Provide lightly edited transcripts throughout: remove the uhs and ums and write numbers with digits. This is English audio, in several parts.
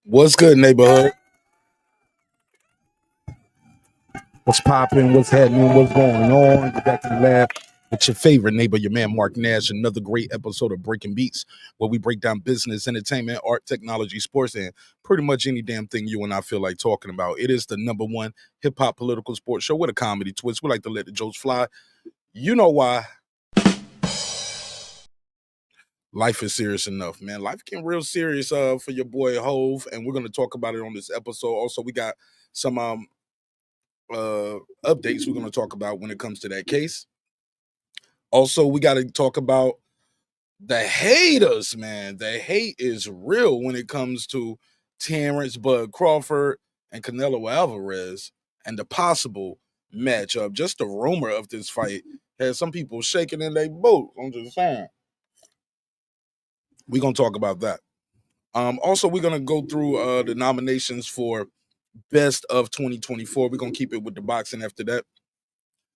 What's good, neighborhood? What's popping? What's happening? What's going on? Get back to the lab. It's your favorite neighbor, your man Mark Nash. Another great episode of Breaking Beats, where we break down business, entertainment, art, technology, sports, and pretty much any damn thing you and I feel like talking about. It is the #1 hip-hop political sports show with a comedy twist. We like to let the jokes fly. You know why. Life is serious enough, man. Life getting real serious for your boy Hove, and we're going to talk about it on this episode. Also, we got some updates we're going to talk about when it comes to that case. Also, we got to talk about the haters, man. The hate is real when it comes to Terrence, Bud Crawford, and Canelo Alvarez and the possible matchup. Just the rumor of this fight has some people shaking in their boat. I'm just saying. We're going to talk about that. Also, we're going to go through the nominations for Best of 2024. We're going to keep it with the boxing after that.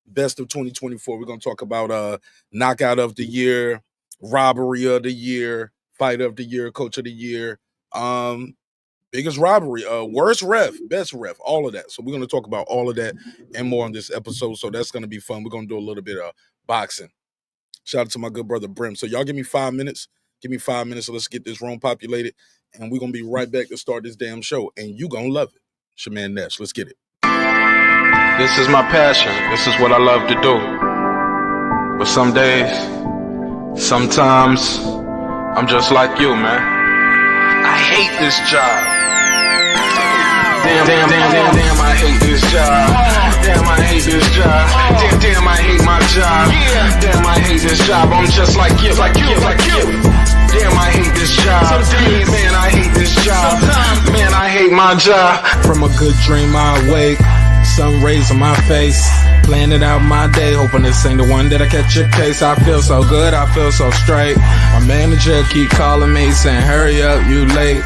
Best of 2024. We're going to talk about knockout of the year, robbery of the year, fight of the year, coach of the year, biggest robbery, worst ref, best ref, all of that. So we're going to talk about all of that and more on this episode. So that's going to be fun. We're going to do a little bit of boxing. Shout out to my good brother Brim. So y'all give me 5 minutes. Give me 5 minutes. So let's get this room populated. And we're going to be right back to start this damn show. And you going to love it. It's your man Nash. Let's get it. This is my passion. This is what I love to do. But some days, sometimes, I'm just like you, man. I hate this job. Damn, I hate this job. Damn, I hate this job. Damn, I hate my job. Damn, I hate this job. I'm just like you. Damn, I hate this job. Man, I hate this job. Man, I hate my job. From a good dream I wake, sun rays on my face, planning out my day, hoping this ain't the one that I catch a case. I feel so good, I feel so straight. My manager keep calling me saying, hurry up, you late.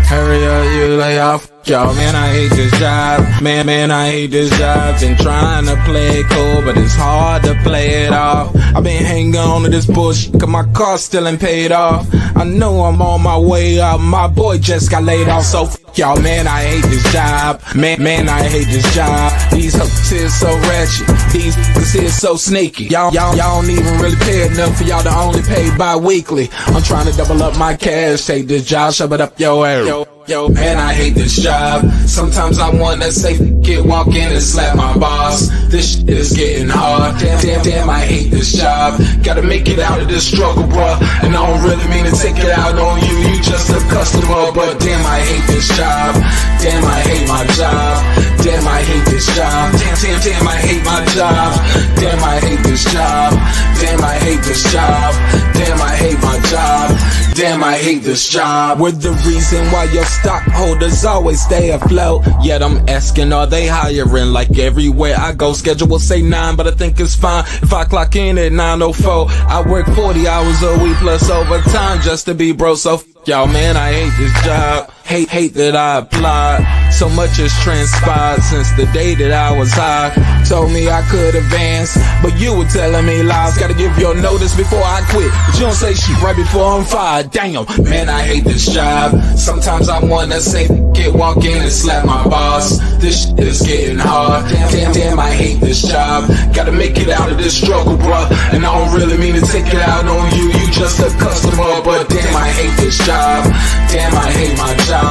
Hurry up, you lay off. Y'all, man, I hate this job. Man, I hate this job. Been trying to play it cool, but it's hard to play it off. I've been hanging on to this bullshit, cause my car still ain't paid off. I know I'm on my way up. My boy just got laid off, so y'all, man, I hate this job. Man, I hate this job. These hoes here so ratchet. These niggas here so sneaky. Y'all don't even really pay enough for y'all to only pay bi-weekly. I'm trying to double up my cash. Take this job, shove it up your ass. Yo, man, I hate this job. Sometimes I wanna say, walk in and slap my boss. This shit is getting hard. Damn, I hate this job. Gotta make it out of this struggle, bruh. And I don't really mean to take it out on you. You just a customer, but damn, I hate this job. Damn, I hate my job. Damn, I hate this job. Damn, I hate my job. Damn, I hate this job. Damn, I hate this job. Damn, I hate my job. Damn, I hate this job. We're the reason why your stockholders always stay afloat. Yet I'm asking, are they hiring? Like everywhere I go, schedule will say 9, but I think it's fine if I clock in at 9:04. I work 40 hours a week plus overtime just to be bro. So y'all, man, I hate this job. Hate that I applied. So much has transpired since the day that I was high. Told me I could advance, but you were telling me lies. Gotta give your notice before I quit, but you don't say shit right before I'm fired. Damn, man, I hate this job. Sometimes I wanna say, walk in and slap my boss. This shit is getting hard. Damn, I hate this job. Gotta make it out of this struggle, bruh. And I don't really mean to take it out on you. You just a customer, but damn, I hate this job. Damn, I hate my job.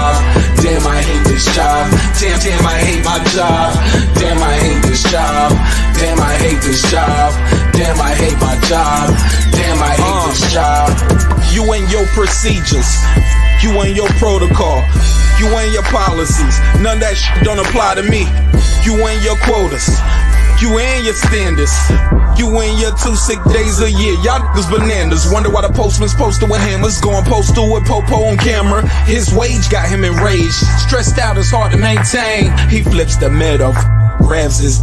Damn, I hate this job. Damn, I hate my job. Damn, I hate this job. Damn, I hate this job. Damn, I hate my job. Damn, I hate this job. You and your procedures, you and your protocol, you and your policies, none of that shit don't apply to me. You and your quotas, you and your standards, you and your 2 sick days a year. Y'all niggas bananas. Wonder why the postman's posted with hammers, going postal with Popo on camera. His wage got him enraged, stressed out, it's hard to maintain. He flips the middle, grabs his.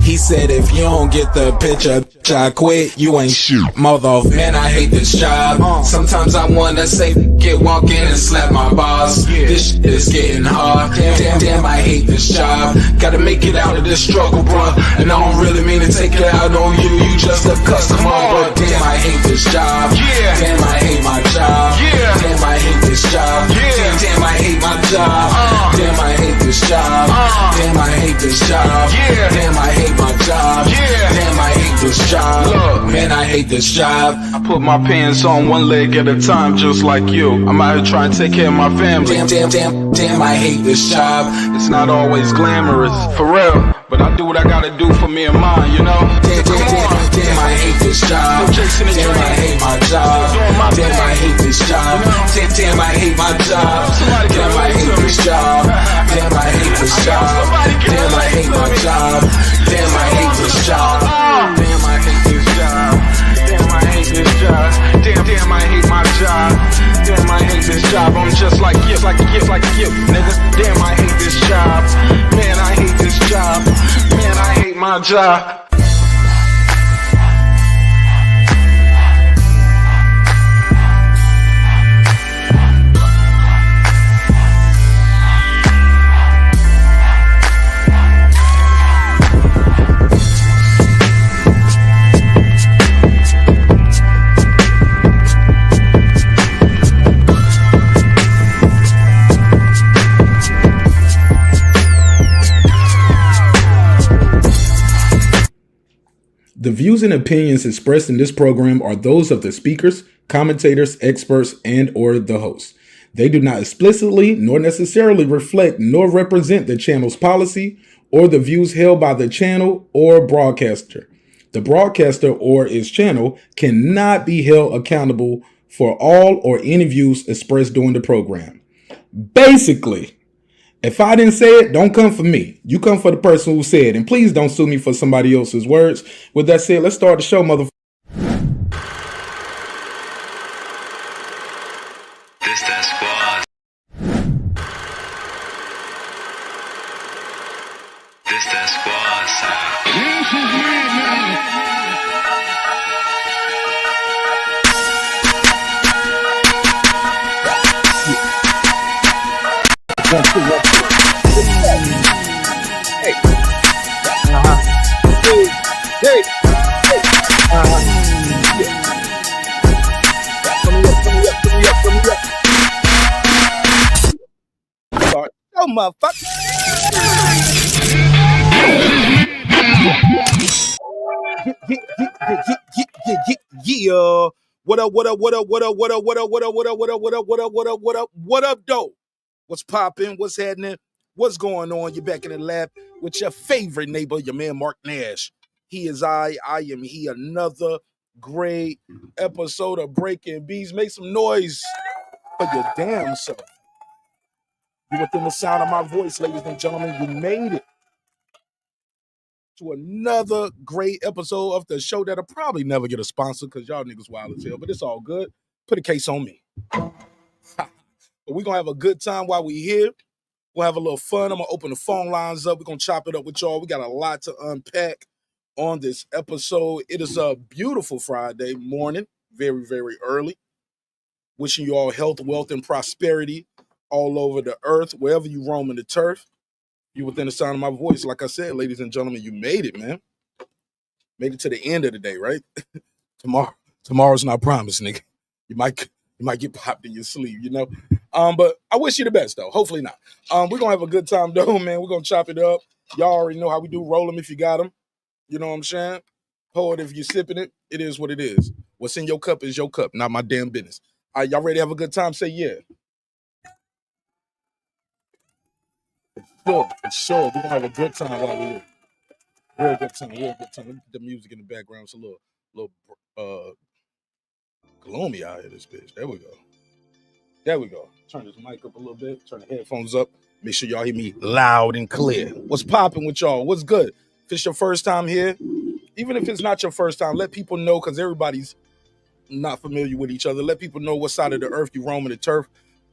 He said, if you don't get the picture, I quit, you ain't shit, mother. Man, I hate this job. Sometimes I wanna say, walk in and slap my boss. This shit is getting hard. Damn, I hate this job. Gotta make it out of this struggle, bruh. And I don't really mean to take it out on you. You just a customer, but damn, I hate this job. Damn, I hate my job. Damn, I hate this job. Damn, I I hate my job. Damn, I hate this job. Damn, I hate this job. Damn, I hate my job. Damn, I hate this job. Look, man, I hate this job. I put my pants on one leg at a time, just like you. I'm out here trying to take care of my family. Damn, I hate this job. It's not always glamorous, for real, but I do what I gotta do for me and mine, you know? Damn, I hate this job. Damn, I hate my job. Damn, I hate this job. Damn, I hate my job. Damn, I hate this job. Damn, I hate this job. Damn, I hate my job. Damn, I hate this job. Damn, I hate this job. Damn, I hate this job. Damn, I hate my job. Damn, I hate this job. I'm just like you, nigga. Damn, I hate this job. Man, I hate this job. Man, I hate my job. The views and opinions expressed in this program are those of the speakers, commentators, experts, and or the host. They do not explicitly nor necessarily reflect nor represent the channel's policy or the views held by the channel or broadcaster. The broadcaster or its channel cannot be held accountable for all or any views expressed during the program. Basically, if I didn't say it, don't come for me. You come for the person who said it. And please don't sue me for somebody else's words. With that said, let's start the show, motherfucker. This that squad. This that squad Oh, motherfucker. Yeah. What up, though? What's poppin'? What's happening? What's going on? You're back in the lab with your favorite neighbor, your man Mark Nash. He is I am he. Another great episode of Breaking Beats. Make some noise for your damn self. You within the sound of my voice, ladies and gentlemen. You made it to another great episode of the show that'll probably never get a sponsor because y'all niggas wild as hell, but it's all good. Put a case on me. But we're going to have a good time while we here. We'll have a little fun. I'm going to open the phone lines up. We're going to chop it up with y'all. We got a lot to unpack on this episode. It is a beautiful Friday morning, very, very early. Wishing you all health, wealth, and prosperity all over the earth, wherever you roam in the turf. You within the sound of my voice. Like I said, ladies and gentlemen, you made it, man. Made it to the end of the day, right? Tomorrow's not promised, nigga. You might get popped in your sleep, you know? But I wish you the best, though. Hopefully not. We're going to have a good time, though, man. We're going to chop it up. Y'all already know how we do. Roll them if you got them. You know what I'm saying? Pour it if you're sipping it. It is what it is. What's in your cup is your cup, not my damn business. All right, y'all ready to have a good time? Say yeah. For sure. We're going to have a good time while we're here. Real good time. Let me put the music in the background. It's a little gloomy out here, this bitch. There we go. Turn this mic up a little bit. Turn the headphones up. Make sure y'all hear me loud and clear. What's popping with y'all? What's good? If it's your first time here, even if it's not your first time, let people know, because everybody's not familiar with each other. Let people know what side of the earth you roam in the turf.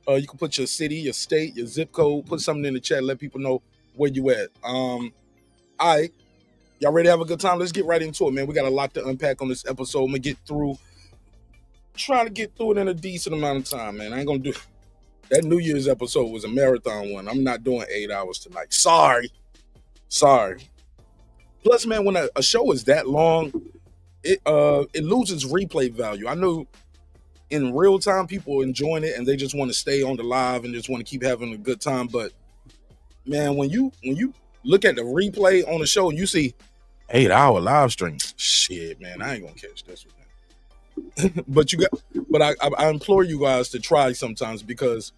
You can put your city, your state, your zip code, put something in the chat. Let people know where you at. All right. Y'all ready to have a good time? Let's get right into it, man. We got a lot to unpack on this episode. I'm going to trying to get through it in a decent amount of time, man. I ain't going to do that. New Year's episode was a marathon one. I'm not doing 8 hours tonight. Sorry. Plus, man, when a show is that long, it loses replay value. I know in real time, people enjoying it and they just want to stay on the live and just want to keep having a good time. But man, when you look at the replay on the show and you see 8-hour live stream, shit, man, I ain't gonna catch this one. but I implore you guys to try sometimes, because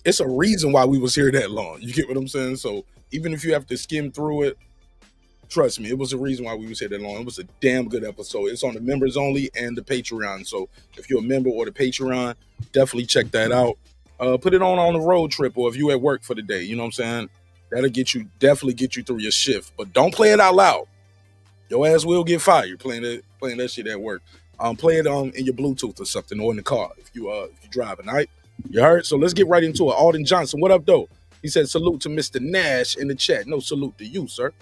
it's a reason why we was here that long. You get what I'm saying? So even if you have to skim through it, trust me, it was a reason why we was here that long. It was a damn good episode. It's on the members only and the Patreon. So if you're a member or the Patreon, definitely check that out. Put it on the road trip, or if you at work for the day, you know what I'm saying? That'll definitely get you through your shift. But don't play it out loud. Your ass will get fired playing that shit at work. Play it in your Bluetooth or something, or in the car if you driving, all right? You heard? So let's get right into it. Alden Johnson, what up, though? He said, salute to Mr. Nash in the chat. No salute to you, sir.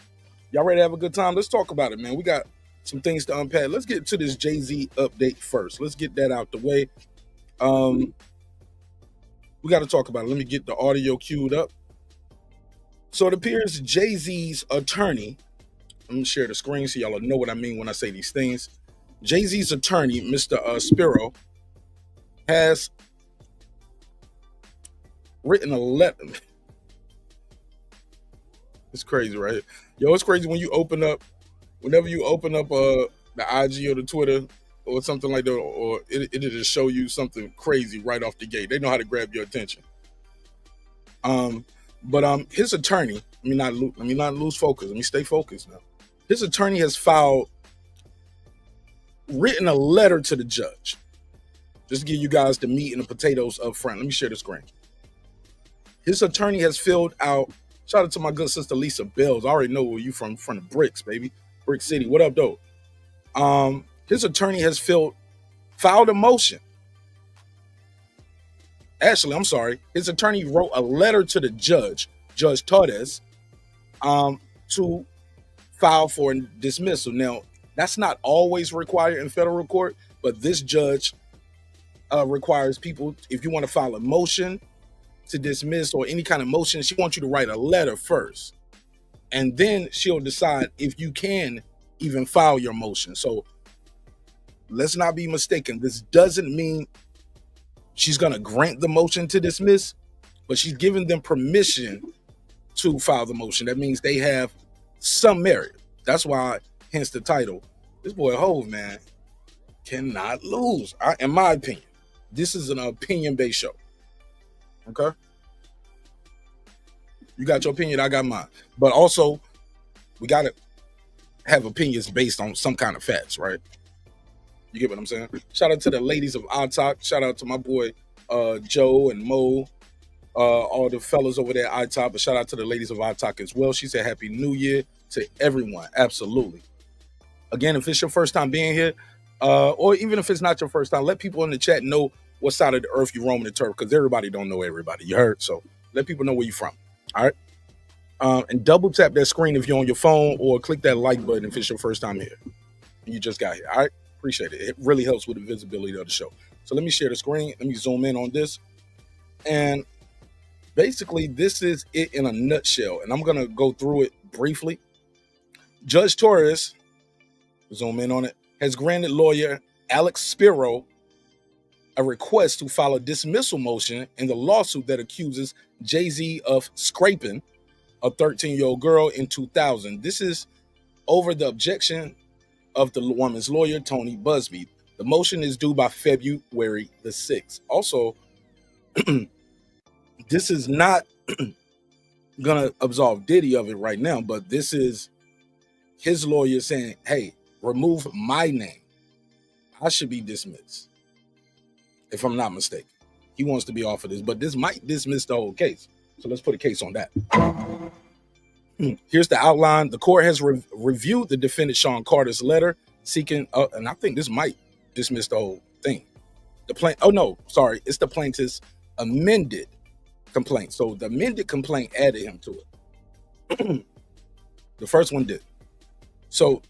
Y'all ready to have a good time? Let's talk about it, man. We got some things to unpack. Let's get to this Jay-Z update first. Let's get that out the way. We got to talk about it. Let me get the audio queued up. So it appears Jay-Z's attorney, I'm going to share the screen so y'all know what I mean when I say these things. Jay-Z's attorney, Mr. Spiro, has written a letter. It's crazy, right? Yo, it's crazy when you whenever you open up the IG or the Twitter or something like that, or it'll just show you something crazy right off the gate. They know how to grab your attention. But his attorney, let me not lose focus. Let me stay focused now. His attorney has written a letter to the judge. Just to give you guys the meat and the potatoes up front. Let me share the screen. His attorney has filled out. Shout out to my good sister Lisa Bells. I already know where you from the Bricks, baby. Brick City. What up, though? His attorney has filed a motion. Actually, I'm sorry. His attorney wrote a letter to the judge, Judge Torres, to file for dismissal. Now, that's not always required in federal court, but this judge requires people, if you want to file a motion to dismiss or any kind of motion, she wants you to write a letter first. And then she'll decide if you can even file your motion. So let's not be mistaken. This doesn't mean she's going to grant the motion to dismiss, but she's giving them permission to file the motion. That means they have some merit. That's why, hence the title. This boy Hov, man, cannot lose. In my opinion, this is an opinion-based show. Okay? You got your opinion, I got mine. But also, we got to have opinions based on some kind of facts, right? You get what I'm saying? Shout out to the ladies of iTalk. Shout out to my boy Joe and Mo, all the fellas over there at iTalk. But shout out to the ladies of iTalk as well. She said Happy New Year to everyone. Absolutely. Again, if it's your first time being here, or even if it's not your first time, let people in the chat know what side of the earth you roaming the turf, because everybody don't know everybody. You heard? So let people know where you're from. All right? And double tap that screen if you're on your phone, or click that like button if it's your first time here. You just got here. All right? Appreciate it. It really helps with the visibility of the show. So let me share the screen. Let me zoom in on this. And basically, this is it in a nutshell. And I'm going to go through it briefly. Judge Torres, zoom in on it, has granted lawyer Alex Spiro a request to file a dismissal motion in the lawsuit that accuses Jayzee of scraping a 13-year-old girl in 2000. This is over the objection of the woman's lawyer, Tony Buzbee. The motion is due by February the 6th. Also, this is not going to absolve Diddy of it right now, but this is his lawyer saying, hey, remove my name. I should be dismissed, if I'm not mistaken. He wants to be off of this, but this might dismiss the whole case. So let's put a case on that. Here's the outline. The court has reviewed the defendant Sean Carter's letter seeking, and I think this might dismiss the whole thing. It's the plaintiff's amended complaint. So the amended complaint added him to it. The first one did. So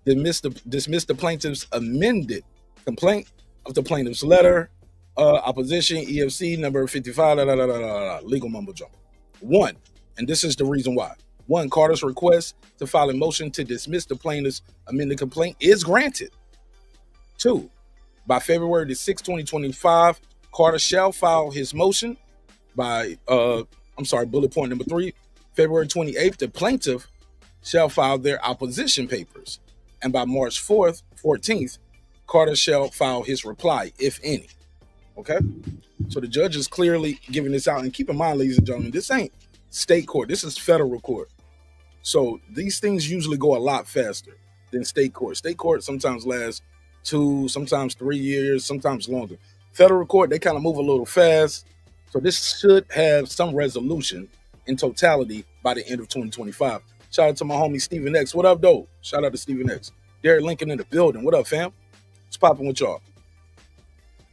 dismiss the plaintiff's amended complaint of the plaintiff's letter, opposition, EFC number 55, legal mumbo jumbo. 1, and this is the reason why. 1, Carter's request to file a motion to dismiss the plaintiff's amended complaint is granted. 2, By February the 6th, 2025, Carter shall file his motion. By bullet point number 3, February 28th, the plaintiff shall file their opposition papers. And by March 14th, Carter shall file his reply, if any. Okay? So the judge is clearly giving this out. And keep in mind, ladies and gentlemen, this ain't state court. This is federal court. So these things usually go a lot faster than state court. State court sometimes lasts 2, sometimes 3 years, sometimes longer. Federal court, they kind of move a little fast. So this should have some resolution in totality by the end of 2025. Shout out to my homie Stephen X. What up, though? Shout out to Stephen X. Derek Lincoln in the building. What up, fam? What's popping with y'all?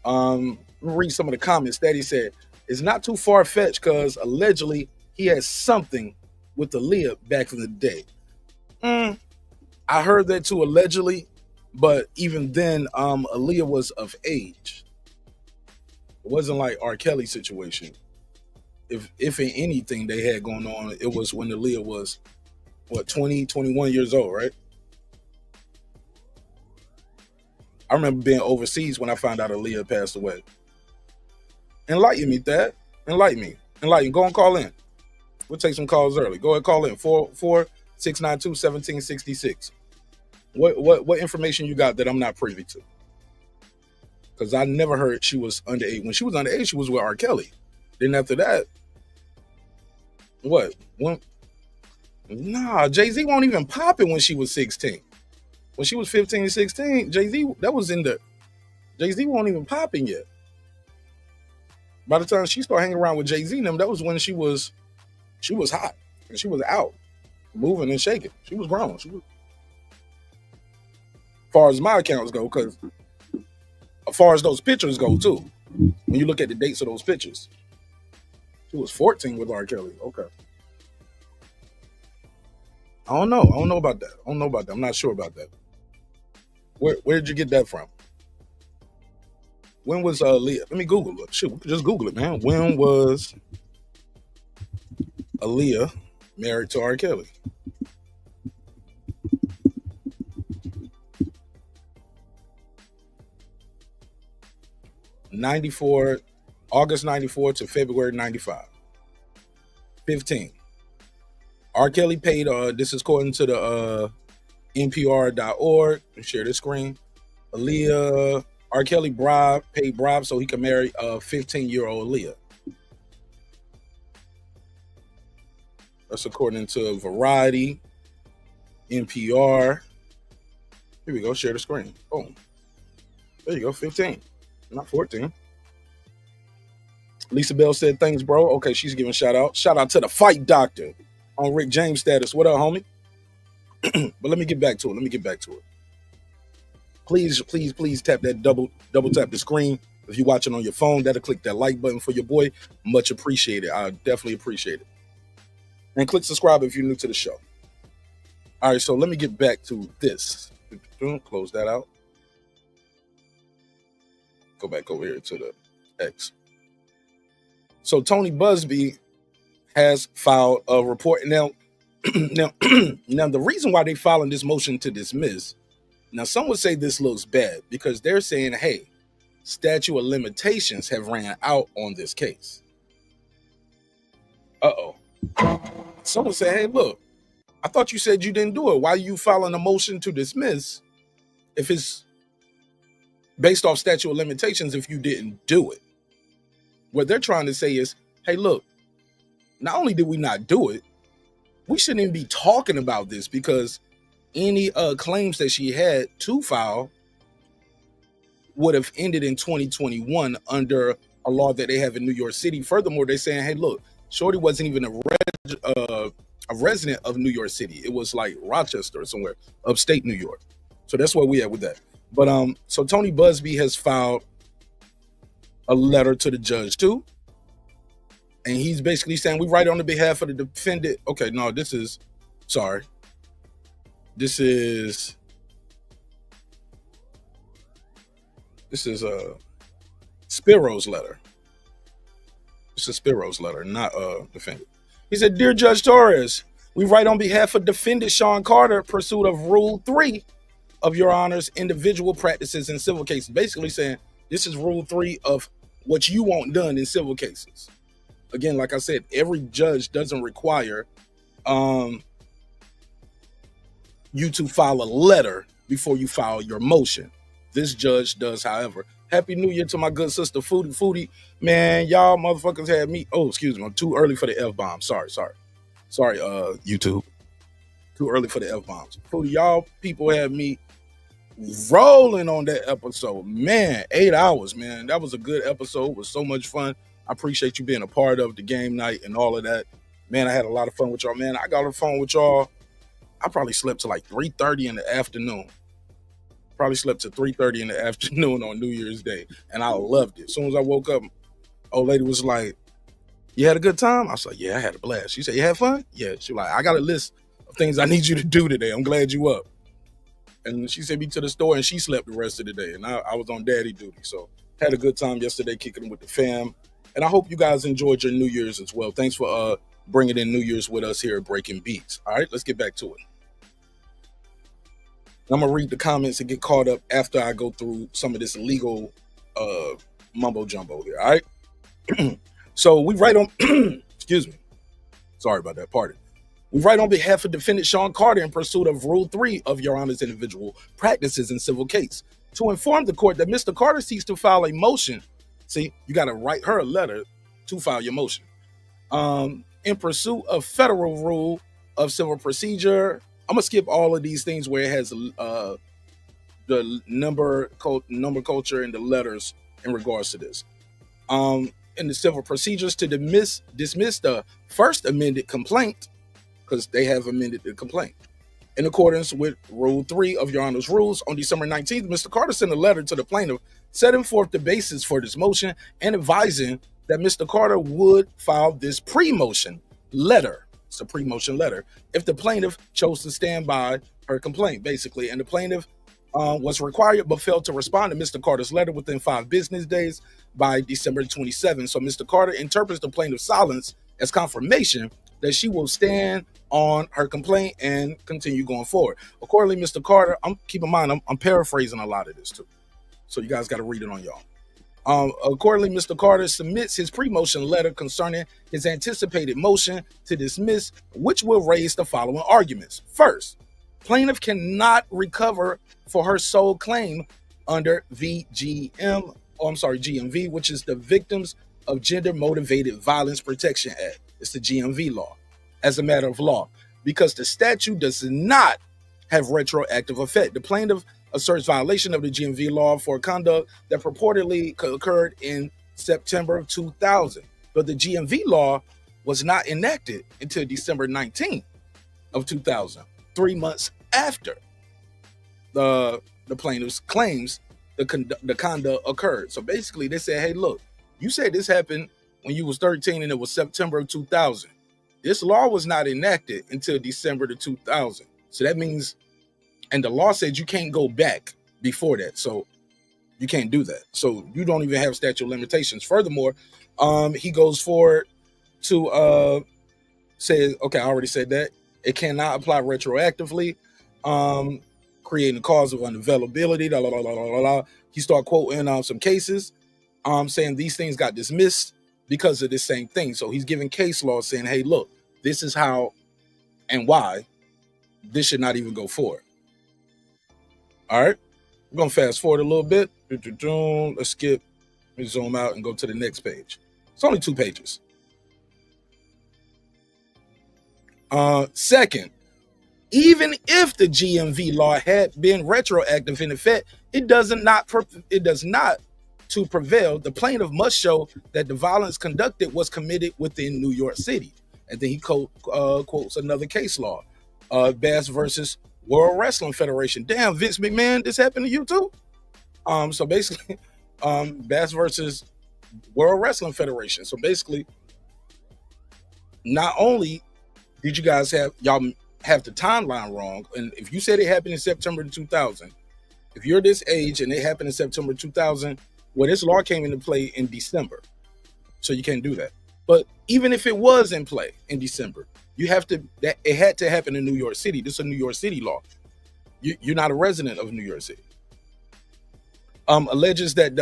Let me read some of the comments that he said. It's not too far-fetched because allegedly he had something with Aaliyah back in the day. I heard that too, allegedly, but even then, Aaliyah was of age. It wasn't like R. Kelly situation. If in anything they had going on, it was when Aaliyah was, 20, 21 years old, right? I remember being overseas when I found out Aaliyah passed away. Enlighten me, Dad. Enlighten me. Go and call in. We'll take some calls early. Go ahead, call in. 44692-1766. What information you got that I'm not privy to? Because I never heard she was underage. When she was underage, she was with R. Kelly. Then after that, what? Nah, Jay-Z won't even pop it when she was 16. When she was 15, 16, Jay-Z, that was in the... Jay-Z won't even popping yet. By the time she started hanging around with Jay-Z and them, that was when she was hot. And she was out, moving and shaking. She was grown. As far as my accounts go, because as far as those pictures go, too, when you look at the dates of those pictures, she was 14 with R. Kelly. Okay. I don't know about that. I'm not sure about that. Where did you get that from? When was Aaliyah? Let me Google it. Shoot, we could just Google it, man. When was Aaliyah married to R. Kelly? August 94 to February 95. 15. R. Kelly paid, this is according to the NPR.org. Share this screen. Aaliyah, R. Kelly paid bribe so he could marry a 15-year-old Aaliyah. That's according to Variety, NPR. Here we go, share the screen. Boom. There you go, 15, not 14. Lisa Bell said, thanks, bro. Okay, she's giving shout out. Shout out to the Fight Doctor on Rick James status. What up, homie? But let me get back to it. Please tap that double tap the screen. If you're watching on your phone, that'll click that like button for your boy. Much appreciated. I definitely appreciate it. And click subscribe if you're new to the show. All right, so let me get back to this. Close that out. Go back over here to the X. So Tony Buzbee has filed a report. Now, the reason why they filing this motion to dismiss, now some would say this looks bad because they're saying, hey, statute of limitations have ran out on this case. Some would say, hey, look, I thought you said you didn't do it. Why are you filing a motion to dismiss if it's based off statute of limitations if you didn't do it? What they're trying to say is, hey, look, not only did we not do it, we shouldn't even be talking about this because any claims that she had to file would have ended in 2021 under a law that they have in New York City. Furthermore, they're saying, hey, look, Shorty wasn't even a resident of New York City. It was like Rochester or somewhere, upstate New York. So that's where we at with that. But so Tony Buzbee has filed a letter to the judge too. And he's basically saying we write on the behalf of the defendant. Okay, no, this is Spiro's letter. This is Spiro's letter, not defendant. He said, Dear Judge Torres, we write on behalf of defendant Sean Carter, pursuit of Rule 3 of Your Honor's individual practices in civil cases. Basically saying this is rule 3 of what you want done in civil cases. Again, like I said, every judge doesn't require you to file a letter before you file your motion. This judge does, however. Happy New Year to my good sister Foodie. Man, y'all motherfuckers had me. Oh, excuse me. I'm too early for the F-bomb. Sorry, YouTube. Too early for the F-bombs. Foodie, y'all people had me rolling on that episode. Man, 8 hours, man. That was a good episode. It was so much fun. I appreciate you being a part of the game night and all of that. Man, I had a lot of fun with y'all. Man, I got on the phone with y'all. I probably slept to like 3:30 in the afternoon. Probably slept to 3:30 in the afternoon on New Year's Day. And I loved it. As soon as I woke up, old lady was like, "You had a good time?" I was like, "Yeah, I had a blast." She said, "You had fun?" Yeah. She was like, "I got a list of things I need you to do today. I'm glad you up." And she sent me to the store and she slept the rest of the day. And I was on daddy duty. So had a good time yesterday kicking with the fam. And I hope you guys enjoyed your New Year's as well. Thanks for bringing in New Year's with us here at Breaking Beats. All right, let's get back to it. I'm going to read the comments and get caught up after I go through some of this legal mumbo jumbo here. All right. So we write on, excuse me. Sorry about that. Pardon. We write on behalf of defendant Sean Carter in pursuit of Rule 3 of Your Honor's individual practices in civil case to inform the court that Mr. Carter seeks to file a motion. See, you got to write her a letter to file your motion. In pursuit of federal rule of civil procedure. I'm going to skip all of these things where it has the number culture and the letters in regards to this. In the civil procedures to dismiss the first amended complaint, because they have amended the complaint. In accordance with Rule 3 of Your Honor's rules, on December 19th, Mr. Carter sent a letter to the plaintiff setting forth the basis for this motion and advising that Mr. Carter would file this pre-motion letter. It's a pre-motion letter if the plaintiff chose to stand by her complaint, basically. And the plaintiff was required but failed to respond to Mr. Carter's letter within 5 business days by December 27th. So Mr. Carter interprets the plaintiff's silence as confirmation that she will stand on her complaint and continue going forward. Accordingly, Mr. Carter, keep in mind, I'm paraphrasing a lot of this too. So you guys got to read it on y'all. Accordingly, Mr. Carter submits his pre-motion letter concerning his anticipated motion to dismiss, which will raise the following arguments. First, plaintiff cannot recover for her sole claim under GMV, which is the Victims of Gender Motivated Violence Protection Act. It's the GMV law as a matter of law, because the statute does not have retroactive effect. The plaintiff asserts violation of the GMV law for conduct that purportedly occurred in September of 2000. But the GMV law was not enacted until December 19th of 2000, 3 months after the plaintiff's claims the conduct occurred. So basically they said, hey, look, you said this happened when you was 13 and it was September of 2000. This law was not enacted until December of 2000. So that means, and the law said you can't go back before that. So you can't do that. So you don't even have statute of limitations. Furthermore, he goes forward to say, okay, I already said that. It cannot apply retroactively, creating a cause of unavailability. He started quoting some cases, saying these things got dismissed because of this same thing. So he's giving case law saying, hey, look, this is how and why this should not even go forward. All right, we're going to fast forward a little bit. Let's skip, let me zoom out and go to the next page. It's only 2 pages. Second, even if the GMV law had been retroactive in effect, it does not to prevail. The plaintiff must show that the violence conducted was committed within New York City. And then he quotes another case law, Bass versus World Wrestling Federation. Damn, Vince McMahon, this happened to you too? So basically, Bass versus World Wrestling Federation. So basically, not only did y'all have the timeline wrong, and if you said it happened in September 2000, if you're this age and it happened in September 2000, well, this law came into play in December. So you can't do that. But even if it was in play in December, it had to happen in New York City. This is a New York City law. You're not a resident of New York City. Alleges that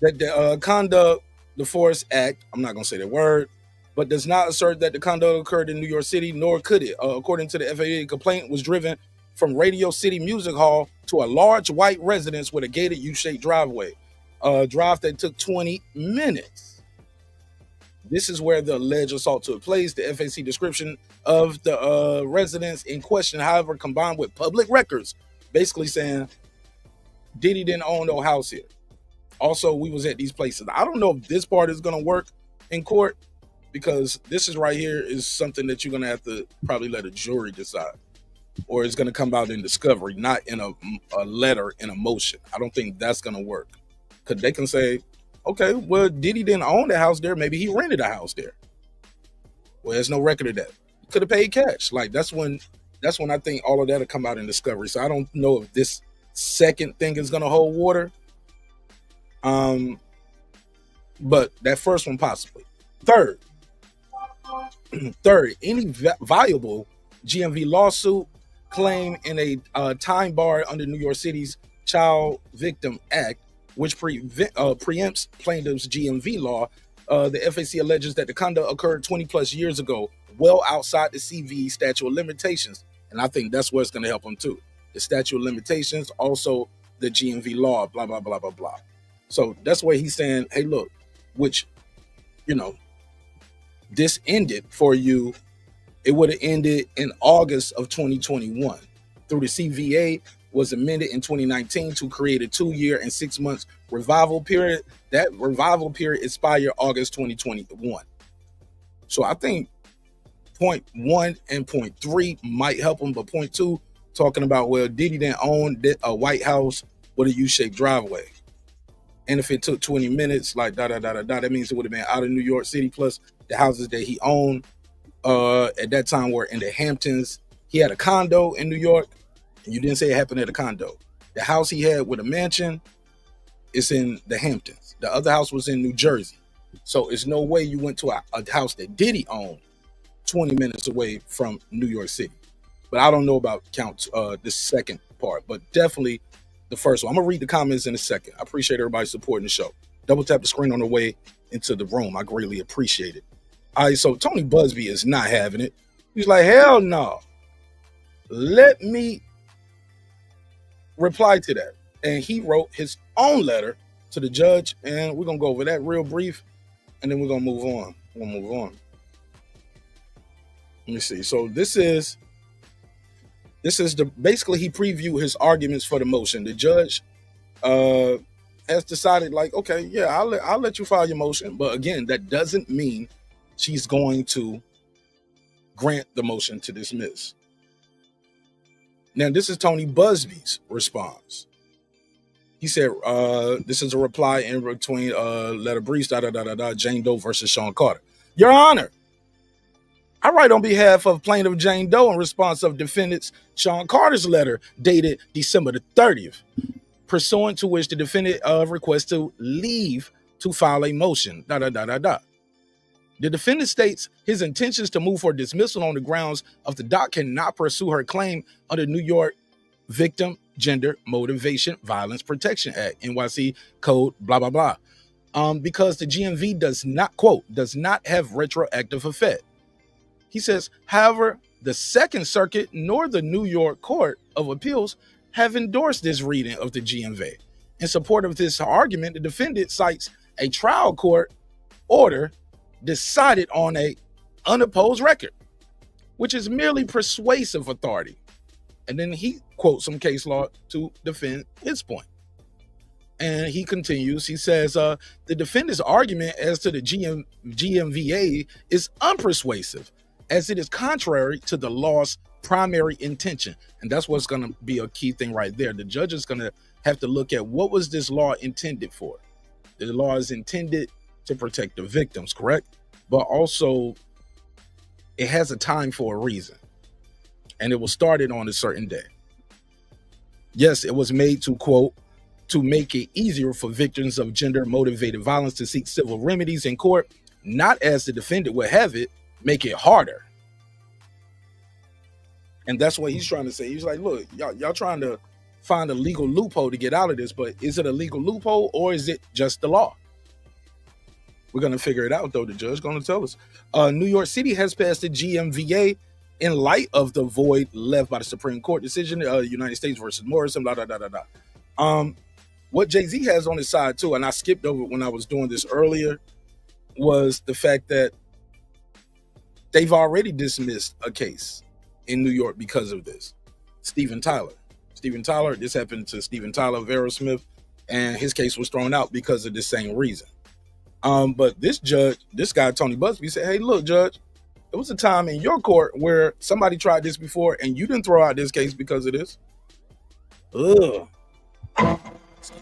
the conduct, the Force Act, I'm not going to say that word, but does not assert that the conduct occurred in New York City, nor could it. According to the FAA, the complaint was driven from Radio City Music Hall to a large white residence with a gated U-shaped driveway. Drive that took 20 minutes. This is where the alleged assault took place. The FAC description of the residence in question, however, combined with public records, basically saying Diddy didn't own no house here. Also, we was at these places. I don't know if this part is going to work in court, because this is right here is something that you're going to have to probably let a jury decide, or it's going to come out in discovery, not in a letter in a motion. I don't think that's going to work, because they can say, okay, well, Diddy didn't own the house there. Maybe he rented a house there. Well, there's no record of that. Could have paid cash. Like that's when I think all of that will come out in discovery. So I don't know if this second thing is going to hold water. But that first one possibly. Third, any viable GMV lawsuit claim in a time bar under New York City's Child Victim Act, which preempts plaintiff's GMV law. The FAC alleges that the conduct occurred 20 plus years ago, well outside the CV statute of limitations. And I think that's what's going to help them too. The statute of limitations, also the GMV law, blah, blah, blah, blah, blah. So that's where he's saying, hey, look, which, this ended for you. It would have ended in August of 2021 through the CVA, was amended in 2019 to create a 2-year and 6 months revival period. That revival period expired August 2021. So I think point 1 and point 3 might help them, but point 2 talking about, well, Diddy didn't own a White House with a U-shaped driveway. And if it took 20 minutes, like that means it would have been out of New York City, plus the houses that he owned at that time were in the Hamptons. He had a condo in New York, and you didn't say it happened at a condo. The house he had with a mansion is in the Hamptons. The other house was in New Jersey. So it's no way you went to a house that Diddy owned 20 minutes away from New York City. But I don't know about the second part, but definitely the first one. I'm gonna read the comments in a second. I appreciate everybody supporting the show. Double tap the screen on the way into the room. I greatly appreciate it. All right, so Tony Buzbee is not having it. He's like, hell no. Let me reply to that. And he wrote his own letter to the judge, and we're gonna go over that real brief, and then we're gonna move on. Let me see. So this is basically he previewed his arguments for the motion. The judge has decided, like, okay, yeah, I'll let you file your motion, but again, that doesn't mean she's going to grant the motion to dismiss. Now, this is Tony Buzbee's response. He said, this is a reply in between letter briefs, Jane Doe versus Sean Carter. Your Honor, I write on behalf of plaintiff Jane Doe in response of defendant's Sean Carter's letter dated December the 30th, pursuant to which the defendant requests to leave to file a motion, The defendant states his intentions to move for dismissal on the grounds of the doc cannot pursue her claim under New York Victim Gender Motivation Violence Protection Act, NYC code, blah, blah, blah. Because the GMV does not, quote, does not have retroactive effect. He says, however, the Second Circuit nor the New York Court of Appeals have endorsed this reading of the GMV. In support of this argument, the defendant cites a trial court order decided on a unopposed record, which is merely persuasive authority. And then he quotes some case law to defend his point. And he continues, he says, the defendant's argument as to the GMVA is unpersuasive, as it is contrary to the law's primary intention. And that's what's going to be a key thing right there. The judge is going to have to look at what was this law intended for. The law is intended to protect the victims, correct? But also it has a time for a reason, and it was started on a certain day. Yes, it was made to, quote, to make it easier for victims of gender motivated violence to seek civil remedies in court, not as the defendant would have it, make it harder. And that's what he's trying to say. He's like, look, y'all trying to find a legal loophole to get out of this, but is it a legal loophole or is it just the law? We're going to figure it out, though. The judge going to tell us. New York City has passed the GMVA in light of the void left by the Supreme Court decision, United States versus Morrison, blah, blah, blah, blah, blah. What Jay-Z has on his side, too, and I skipped over when I was doing this earlier, was the fact that they've already dismissed a case in New York because of this. Steven Tyler, this happened to Steven Tyler of Aerosmith, and his case was thrown out because of the same reason. But this guy, Tony Buzbee, said, hey, look, judge, there was a time in your court where somebody tried this before and you didn't throw out this case because of this. Ugh.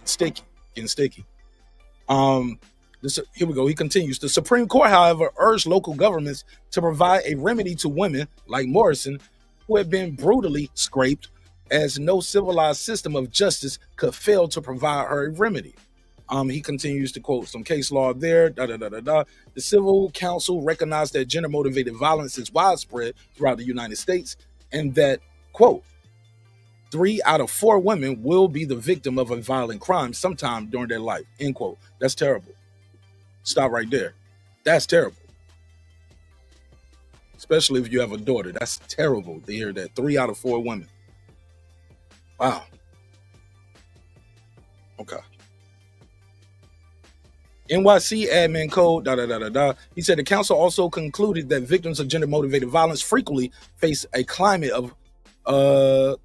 It's getting sticky. Here we go. He continues. The Supreme Court, however, urged local governments to provide a remedy to women like Morrison who have been brutally scraped, as no civilized system of justice could fail to provide her a remedy. He continues to quote some case law there. The Civil Council recognized that gender-motivated violence is widespread throughout the United States and that, quote, 3 out of 4 women will be the victim of a violent crime sometime during their life, end quote. That's terrible. Stop right there. That's terrible. Especially if you have a daughter. That's terrible to hear that. 3 out of 4 women. Wow. Okay. NYC admin code, He said the council also concluded that victims of gender-motivated violence frequently face a climate of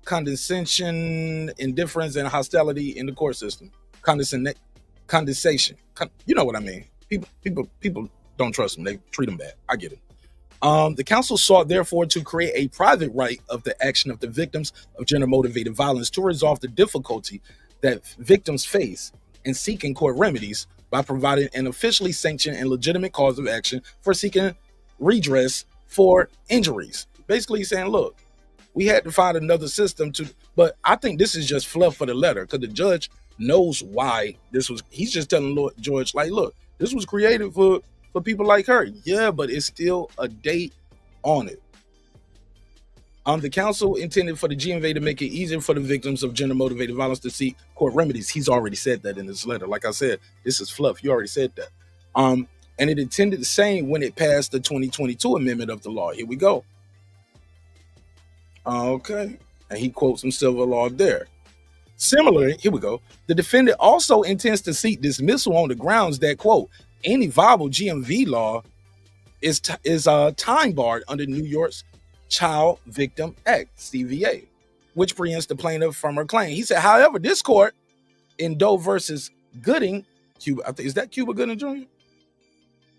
condescension, indifference, and hostility in the court system. Condensation. You know what I mean. People don't trust them. They treat them bad. I get it. The council sought, therefore, to create a private right of the action of the victims of gender-motivated violence to resolve the difficulty that victims face in seeking court remedies by providing an officially sanctioned and legitimate cause of action for seeking redress for injuries. Basically saying, look, we had to find another system but I think this is just fluff for the letter because the judge knows why this was. He's just telling Lord George, like, look, this was created for people like her. Yeah, but it's still a date on it. The council intended for the GMVA to make it easier for the victims of gender-motivated violence to seek court remedies. He's already said that in his letter. Like I said, this is fluff. You already said that. And it intended the same when it passed the 2022 amendment of the law. Here we go. Okay. And he quotes some civil law there. Similarly, here we go. The defendant also intends to seek dismissal on the grounds that, quote, any viable GMV law is time barred under New York's Child Victim Act, CVA, which preempts the plaintiff from her claim. He said, however, this court in Doe versus Gooding, Cuba, I think, is that Cuba Gooding Jr.?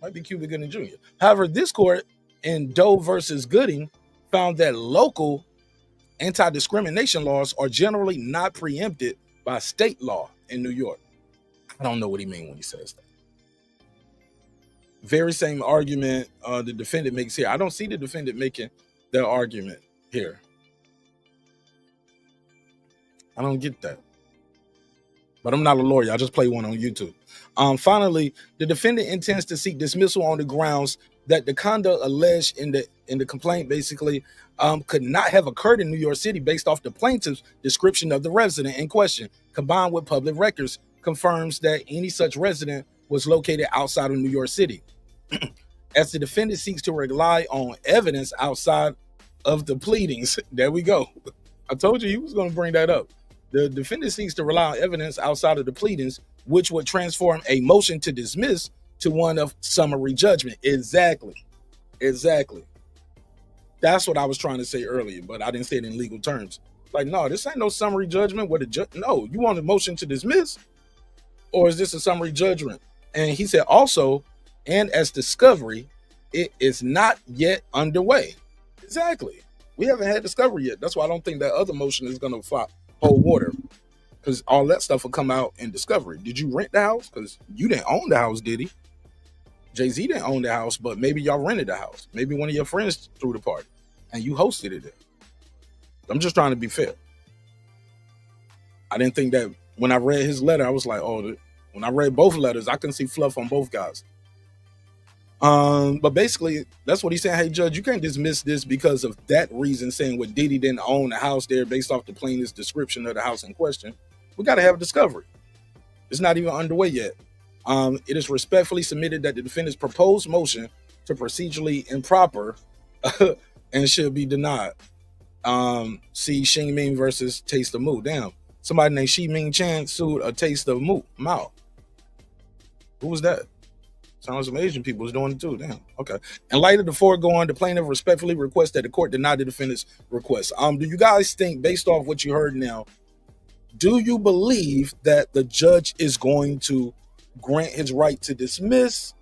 Might be Cuba Gooding Jr. However, this court in Doe versus Gooding found that local anti-discrimination laws are generally not preempted by state law in New York. I don't know what he means when he says that. Very same argument the defendant makes here. I don't see the defendant making their argument here. I don't get that. But I'm not a lawyer. I just play one on YouTube. Finally, the defendant intends to seek dismissal on the grounds that the conduct alleged in the complaint basically could not have occurred in New York City based off the plaintiff's description of the resident in question, combined with public records, confirms that any such resident was located outside of New York City. As the defendant seeks to rely on evidence outside of the pleadings. There we go. I told you he was going to bring that up. The defendant seeks to rely on evidence outside of the pleadings, which would transform a motion to dismiss to one of summary judgment. Exactly. That's what I was trying to say earlier, but I didn't say it in legal terms. Like, no, this ain't no summary judgment where the judge, no, you want a motion to dismiss? Or is this a summary judgment? And he said also, and as discovery, it is not yet underway. Exactly. We haven't had discovery yet. That's why I don't think that other motion is going to hold water, because all that stuff will come out in discovery. Did you rent the house? Because you didn't own the house, did he? Jay-Z didn't own the house, but maybe y'all rented the house. Maybe one of your friends threw the party and you hosted it there. I'm just trying to be fair. I didn't think that when I read his letter, I was like, oh, when I read both letters, I can see fluff on both guys. But basically, that's what he's saying. Hey, judge, you can't dismiss this because of that reason, saying what Diddy didn't own the house there based off the plainest description of the house in question. We got to have a discovery. It's not even underway yet. It is respectfully submitted that the defendant's proposed motion to procedurally improper and should be denied. See Xing Ming versus Taste of Moo. Damn, somebody named Xi Ming Chan sued a Taste of Mao. Who was that? Sounds like some Asian people was doing it too. Damn. Okay. In light of the foregoing, the plaintiff respectfully requests that the court deny the defendant's request. Do you guys think, based off what you heard now, do you believe that the judge is going to grant his right to dismiss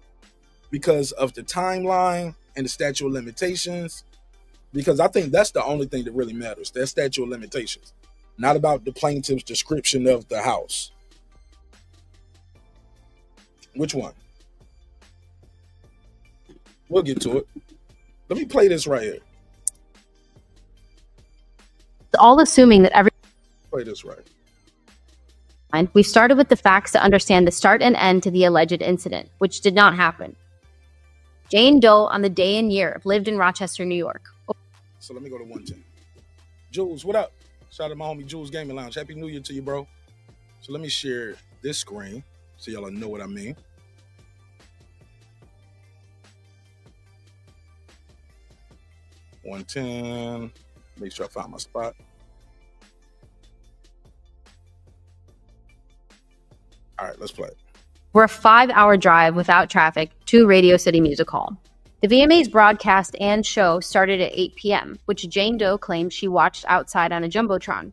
because of the timeline and the statute of limitations? Because I think that's the only thing that really matters. That statute of limitations, not about the plaintiff's description of the house. Which one? We'll get to it. Let me play this right here. All assuming that Play this right. We've started with the facts to understand the start and end to the alleged incident, which did not happen. Jane Doe, on the day and year, lived in Rochester, New York. So let me go to 110. Jules, what up? Shout out to my homie Jules Gaming Lounge. Happy New Year to you, bro. So let me share this screen so y'all know what I mean. $110. Make sure I find my spot. All right, let's play it. We're a 5-hour drive without traffic to Radio City Music Hall. The VMA's broadcast and show started at 8 p.m., which Jane Doe claims she watched outside on a Jumbotron.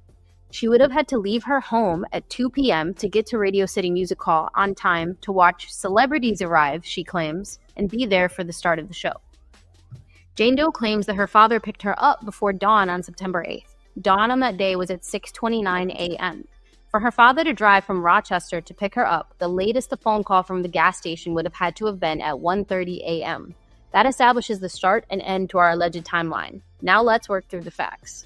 She would have had to leave her home at 2 p.m. to get to Radio City Music Hall on time to watch celebrities arrive, she claims, and be there for the start of the show. Jane Doe claims that her father picked her up before dawn on September 8th. Dawn on that day was at 6:29 a.m. For her father to drive from Rochester to pick her up, the latest the phone call from the gas station would have had to have been at 1:30 a.m. That establishes the start and end to our alleged timeline. Now let's work through the facts.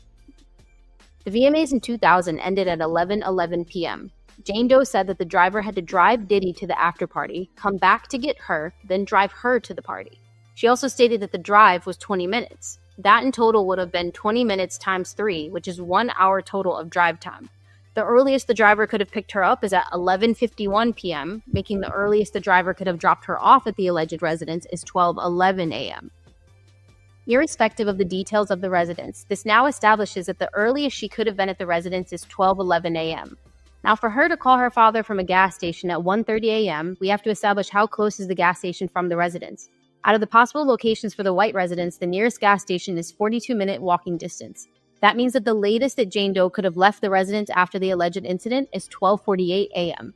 The VMAs in 2000 ended at 11:11 p.m. Jane Doe said that the driver had to drive Diddy to the after party, come back to get her, then drive her to the party. She also stated that the drive was 20 minutes. That in total would have been 20 minutes times 3, which is 1 hour total of drive time. The earliest the driver could have picked her up is at 11:51 p.m., making the earliest the driver could have dropped her off at the alleged residence is 12:11 a.m. Irrespective of the details of the residence, this now establishes that the earliest she could have been at the residence is 12:11 a.m. Now, for her to call her father from a gas station at 1:30 a.m., we have to establish how close is the gas station from the residence. Out of the possible locations for the white residence, the nearest gas station is 42-minute walking distance. That means that the latest that Jane Doe could have left the residence after the alleged incident is 12:48 a.m.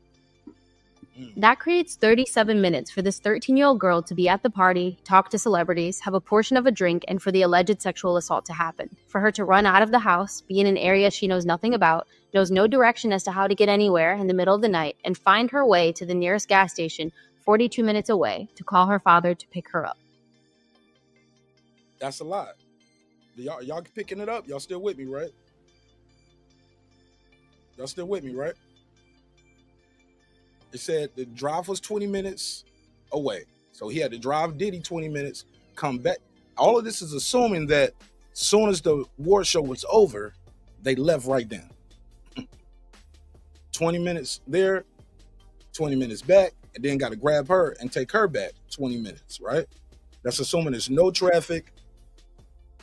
That creates 37 minutes for this 13-year-old girl to be at the party, talk to celebrities, have a portion of a drink, and for the alleged sexual assault to happen. For her to run out of the house, be in an area she knows nothing about, knows no direction as to how to get anywhere in the middle of the night, and find her way to the nearest gas station 42 minutes away to call her father to pick her up. That's a lot. Y'all picking it up? Y'all still with me, right? Y'all still with me, right? It said the drive was 20 minutes away. So he had to drive Diddy 20 minutes, come back. All of this is assuming that as soon as the award show was over, they left right then. 20 minutes there, 20 minutes back, and then got to grab her and take her back 20 minutes, right? That's assuming there's no traffic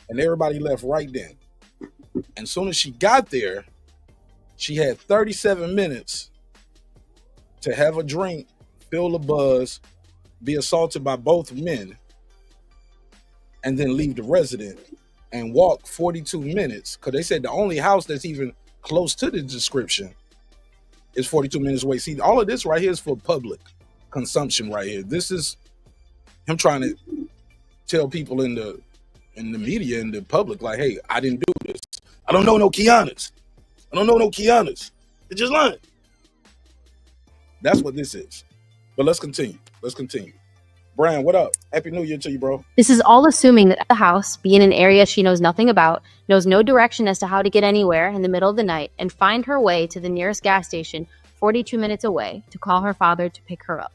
and everybody left right then. And as soon as she got there, she had 37 minutes to have a drink, feel a buzz, be assaulted by both men, and then leave the resident and walk 42 minutes. Because they said the only house that's even close to the description is 42 minutes away. See, all of this right here is for public consumption right here. This is him trying to tell people in the media, in the public, like, hey, I didn't do this. I don't know no Kianas. I don't know no Kianas. They're just lying. That's what this is. But let's continue. Brian, what up? Happy New Year to you, bro. This is all assuming that the house, be in an area she knows nothing about, knows no direction as to how to get anywhere in the middle of the night, and find her way to the nearest gas station 42 minutes away to call her father to pick her up.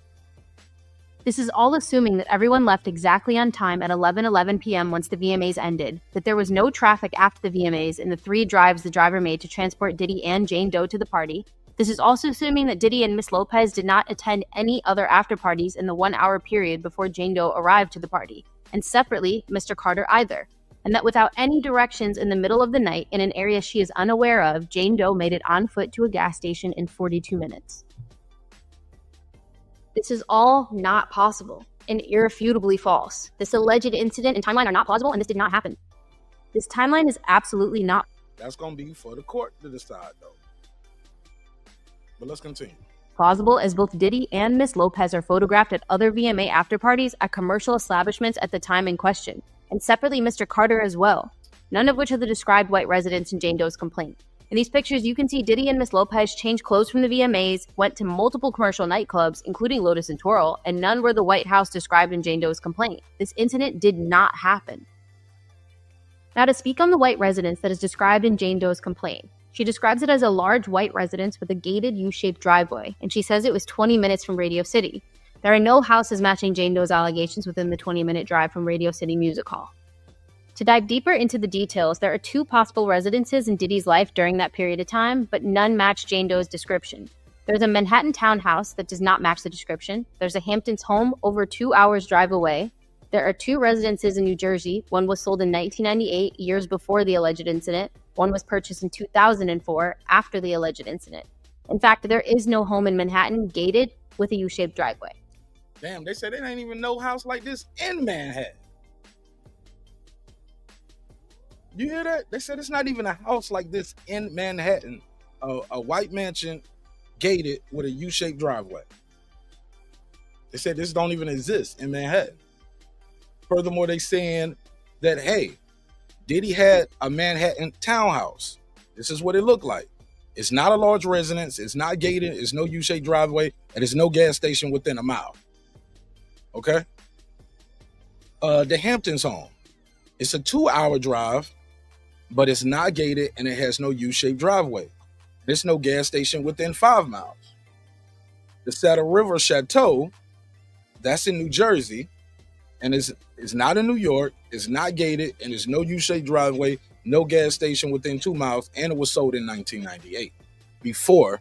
This is all assuming that everyone left exactly on time at 11:11 p.m. once the VMAs ended, that there was no traffic after the VMAs in the 3 drives the driver made to transport Diddy and Jane Doe to the party. This is also assuming that Diddy and Miss Lopez did not attend any other after parties in the 1-hour period before Jane Doe arrived to the party, and separately, Mr. Carter either, and that without any directions in the middle of the night in an area she is unaware of, Jane Doe made it on foot to a gas station in 42 minutes. This is all not possible and irrefutably false. This alleged incident and timeline are not plausible, and this did not happen. This timeline is absolutely not. That's going to be for the court to decide, though. But let's continue. Plausible, as both Diddy and Miss Lopez are photographed at other VMA after parties at commercial establishments at the time in question, and separately Mr. Carter as well, none of which are the described white residents in Jane Doe's complaint. In these pictures, you can see Diddy and Miss Lopez change clothes from the VMAs, went to multiple commercial nightclubs, including Lotus and Twirl, and none were the White House described in Jane Doe's complaint. This incident did not happen. Now, to speak on the white residence that is described in Jane Doe's complaint, she describes it as a large white residence with a gated U-shaped driveway, and she says it was 20 minutes from Radio City. There are no houses matching Jane Doe's allegations within the 20-minute drive from Radio City Music Hall. To dive deeper into the details, there are 2 possible residences in Diddy's life during that period of time, but none match Jane Doe's description. There's a Manhattan townhouse that does not match the description. There's a Hamptons home over 2 hours drive away. There are 2 residences in New Jersey. One was sold in 1998, years before the alleged incident. One was purchased in 2004, after the alleged incident. In fact, there is no home in Manhattan gated with a U-shaped driveway. Damn, they said there ain't even no house like this in Manhattan. You hear that? They said it's not even a house like this in Manhattan. A white mansion gated with a U-shaped driveway. They said this don't even exist in Manhattan. Furthermore, they saying that, hey, Diddy had a Manhattan townhouse. This is what it looked like. It's not a large residence. It's not gated. It's no U-shaped driveway. And there's no gas station within a mile. Okay? The Hamptons home. It's a 2-hour drive, but it's not gated and it has no U-shaped driveway. There's no gas station within 5 miles. The Saddle River Chateau, that's in New Jersey, and it's not in New York, it's not gated, and there's no U-shaped driveway, no gas station within 2 miles, and it was sold in 1998, before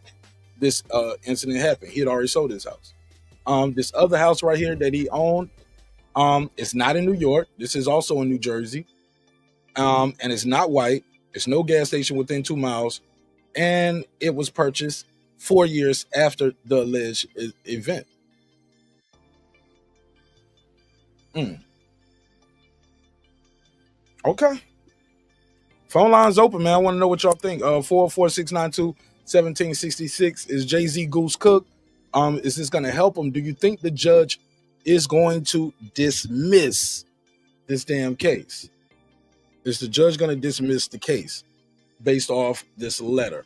this incident happened. He had already sold his house. This other house right here that he owned, it's not in New York. This is also in New Jersey. And it's not white. There's no gas station within 2 miles. And it was purchased 4 years after the alleged event. Okay. Phone line's open, man. I want to know what y'all think. 44692-1766 is Jayzee Goose Cook. Is this going to help him? Do you think the judge is going to dismiss this damn case? Is the judge going to dismiss the case based off this letter?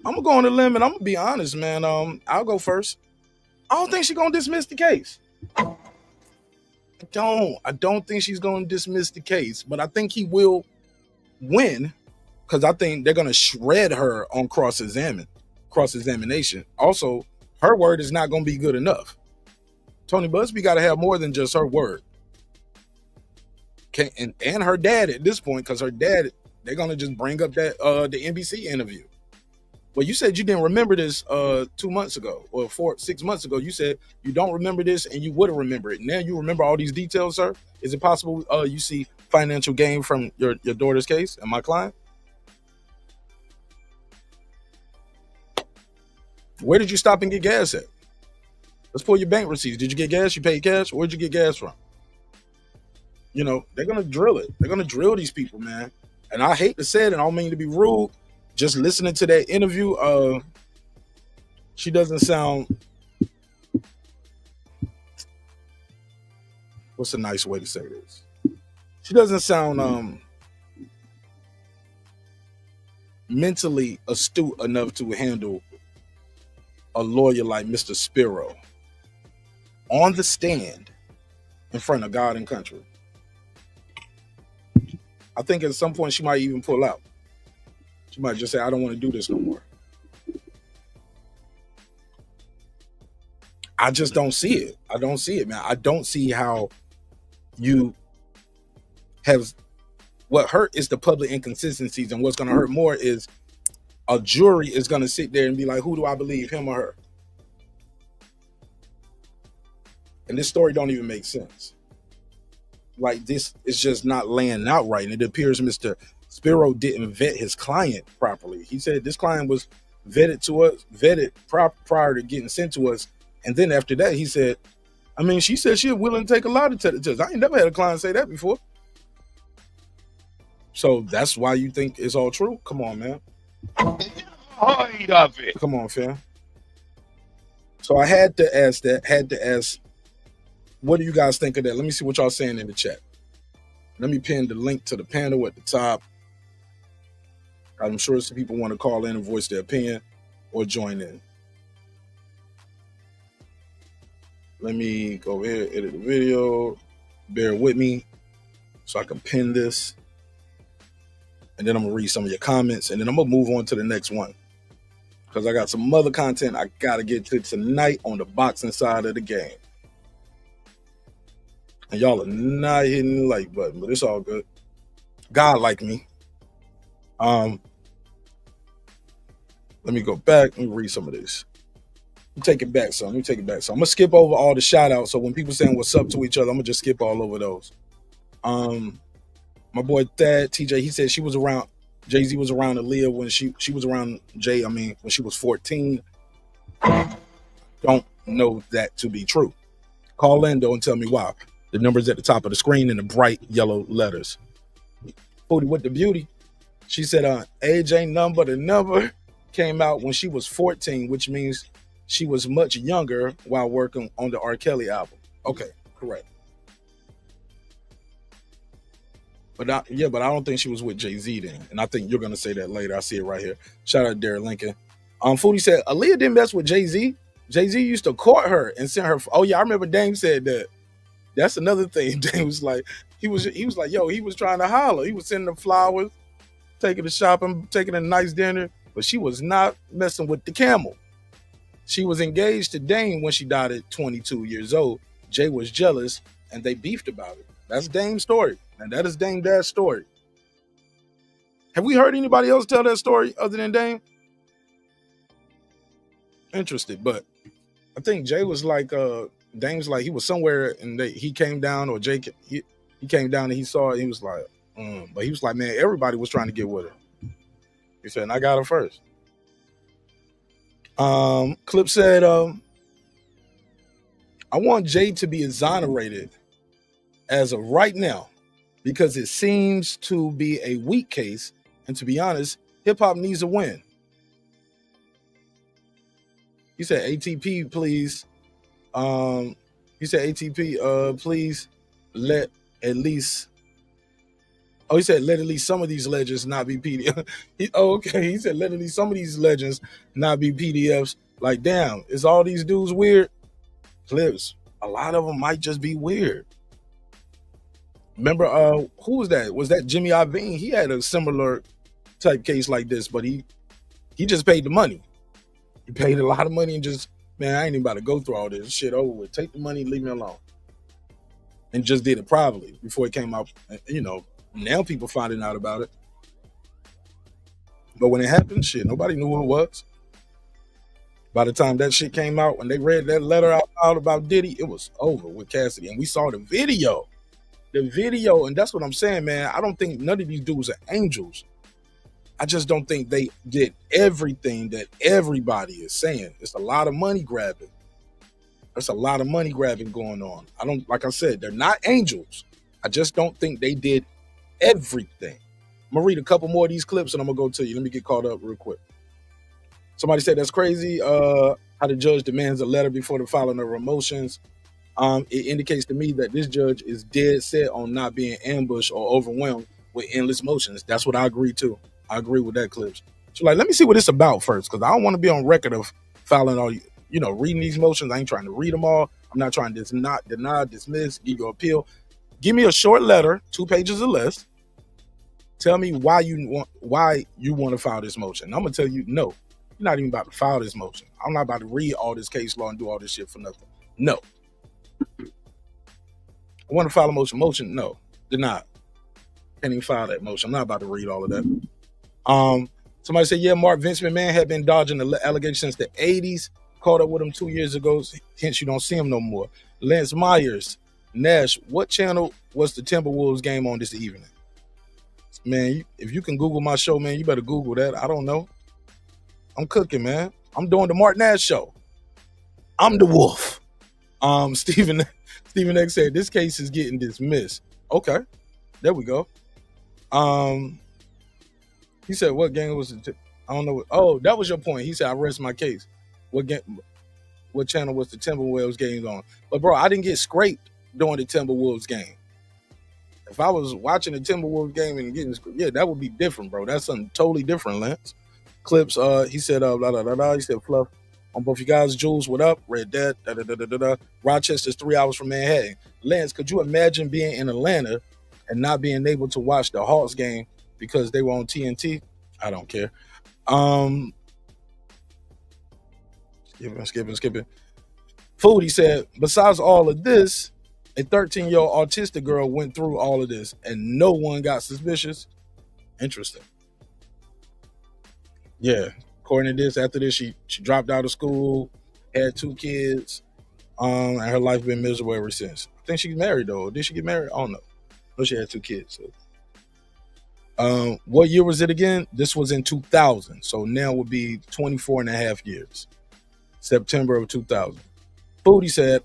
I'm going to go on a limb and I'm going to be honest, man. I'll go first. I don't think she's going to dismiss the case. I don't think she's going to dismiss the case, but I think he will win because I think they're going to shred her on cross-examination. Also, her word is not going to be good enough. Tony Buzbee got to have more than just her word. And her dad at this point, because her dad, they're going to just bring up that the NBC interview. Well, you said you didn't remember this 2 months ago or 6 months ago. You said you don't remember this and you would have remembered it. Now you remember all these details, sir? Is it possible you see financial gain from your daughter's case and my client? Where did you stop and get gas at? Let's pull your bank receipts. Did you get gas? You paid cash? Where'd you get gas from? You know, they're going to drill it. They're going to drill these people, man. And I hate to say it, and I don't mean to be rude. Just listening to that interview, she doesn't sound... What's a nice way to say this? She doesn't sound mentally astute enough to handle a lawyer like Mr. Spiro on the stand in front of God and country. I think at some point she might even pull out. She might just say, I don't want to do this no more. I just don't see it. I don't see it, man. I don't see how you have, what hurt is the public inconsistencies, and what's going to hurt more is a jury is going to sit there and be like, who do I believe, him or her? And this story don't even make sense. Like, this is just not laying out right. And it appears Mr. Spiro didn't vet his client properly. He said this client was vetted prior to getting sent to us. And then after that, he said, I mean, she said she was willing to take a lie detector. I ain't never had a client say that before. So that's why you think it's all true? Come on, man. Height of it. Come on, fam. So I had to ask that, what do you guys think of that? Let me see what y'all saying in the chat. Let me pin the link to the panel at the top. I'm sure some people want to call in and voice their opinion or join in. Let me go here, edit the video. Bear with me so I can pin this. And then I'm going to read some of your comments. And then I'm going to move on to the next one, because I got some other content I got to get to tonight on the boxing side of the game. And y'all are not hitting the like button, but it's all good. God like me. Let me go back and read some of this. Let me take it back, son. I'm going to skip over all the shout outs. So when people saying what's up to each other, I'm going to just skip all over those. My boy Thad, TJ, he said she was around, Jayzee was around Aaliyah when she was around Jay, when she was 14. Don't know that to be true. Call in though and tell me why. The number's at the top of the screen in the bright yellow letters. Booty with the beauty. She said age ain't number. The number came out when she was 14, which means she was much younger while working on the R. Kelly album. Okay, correct. But I don't think she was with Jay-Z then. And I think you're going to say that later. I see it right here. Shout out to Derek Lincoln. Foodie said, Aaliyah didn't mess with Jay-Z. Jay-Z used to court her and send her. Oh, yeah, I remember Dame said that. That's another thing. Dame was like, he was like, yo, he was trying to holler. He was sending her flowers, taking her shopping, taking a nice dinner. But she was not messing with the camel. She was engaged to Dame when she died at 22 years old. Jay was jealous and they beefed about it. That's Dame's story. And that is Dame Dad's story. Have we heard anybody else tell that story other than Dame? Interested, but I think Jay was like, Dame's like, he was somewhere and he came down, or Jay, he came down and he saw it. He was like, but he was like, man, everybody was trying to get with her. He said, and I got her first. Clip said, I want Jay to be exonerated as of right now, because it seems to be a weak case. And to be honest, hip hop needs a win. He said, ATP, please. He said, ATP, please let at least. Oh, he said, let at least some of these legends not be PDF. Okay. He said, let at least some of these legends not be PDFs. Like, damn, is all these dudes weird? Clips. A lot of them might just be weird. Remember, who was that? Was that Jimmy Iovine? He had a similar type case like this, but he just paid the money. He paid a lot of money and just, man, I ain't even about to go through all this shit over with. Take the money, leave me alone. And just did it privately before it came out. You know, now people finding out about it. But when it happened, shit, nobody knew who it was. By the time that shit came out, when they read that letter out about Diddy, it was over with Cassidy. And we saw the video. And that's what I'm saying, man. I don't think none of these dudes are angels. I just don't think they did everything that everybody is saying. It's a lot of money grabbing. There's a lot of money grabbing going on. Like I said, they're not angels. I just don't think they did everything. I'm gonna read a couple more of these clips and I'm gonna go to you. Let me get caught up real quick. Somebody said that's crazy. How the judge demands a letter before the filing of emotions. It indicates to me that this judge is dead set on not being ambushed or overwhelmed with endless motions. That's what I agree to. I agree with that, Clips. So, like, let me see what it's about first, because I don't want to be on record of filing all, reading these motions. I ain't trying to read them all. I'm not trying to deny, dismiss, give you an appeal. Give me a short letter, 2 pages or less. Tell me why you want to file this motion. And I'm gonna tell you, no, you're not even about to file this motion. I'm not about to read all this case law and do all this shit for nothing. No. I want to file a motion. Motion, no. Denied. Can't even file that motion. I'm not about to read all of that. Somebody said, yeah, Mark Vince McMahon had been dodging the allegation since the 80s. Caught up with him 2 years ago. Hence, you don't see him no more. Lance Myers, Nash, what channel was the Timberwolves game on this evening? Man, if you can Google my show, man, you better Google that. I don't know. I'm cooking, man. I'm doing the Mark Nash show. I'm the wolf. Stephen X said, this case is getting dismissed. Okay. There we go. He said, what game was it? I don't know. Oh, that was your point. He said, I rest my case. What channel was the Timberwolves game on? But, bro, I didn't get scraped during the Timberwolves game. If I was watching the Timberwolves game and getting scraped, yeah, that would be different, bro. That's something totally different, Lance. Clips, he said, blah, blah, blah, blah. He said, Fluff, on both you guys, Jules, what up? Red Dead, da, da, da, da, da, da. Rochester's 3 hours from Manhattan. Lance, could you imagine being in Atlanta and not being able to watch the Hawks game because they were on TNT? I don't care. Skipping. Foodie said, besides all of this, a 13-year-old autistic girl went through all of this and no one got suspicious. Interesting. Yeah. According to this, after this, she dropped out of school, had 2 kids, and her life been miserable ever since. I think she's married, though. Did she get married? I don't know. No, she had 2 kids. So. What year was it again? This was in 2000. So now would be 24 and a half years. September of 2000. Foodie said,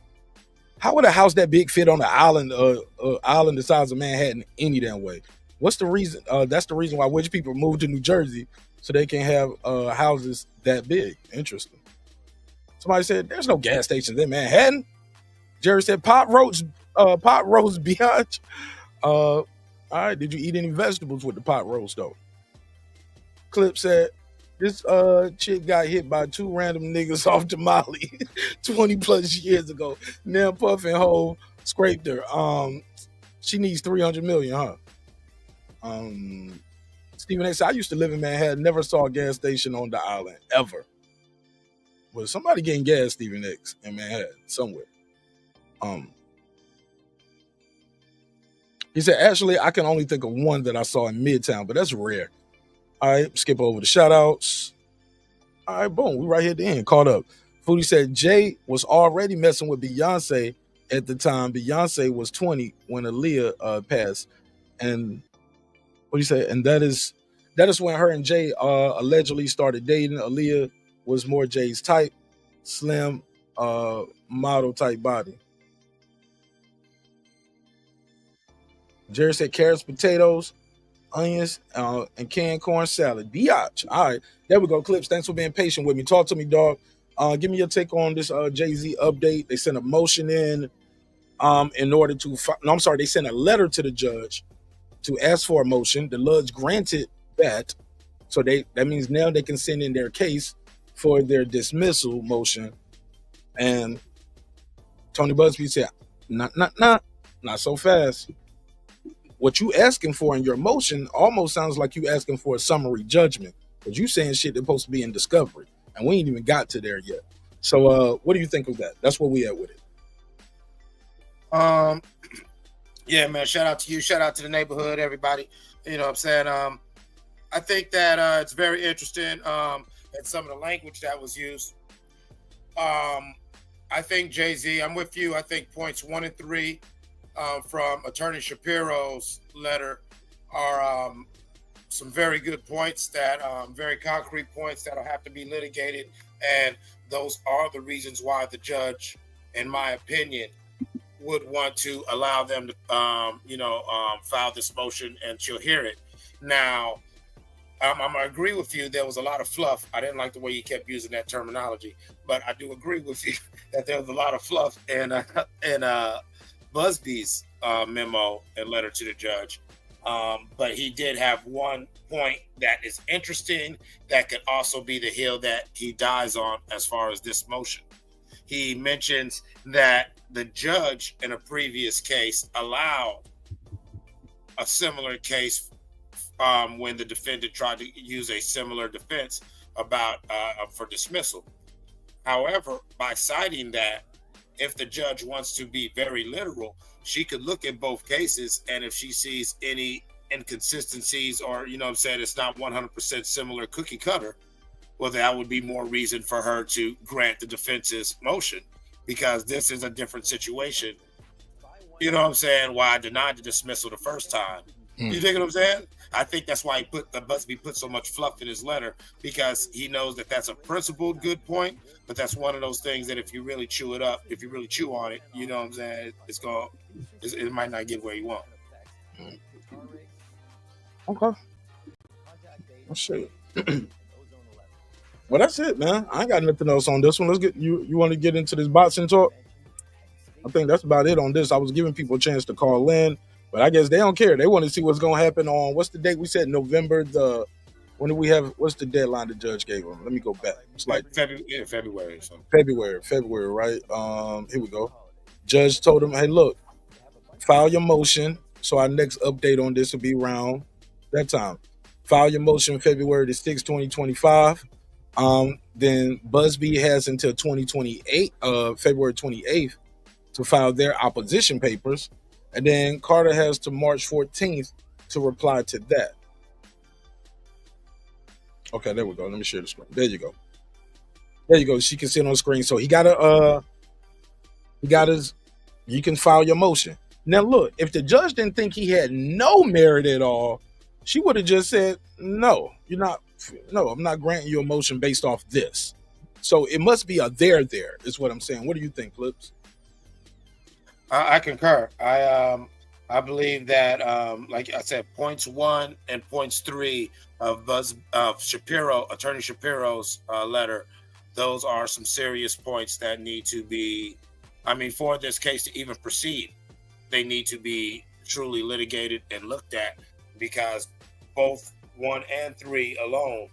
how would a house that big fit on an island the size of Manhattan any damn way? What's the reason? That's the reason why rich people moved to New Jersey so they can have houses that big. Interesting. Somebody said, there's no gas stations in Manhattan. Jerry said, pot roast biatch. All right, did you eat any vegetables with the pot roast, though? Clip said, this chick got hit by 2 random niggas off Tamale 20 plus years ago. Now Puff and Ho scraped her. She needs 300 million, huh? Stephen A said, I used to live in Manhattan, never saw a gas station on the island, ever. Was somebody getting gas, Stephen X, in Manhattan, somewhere? He said, actually, I can only think of one that I saw in Midtown, but that's rare. All right, skip over the shout outs. All right, boom, we right here at the end, caught up. Foodie said, Jay was already messing with Beyonce at the time. Beyonce was 20 when Aaliyah passed. And what do you say? And that is when her and Jay allegedly started dating. Aaliyah was more Jay's type, slim, model type body. Jerry said carrots, potatoes, onions, and canned corn salad. Biatch. All right, there we go. Clips, thanks for being patient with me. Talk to me, dog. Give me your take on this Jayzee update. They sent a motion in order to... they sent a letter to the judge to ask for a motion. The judge granted that. So that means now they can send in their case for their dismissal motion. And Tony Buzbee said, not so fast. What you asking for in your motion almost sounds like you asking for a summary judgment, because you saying shit that's supposed to be in discovery, and we ain't even got to there yet. So what do you think of that? That's where we at with it. Yeah, man, shout out to you, shout out to the neighborhood, everybody. You know what I'm saying? I think that it's very interesting and some of the language that was used. I think Jayzee, I'm with you. I think points 1 and 3 from Attorney Shapiro's letter are some very good points, that very concrete points that'll have to be litigated, and those are the reasons why the judge, in my opinion, would want to allow them to file this motion, and she'll hear it. Now, I'm gonna agree with you. There was a lot of fluff. I didn't like the way you kept using that terminology, but I do agree with you that there was a lot of fluff in Buzbee's memo and letter to the judge. But he did have one point that is interesting that could also be the hill that he dies on as far as this motion. He mentions that the judge in a previous case allowed a similar case when the defendant tried to use a similar defense about for dismissal. However, by citing that, if the judge wants to be very literal, she could look at both cases, and if she sees any inconsistencies or, you know what I'm saying, it's not 100% similar cookie cutter, well, that would be more reason for her to grant the defense's motion, because this is a different situation. You know what I'm saying? Why I denied the dismissal the first time. You dig what I'm saying? I think that's why buzbee put so much fluff in his letter, because he knows that that's a principled good point, but that's one of those things that if you really chew it up, if you really chew on it, you know what I'm saying, it might not get where you want. Okay. Well, shit. Well, that's it, man. I ain't got nothing else on this one. Let's get you want to get into this boxing talk? I think that's about it on this. I was giving people a chance to call in, but I guess they don't care. They want to see what's going to happen on, what's the date we said? November when do we have, what's the deadline the judge gave them? Let me go back. It's like February. So. February, right? Here we go. Judge told him, hey, look, file your motion. So our next update on this will be around that time. File your motion February the 6th, 2025. Then buzbee has until 2028, February 28th, to file their opposition papers. And then Carter has to March 14th to reply to that. Okay, there we go. Let me share the screen. There you go. She can see it on the screen. So he got you can file your motion. Now look, if the judge didn't think he had no merit at all, she would have just said, no, I'm not granting you a motion based off this. So it must be a there is what I'm saying. What do you think, Clips? I concur. I believe that, like I said, points 1 and points 3 of Attorney Shapiro's letter, those are some serious points that need to be, for this case to even proceed, they need to be truly litigated and looked at, because both 1 and 3 alone,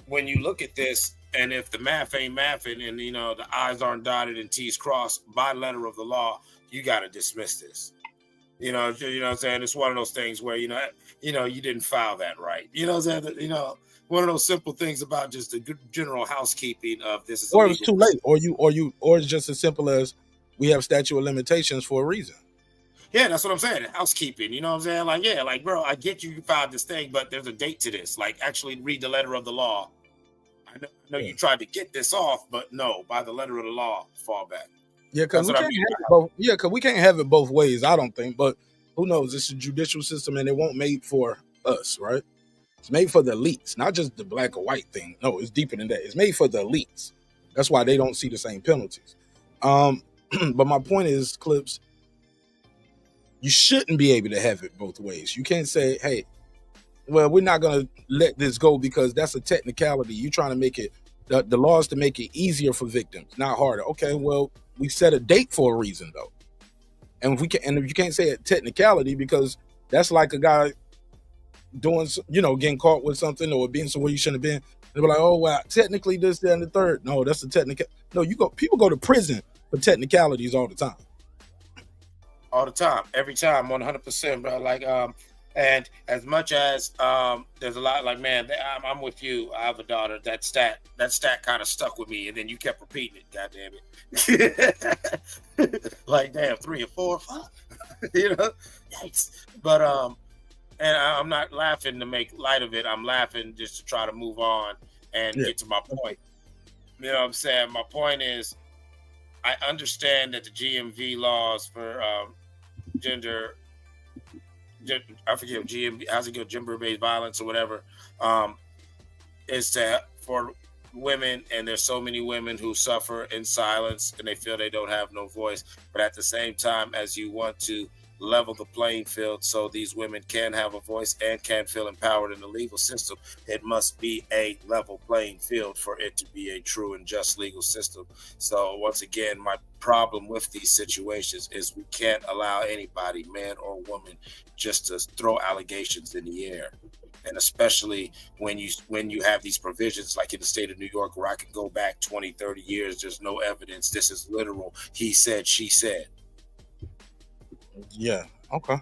when you look at this, and if the math ain't mathing and, the I's aren't dotted and T's crossed by letter of the law, you got to dismiss this. You know what I'm saying? It's one of those things where, you didn't file that right. You know what I'm saying? One of those simple things about just the good general housekeeping of this. Or it's too late, or it's just as simple as we have statute of limitations for a reason. Yeah, that's what I'm saying. Housekeeping, you know what I'm saying? Bro, I get you filed this thing, but there's a date to this. Actually read the letter of the law. I know you tried to get this off, but no, by the letter of the law, fall back. Yeah, because we can't have it both ways, I don't think. But who knows? It's a judicial system, and it won't made for us, right? It's made for the elites, not just the black or white thing. No, it's deeper than that. It's made for the elites. That's why they don't see the same penalties. But my point is, Clips, you shouldn't be able to have it both ways. You can't say, hey, well, we're not going to let this go because that's a technicality. You're trying to make it, the law is to make it easier for victims, not harder. Okay, well, we set a date for a reason, though. And if you can't say a technicality, because that's like a guy doing, getting caught with something or being somewhere you shouldn't have been. They're like, oh, well, technically this, that, and the third. No, that's a technical. No, people go to prison for technicalities all the time. All the time, every time, 100%, bro. And as much as there's a lot, I'm with you. I have a daughter. That stat kind of stuck with me, and then you kept repeating it. God damn it! Damn, 3 or 4, 5. Yikes! But and I'm not laughing to make light of it. I'm laughing just to try to move on and get to my point. You know what I'm saying? My point is, I understand that the GMV laws for gender. I forget GMB, how's it go, gender-based violence or whatever, is that for women, and there's so many women who suffer in silence and they feel they don't have no voice. But at the same time, as you want to level the playing field so these women can have a voice and can feel empowered in the legal system, it must be a level playing field for it to be a true and just legal system. So once again, my problem with these situations is we can't allow anybody, man or woman, just to throw allegations in the air. And especially when you have these provisions like in the state of New York, where I can go back 20, 30 years, there's no evidence. This is literal. He said, she said. Yeah, okay.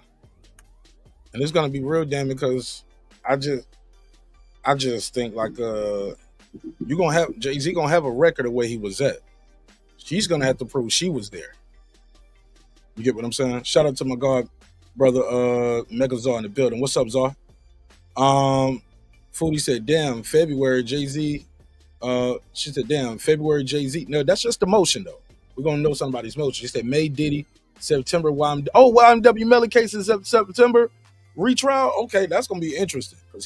And it's gonna be real damn, because I just think you're gonna have Jay-Z gonna have a record of where he was at. She's gonna have to prove she was there. You get what I'm saying? Shout out to my god brother Mega Zar in the building. What's up, Zar? Foodie said, damn, February Jay-Z. She said, damn, February Jay-Z. No, that's just the motion though. We're gonna know somebody's motion. She said May Diddy, September YMW Melly cases September retrial. Okay, that's gonna be interesting because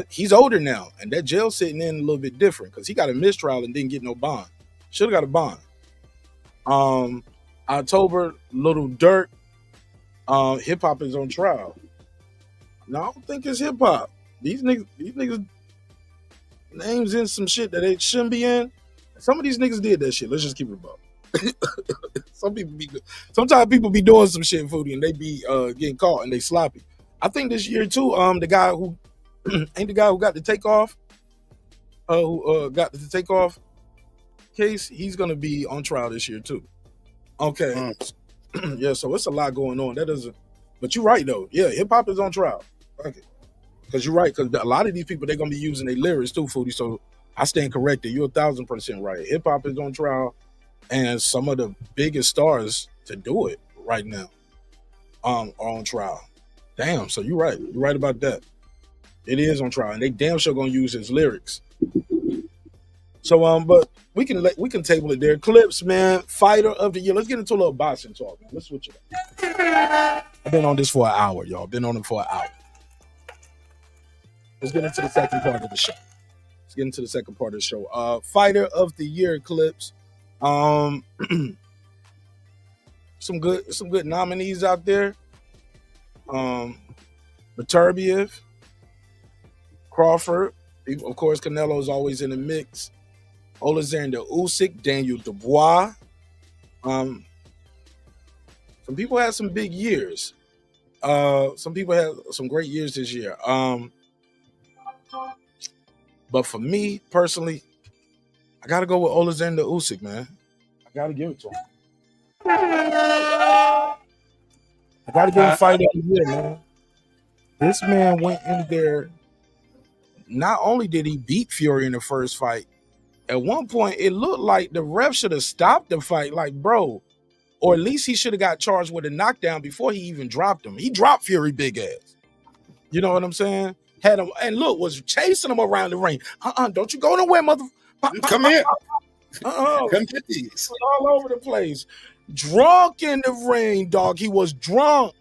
he's older now, and that jail sitting in a little bit different because he got a mistrial and didn't get no bond. Should have got a bond. October, Little Dirt. Hip hop is on trial. No, I don't think it's hip hop. These niggas names in some shit that they shouldn't be in. Some of these niggas did that shit. Let's just keep it above. Sometimes people be doing some shit, Foodie, and they be getting caught and they sloppy. I think this year too, the guy who ain't the guy who got the takeoff, got the takeoff case, he's gonna be on trial this year too. Okay. Yeah, so it's a lot going on. That doesn't, but you're right though. Yeah, hip hop is on trial. Okay. Because you're right, because a lot of these people, they're gonna be using their lyrics too, Foodie. So I stand corrected. You're 1,000% right. Hip hop is on trial, and some of the biggest stars to do it right now are on trial. Damn, so you're right. You're right about that. It is on trial, and they damn sure gonna use his lyrics. So but we can table it there. Clips, man. Fighter of the year. Let's get into a little boxing talk, man. Let's switch it up. I've been on this for an hour, y'all. Been on it for an hour. Let's get into the second part of the show. Fighter of the year, Clips. Some good nominees out there. Beterbiev, Crawford, of course, Canelo is always in the mix. Alexander Usyk, Daniel Dubois. Some people had some big years. Some people had some great years this year. But for me personally, I gotta go with Alexander Usyk, man. I gotta give it to him. I gotta give him fight of the year, man. This man went in there. Not only did he beat Fury in the first fight, at one point it looked like the ref should have stopped the fight, like, bro, or at least he should have got charged with a knockdown before he even dropped him. He dropped Fury big ass. You know what I'm saying? Had him, and look, was chasing him around the ring. Don't you go nowhere, mother. Come here. Come get these. All over the place. Drunk in the ring, dog. He was drunk.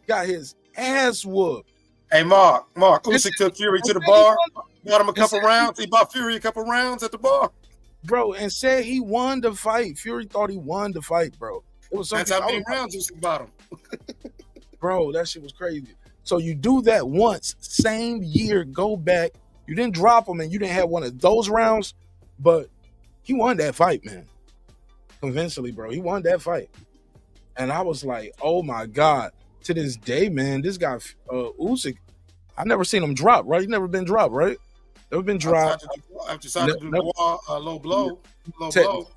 Got his ass whooped. Hey, Mark, Usyk took Fury to the bar, bought him a couple rounds. He bought Fury a couple rounds at the bar. Bro, and said he won the fight. Fury thought he won the fight, bro. It was something. That's how many rounds Usyk bought him. Bro, that shit was crazy. So you do that once, same year, go back. You didn't drop him and you didn't have one of those rounds, but he won that fight, man. Convincingly, bro. He won that fight. And I was like, oh my God. To this day, man, this guy, Usyk, I never seen him drop, right? He never been dropped, right? Never been dropped. After low blow. Low blow.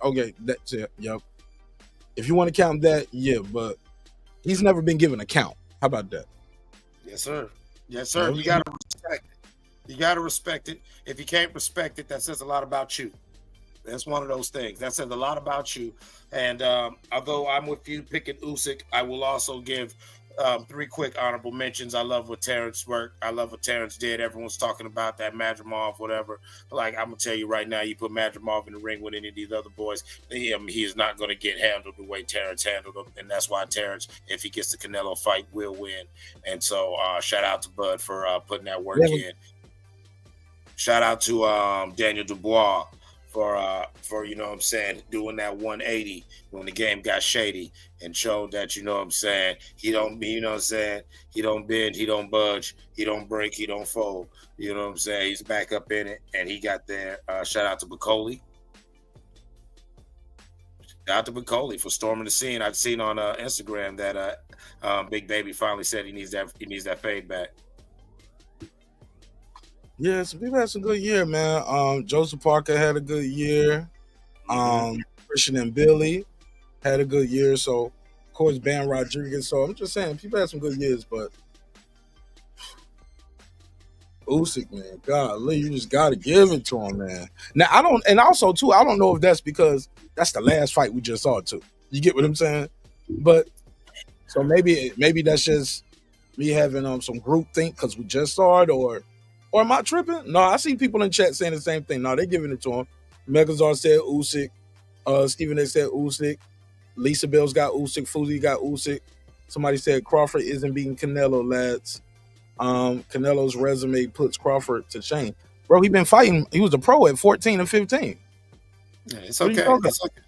Okay, that's it. Yep. If you want to count that, yeah, but he's never been given a count. How about that? Yes, sir. Yes, sir. You got to respect it. You got to respect it. If you can't respect it, that says a lot about you. That's one of those things. That says a lot about you. And although I'm with you picking Usyk, I will also give 3 quick honorable mentions. I love what Terrence worked. I love what Terrence did. Everyone's talking about that Madrimov, whatever. Like, I'm going to tell you right now, you put Madrimov in the ring with any of these other boys, he is not going to get handled the way Terrence handled him. And that's why Terrence, if he gets the Canelo fight, will win. And so shout out to Bud for putting that work in. Shout out to Daniel Dubois for you know what I'm saying, doing that 180 when the game got shady and showed that, you know what I'm saying, he don't, you know what I'm saying, he don't bend, he don't budge, he don't break, he don't fold. You know what I'm saying? He's back up in it and he got there. Shout out to Bacoli. Shout out to Bacoli for storming the scene. I've seen on Instagram that Big Baby finally said he needs that fade back. Yeah, some people had some good year, man. Joseph Parker had a good year. Christian and Billy had a good year. So, of course, Bam Rodriguez. So, I'm just saying, people had some good years, but Usyk, man, golly, you just gotta give it to him, man. Now I don't, and also too, I don't know if that's because that's the last fight we just saw too. You get what I'm saying? But so maybe that's just me having some group think because we just saw it, or am I tripping? No, I see people in chat saying the same thing. No, they're giving it to him. Megazar said Usyk. Stephen A said Usyk. Lisa Bell's got Usyk. Fuzi got Usyk. Somebody said Crawford isn't beating Canelo, lads. Canelo's resume puts Crawford to shame. Bro, he been fighting. He was a pro at 14 and 15. Yeah, it's okay. It's okay.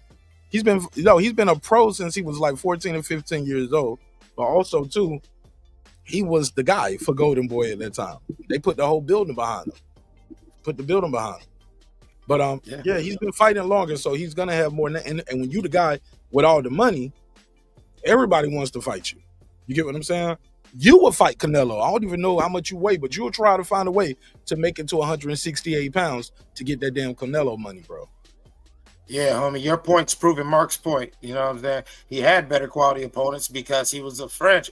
He's been a pro since he was like 14 and 15 years old. But also too, he was the guy for Golden Boy at that time. They put the whole building behind him. But yeah, he's been fighting longer, so he's gonna have more. And when you the guy with all the money, everybody wants to fight you. You get what I'm saying? You will fight Canelo. I don't even know how much you weigh, but you'll try to find a way to make it to 168 pounds to get that damn Canelo money, bro. Yeah, homie, your point's proving Mark's point. You know what I'm saying? He had better quality opponents because he was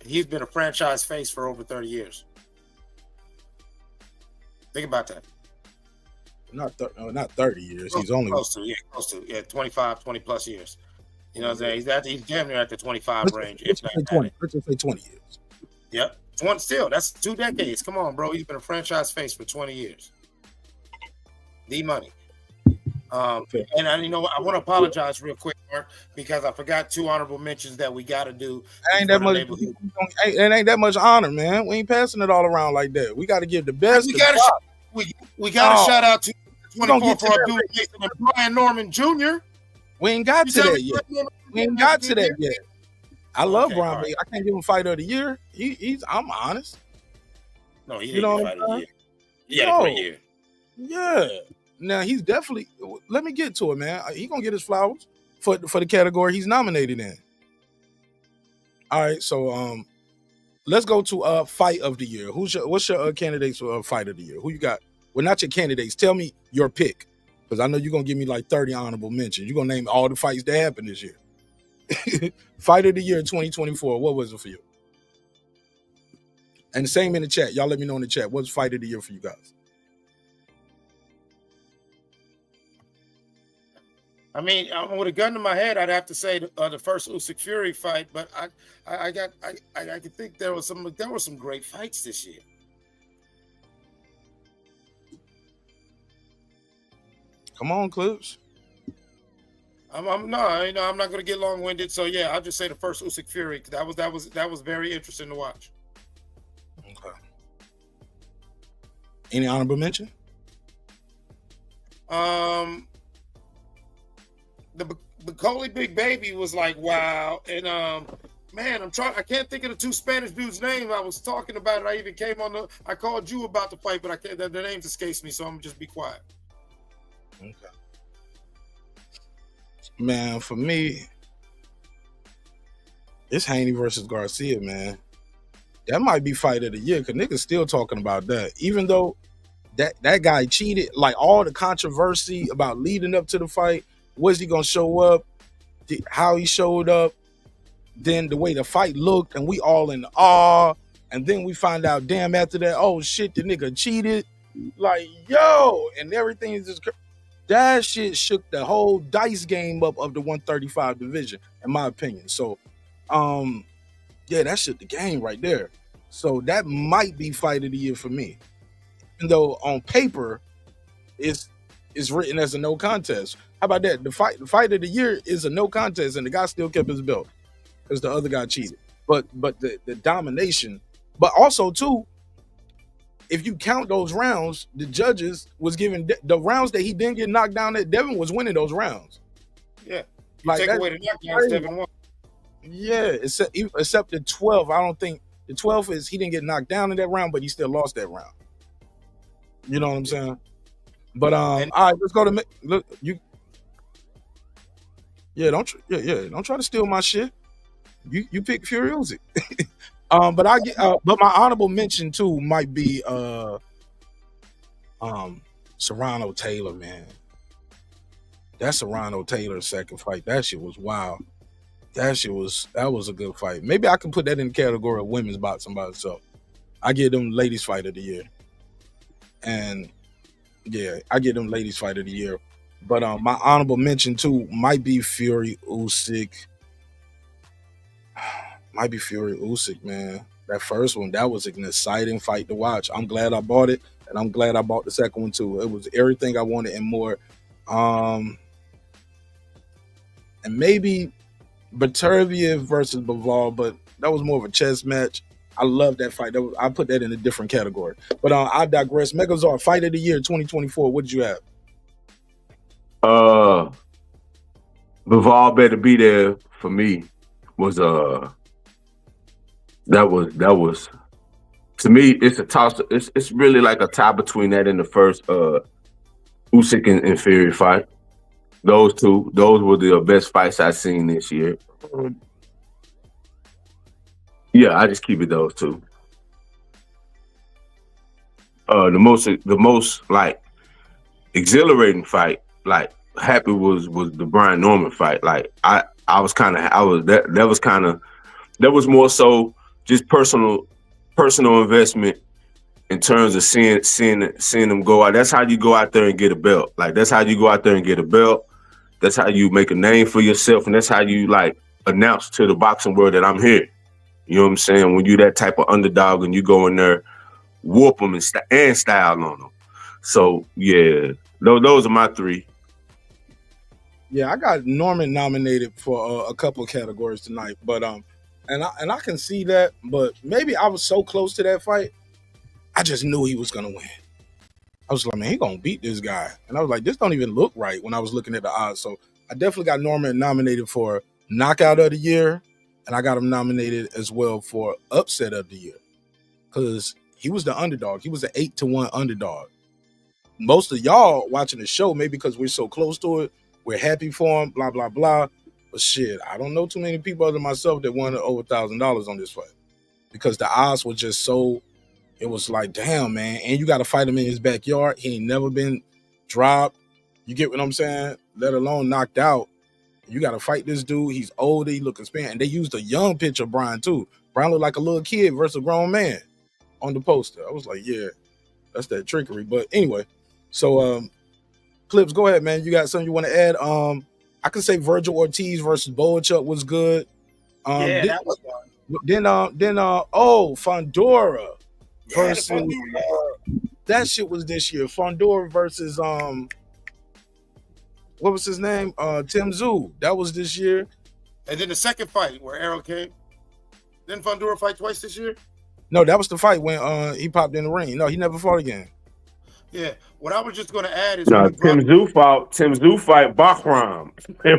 he's been a franchise face for over 30 years. Think about that. Not 30 years. He's only close to 25, 20 plus years. You know what I'm saying? He's damn near at the 25 range. Let's just say 20 years. Yep. 20 still. That's 2 decades. Come on, bro. He's been a franchise face for 20 years. The money. And you know what? I want to apologize real quick, Mark, because I forgot 2 honorable mentions that we got to do. Ain't that much? It ain't that much honor, man. We ain't passing it all around like that. We got to give the best. We got to shout out to 24 for Abdul Jason and Brian Norman Jr. We ain't got to that yet. I love Brian, but I can't give him Fighter of the Year. I'm honest. No, he didn't get Fighter of the Year. He had a great year. Yeah. Now he's definitely. Let me get to it, man. He gonna get his flowers for the category he's nominated in. All right, so let's go to Fight of the Year. What's your candidates for Fight of the Year? Who you got? Well, not your candidates. Tell me your pick, because I know you're gonna give me like 30 honorable mentions. You're gonna name all the fights that happened this year. Fight of the Year 2024. What was it for you? And the same in the chat. Y'all let me know in the chat. What's Fight of the Year for you guys? I mean, with a gun to my head, I'd have to say the first Usyk Fury fight, but I can think there were some great fights this year. Come on, Clips. I'm not going to get long-winded, so yeah, I'll just say the first Usyk Fury. That was very interesting to watch. Okay. Any honorable mention? The Coley Big Baby was like, wow. And man, I can't think of the 2 Spanish dudes' names. I was talking about it. I even came on I called you about the fight, but I can't, their names escapes me, so I'm gonna just be quiet. Okay. Man, for me, it's Haney versus Garcia, man. That might be Fight of the Year, because niggas still talking about that. Even though that guy cheated, like all the controversy about leading up to the fight, was he gonna show up, how he showed up, then the way the fight looked, and we all in awe, and then we find out, damn, after that, oh shit, the nigga cheated, like, yo, and everything is just, that shit shook the whole dice game up of the 135 division, in my opinion. So, yeah, that shook the game right there. So that might be Fight of the Year for me. Even though on paper, it's written as a no contest. How about that? The fight of the year is a no contest, and the guy still kept his belt because the other guy cheated. But the domination, but also too, if you count those rounds, the judges was giving the rounds that he didn't get knocked down. That Devin was winning those rounds. Yeah, like take away the knockdowns, Devin won. Yeah, except the 12. I don't think the 12 is he didn't get knocked down in that round, but he still lost that round. You know what I'm saying? But all right, let's go to look you. Yeah, don't try to steal my shit. You pick Fury Usyk. But my honorable mention too might be Serrano Taylor, man. That Serrano Taylor second fight, that shit was wild. That was a good fight. Maybe I can put that in the category of women's boxing by itself. I give them ladies fight of the year. And yeah, I get them ladies fight of the year. But my honorable mention too might be Fury Usyk. Might be Fury Usyk, man. That first one, that was an exciting fight to watch. I'm glad I bought it, and I'm glad I bought the second one too. It was everything I wanted and more. And maybe Beterbiev versus Bivol, but that was more of a chess match. I love that fight. I put that in a different category. But I digress. Megazord, fight of the year 2024. What did you have? Bivol better be there for me. Was that was to me, it's a toss. It's really like a tie between that and the first Usyk and Fury fight. Those were the best fights I've seen this year. Yeah, I just keep it those two. The most like exhilarating fight, like happy was the Brian Norman fight. Like that was more so just personal investment in terms of seeing them go out. That's how you go out there and get a belt. Like that's how you go out there and get a belt. That's how you make a name for yourself, and that's how you like announce to the boxing world that I'm here. You know what I'm saying? When you that type of underdog and you go in there, whoop them and style on them. So yeah, those are my three. Yeah, I got Norman nominated for a couple of categories tonight, but and I can see that, but maybe I was so close to that fight, I just knew he was gonna win. I was like, man, he gonna beat this guy, and I was like, this don't even look right when I was looking at the odds. So I definitely got Norman nominated for knockout of the year, and I got him nominated as well for upset of the year because he was the underdog. He was an 8-1 underdog. Most of y'all watching the show, maybe because we're so close to it, we're happy for him, blah, blah, blah. But shit, I don't know too many people other than myself that won over $1,000 on this fight because the odds were just so, it was like, damn, man. And you got to fight him in his backyard. He ain't never been dropped. You get what I'm saying? Let alone knocked out. You got to fight this dude. He's older. He looking spent. And they used a young picture of Brian, too. Brian looked like a little kid versus a grown man on the poster. I was like, yeah, that's that trickery. But anyway, so Clips, go ahead, man. You got something you want to add? I can say Virgil Ortiz versus Boachuk was good. That was fun. Then Fondora versus that shit was this year. Fondora versus what was his name? Tim Tszyu. That was this year. And then the second fight where Arrow came. Didn't Fondora fight twice this year? No, that was the fight when he popped in the ring. No, he never fought again. Yeah. What I was just going to add is Tim Tszyu fight Bakram. He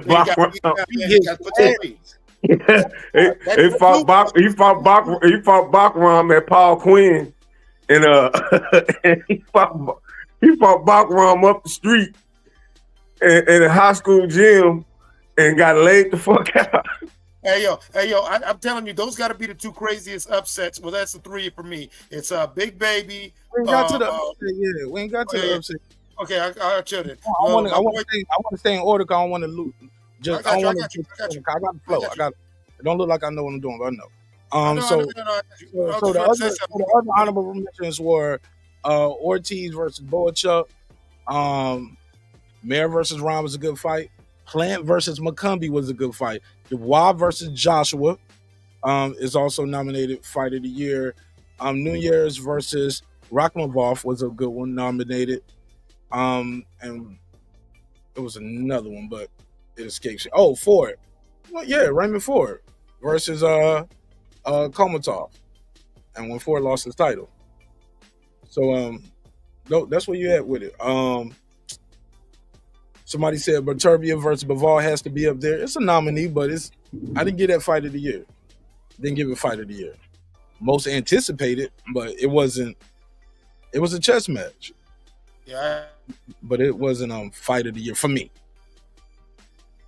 fought Bakram at Paul Quinn, and he fought Bakram up the street in a high school gym and got laid the fuck out. Hey yo, I'm telling you, those got to be the two craziest upsets. Well, that's the three for me. It's Big Baby. We ain't got to the upset yet. We ain't got to the upset. Okay, I chill it. I want to stay in order because I don't want to lose. I got the flow. It don't look like I know what I'm doing, but I know. So the other honorable mentions were Ortiz versus Boachuk. Mayer versus Ron was a good fight. Plant versus McCumbee was a good fight. Dubois versus Joshua is also nominated fight of the year. Nunez versus Rakhmonov was a good one, nominated. And it was another one, but it escapes you. Oh, Ford. Well, yeah, Raymond Ford versus Komatov. And when Ford lost his title. So that's where you at with it. Somebody said Beterbiev versus Bivol has to be up there. It's a nominee, but I didn't get that fight of the year. Didn't give it fight of the year. Most anticipated, but it wasn't. It was a chess match. Yeah. But it wasn't fight of the year for me.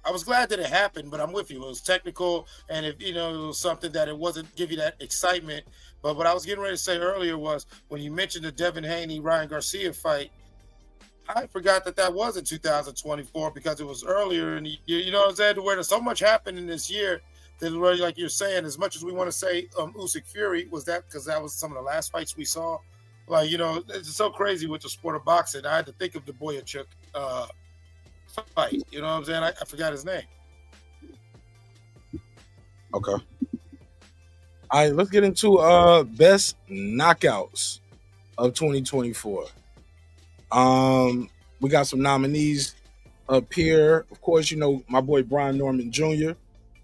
I was glad that it happened, but I'm with you. It was technical, and if it was something that it wasn't give you that excitement. But what I was getting ready to say earlier was when you mentioned the Devin Haney Ryan Garcia fight, I forgot that was in 2024 because it was earlier in the year. You know what I'm saying? Where there's so much happened in this year that, really, like you're saying, as much as we want to say Usyk Fury was that because that was some of the last fights we saw. Like, it's so crazy with the sport of boxing. I had to think of the Boyachuk fight. You know what I'm saying? I forgot his name. Okay. All right, let's get into best knockouts of 2024. We got some nominees up here. Of course, my boy Brian Norman Jr.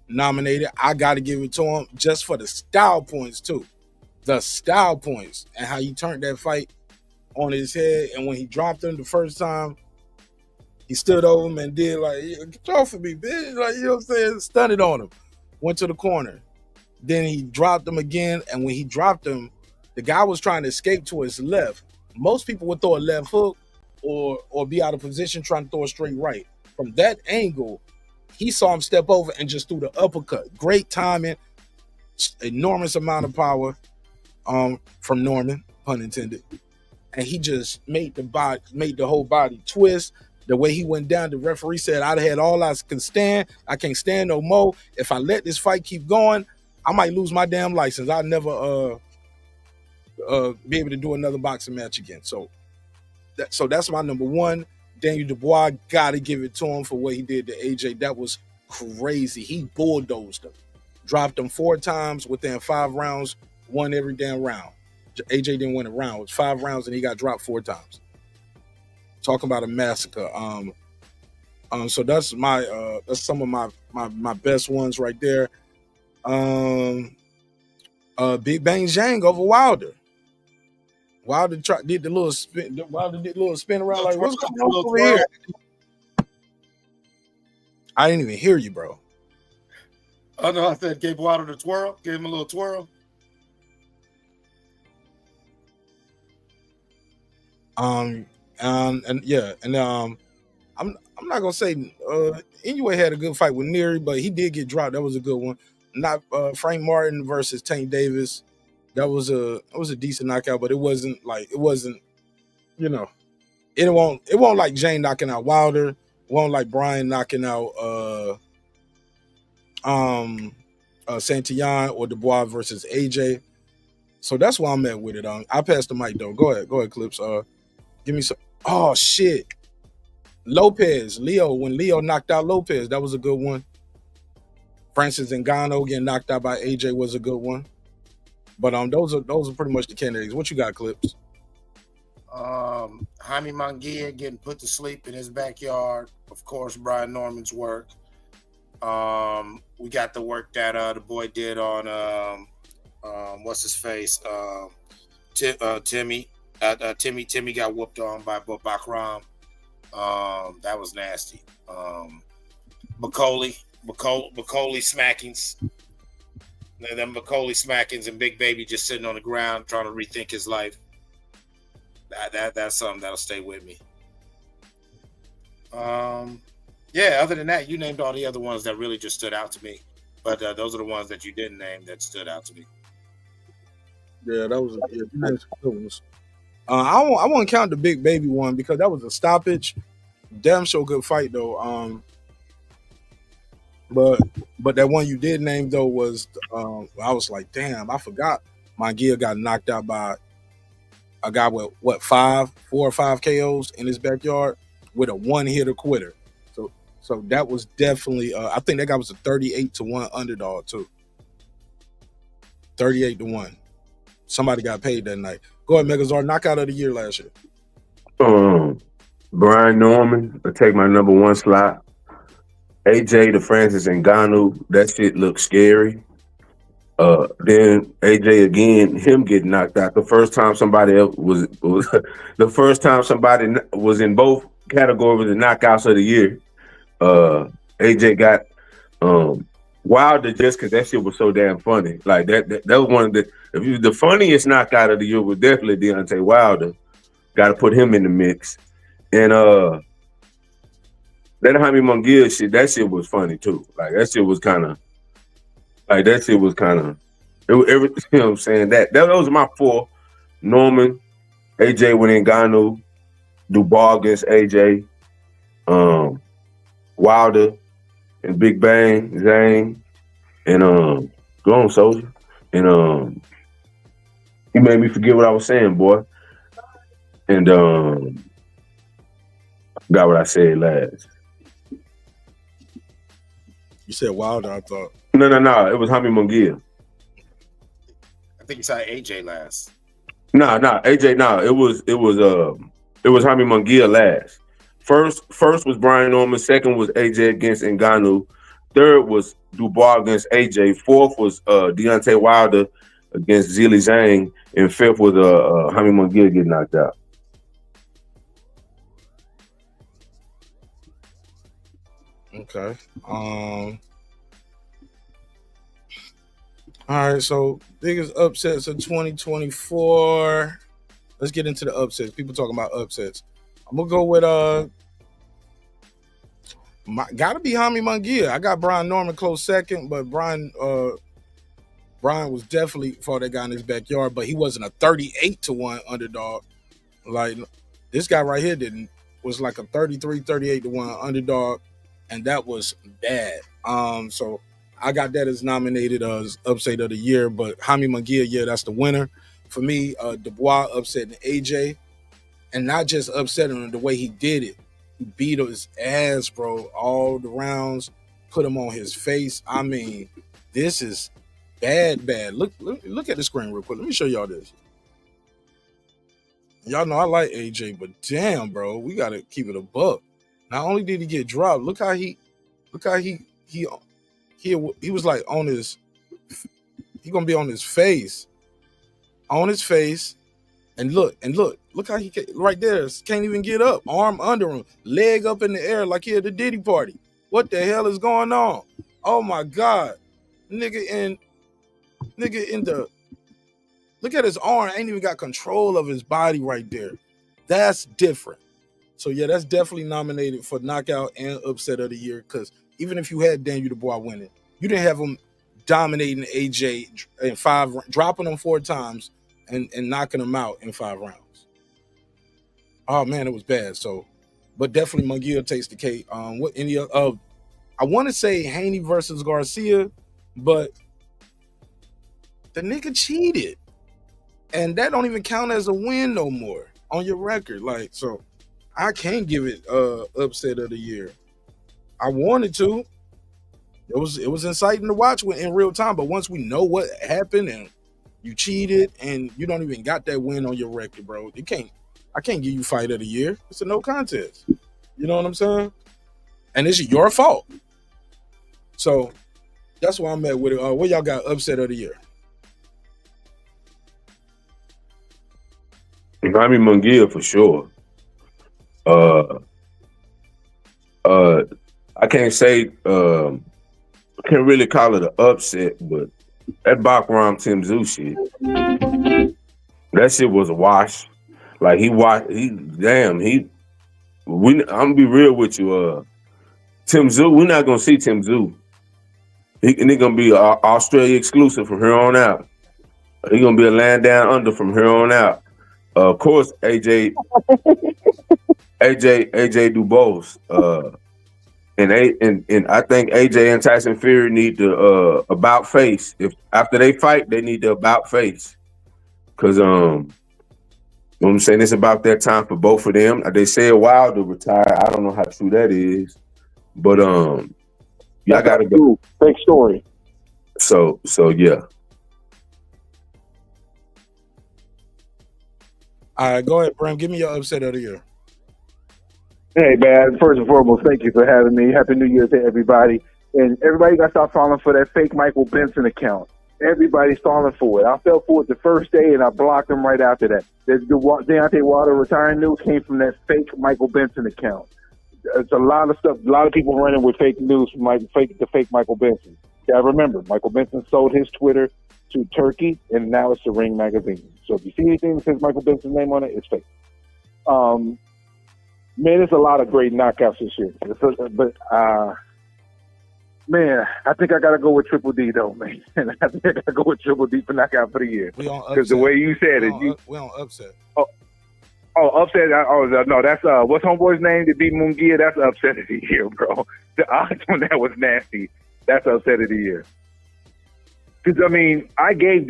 nominated. I got to give it to him just for the style points too. The style points and how he turned that fight on his head. And when he dropped him the first time, he stood over him and did like, get off of me, bitch. Like, you know what I'm saying? Stunned on him. Went to the corner. Then he dropped him again. And when he dropped him, the guy was trying to escape to his left. Most people would throw a left hook or be out of position trying to throw a straight right. From that angle, he saw him step over and just threw the uppercut. Great timing, enormous amount of power from Norman, pun intended. And he just made the whole body twist. The way he went down, the referee said, I'd had all I can stand. I can't stand no more. If I let this fight keep going, I might lose my damn license. I'll never be able to do another boxing match again. So that's my number one. Daniel Dubois, gotta give it to him for what he did to AJ. That was crazy. He bulldozed him. Dropped him 4 times within 5 rounds, won every damn round. AJ didn't win a round. It was 5 rounds and he got dropped 4 times. Talking about a massacre. So that's that's some of my best ones right there. Big Bang Zhang over Wilder. Wilder did the little spin. Wilder did a little spin around like, what's going on over here? I didn't even hear you, bro. Oh no, I said gave Wilder the twirl. Gave him a little twirl. I'm not gonna say Inoue had a good fight with Neary, but he did get dropped. That was a good one. Not Frank Martin versus Tank Davis. That was a decent knockout, but it wasn't, it won't like Jane knocking out Wilder. It won't like Brian knocking out Santillon or Dubois versus AJ. So that's why I'm at with it. I passed the mic though. Go ahead, Clips. Give me some. Oh shit. Leo, when Leo knocked out Lopez, that was a good one. Francis Ngannou getting knocked out by AJ was a good one. But those are pretty much the candidates. What you got, Clips? Jaime Munguia getting put to sleep in his backyard. Of course, Brian Norman's work. We got the work that the boy did on what's his face? Timmy. Timmy got whooped on by Bakram. That was nasty. Macaulay smackings. And then Macaulay smackings and Big Baby just sitting on the ground trying to rethink his life. That's something that'll stay with me. Other than that, you named all the other ones that really just stood out to me. But those are the ones that you didn't name that stood out to me. Yeah, that was nice good ones. I won't count the Big Baby one because that was a stoppage. Damn sure good fight though. But that one you did name though was I was like, damn, I forgot Munguia got knocked out by a guy with 4 or 5 KOs in his backyard with a one-hitter quitter. So that was definitely I think that guy was a 38-1 underdog too. 38-1. Somebody got paid that night. Go ahead, Megazord. Knockout of the year last year. Brian Norman, I take my number 1 slot. AJ to Francis Ngannou, that shit looked scary. Then AJ again, him getting knocked out. The first time somebody else was the first time somebody was in both categories of knockouts of the year. AJ got Wilder just because that shit was so damn funny. Like that was one of the funniest knockout of the year was definitely Deontay Wilder. Got to put him in the mix. And that Jaime Munguia shit, that shit was funny too. Like that shit was kind of you know what I'm saying? Those are my 4. Norman, AJ with Ngannou, Dubois against AJ, Wilder, and Big Bang, Zhang, and go on, Soldier. And you made me forget what I was saying, boy. And got what I said last. You said Wilder, I thought. No. It was Jaime Munguia. I think you said AJ last. Nah, AJ. Nah, it was Jaime Munguia last. First was Brian Norman. Second was AJ against Ngannou. Third was Dubois against AJ. Fourth was Deontay Wilder against Zhilei Zhang, and fifth was Jaime Munguia getting knocked out. Okay. All right. So biggest upsets of 2024. Let's get into the upsets. People talking about upsets. I'm gonna go with gotta be Jaime Munguia. I got Brian Norman close second, but Brian was definitely fought that guy in his backyard, but he wasn't a 38-1 underdog. Like this guy right here was like a 33-38-1 underdog, and that was bad. So I got that as nominated as upset of the year, but Jaime Munguia, yeah, that's the winner. For me, Dubois upsetting AJ, and not just upsetting him the way he did it. He beat his ass, bro, all the rounds, put him on his face. I mean, this is bad. Look at the screen real quick. Let me show y'all this. Y'all know I like AJ, but damn, bro, we gotta keep it a buck. Not only did he get dropped, look how he was like on his. He gonna be on his face, and look how he right there can't even get up, arm under him, leg up in the air like he at the Diddy party. What the hell is going on? Oh my God, nigga in the. Look at his arm, ain't even got control of his body right there. That's different. So yeah, that's definitely nominated for knockout and upset of the year, because even if you had Daniel Dubois winning, you didn't have him dominating AJ in 5, dropping him 4 times and knocking him out in 5 rounds. Oh man, it was bad. So, but definitely Munguia takes the cake. What any of? I want to say Haney versus Garcia, but the nigga cheated, and that don't even count as a win no more on your record. Like, so I can't give it upset of the year. I wanted to. It was exciting to watch in real time, but once we know what happened and you cheated and you don't even got that win on your record, bro, I can't give you fight of the year. It's a no contest. You know what I'm saying? And it's your fault. So that's why I'm at with it. What y'all got upset of the year? Jaime Munguia for sure. I can't say I can't really call it an upset, but that Bakram Tim Tszyu shit, that shit was a wash. Like I'm gonna be real with you. Tim Tszyu, we're not gonna see Tim Tszyu. He's gonna be an Australia exclusive from here on out. He's gonna be a land down under from here on out. Of course, AJ Dubois. And I think AJ and Tyson Fury need to about face. If after they fight, they need to about face. Cause you know what I'm saying, it's about that time for both of them. They said Wilder retire. I don't know how true that is, but y'all gotta go. Fake story. So yeah. All right, go ahead, Bram. Give me your upset of the year. Hey, man, first and foremost, thank you for having me. Happy New Year to everybody. And everybody got to stop falling for that fake Michael Benson account. Everybody's falling for it. I fell for it the first day, and I blocked him right after that. The Deontay Wilder retiring news came from that fake Michael Benson account. It's a lot of stuff, a lot of people running with fake news from the fake Michael Benson. Yeah, remember, Michael Benson sold his Twitter to Turkey, and now it's the Ring magazine. So if you see anything that says Michael Benson's name on it, it's fake. Man, there's a lot of great knockouts this year. Man, I think I got to go with Triple D, though, man. I think I got to go with Triple D for knockout for the year. Because the way you said it. We on upset. Upset. No, that's, what's homeboy's name to beat Munguia? That's upset of the year, bro. The odds on that was nasty. That's upset of the year. Because, I mean, I picked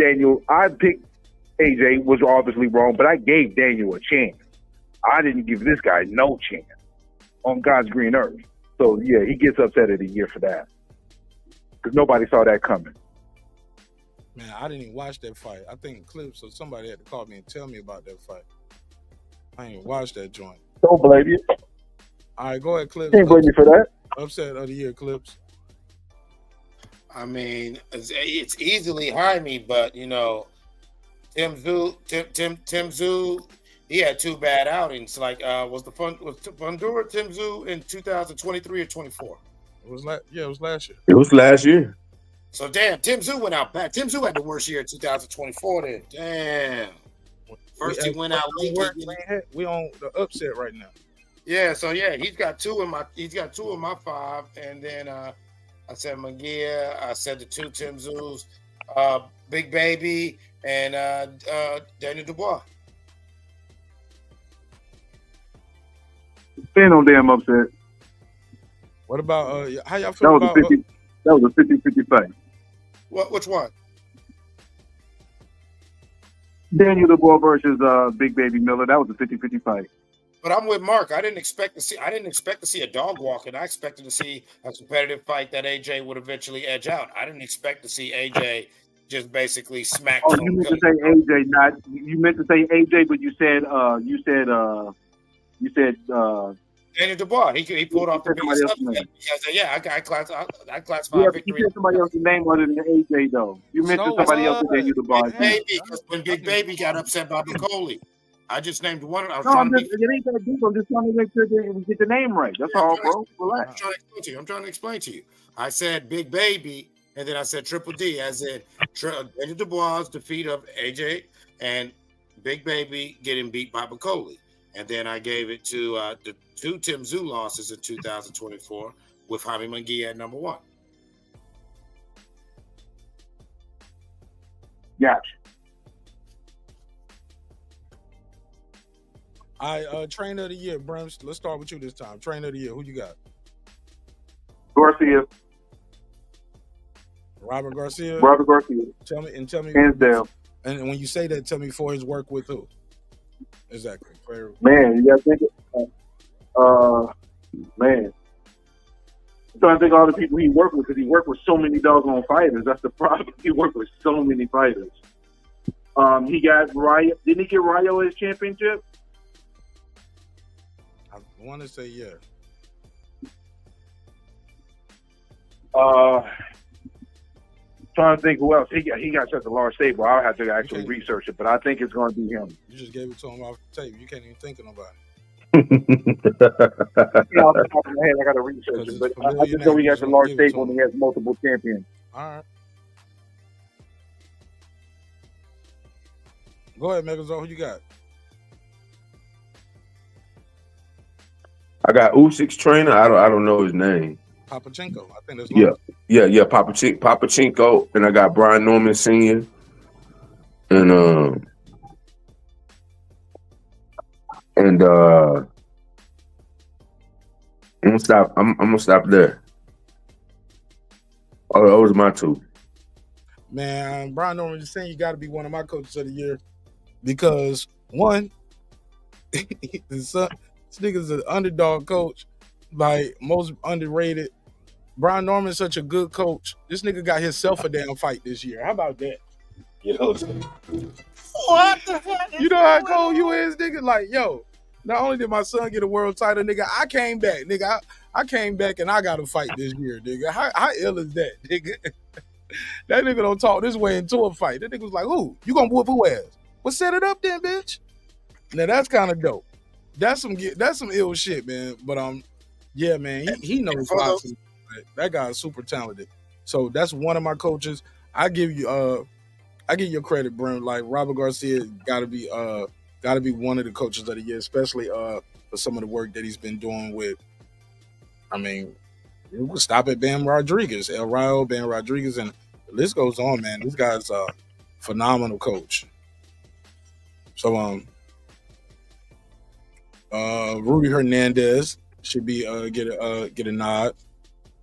AJ, was obviously wrong, but I gave Daniel a chance. I didn't give this guy no chance on God's green earth. So, yeah, he gets upset of the year for that. Because nobody saw that coming. Man, I didn't even watch that fight. I think Clips or somebody had to call me and tell me about that fight. I ain't even watched that joint. Don't blame you. All right, go ahead, Clips. Can't blame you for that. Upset of the year, Clips. I mean, it's easily Haney, but you know, Tim Tszyu, he had two bad outings. Like, was Fundura Tim Tszyu in 2023 or 24? It was last year. It was last year. So damn, Tim Tszyu went out bad. Tim Tszyu had the worst year in 2024. Then damn. First he went out late. We on the upset right now. Yeah, so yeah, he's got two in my five, and then I said Munguia, I said the two Tim Tszyus, Big Baby, and Daniel Dubois. Ain't no damn upset. What about how y'all feel about that was a 50-50 fight. Which one? Daniel Dubois versus Big Baby Miller. That was a 50-50 fight. But I'm with Mark. I didn't expect to see a dog walking. I expected to see a competitive fight that AJ would eventually edge out. I didn't expect to see AJ just basically smack. Oh, you meant to say AJ, not you meant to say AJ, but you said Daniel Dubois. He pulled off the biggest upset. Yeah, I classified yeah, victory. You said somebody else's name other than AJ though. You mentioned somebody else than Daniel Dubois. Big Baby, because when Big Baby got upset by Bacoli. I just named one. It ain't that deep. I'm just trying to make sure that we get the name right. That's all, bro. Relax. I'm trying to explain to you. I said Big Baby, and then I said Triple D, as in Daniel Dubois' defeat of AJ and Big Baby getting beat by Bacoli. And then I gave it to the two Tim Tszyu losses in 2024 with Jaime Munguia at number one. Gotcha. Trainer of the year, Brims. Let's start with you this time. Trainer of the year, who you got? Garcia. Robert Garcia. Tell me. Hands down. And when you say that, tell me for his work with who? Exactly. Man, you gotta think. Man, I'm trying to think of all the people he worked with because he worked with so many doggone fighters. That's the problem. He worked with so many fighters. He got Ryo. Didn't he get Ryo his championship? I want to say yeah. Trying to think who else. He got such a large stable. I'll have to actually research it, but I think it's going to be him. You just gave it to him off the tape. You can't even think of nobody. Off the top of my head, I got to research it, but I just know he has a large stable and he has multiple champions. All right. Go ahead, Megazone. Who you got? I got Usyk's trainer. I don't know his name. Papachenko. I think that's yeah. Papachenko, and I got Brian Norman Sr. and I'm gonna stop there. Oh, those are my two. Man, Brian Norman just saying you got to be one of my coaches of the year because one, this nigga's an underdog coach, like most underrated. Brian Norman's such a good coach. This nigga got himself a damn fight this year. How about that? You know what I'm saying? What the heck? You know how cold you is, nigga? Like, yo, not only did my son get a world title, nigga, I came back, nigga. I came back and I got to fight this year, nigga. How ill is that, nigga? That nigga don't talk this way into a fight. That nigga was like, who? You gonna whoop who ass? Well, set it up then, bitch. Now that's kind of dope. That's some ill shit, man. But yeah, man, he knows boxing. That guy's super talented. So that's one of my coaches. I give you credit, Brim. Like Robert Garcia gotta be one of the coaches of the year, especially for some of the work that he's been doing with. I mean, we'll stop at Bam Rodriguez, El Rayo, Bam Rodriguez, and the list goes on, man. This guy's a phenomenal coach. So Rudy Hernandez should be get a nod.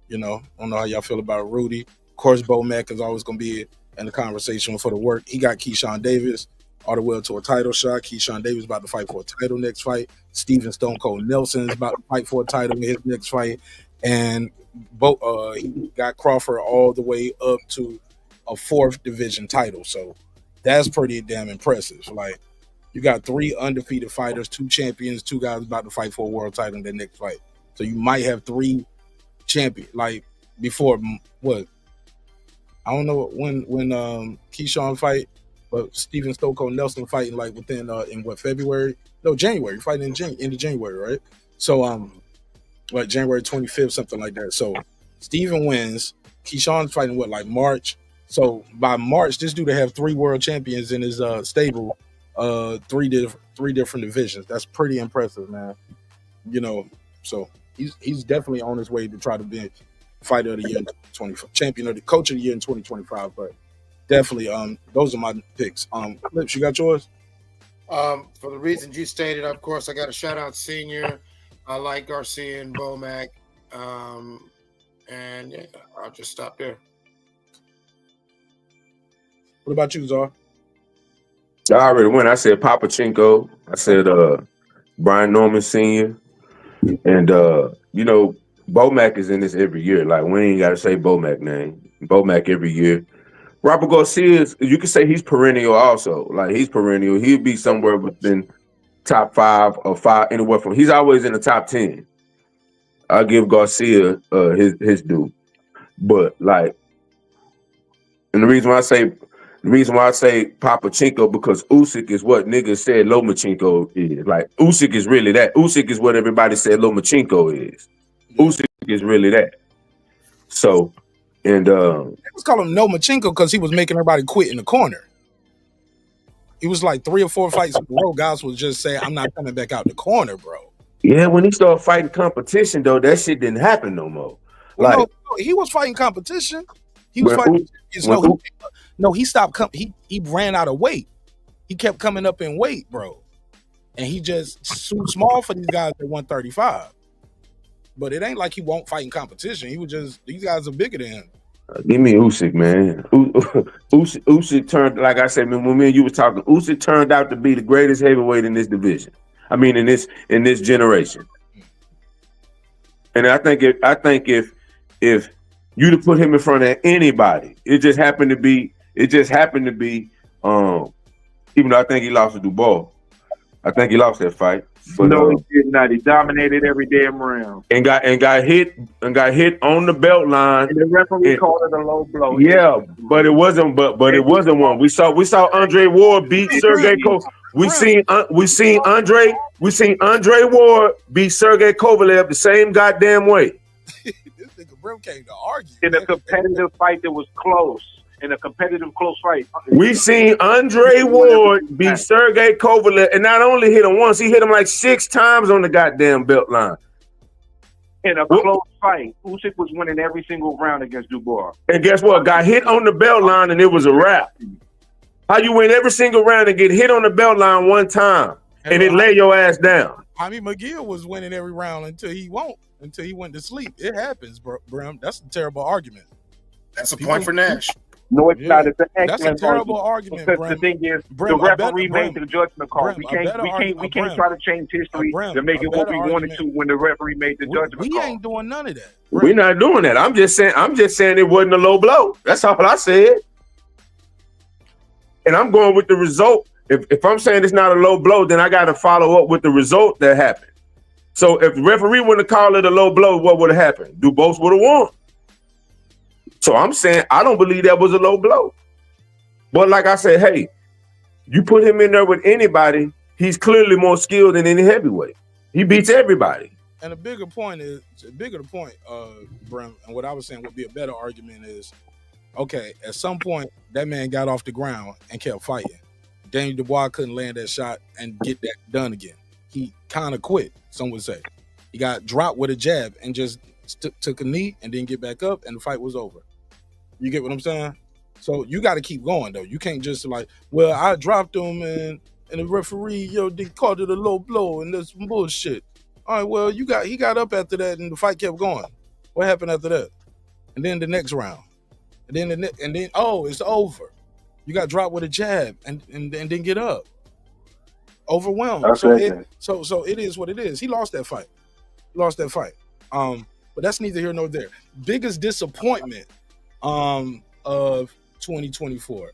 You know, I don't know how y'all feel about Rudy. Of course, Bo Mack is always going to be in the conversation for the work. He got Keyshawn Davis. all the way up to a title shot. Keyshawn Davis about to fight for a title next fight. Stephen Stone Cold Nelson is about to fight for a title in his next fight. And he got Crawford all the way up to a 4th division title. So that's pretty damn impressive. Like, you got 3 undefeated fighters, 2 champions, 2 guys about to fight for a world title in their next fight. So you might have 3 champions. Like, before, what? I don't know when Keyshawn fight, but Stephen Stone Cold Nelson fighting like within in what, February? No, January. Fighting in January, right? So like January 25th, something like that. So Stephen wins. Keyshawn's fighting what, like March? So by March, this dude will have 3 world champions in his stable, 3 different divisions. That's pretty impressive, man. You know, so he's definitely on his way to try to be fighter of the year in 2025, champion of the coach of the year in 2025. But definitely, those are my picks. Clips, you got yours? For the reasons you stated, of course, I got to shout out Senior. I like Garcia and Bomac. And yeah, I'll just stop there. What about you, Czar? I already went. I said Papachenko. I said Brian Norman Sr. And you know, Bomac is in this every year. Like, we ain't gotta say Bomac name. Bomac every year. Robert Garcia, you can say he's perennial also. Like, he's perennial. He'll be somewhere within top 5 or 5, anywhere from. He's always in the top 10. I'll give Garcia his due. But like, and the reason why I say Papachenko, because Usyk is what niggas said Lomachenko is. Like, Usyk is really that. Usyk is what everybody said Lomachenko is. Usyk is really that. So, and let's call him Lomachenko because he was making everybody quit in the corner. He was like 3 or 4 fights in a row. Guys was just saying, "I'm not coming back out the corner, bro." Yeah, when he started fighting competition, though, that shit didn't happen no more. Well, Like, no, he was fighting competition. He was fighting. He stopped. He ran out of weight. He kept coming up in weight, bro, and he just too small for these guys at 135. But it ain't like he won't fight in competition. He was just, these guys are bigger than him. Give me Usyk, man. Usyk turned, like I said, when me and you was talking, Usyk turned out to be the greatest heavyweight in this division. I mean, in this generation. And I think if you'd have put him in front of anybody, it just happened to be, even though I think he lost to Dubois. I think he lost that fight. But, no, he did not. He dominated every damn round. And got hit on the belt line. And the referee called it a low blow. Yeah, but it wasn't. But it wasn't one. We saw Andre Ward beat Sergey Kovalev. We seen Andre Ward beat Sergey Kovalev the same goddamn way. This nigga Brim came to argue. In a competitive fight that was close. In a competitive close fight. We seen Andre Ward beat Sergey Kovalev, and not only hit him once, he hit him like 6 times on the goddamn belt line. In a close fight, Usyk was winning every single round against Dubois. And guess what? Got hit on the belt line, and it was a wrap. How you win every single round and get hit on the belt line one time, and it lay your ass down? Jaime McGill was winning every round until he went to sleep. It happens, Brim. That's a terrible argument. That's a point for Nash. No, it's not. It's an excellent That's a terrible argument, because Brim. the thing is, Brim, the referee made the judgment call. We can't try to change history to make it what we wanted to when the referee made the judgment call. We ain't doing none of that. Brim. We're not doing that. I'm just saying it wasn't a low blow. That's all I said. And I'm going with the result. If I'm saying it's not a low blow, then I got to follow up with the result that happened. So if the referee wouldn't have called it a low blow, what would have happened? Dubois would have won. So I'm saying I don't believe that was a low blow. But like I said, hey, you put him in there with anybody, he's clearly more skilled than any heavyweight. He beats everybody. And the bigger point, Brim, and what I was saying would be a better argument is, okay, at some point, that man got off the ground and kept fighting. Daniel Dubois couldn't land that shot and get that done again. He kind of quit, some would say. He got dropped with a jab and just took a knee and then get back up, and the fight was over. You get what I'm saying? So you got to keep going, though. You can't just like, well, I dropped him and the referee, they called it a low blow and that's some bullshit. All right, well, he got up after that and the fight kept going. What happened after that? And then the next round. And then it's over. You got dropped with a jab and then get up. Overwhelmed. That's So it. so it is what it is. He lost that fight. But that's neither here nor there. Biggest disappointment of 2024.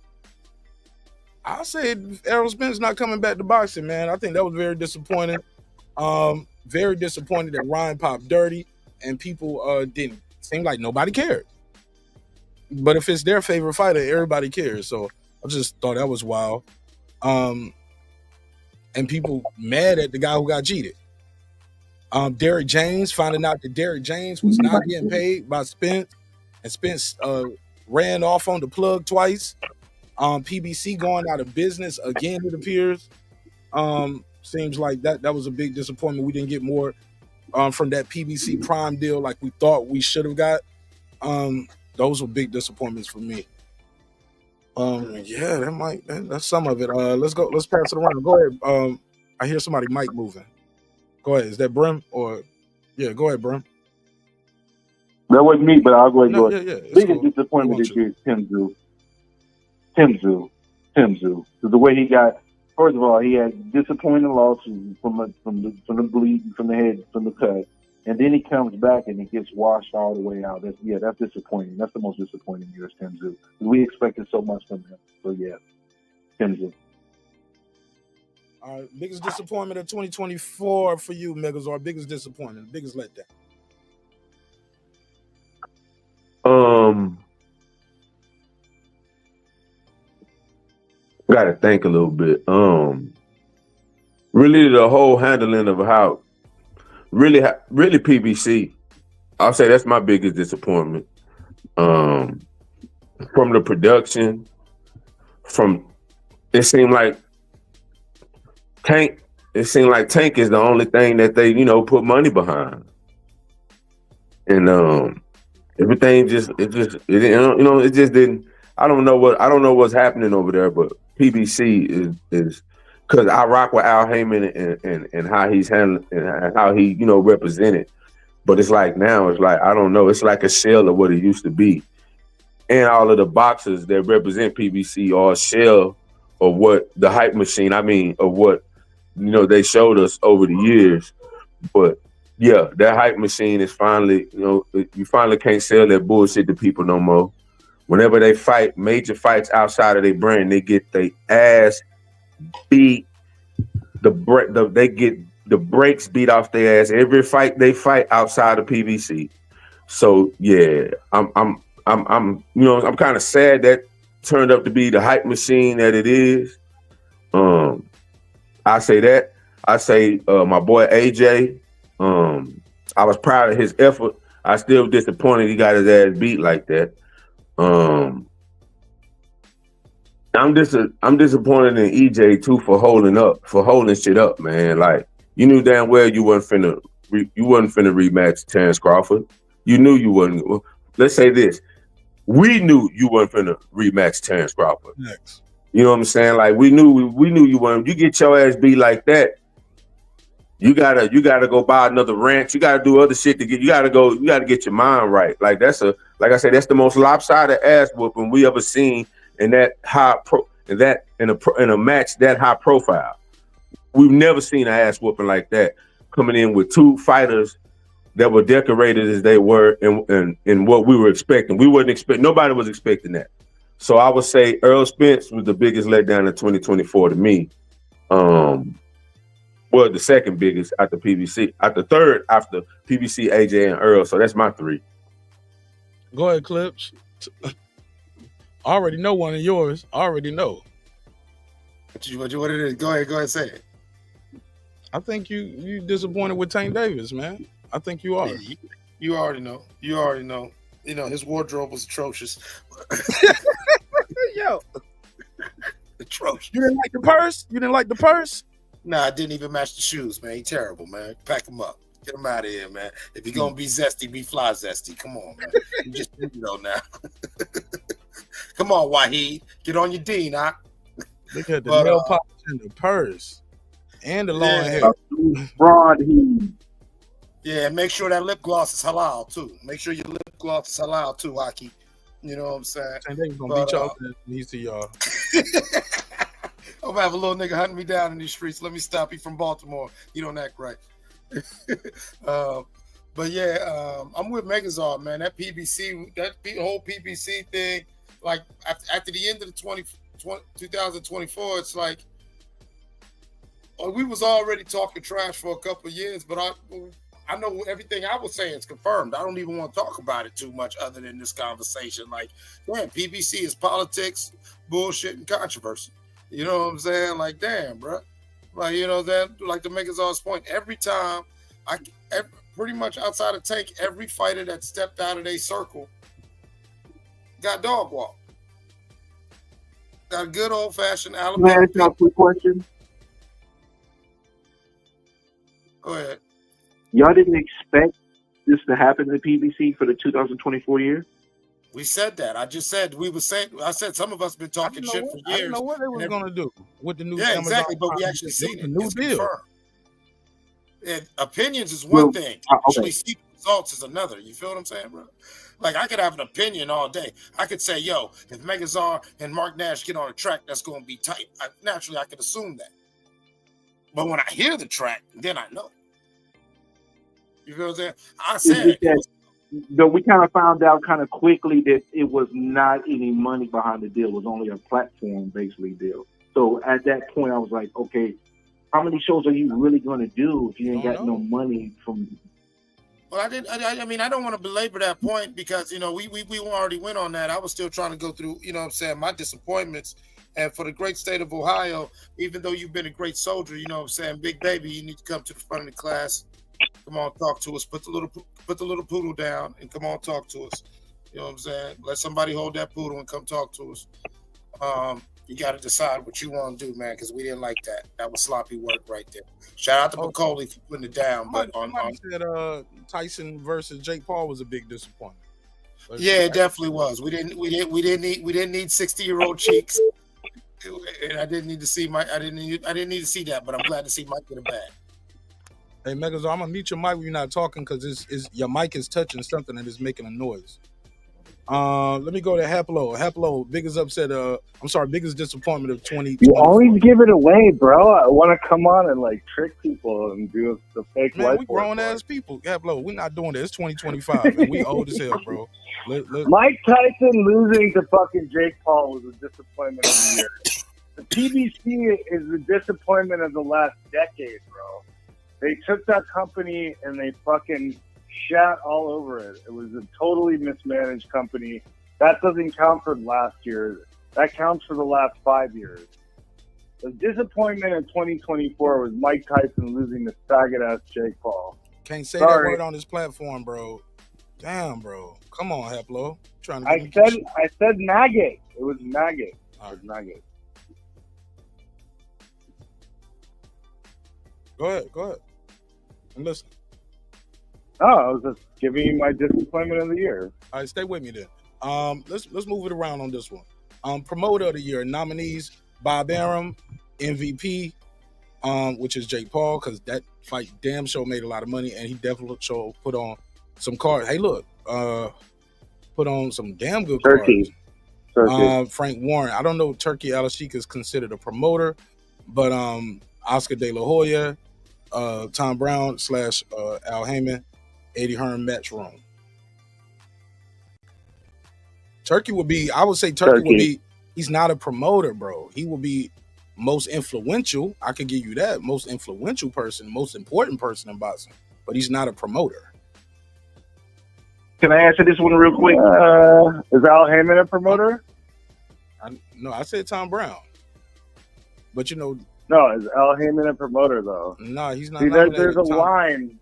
I'll say Errol Spence not coming back to boxing, man. I think that was very disappointing. Very disappointed that Ryan popped dirty and people didn't seem like nobody cared. But if it's their favorite fighter, everybody cares. So I just thought that was wild. And people mad at the guy who got cheated. Derrick James, finding out that Derrick James was not getting paid by Spence, and Spence ran off on the plug twice. PBC going out of business again, it appears. Seems like that was a big disappointment. We didn't get more from that PBC Prime deal like we thought we should have got. Those were big disappointments for me. Yeah, that's some of it. Let's pass it around. Go ahead. I hear somebody mic moving. Go ahead. Is that Brim or yeah? Go ahead, Brim. That wasn't me, but I'll go ahead. No, yeah. Biggest disappointment this year is Tim Zoo. So the way he got, first of all, he had disappointing losses from the bleed, from the head, from the cut, and then he comes back and he gets washed all the way out. That's disappointing. That's the most disappointing year is Tim Zoo. We expected so much from him. So yeah, Tim Zoo. All right, biggest disappointment of 2024 for you, Megas, or biggest disappointment, biggest letdown. Gotta think a little bit. Really the whole handling of how really PBC. I'll say that's my biggest disappointment. From the production, it seemed like Tank is the only thing that they, put money behind. And everything it just didn't. I don't know what's happening over there, but PBC is because I rock with Al Heyman and how he's handling and how he represented. But it's like now it's like I don't know. It's like a shell of what it used to be, and all of the boxers that represent PBC are a shell of what the hype machine. I mean, of what they showed us over the years. But yeah, that hype machine is finally you finally can't sell that bullshit to people no more. Whenever they fight major fights outside of their brand, they get their ass beat. They get the brakes beat off their ass every fight they fight outside of PBC. So yeah, I'm kind of sad that turned up to be the hype machine that it is. I say that. I say my boy AJ. I was proud of his effort. I still disappointed he got his ass beat like that. I'm disappointed in EJ too for holding shit up, man. Like you knew damn well you wasn't finna rematch Terrence Crawford. You knew you wasn't. Let's say this: we knew you wasn't finna rematch Terrence Crawford. Next. You know what I'm saying? Like we knew you wasn't. You get your ass beat like that. You gotta go buy another ranch. You gotta do other shit to get. You gotta get your mind right. Like like I said, that's the most lopsided ass whooping we ever seen in that in a match that high profile. We've never seen an ass whooping like that coming in with two fighters that were decorated as they were in what we were expecting. Nobody was expecting that. So I would say Errol Spence was the biggest letdown in 2024 to me. Well, the second biggest after PBC, third after PBC, AJ, and Earl. So that's my three. Go ahead, Clips. I already know one of yours. I already know. What it is? Go ahead, say it. I think you disappointed with Tank Davis, man. I think you are. You already know. His wardrobe was atrocious. Yo, atrocious. You didn't like the purse? Nah, I didn't even match the shoes, man. He terrible, man. Pack him up. Get him out of here, man. If you're gonna be zesty, be fly zesty. Come on, man. You just now. Come on, Wahid. Get on your D, nah. Look at the nail polish and the purse. And the long hair. Broad heat. Yeah, make sure that lip gloss is halal too. Make sure your lip gloss is halal too, Aki. You know what I'm saying? And they gonna beat y'all when he see y'all. I'm gonna have a little nigga hunting me down in these streets. Let me stop. He from Baltimore. You don't act right. But yeah, I'm with Megazord, man. That PBC, that whole PBC thing, like after the end of the 2024, it's like we was already talking trash for a couple of years, but I know everything I was saying is confirmed. I don't even want to talk about it too much other than this conversation. Like, man, PBC is politics, bullshit, and controversy. You know what I'm saying? Like, damn, bro. Like, you know that, like to make us all point, every time pretty much outside of Tank, every fighter that stepped out of their circle got dog walk. Got a good old fashioned Alabama. Man, it's a quick question. Go ahead. Y'all didn't expect this to happen in the PBC for the 2024 year? We said that. I just said I said some of us been talking shit for years. I didn't know what they was gonna do with the new. Yeah, exactly. But we actually seen it. New deal. Confirmed. And opinions is one thing. Actually, see results is another. You feel what I'm saying, bro? Like I could have an opinion all day. I could say, "Yo, if Megazord and Mark Nash get on a track, that's going to be tight." Naturally, I could assume that. But when I hear the track, then I know. You feel what I'm saying? I said. Though we kind of found out kind of quickly that it was not any money behind the deal. It was only a platform basically deal. So at that point, I was like, okay, how many shows are you really going to do if you ain't got no money from? Well, I mean, I don't want to belabor that point because, you know, we already went on that. I was still trying to go through, you know what I'm saying, my disappointments. And for the great state of Ohio, even though you've been a great soldier, you know what I'm saying, big baby, you need to come to the front of the class. Come on, talk to us. Put the little poodle down and come on, talk to us. You know what I'm saying? Let somebody hold that poodle and come talk to us. You got to decide what you want to do, man, because we didn't like that. That was sloppy work right there. Shout out to Bacoli for putting it down. But said Tyson versus Jake Paul was a big disappointment. But yeah, it definitely was. We didn't need 60-year-old cheeks. And I didn't need to see I didn't need to see that, but I'm glad to see Mike get a bag. Hey, Megazord, I'm gonna mute your mic when you're not talking because your mic is touching something and it's making a noise. Let me go to Haplo. Haplo, biggest upset. I'm sorry, biggest disappointment of 2020. You always give it away, bro. I want to come on and like trick people and do the fake man, life. We grown ass people. Haplo, we're not doing this. It's 2025 and we old as hell, bro. Mike Tyson losing to fucking Jake Paul was a disappointment of the year. The PBC is the disappointment of the last decade, bro. They took that company and they fucking shat all over it. It was a totally mismanaged company. That doesn't count for last year. That counts for the last 5 years. The disappointment in 2024 was Mike Tyson losing to faggot-ass Jake Paul. Can't say that word on this platform, bro. Damn, bro. Come on, Haplo. I said maggot. It was maggot. All right. It was maggot. Go ahead. And listen. Oh, I was just giving you my disappointment of the year. All right, stay with me then. Let's move it around on this one. Promoter of the year nominees: Bob Arum, MVP, which is Jake Paul, because that fight damn sure made a lot of money, and he definitely put on some cards. Hey, look, put on some damn good cards. Turkey. Frank Warren. I don't know if Turkey Al-Sheikh is considered a promoter, but Oscar De La Hoya, Tom Brown / Al Heyman, Eddie Hearn, match room. Turkey would be, I would say Turkey would be, he's not a promoter, bro. He will be most influential. I could give you that. Most influential person, most important person in boxing, but he's not a promoter. Can I answer this one real quick? Is Al Heyman a promoter? No, I said Tom Brown. But you know. No, is Al Heyman a promoter though? No, he's not. See, there's a line.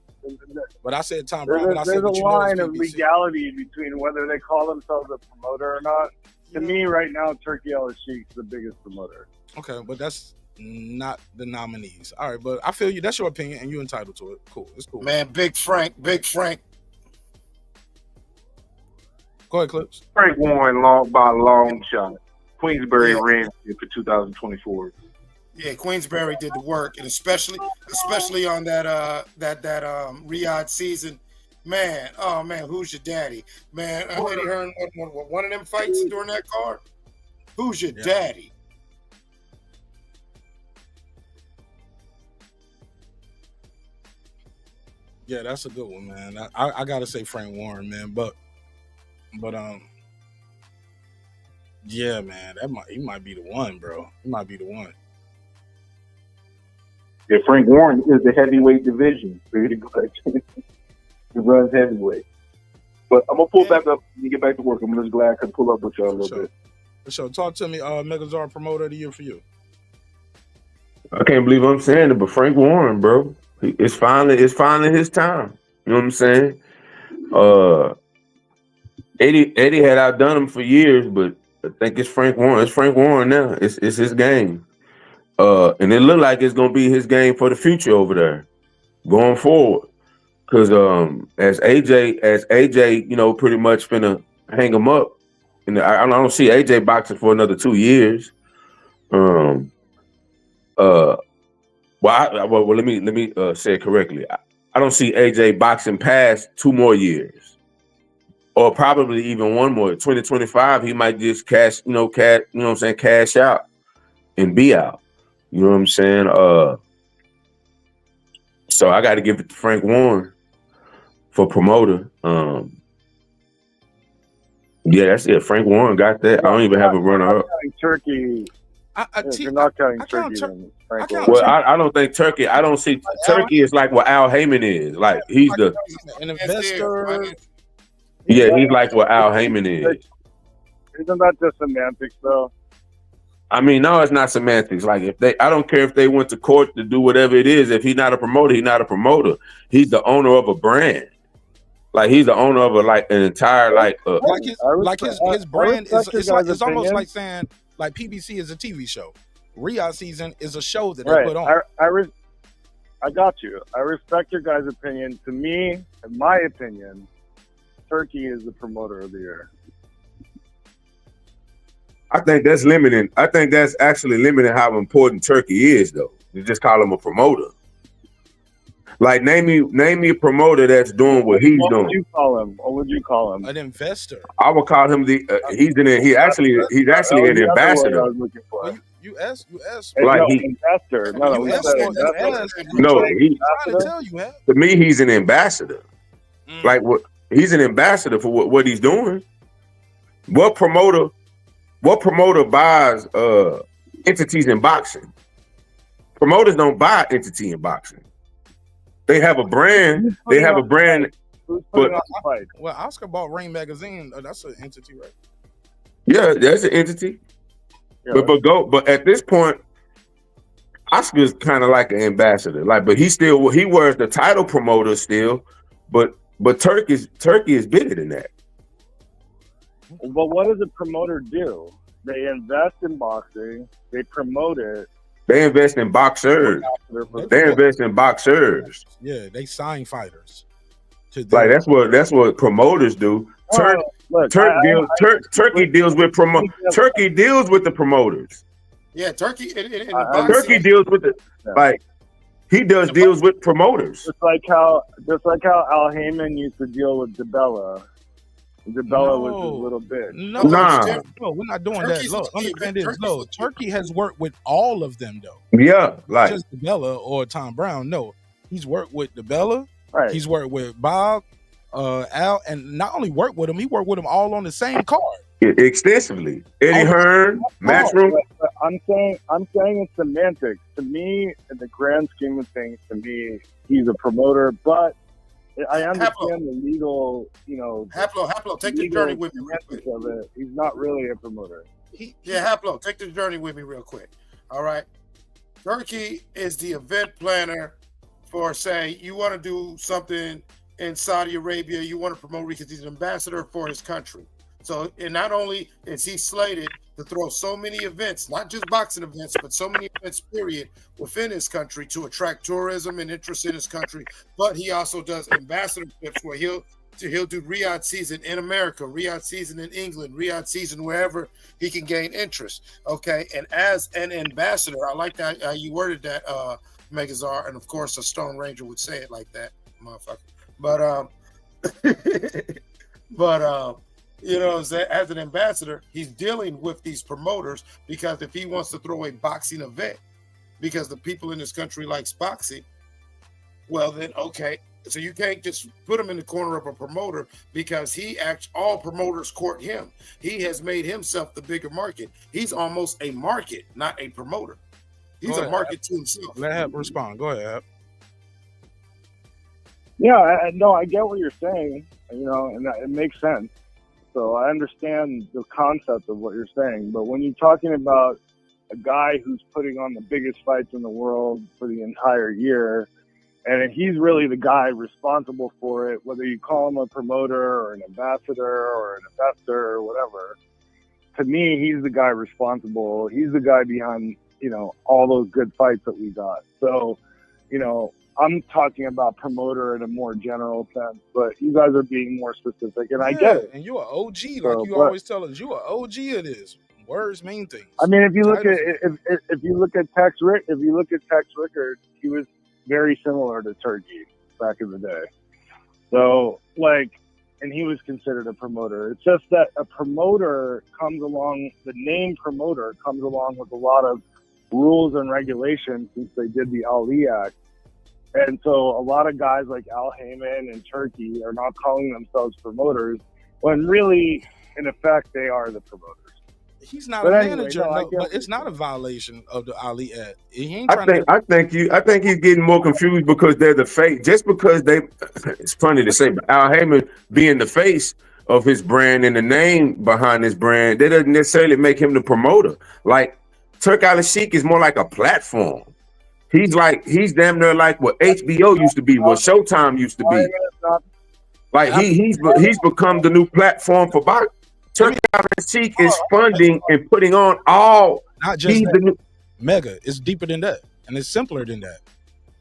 But I said Tom Brown. There's a line of legality between whether they call themselves a promoter or not. To me, right now, Turkey Al-Sheikh's the biggest promoter. Okay, but that's not the nominees. All right, but I feel you. That's your opinion, and you're entitled to it. Cool, it's cool. Man, Big Frank. Go ahead, Clips. Frank Warren, by a long shot. Queensberry ran for 2024. Yeah, Queensberry did the work, and especially on that Riyadh season, man. Oh man, who's your daddy, man? Eddie Hearn, one of them fights during that card. Who's your daddy? Yeah, that's a good one, man. I gotta say Frank Warren, man. But yeah, man, he might be the one, bro. He might be the one. Yeah, Frank Warren is the heavyweight division. He runs heavyweight. But I'm gonna pull back up and get back to work. I'm just glad I could pull up with y'all a little bit. So talk to me, Megazord promoter of the year for you. I can't believe I'm saying it, but Frank Warren, bro, it's finally his time. You know what I'm saying? Eddie had outdone him for years, but I think it's Frank Warren. It's Frank Warren now. It's his game. And it looked like it's gonna be his game for the future over there, going forward. Because as AJ, you know, pretty much finna hang him up. And I don't see AJ boxing for another 2 years. Well, let me say it correctly. I don't see AJ boxing past 2 more years, or probably even 1 more. 2025, he might just cash out and be out. You know what I'm saying? So I got to give it to Frank Warren for promoter. Yeah, that's it. Frank Warren got that. I don't even have a runner up. Turkey. You're not counting Turkey. Well, I don't think Turkey. I don't see Turkey is like what Al Heyman is. Like he's an investor. Yeah, he's like what Al Heyman is. Isn't that just semantics, though? I mean, no, it's not semantics. Like I don't care if they went to court to do whatever it is. If he's not a promoter, he's not a promoter. He's the owner of a brand. Like he's the owner of an entire his brand is. It's almost like saying like PBC is a TV show. Riyadh season is a show that they put on. I got you. I respect your guys' opinion. To me, in my opinion, Turkey is the promoter of the year. I think that's limiting. I think that's actually limiting how important Turkey is, though. You just call him a promoter. Like name me a promoter that's doing what he's doing. What would you call him? An investor. I would call him he's actually an ambassador. U.S. Like investor. To me, he's an ambassador. Like what he's an ambassador for what he's doing. What promoter buys entities in boxing? Promoters don't buy entity in boxing. They have a brand. They have a brand. Well, Oscar bought Ring Magazine. That's an entity, right? Yeah, that's an entity. Yeah. But at this point, Oscar's kind of like an ambassador. Like, but he wears the title promoter still. But Turkey is bigger than that. But what does a promoter do? They invest in boxing. They promote it. They invest in boxers. They invest in boxers. Yeah, they sign fighters. Like that's what promoters do. Turkey deals with the promoters. Yeah, Turkey. Turkey deals with he does deals with promoters. Just like how Al Heyman used to deal with DeBella. DeBella was a little bit. No, we're not doing that. Look, understand this. No, Turkey has worked with all of them, though. Yeah, like just DeBella or Tom Brown. No, he's worked with DeBella. Right. He's worked with Bob, Al, and not only worked with him, he worked with them all on the same card. Extensively. Eddie Hearn, Matchroom. I'm saying it's semantics. To me, in the grand scheme of things, he's a promoder, but I understand the legal, Haplo, take the journey with me real quick. He's not really a promoter. Haplo, take the journey with me real quick. All right. Turkey is the event planner for, say, you want to do something in Saudi Arabia, you want to promote because he's an ambassador for his country. So, and not only is he slated to throw so many events, not just boxing events, but so many events, period, within his country to attract tourism and interest in his country, but he also does ambassadorships where he'll do Riyadh season in America, Riyadh season in England, Riyadh season wherever he can gain interest. Okay, and as an ambassador, I like that how you worded that, Megazar, and of course a Stone Ranger would say it like that, motherfucker. But as an ambassador, he's dealing with these promoters because if he wants to throw a boxing event, because the people in this country likes boxing, well then, okay, So you can't just put him in the corner of a promoter because all promoters court him. He has made himself the bigger market. He's almost a market, not a promoter. He's a market to himself. Let Hap respond. Go ahead, Hap. Yeah, no, I get what you're saying, and it makes sense. So I understand the concept of what you're saying. But when you're talking about a guy who's putting on the biggest fights in the world for the entire year, and he's really the guy responsible for it, whether you call him a promoter or an ambassador or an investor or whatever, to me, he's the guy responsible. He's the guy behind, all those good fights that we got. So, I'm talking about promoter in a more general sense, but you guys are being more specific, and I get it. And you're an OG, like you always tell us. You're an OG of this. Words mean things. I mean, if you look at Tex Rickard, he was very similar to Turkey back in the day. So, and he was considered a promoter. It's just that a promoter the name promoter comes along with a lot of rules and regulations since they did the Ali Act. And so a lot of guys like Al Heyman and Turkey are not calling themselves promoters when really, in effect, they are the promoters. He's not a manager, but it's not a violation of the Ali Act. I think he's getting more confused because they're the face. Just because it's funny to say, but Al Heyman being the face of his brand and the name behind his brand, that doesn't necessarily make him the promoter. Like Turk Al Sheikh is more like a platform. He's damn near like what HBO used to be, what Showtime used to be. Like he's become the new platform for boxing. Turk Al Sheikh is funding and putting on all. Not just that. Mega. It's deeper than that, and it's simpler than that.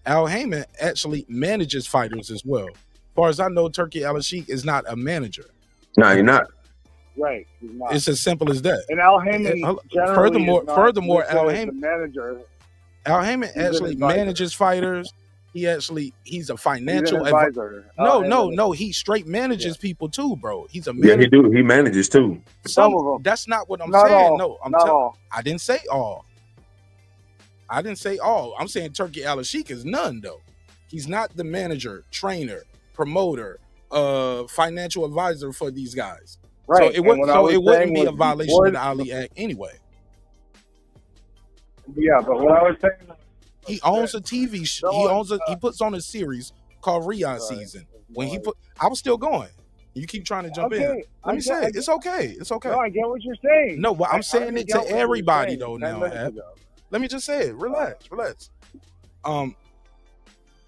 Al Heyman actually manages fighters as well. As far as I know, Turkey Al Sheikh is not a manager. No, you're not. Right. He's not. It's as simple as that. And Al Heyman furthermore, Al Heyman, the manager. Al Heyman actually manages fighters. He's a financial advisor. No. He straight manages people too, bro. He's a manager. Yeah, he manages too. Some of them. That's not what I'm not saying. All. No, all. I didn't say all. I'm saying Turkey Al Sheikh is none though. He's not the manager, trainer, promoter, financial advisor for these guys. Right. So it wouldn't be a violation of the Ali Act anyway. Yeah, but what I was saying, he owns a TV show. He puts on a series called Riyadh Season. When I was still going. You keep trying to jump in. Let me say it. It's okay. It's okay. No, I get what you're saying. No, I'm saying it to everybody though now. Let me just say it. Relax.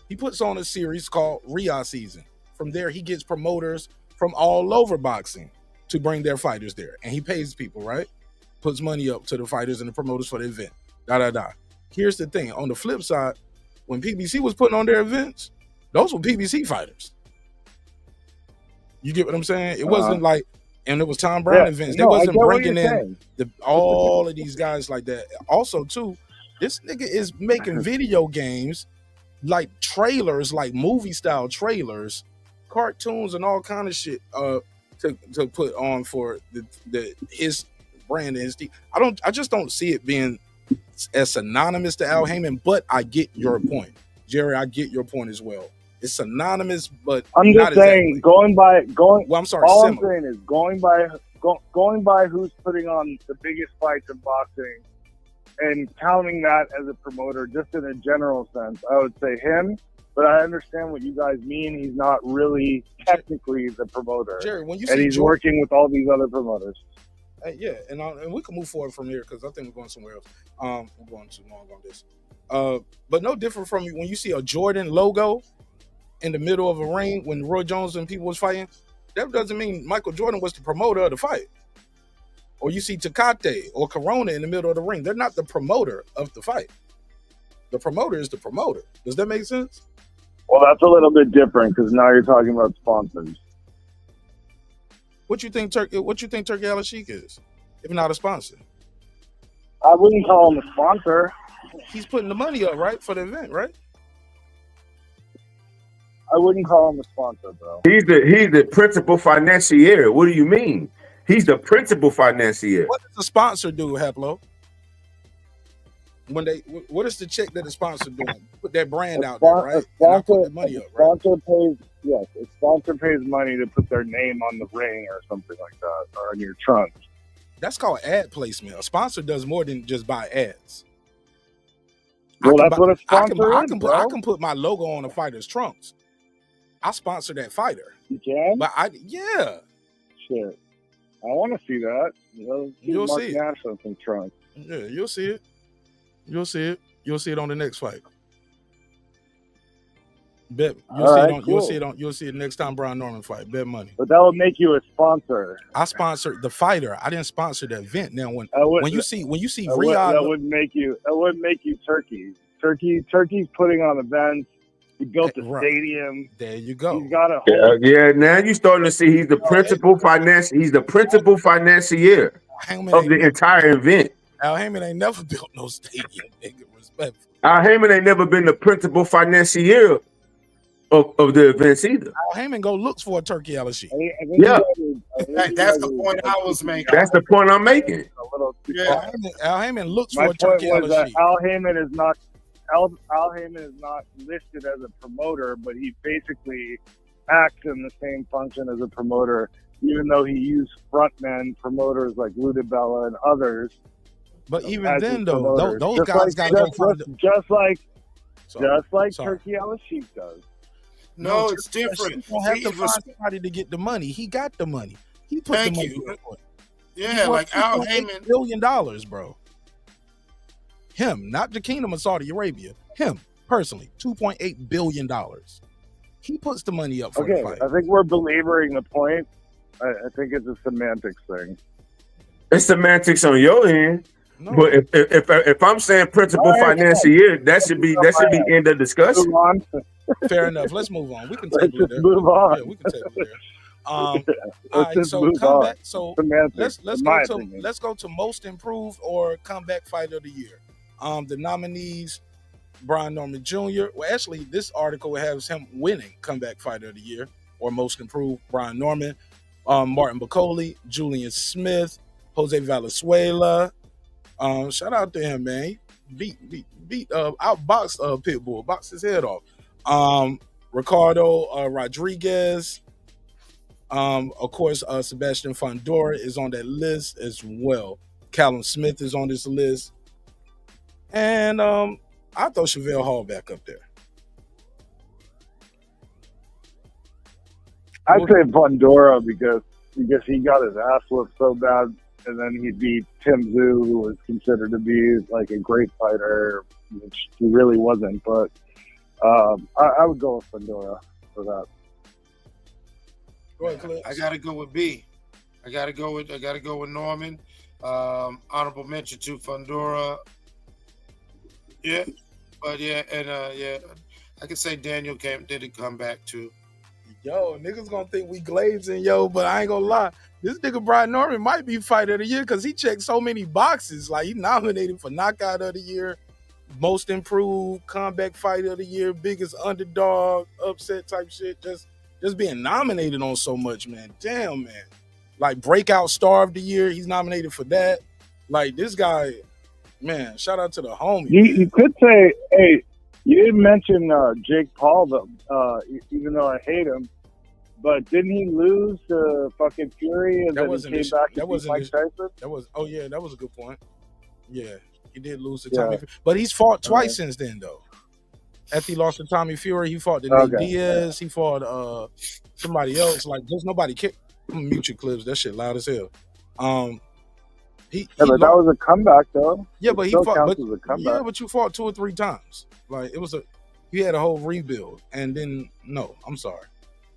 He puts on a series called Riyadh Season. From there, he gets promoters from all over boxing to bring their fighters there, and he pays people, right? Puts money up to the fighters and the promoters for the event. Here's the thing. On the flip side, when PBC was putting on their events, those were PBC fighters. You get what I'm saying? It wasn't like, and it was Tom Brown events. They wasn't bringing in all of these guys like that. Also, too, this nigga is making video games like trailers, like movie style trailers, cartoons, and all kind of shit to put on for his brand and his team. I just don't see it being as synonymous to Al Heyman, but I get your point, Jerry. I get your point as well. It's synonymous, but I'm just saying, exactly. Well, I'm sorry. All similar. I'm saying is going by who's putting on the biggest fights in boxing, and counting that as a promoter, just in a general sense, I would say him. But I understand what you guys mean. He's not really technically the promoter, Jerry. When you and he's working with all these other promoters. Yeah, and we can move forward from here because I think we're going somewhere else. We're going too long on this. But no different from when you see a Jordan logo in the middle of a ring when Roy Jones and people was fighting. That doesn't mean Michael Jordan was the promoter of the fight. Or you see Tecate or Corona in the middle of the ring. They're not the promoter of the fight. The promoter is the promoter. Does that make sense? Well, that's a little bit different because now you're talking about sponsors. What you think Turkey Al Sheikh is, if not a sponsor? I wouldn't call him a sponsor. He's putting the money up, right, for the event, right? I wouldn't call him a sponsor, bro. He's the principal financier. What do you mean? He's the principal financier. What does a sponsor do, Haplo? When they, what is the check that the sponsor doing? Put that brand A out there, spon- right? a And I put sponsor, the money a up, right? sponsor pays. Yes, a sponsor pays money to put their name on the ring or something like that, or on your trunk. That's called ad placement. A sponsor does more than just buy ads. Well, that's what a sponsor is, I bro. can put my logo on a fighter's trunks. I sponsor that fighter. You can? But yeah. Shit. I want to see that. You'll Mark see it. Nash on some trunks. Yeah, you'll see it. You'll see it. You'll see it on the next fight. Bet you'll see it next time Brian Norman fight. Bet money. But that would make you a sponsor. I sponsored the fighter. I didn't sponsor the event. Now when you see Riyadh, that wouldn't make you Turkey. Turkey's putting on events. He built a stadium. There you go. He's got a yeah. Now you're starting to see he's the principal financier. He's the principal financier of the entire event. Al Heyman ain't never built no stadium. Nigga, respectful. Al Heyman ain't never been the principal financier of the events either. Al Heyman go looks for a turkey LSU. Yeah, that's the point I was making. That's the point I'm making. Yeah, Al Heyman looks My for a turkey point was that LSU. Al Heyman is not listed as a promoter, but he basically acts in the same function as a promoter, even though he used frontmen promoters like Ludabella and others. But even then, though, those guys got to go find just like Sorry. Turkey LSU does. No, it's different. You don't have to find somebody to get the money. He got the money. He put Thank the money you. up for it. Yeah, like Al Heyman. $1 billion, bro. Him, not the Kingdom of Saudi Arabia. Him, personally, $2.8 billion. He puts the money up for the fight. I think we're belaboring the point. I think it's a semantics thing. It's semantics on your end. No. But if I'm saying principal financier, that should be end of discussion. Fair enough. Let's move on. We can Let's take it there. move on. Yeah, we can take it there. All right, so comeback. So let's go to most improved or comeback fight of the year. The nominees: Brian Norman Jr. Well, actually, this article has him winning comeback fighter of the year or most improved. Brian Norman, Martin Bacoli, Julian Smith, Jose Valenzuela. Shout out to him, man. He beat outboxed Pitbull, boxed his head off. Ricardo Rodriguez. Of course, Sebastian Fondora is on that list as well. Callum Smith is on this list. And I throw Chevelle Hall back up there. I'd say Fondora because he got his ass whooped so bad, and then he beat Tim Tszyu, who was considered to be like a great fighter, which he really wasn't. But I would go with Fondora for that. Go ahead, Cliff. I gotta go with B. I gotta go with Norman. Honorable mention to Fondora. Yeah, but I could say Daniel didn't come back too. Yo, niggas gonna think we glazing, but I ain't gonna lie. This nigga Brian Norman might be fighter of the year because he checked so many boxes. Like, he nominated for knockout of the year, most improved, comeback fighter of the year, biggest underdog, upset type shit. Just being nominated on so much, man. Damn, man. Like, breakout star of the year, he's nominated for that. Like, this guy, man, shout out to the homie. You could say, hey, you didn't mention Jake Paul, though, even though I hate him. But didn't he lose to fucking Fury and then he came back to beat Mike Tyson? That was a good point. Yeah, he did lose to Tommy Fury. But he's fought twice since then, though. After he lost to Tommy Fury, he fought Nate Diaz. He fought somebody else. Like, there's nobody kick. I'm gonna mute your clips. That shit loud as hell. But that was a comeback, though. Yeah, but he fought. Yeah, but you fought 2 or 3 times. Like, you had a whole rebuild, and then no, I'm sorry,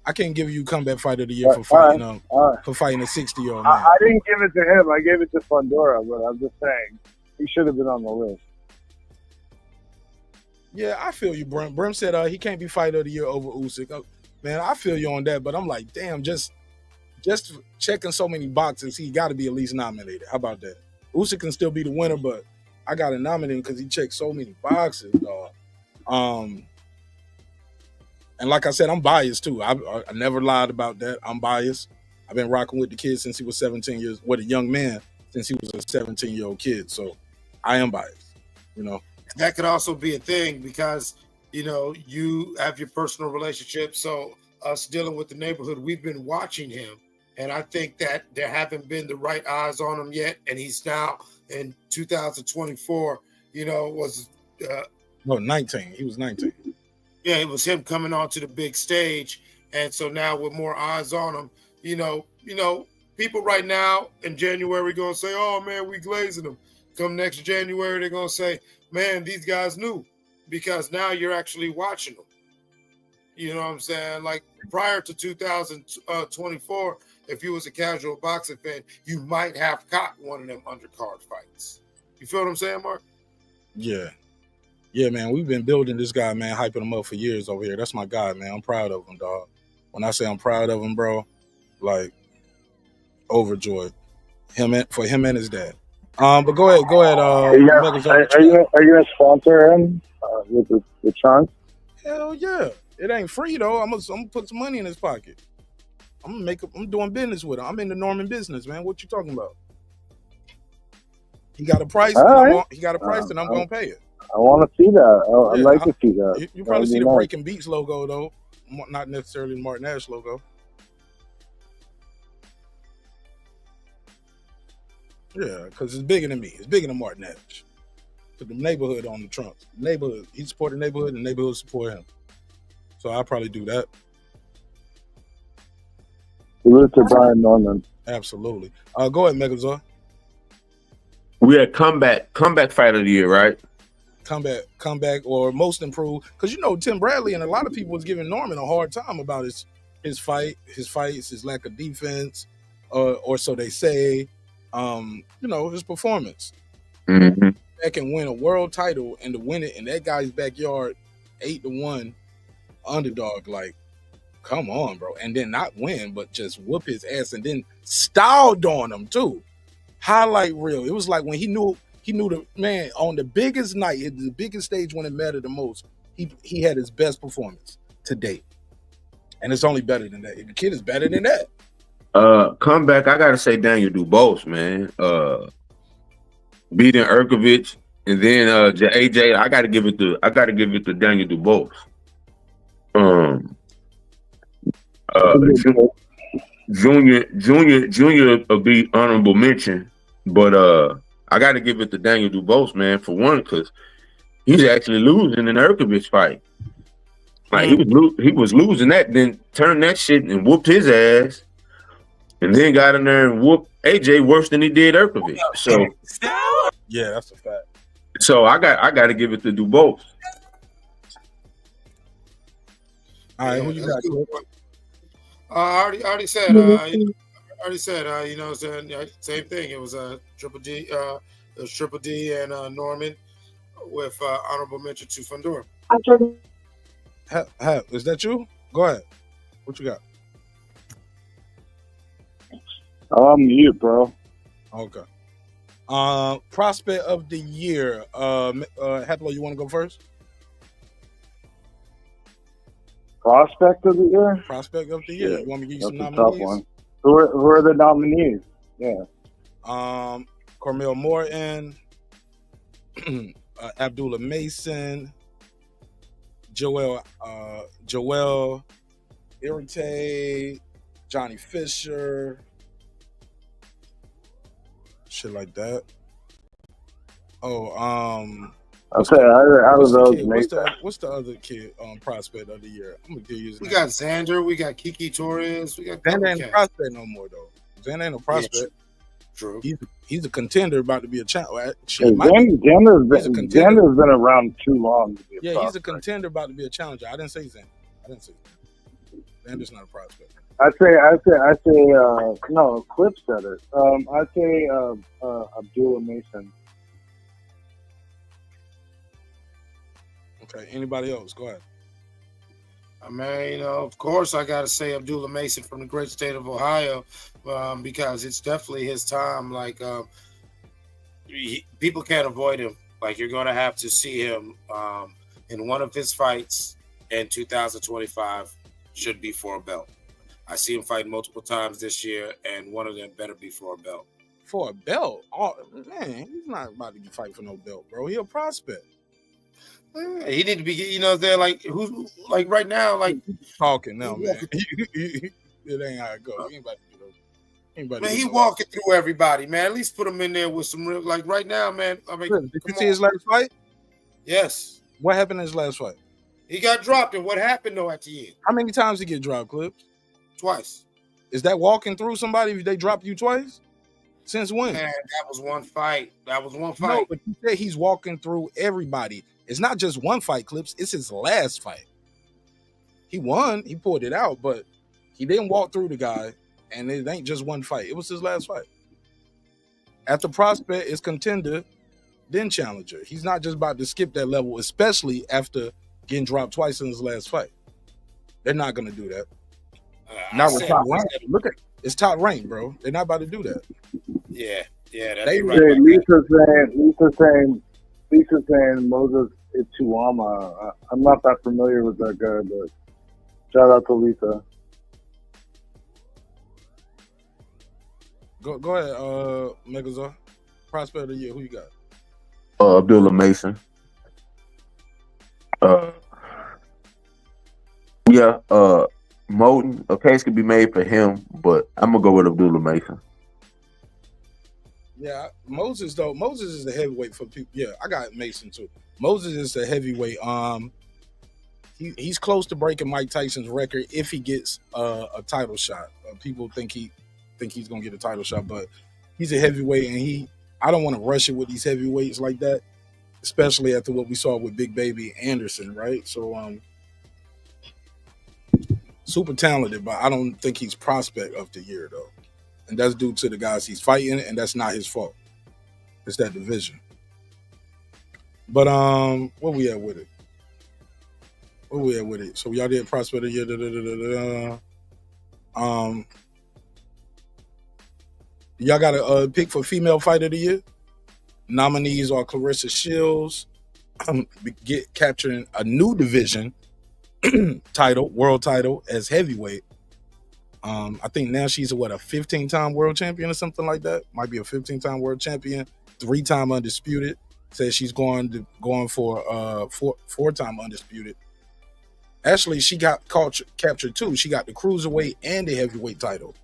I can't give you comeback fighter of the year for fighting for fighting a 60-year-old man. I didn't give it to him. I gave it to Fondora, but I'm just saying he should have been on the list. Yeah, I feel you, Brim. Brim said he can't be fighter of the year over Usyk. Man, I feel you on that, but I'm like, damn, just checking so many boxes, he got to be at least nominated. How about that? Usyk can still be the winner, but I got to nominate him because he checked so many boxes, dog. And like I said, I'm biased too. I never lied about that. I'm biased. I've been rocking with the kid since he was 17 years, with a young man since he was a 17-year-old kid. So I am biased. You know, that could also be a thing because you have your personal relationship. So us dealing with the neighborhood, we've been watching him, and I think that there haven't been the right eyes on him yet. And he's now in 2024. Was 19. He was 19. Yeah, it was him coming onto the big stage, and so now with more eyes on him, people right now in January gonna say, "Oh man, we glazing them." Come next January, they're gonna say, "Man, these guys knew," because now you're actually watching them. You know what I'm saying? Like prior to 2024, if you was a casual boxing fan, you might have caught one of them undercard fights. You feel what I'm saying, Mark? Yeah. Yeah, man, we've been building this guy, man, hyping him up for years over here. That's my guy, man. I'm proud of him, dog. When I say I'm proud of him, bro, like overjoyed. For him and his dad. But go ahead. Are you gonna sponsor him with the trunk? Hell yeah. It ain't free though. I'm gonna put some money in his pocket. I'm doing business with him. I'm in the Norman business, man. What you talking about? He got a price. And I'm gonna pay it. I want to see that. I'd like to see that. You probably see the Breaking Beats logo though, not necessarily the Martin Nash logo. Yeah, because it's bigger than me. It's bigger than Martin Nash. To the neighborhood on the trunks. Neighborhood. He support the neighborhood, and the neighborhood support him. So I'll probably do that. Salute to Brian Norman. Absolutely. Go ahead, Megazord. We had comeback fight of the year, right? Comeback, or most improved. Because Tim Bradley and a lot of people was giving Norman a hard time about his fights, his lack of defense, or so they say. His performance. Mm-hmm. That can win a world title and to win it in that guy's backyard, 8-1 underdog. Like, come on, bro. And then not win, but just whoop his ass and then styled on him too. Highlight reel. It was like when he knew the man on the biggest night, the biggest stage when it mattered the most. He had his best performance to date, and it's only better than that. The kid is better than that. Comeback. I gotta say Daniel Dubois, man. Beating Erkovich, and then AJ. I gotta give it to Daniel Dubois. Junior will be honorable mention, but I got to give it to Daniel Dubois, man, for one, because he's actually losing in the Erkovich fight. Like he was losing that, then turned that shit and whooped his ass, and then got in there and whooped AJ worse than he did Erkovich. So yeah, that's a fact. So I got to give it to Dubois. All right, who you got? I already said. Same thing. It was Triple D. It was Triple D and Norman with honorable mention to Fundora. Is that you? Go ahead. What you got? I'm mute, bro. Okay. Prospect of the year. Hatlo, you want to go first? Prospect of the year? Prospect of the year. Yeah, you want me to give you some that's a nominees? tough one. Who are the nominees? Yeah. Cormel Morton, Abdullah Mason, Joel Irrite, Johnny Fisher, shit like that. I'll say out of those, what's the other kid prospect of the year? I'm gonna give you his We name. got Xander, we got Kiki Torres, we got Xander ain't a prospect no more though. Xander ain't a prospect. Yeah, true. He's a contender about to be a challenger. Xander's been around too long to be a prospect. He's a contender about to be a challenger. I didn't say Xander. Xander's not a prospect. I say no, Clip said it. I say Abdullah Mason. Okay, anybody else? Go ahead. I mean, of course, I got to say Abdullah Mason from the great state of Ohio, because it's definitely his time. Like, people can't avoid him. Like, you're going to have to see him in one of his fights in 2025 should be for a belt. I see him fight multiple times this year, and one of them better be for a belt. for a belt. Oh man, he's not about to fight for no belt, bro. He a prospect. He need to be, you know, they're like who's like right now, like talking now, man. It ain't how it goes. He ain't about to do those. Man, he walking through everybody, man. At least put him in there with some real, like right now, man. I mean, did you see his last fight? Yes. What happened in his last fight? He got dropped, and what happened though at the end? How many times he get dropped, Clips? Twice. Is that walking through somebody if they drop you twice? Since when? Man, that was one fight. No, but you said he's walking through everybody. It's not just one fight, Clips. It's his last fight. He won. He pulled it out, but he didn't walk through the guy, and it ain't just one fight. It was his last fight. After prospect is contender, then challenger. He's not just about to skip that level, especially after getting dropped twice in his last fight. They're not going to do that. Not with top rank. Look at it's top rank, bro. They're not about to do that. Yeah, that's Hey, right. Lisa's saying Moses Ituama. I'm not that familiar with that guy, but shout out to Lisa. Go ahead, Megazord. Prospect of the year, who you got? Abdullah Mason. Moten, a case could be made for him, but I'm gonna go with Abdullah Mason. Yeah, Moses though. Moses is the heavyweight for people. Yeah, I got Mason too. Moses is the heavyweight. He's close to breaking Mike Tyson's record if he gets a title shot. People think he's gonna get a title shot, but he's a heavyweight, and I don't want to rush it with these heavyweights like that, especially after what we saw with Big Baby Anderson, right? So super talented, but I don't think he's prospect of the year though. And that's due to the guys he's fighting, and that's not his fault. It's that division. But where we at with it? So y'all did prospect of the year. Y'all got a pick for female fighter of the year. Nominees are Clarissa Shields, capturing a new division world title as heavyweight. I think now she's a 15-time world champion or something like that. Might be a 15-time world champion, 3-time undisputed. Says she's going for 4-time undisputed. Actually, she got captured too. She got the cruiserweight and the heavyweight title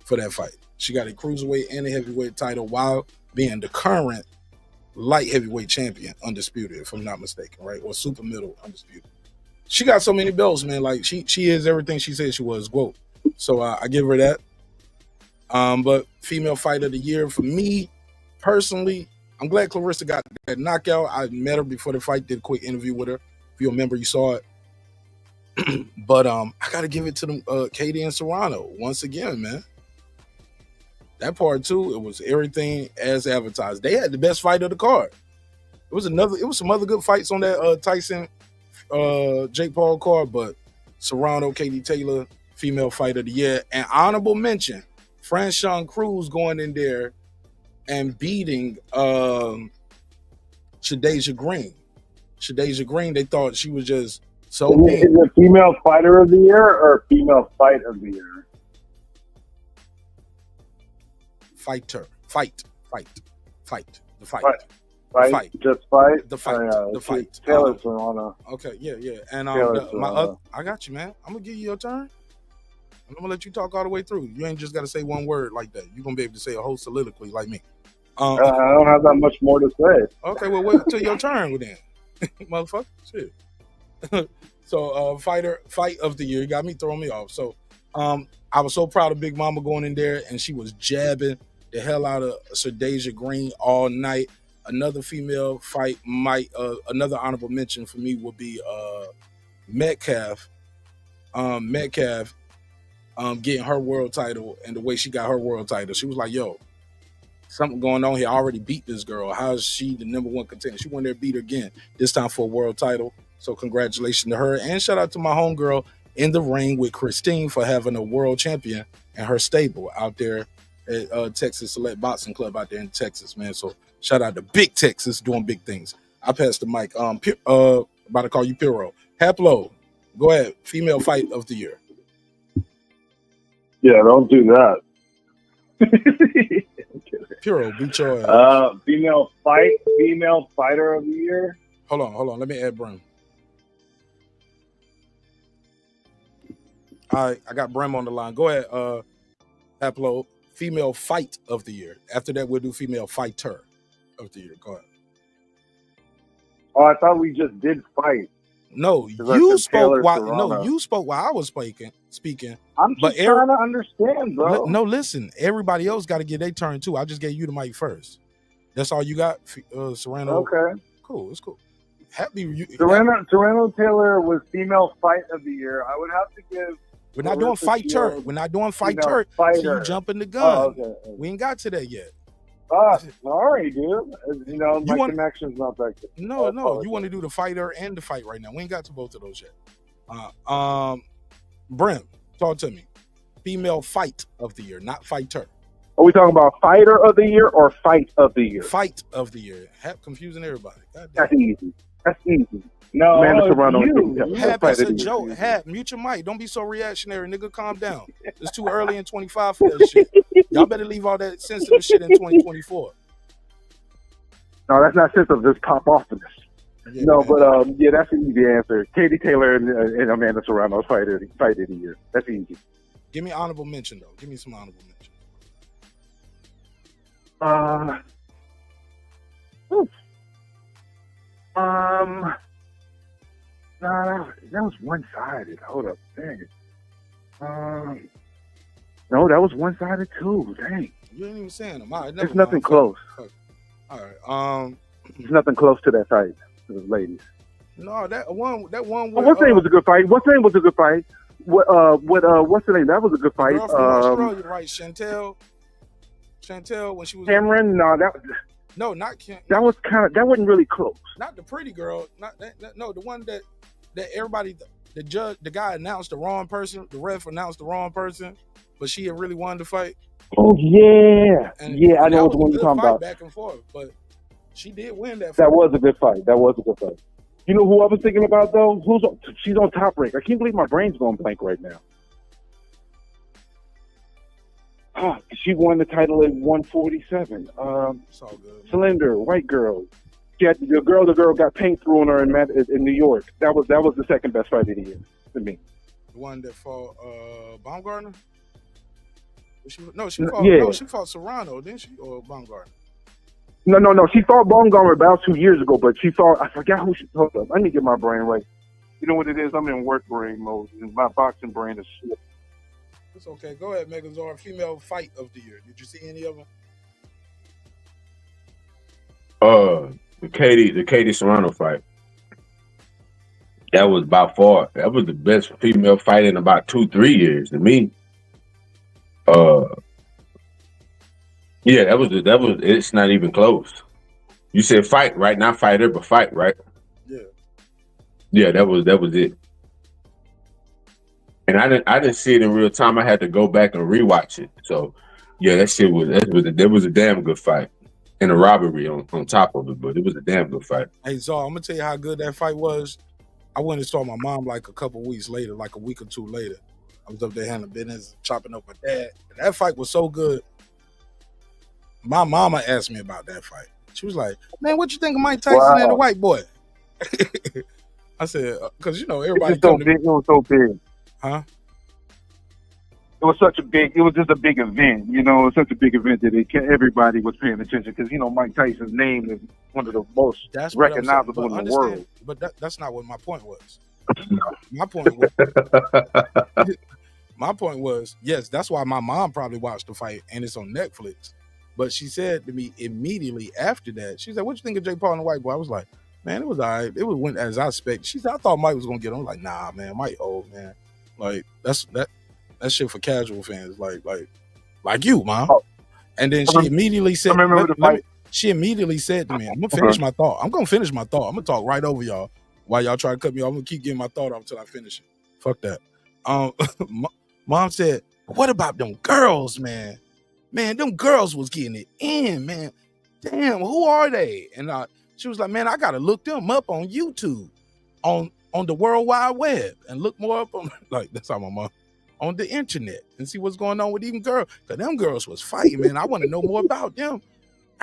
for that fight. She got a cruiserweight and a heavyweight title while being the current light heavyweight champion, undisputed, if I'm not mistaken, right? Or super middle undisputed. She got so many belts, man. Like she is everything she said she was. Whoa. So I give her that. But female fighter of the year for me personally, I'm glad Clarissa got that knockout. I met her before the fight, did a quick interview with her. If you remember, you saw it. But I gotta give it to them, Katie and Serrano once again, man. That part too, it was everything as advertised. They had the best fight of the card. It was some other good fights on that Tyson Jake Paul card, but Serrano, Katie Taylor, female fighter of the year. And honorable mention, Franchon Cruz going in there and beating Shadeja Green. Shadeja Green, they thought she was just so Is it female fighter of the year or female fight of the year? Fighter. Fight. The fight. Fight. Just fight. The fight. The fight. Taylor Serrano. Okay, yeah. And I got you, man. I'm gonna give you your turn. I'm gonna let you talk all the way through. You ain't just gotta say one word like that. You're gonna be able to say a whole soliloquy like me. I don't have that much more to say. Okay, well, wait till your turn then. Motherfucker. Shit. So fight of the year. You got me throwing me off. So I was so proud of Big Mama going in there, and she was jabbing the hell out of Shadeja Green all night. Another female fight another honorable mention for me would be Metcalf. Metcalf getting her world title, and the way she got her world title, she was like, yo, something going on here. I already beat this girl. How is she the number one contender? She went there, beat her again, this time for a world title. So congratulations to her. And shout out to my homegirl in the ring with Christine for having a world champion and her stable out there at Texas Select Boxing Club out there in Texas, man. So shout out to Big Texas doing big things. I pass the mic. About to call you Piro. Haplo, go ahead. Female fight of the year. Yeah, don't do that. Puro, beat your ass. Female fighter of the year. Hold on. Let me add Brim. All right, I got Brim on the line. Go ahead, upload female fight of the year. After that, we'll do female fighter of the year. Go ahead. Oh, I thought we just did fight. No, you spoke while you spoke while I was speaking. I'm just trying to understand, bro. No, listen. Everybody else got to get their turn too. I just gave you the mic first. That's all you got, Serrano. Okay, cool. It's cool. Happy. Serrano Taylor was female fight of the year. I would have to give. We're not doing fighter. We're not doing fighter. So you jumping the gun. Oh, okay. We ain't got to that yet. Sorry, dude. You know, my connection's not that good. No. You want to do the fighter and the fight right now. We ain't got to both of those yet. Brim, talk to me. Female fight of the year, not fighter. Are we talking about fighter of the year or fight of the year? Fight of the year. Confusing everybody. That's easy. No, Hap, it's a joke. Hap, mute your mic. Don't be so reactionary, nigga. Calm down. It's too early in 25 for that shit. Y'all better leave all that sensitive shit in 2024. No, that's not sensitive. Just pop off of this. Yeah, no, man. But that's an easy answer. Katie Taylor and Amanda Serrano's fight of the year. That's easy. Give me honorable mention though. Give me some honorable mention. Nah, that was one-sided. Hold up, dang it. No, that was one-sided too. Dang. You ain't even saying them. All right, there's nothing close. All right. There's nothing close to that fight, to the ladies. No, that one. What's the name was a good fight? What's the name was a good fight? What's the name? That was a good fight. Australia, right? Chantel, when she was Cameron. No, not Cam. That wasn't really close. Not the pretty girl. Not that. No, the one that everybody, the judge, the guy announced the wrong person. The ref announced the wrong person, but she had really wanted to fight. Oh yeah, I know what one you're talking about. Back and forth, but she did win that fight. That was a good fight. You know who I was thinking about though? She's on Top Rank. I can't believe my brain's going blank right now. She won the title at 147. It's all good. Slender, white girl. She had the girl got paint thrown on her in New York. That was the second best fight of the year to me. The one that fought Baumgartner? She fought Serrano, didn't she? Or Baumgartner? No. She fought Baumgartner about 2 years ago, but I forgot who she fought. Let me get my brain right. You know what it is? I'm in work brain mode, and my boxing brain is shit. It's okay. Go ahead, Megazord. Female fight of the year. Did you see any of them? The Katie Serrano fight. That was by far. That was the best female fight in about 2-3 years to me. Yeah, that was. It's not even close. You said fight, right? Not fighter, but fight, right? Yeah. Yeah, that was it. And I didn't see it in real time. I had to go back and rewatch it. So, yeah, that was a damn good fight, and a robbery on top of it. But it was a damn good fight. Hey, Zar, I'm gonna tell you how good that fight was. I went and saw my mom like a couple weeks later, like a week or two later. I was up there handling business, chopping up my dad. And that fight was so good. My mama asked me about that fight. She was like, "Man, what you think of Mike Tyson and the white boy?" I said, "Because everybody." It was so big. Huh? It was just a big event. It was such a big event that everybody was paying attention because Mike Tyson's name is one of the most recognizable in the world. But that's not what my point was. My point was, yes, that's why my mom probably watched the fight and it's on Netflix. But she said to me immediately after that, she said, "What you think of Jake Paul and the white boy?" I was like, "Man, it was all right. It went as I expected." She said, "I thought Mike was gonna get on." I'm like, "Nah, man, Mike old, man. Like that's shit for casual fans, like you, mom." And then she immediately said, she immediately said to me, "I'm gonna finish my thought. I'm gonna talk right over y'all while y'all try to cut me off. I'm gonna keep getting my thought off until I finish it. Fuck that." Mom said, "What about them girls, man? Man, them girls was getting it in, man. Damn, who are they?" And she was like, "Man, I gotta look them up on YouTube, on the World Wide Web, and look more up on." Like, that's how my mom. on the internet and see what's going on with these girls. Because them girls was fighting, man. I want to know more about them.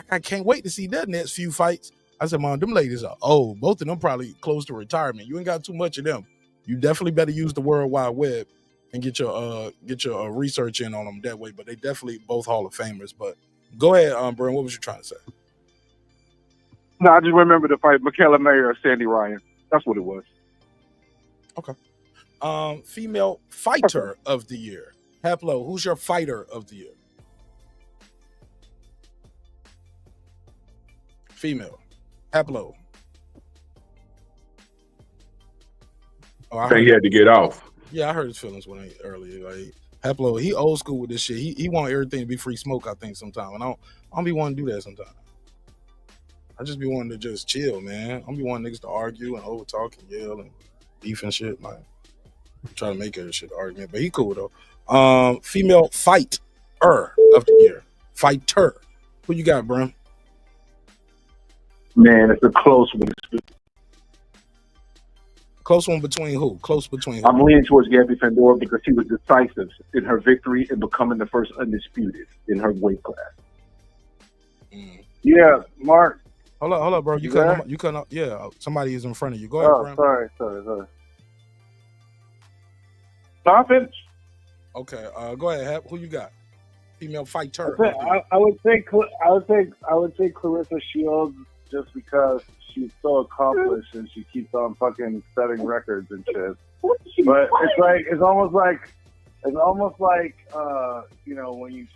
I can't wait to see their next few fights. I said, Mom, them ladies are old. Both of them probably close to retirement. You ain't got too much of them. You definitely better use the World Wide Web and get your research in on them that way. But they definitely both Hall of Famers. But go ahead, Brian. What was you trying to say? No, I just remember the fight, Michaela Mayer or Sandy Ryan. That's what it was. Okay. Female fighter of the year. Haplo, who's your fighter of the year? Female. Haplo. Oh, I think he had to get off. Yeah, I hurt his feelings when earlier. Like Haplo, he old school with this shit. He want everything to be free smoke, I think, sometimes. And I don't be wanting to do that sometimes. I just be wanting to just chill, man. I don't be wanting niggas to argue and over talk and yell and beef and shit. Like, try to make every shit argument. But he cool though. Female fighter of the year. Fighter. Who you got, Brim? Man, it's a close one. Close one between who? Close between who? I'm leaning towards Gabby Pandora because she was decisive in her victory and becoming the first undisputed in her weight class. Yeah, Mark. Hold up, bro. You couldn't. Yeah, somebody is in front of you. Go ahead, Brim. Sorry. No, I finished. Okay, go ahead, Hap. Who you got? Female fighter. I would say Clarissa Shields, just because she's so accomplished and she keeps on fucking setting records and shit. But it's almost like you know, when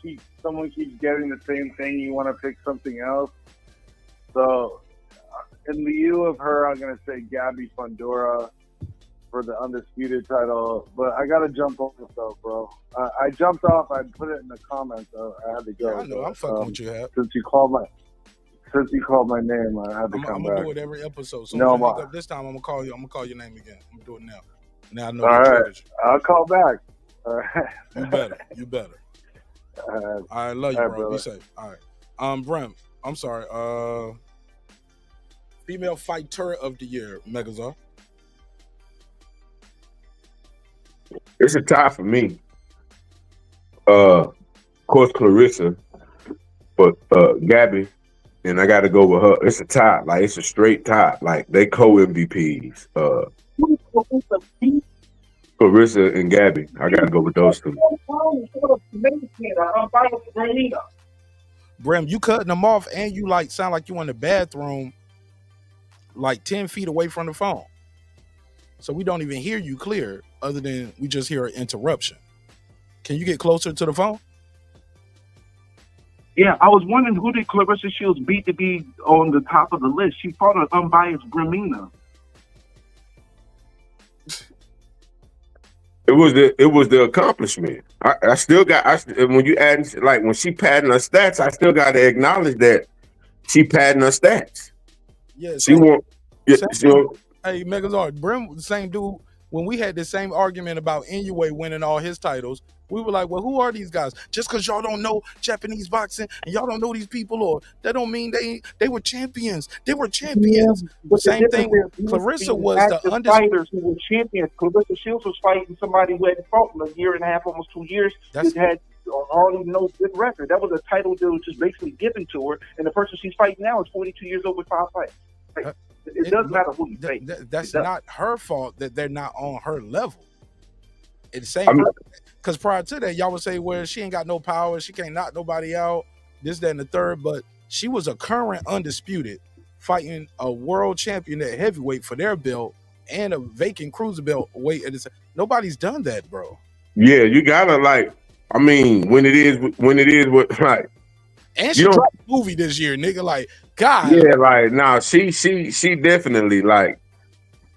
someone keeps getting the same thing, you want to pick something else. So, in lieu of her, I'm gonna say Gabby Pandora for the undisputed title. But I gotta jump off though, bro. I jumped off. I put it in the comments. I had to go. Yeah, I know. I'm fucking with you, Hap. Since you called my name, I had to come back. I'm gonna do it every episode. So no, this time I'm gonna call you. I'm gonna call your name again. I'm gonna do it now. Now I know. All right, I'll call back. All right. You better. I love you, bro. Brother. Be safe. All right. Brim. I'm sorry. Female fighter of the year, Megazar. It's a tie for me. Of course, Clarissa, but Gabby, and I got to go with her. It's a tie. Like, it's a straight tie. Like, they co-MVPs. Clarissa and Gabby. I got to go with those two. Brim, you cutting them off, and you like sound like you in the bathroom, like 10 feet away from the phone. So we don't even hear you clear, other than we just hear an interruption. Can you get closer to the phone? Yeah, I was wondering who did Clarissa Shields beat to be on the top of the list. She fought an unbiased Gramina. It was the accomplishment. I still got when you add, like, when she padding her stats, I still got to acknowledge that she padding her stats. Yeah, she won't. Yeah, hey, Megazard, Brim was the same dude when we had the same argument about Inoue winning all his titles. We were like, well, who are these guys? Just because y'all don't know Japanese boxing and y'all don't know these people, or that don't mean they were champions. They were champions. Yeah, but same thing. Clarissa was the fighters who were champions. Clarissa Shields was fighting somebody who hadn't fought in a year and a half, almost 2 years. That had hardly no good record. That was a title that was just basically given to her, and the person she's fighting now is 42 years old with 5 fights. Like, it doesn't matter who you fight. That's not her fault that they're not on her level. It's the same. Because prior to that, y'all would say, well, she ain't got no power, she can't knock nobody out, this, that, and the third. But she was a current undisputed, fighting a world champion at heavyweight for their belt and a vacant cruiser belt weight. Nobody's done that, bro. Yeah, you gotta, like, I mean, when it is what, like. And she dropped a movie this year, nigga. Like, God. Yeah, like, nah, she definitely, like,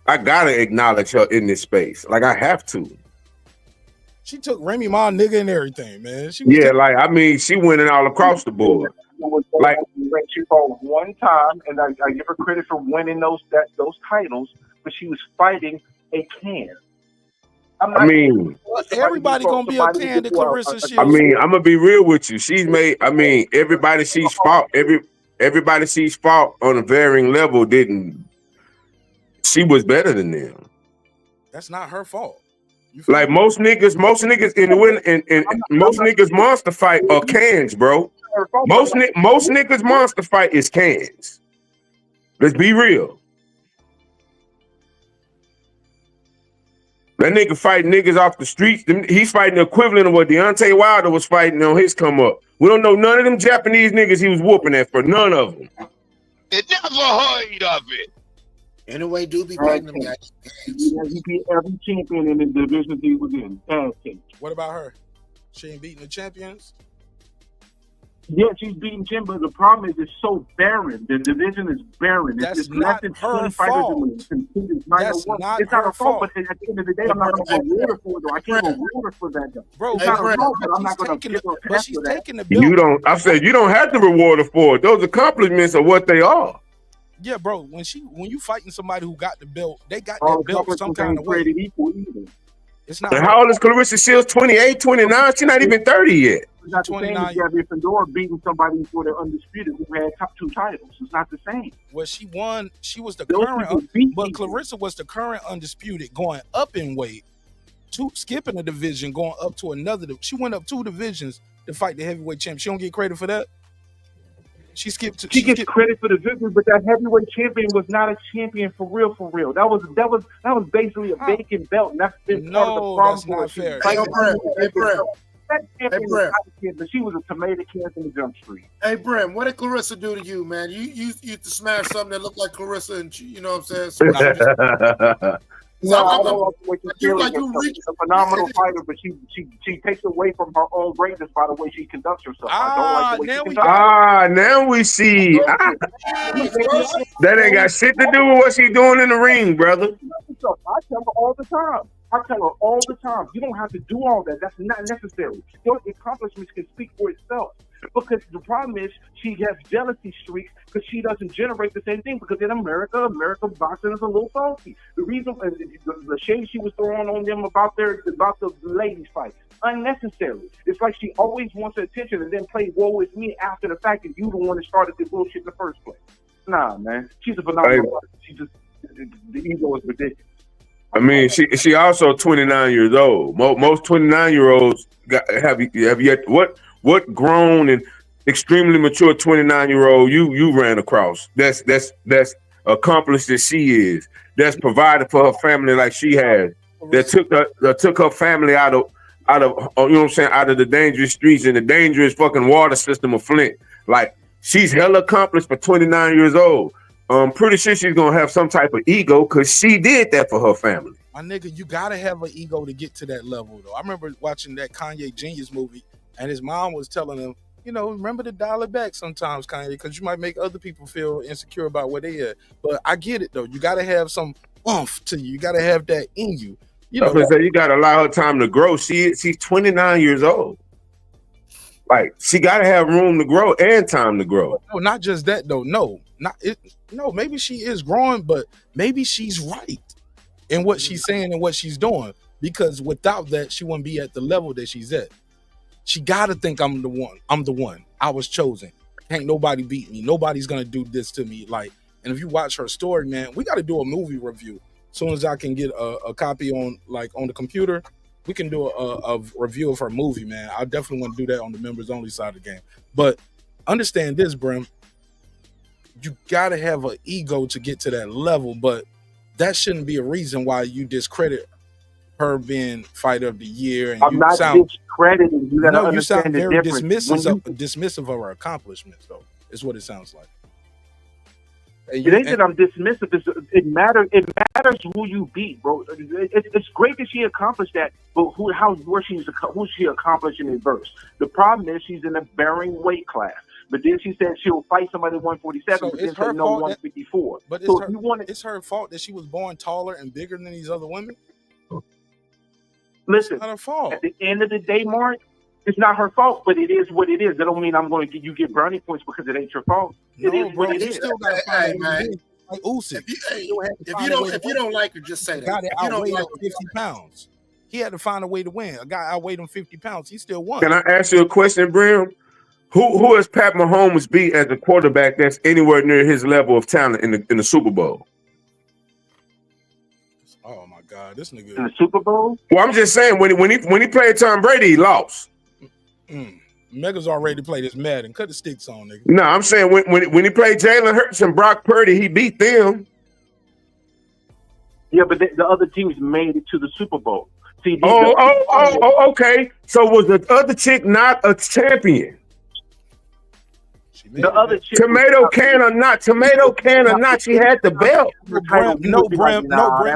I gotta acknowledge her in this space. Like, I have to. She took Remy Ma, nigga, and everything, man. She went all across the board. Like, she fought one time, and I give her credit for winning those titles, but she was fighting a can. Everybody gonna be a can to Clarissa Shields. I mean, I'm gonna be real with you. She's made. I mean, everybody she's fought on a varying level didn't. She was better than them. That's not her fault. Like most niggas in the win and most niggas monster fight are cans, bro. Most niggas monster fight is cans. Let's be real. That nigga fighting niggas off the streets. He's fighting the equivalent of what Deontay Wilder was fighting on his come up. We don't know none of them Japanese niggas he was whooping at for none of them. It never heard of it. Anyway, do be fighting them guys. He beat every champion in the division he was in. What about her? She ain't beating the champions? Yeah, she's beating Jim, but the problem is it's so barren. The division is barren. That's it's not her fault. That's not it's not her fault. fault. But at the end of the day, I'm not going to reward her for it. Though. I can't reward her for that. Though. Bro, it's not her fault, but I'm not going to give her a pass for that. You don't. I said you don't have to reward her for it. Those accomplishments are what they are. Yeah, bro. When you fighting somebody who got the belt, they got that belt some kind of way. It's not. And how old is Clarissa Shields? 28, 29? She's not even 30 yet. It's not the same as Gabby Fedora beating somebody for the undisputed who had top 2 titles. It's not the same. Well, she won. She was the current, but Clarissa was the current undisputed, going up in weight, skipping a division, going up to another. She went up 2 divisions to fight the heavyweight champion. She don't get credit for that. She skipped. She gets credit for the victory, but that heavyweight champion was not a champion for real. That was basically a vacant belt, and that's been part of the problem. That's not fair. But she was a tomato can from the jump street. Hey, Brim, what did Clarissa do to you, man? You used to smash something that looked like Clarissa, and you know what I'm saying? No, I don't like the way she feels. She's a phenomenal fighter, but she takes away from her own greatness by the way she conducts herself. I don't like the way she conducts. Now we see. That ain't got shit to do with what she's doing in the ring, brother. I tell her all the time. You don't have to do all that. That's not necessary. Your accomplishments can speak for itself. Because the problem is she has jealousy streaks because she doesn't generate the same thing. Because in America boxing is a little salty. The reason the shade she was throwing on them about the ladies fight, unnecessary. It's like she always wants attention and then play woe with me after the fact that you the one that started the bullshit in the first place. Nah, man, she's a phenomenal. She just the ego is ridiculous. I mean, she also 29 years old. Most 29-year-olds have yet what grown and extremely mature 29-year-old you ran across that's accomplished as she is, that's provided for her family like she has, that took her family out of you know what I'm saying, out of the dangerous streets and the dangerous fucking water system of Flint. Like, she's hella accomplished for 29 years old. I'm pretty sure she's gonna have some type of ego because she did that for her family. My nigga, you gotta have an ego to get to that level, though. I remember watching that Kanye Genius movie, and his mom was telling him, you know, remember to dial it back sometimes, Kanye, because you might make other people feel insecure about where they at. But I get it, though. You gotta have some oomph to you. You gotta have that in you. You know, you gotta allow her time to grow. She's 29 years old. Like, she gotta have room to grow and time to grow. No, not just that though. No, maybe she is growing, but maybe she's right in what she's saying and what she's doing. Because without that, she wouldn't be at the level that she's at. She gotta think I'm the one. I'm the one. I was chosen. Ain't nobody beat me. Nobody's gonna do this to me. Like, and if you watch her story, man, we gotta do a movie review. As soon as I can get a copy on the computer, we can do a review of her movie, man. I definitely want to do that on the members only side of the game. But understand this, Brim. You gotta have an ego to get to that level, but that shouldn't be a reason why you discredit her being fighter of the year. And I'm not discrediting. You gotta understand sound the very difference. dismissive of her accomplishments, though. Is what it sounds like. It ain't that I'm dismissive. It matters who you beat, bro. It's great that she accomplished that, but who's she accomplishing in verse? The problem is she's in a bearing weight class. But then she said she'll fight somebody at 147, So but then it's her said no fault 154. But So if you want it's her fault that she was born taller and bigger than these other women? listen, It's not her fault. at the end of the day, Mark, it's not her fault, but it is what it is. That don't mean I'm going to get brownie points because it ain't your fault. It No, is bro, what it you is. still gotta Hey, find a way to man. win. Like Usyk. If you don't like her, just say that. Got it If you don't outweighed like him 50 pounds. He had to find a way to win. A guy outweighed him 50 pounds. He still won. Can I ask you a question, Brim? Who has Pat Mahomes beat as a quarterback that's anywhere near his level of talent in the Super Bowl? Oh my God, this nigga in the Super Bowl. Well, I'm just saying when he played Tom Brady, he lost. Mega's already played his Madden. Cut the sticks on, nigga. No, I'm saying when he played Jalen Hurts and Brock Purdy, he beat them. Yeah, but the other teams made it to the Super Bowl. See, okay. So was the other chick not a champion? The other chick, tomato can or not, she had the belt. No, Brim,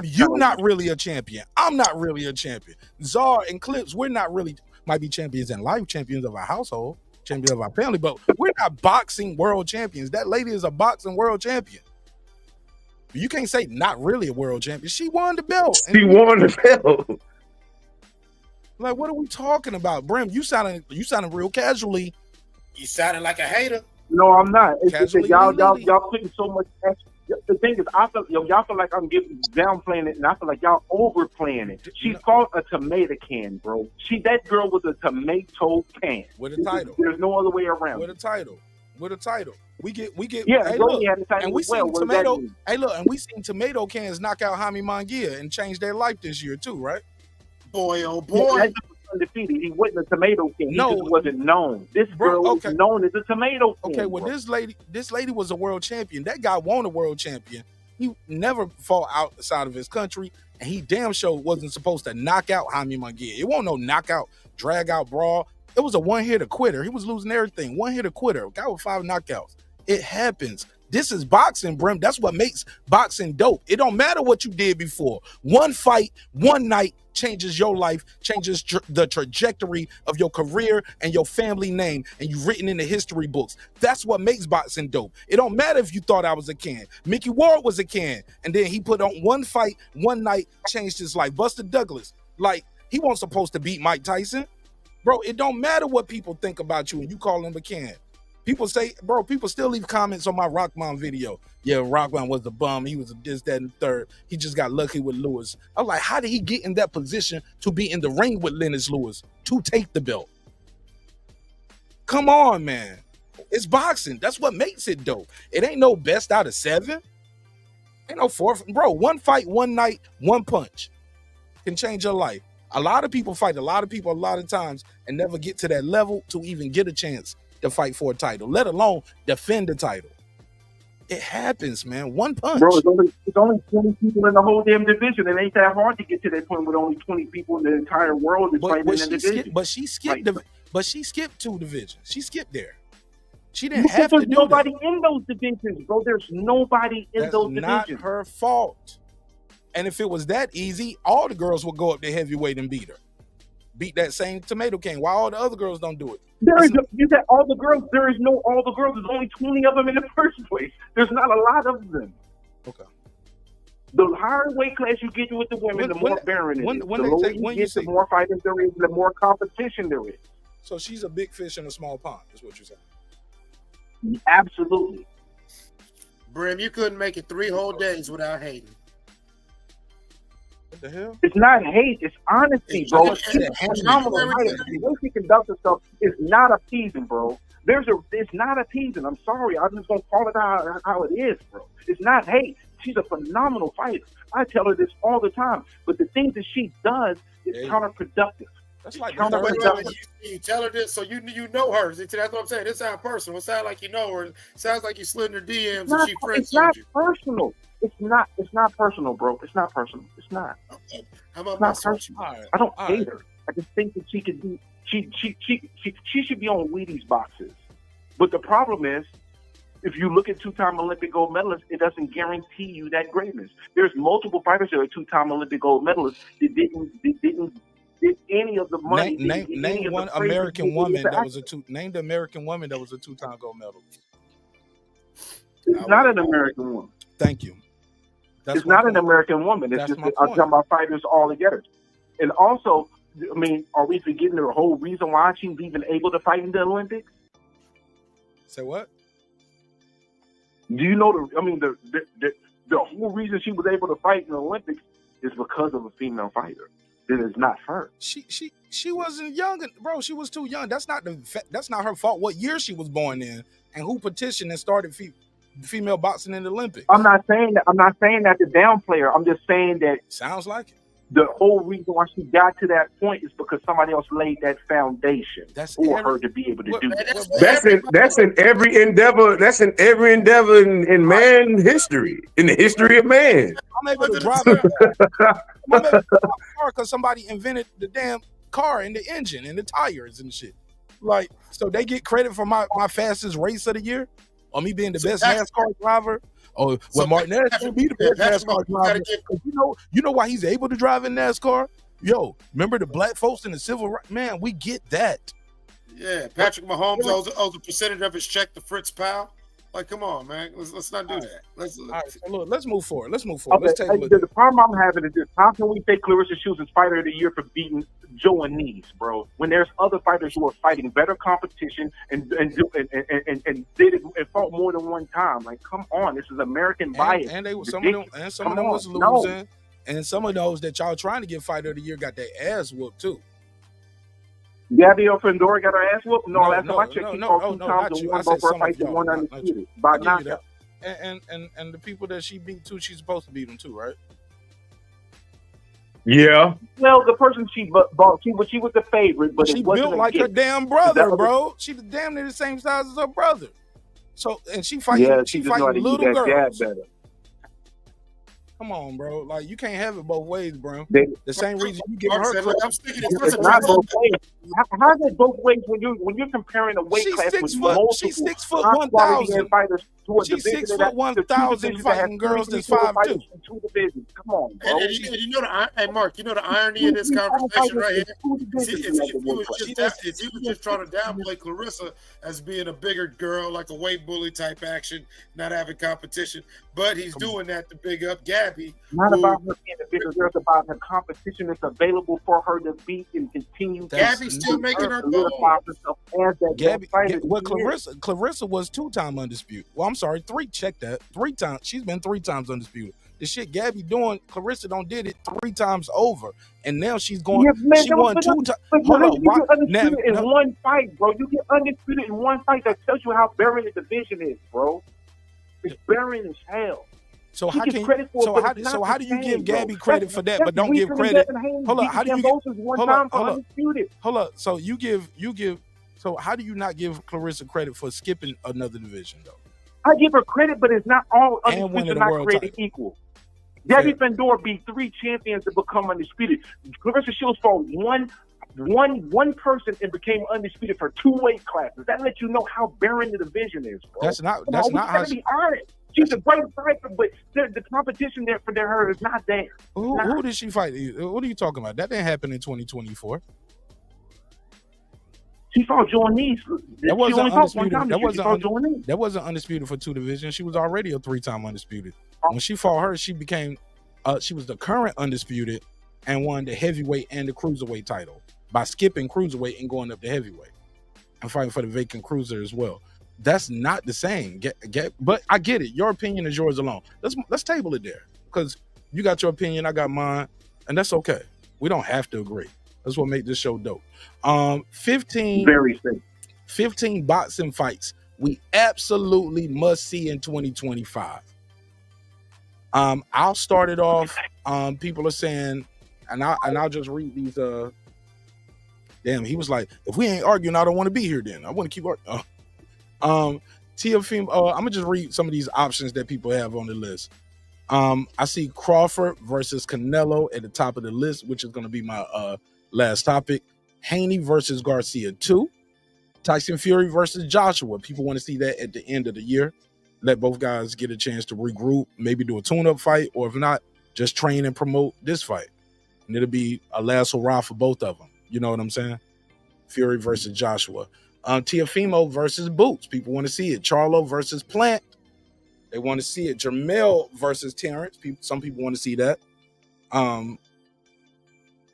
you not really a champion. I'm not really a champion. Czar and Clips, we're not really, might be champions in life, champions of our household, champions of our family, but we're not boxing world champions. That lady is a boxing world champion. You can't say not really a world champion. She won the belt. She won the belt. Like, what are we talking about, Brim? You sounding real casually. You sounding like a hater. No, I'm not. It's just that y'all putting so much. The thing is, y'all feel like I'm downplaying it, and I feel like y'all overplaying it. She fought a tomato can, bro. That girl was a tomato can with a title. There's no other way around. With a title. We get. Yeah, hey, look, had a title and we well. seen tomato. Hey, look, and we seen tomato cans knock out Jaime Munguia and change their life this year too, right? Boy, oh boy. Yeah, undefeated. He wasn't a tomato can. He just wasn't known. This girl was known as a tomato can. Okay, well, this lady was a world champion. That guy won a world champion. He never fought outside of his country, and he damn sure wasn't supposed to knock out Jaime Munguia. It wasn't no knockout, drag out brawl. It was a one-hitter quitter. He was losing everything. One-hitter quitter. Guy with 5 knockouts. It happens. This is boxing, Brim. That's what makes boxing dope. It don't matter what you did before. One fight, one night changes your life, changes the trajectory of your career and your family name, and you've written in the history books. That's what makes boxing dope. It don't matter if you thought I was a can. Mickey Ward was a can, and then he put on one fight, one night, changed his life. Buster Douglas, like, he wasn't supposed to beat Mike Tyson. Bro, it don't matter what people think about you and you call him a can. People say, bro, people still leave comments on my Rockman video. Yeah, Rockman was the bum. He was a this, that, and third. He just got lucky with Lewis. I'm like, how did he get in that position to be in the ring with Lennox Lewis to take the belt? Come on, man. It's boxing. That's what makes it dope. It ain't no best out of 7. Ain't no 4th. Bro, one fight, one night, one punch can change your life. A lot of people fight a lot of people a lot of times and never get to that level to even get a chance to fight for a title, let alone defend the title. It happens, man. One punch. Bro, it's only 20 people in the whole damn division. It ain't that hard to get to that point with only 20 people in the entire world that's fighting in the division. But she skipped 2 divisions. She skipped there. She didn't have to do that. There's nobody in those divisions, bro. There's nobody in those divisions. That's not her fault. And if it was that easy, all the girls would go up to heavyweight and beat her. Beat that same tomato can. Why all the other girls don't do it? You said all the girls. There is no all the girls. There's only 20 of them in the first place. There's not a lot of them. Okay. The higher weight class you get with the women, the more barren it is. The lower you get, the more fighters there is, the more competition there is. So she's a big fish in a small pond, is what you're saying. Absolutely. Brim, you couldn't make it 3 whole days without hating. What the hell? It's not hate, it's honesty, bro. She's phenomenal. The way she conducts herself is not appeasing, bro. It's not appeasing. I'm sorry. I'm just gonna call it how it is, bro. It's not hate. She's a phenomenal fighter. I tell her this all the time. But the things that she does is counterproductive. That's like you tell her this, so you know her. See, that's what I'm saying. It sounds personal. It sounds like you know her. It sounds like you slid in her DMs and she friends with you. It's not personal. It's not personal, bro. It's not personal. It's not. Okay. How about it's not personal. Right. I don't hate her. I just think that she could do. She should be on Wheaties boxes. But the problem is, if you look at 2-time Olympic gold medalists, it doesn't guarantee you that greatness. There's multiple fighters that are 2-time Olympic gold medalists that didn't get any of the money. Name one American woman that was Name the American woman that was a 2-time gold medalist. It's not an American woman. Thank you. It's not an American woman. It's just I'm talking about fighters all together. And also, I mean, are we forgetting the whole reason why she's even able to fight in the Olympics? Say what? Do you know the whole reason she was able to fight in the Olympics is because of a female fighter. It is not her. She wasn't young, bro. She was too young. That's not her fault. What year she was born in, and who petitioned and started female boxing in the Olympics? I'm not saying that to downplay her. I'm just saying that sounds like it. the whole reason why she got to that point is because somebody else laid that foundation for her to be able to do that. That's in every endeavor. That's in every endeavor in man history, in the history of man. I'm able to drive a car because somebody invented the damn car and the engine and the tires and shit. Like, so they get credit for my fastest race of the year, or me being the best NASCAR driver. Oh, well, Martinez can be the best NASCAR driver. You know why he's able to drive in NASCAR? Yo, remember the black folks in the civil rights? Man, we get that. Yeah, Patrick Mahomes owes a percentage of his check to Fritz Powell. Like, come on, man. Let's not do that. All right, so look, let's move forward. Let's Okay, let's take a look. the problem I'm having is this: how can we say Clarissa Shields is Fighter of the Year for beating Joe and Nice, bro? When there's other fighters who are fighting better competition and did it and fought more than one time. Like, come on, this is American bias. And some of them was losing, and some of those that y'all trying to get Fighter of the Year got their ass whooped too. Gabby Fendora got her ass whooped. No, last time I checked, she fought 2 times and won both her fights and one undisputed by knockout. And the people that she beat too, she's supposed to beat them too, right? Yeah. Well, the person she bought, she was the favorite, but she it wasn't built like her damn brother, bro. She the damn near the same size as her brother. So, and she fighting, she fighting little girls. Come on, bro. Like, you can't have it both ways, bro. The same reason you give her credit. It's not both ways. How is it both ways when you're comparing a weight class with multiple? She's 6 foot 1,000. She's 6 foot 1,000 fighting girls that's 5'2". Come on, bro. And you know Mark, you know the irony of this conversation right here. See, if he was just trying to downplay Clarissa as being a bigger girl, like a weight bully type action, not having competition, but he's doing that to big up Gabby. Not about her being a bigger girl, it's about the competition that's available for her to beat and continue. Gabby's still making her goal. Clarissa was 2-time undisputed. Well, I'm sorry, 3. Check that. 3 times. She's been 3 times undisputed. The shit Gabby doing, Clarissa did it 3 times over, and now she's going. Yeah, man, she won 2 times. Hold on, you get undisputed in one fight, bro. You get undisputed in one fight. That tells you how barren the division is, bro. It's barren as hell. So how can how do you give Gabby credit for that, but don't give credit? Hold up, how do you hold up? So you give. So how do you not give Clarissa credit for skipping another division though? I give her credit, but it's not all undisputed not created equal. Gabby Fendora beat 3 champions to become undisputed. Clarissa Shields fought one person and became undisputed for 2 weight classes. That lets you know how barren the division is, bro. That's not how be honest. She's a great fighter, but the competition there for her is not there. Who did she fight? What are you talking about? That didn't happen in 2024. She fought Joe Nice. That wasn't undisputed. That wasn't undisputed for 2 divisions. She was already a 3-time undisputed. When she fought her, she became she was the current undisputed and won the heavyweight and the cruiserweight title by skipping cruiserweight and going up to heavyweight and fighting for the vacant cruiser as well. That's not the same. But I get it. Your opinion is yours alone. Let's table it there, because you got your opinion, I got mine, and that's okay. We don't have to agree. That's what makes this show dope. 15 boxing fights we absolutely must see in 2025. I'll start it off. People are saying, and I'll just read these. Damn, he was like, if we ain't arguing, I don't want to be here. Then I want to keep arguing. I'm gonna just read some of these options that people have on the list. I see Crawford versus Canelo at the top of the list, which is gonna be my last topic. Haney versus Garcia 2. Tyson Fury versus Joshua. People want to see that at the end of the year. Let both guys get a chance to regroup, maybe do a tune-up fight, or if not, just train and promote this fight. And it'll be a last hurrah for both of them. You know what I'm saying? Fury versus Joshua. Teofimo versus Boots. People want to see it. Charlo versus Plant. They want to see it. Jermell versus Terrence. Some people want to see that.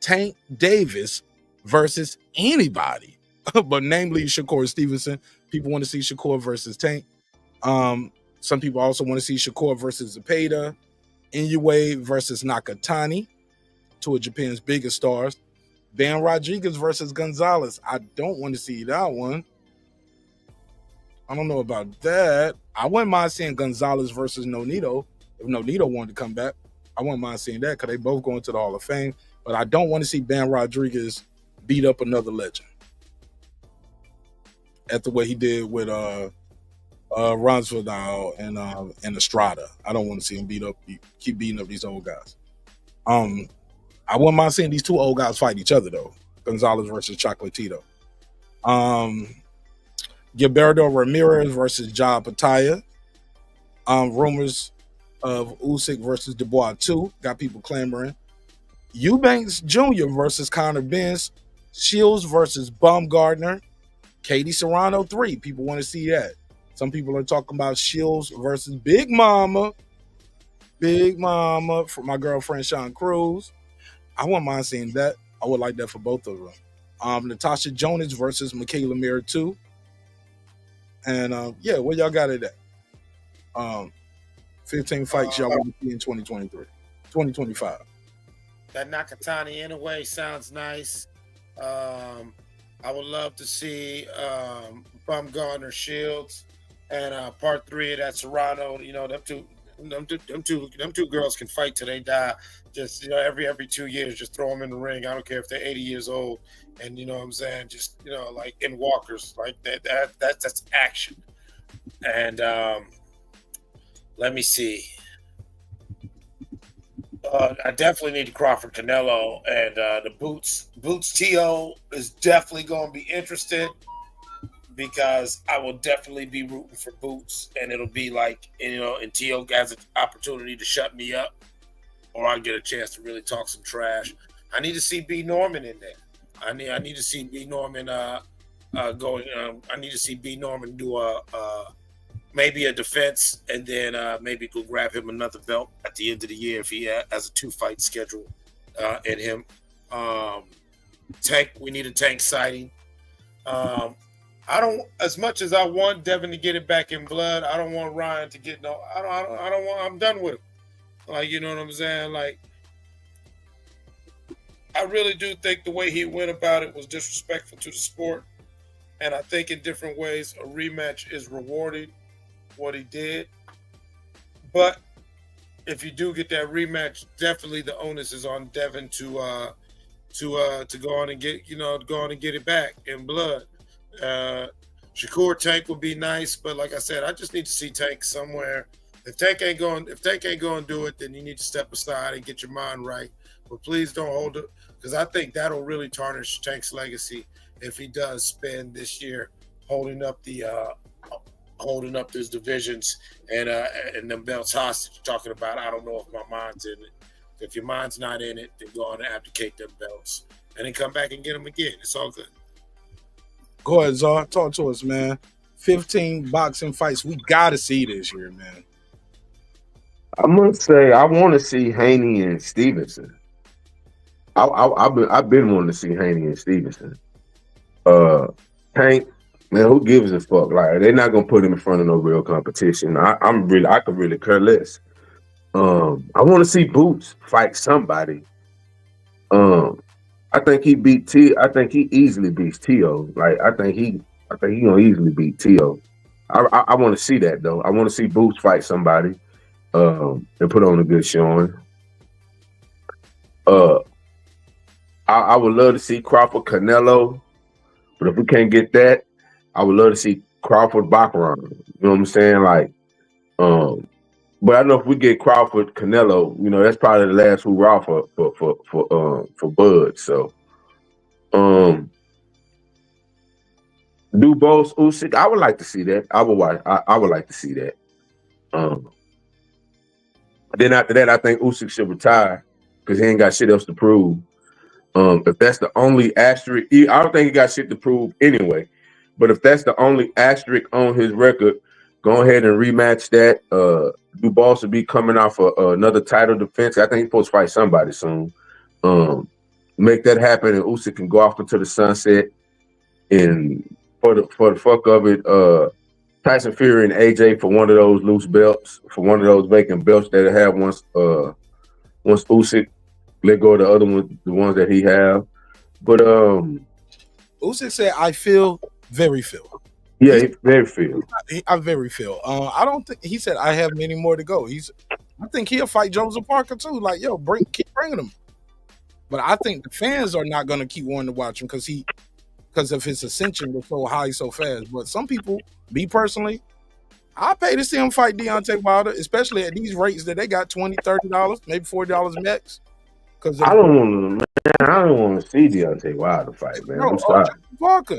Tank Davis versus anybody, but namely Shakur Stevenson. People want to see Shakur versus Tank. Some people also want to see Shakur versus Zepeda. Inoue versus Nakatani, 2 of Japan's biggest stars. Ben Rodriguez versus Gonzalez. I don't want to see that one. I don't know about that. I wouldn't mind seeing Gonzalez versus Nonito if Nonito wanted to come back. I wouldn't mind seeing that because they both go into the Hall of Fame. But I don't want to see Ben Rodriguez beat up another legend at the way he did with Ronsvidal and Estrada. I don't want to see him keep beating up these old guys. I wouldn't mind seeing these two old guys fight each other though. Gonzalez versus Chocolatito. Gilberto Ramirez versus Ja Pataya. Rumors of Usyk versus Dubois 2 got people clamoring. Eubanks Jr. versus Conor Benz. Shields versus Baumgardner. Katie Serrano 3. People want to see that. Some people are talking about Shields versus Big Mama. Big Mama for my girlfriend Sean Cruz. I wouldn't mind seeing that. I would like that for both of them. Natasha Jonas versus Michaela Mir 2. And yeah, what y'all got it at? 15 fights y'all want to see in 2023, 2025. That Nakatani Inoue sounds nice. I would love to see Baumgardner Shields and part 3 of that Serrano. You know, them two girls can fight till they die. Just, you know, every 2 years, just throw them in the ring. I don't care if they're 80 years old, and you know what I'm saying, just, you know, like in walkers, like that's action. And let me see. I definitely need the Crawford Canelo, and the Boots T.O. is definitely going to be interested because I will definitely be rooting for Boots, and it'll be like, you know, and T.O. has an opportunity to shut me up, or I get a chance to really talk some trash. I need to see B. Norman in there. I need to see B. Norman going. I need to see B. Norman do maybe a defense, and then maybe go grab him another belt at the end of the year if he has a 2-fight schedule in him. Tank, we need a Tank sighting. I don't, as much as I want Devin to get it back in blood, I don't want Ryan to get no. I don't want. I'm done with him. Like, you know what I'm saying? Like, I really do think the way he went about it was disrespectful to the sport, and I think in different ways a rematch is rewarding what he did. But if you do get that rematch, definitely the onus is on Devin to go on and get, it back in blood. Shakur Tank would be nice, but like I said, I just need to see Tank somewhere. If Tank ain't going to do it, then you need to step aside and get your mind right. But please don't hold it, because I think that'll really tarnish Tank's legacy if he does spend this year holding up those divisions and them belts hostage. Talking about, I don't know if my mind's in it. If your mind's not in it, then go on and abdicate them belts and then come back and get them again. It's all good. Go ahead, Czar. Talk to us, man. 15 boxing fights we gotta see this year, man. I'm gonna say I want to see Haney and Stevenson. I've been wanting to see Haney and Stevenson. Tank, man, who gives a fuck? Like, they're not gonna put him in front of no real competition. I could really care less. I want to see Boots fight somebody. I think he easily beats T.O. Like, I think he gonna easily beat T.O. I want to see that though. I want to see Boots fight somebody. And put on a good showing. I would love to see Crawford Canelo, but if we can't get that, I would love to see Crawford Baccarat. You know what I'm saying? Like, but I know if we get Crawford Canelo, you know, that's probably the last hurrah for Bud. So, do both Usyk. I would like to see that. I would like to see that. Then after that, I think Usyk should retire because he ain't got shit else to prove. If that's the only asterisk, I don't think he got shit to prove anyway. But if that's the only asterisk on his record, go ahead and rematch that. Dubois should be coming off another title defense. I think he's supposed to fight somebody soon. Make that happen, and Usyk can go off into the sunset. And for the fuck of it, Tyson Fury and AJ for one of those loose belts, for one of those vacant belts that they have once Usyk let go of the other ones, the ones that he have. But Usyk said, "I feel very feel." Yeah, he very feel. I very feel. I don't think he said I have many more to go. I think he'll fight Joseph Parker too. Like, yo, keep bringing him. But I think the fans are not gonna keep wanting to watch him because of his ascension was so high so fast. But some people, me personally, I pay to see him fight Deontay Wilder, especially at these rates that they got $20, $30, maybe $40 max. Because I don't want to see Deontay Wilder fight, man. No, I'm sorry.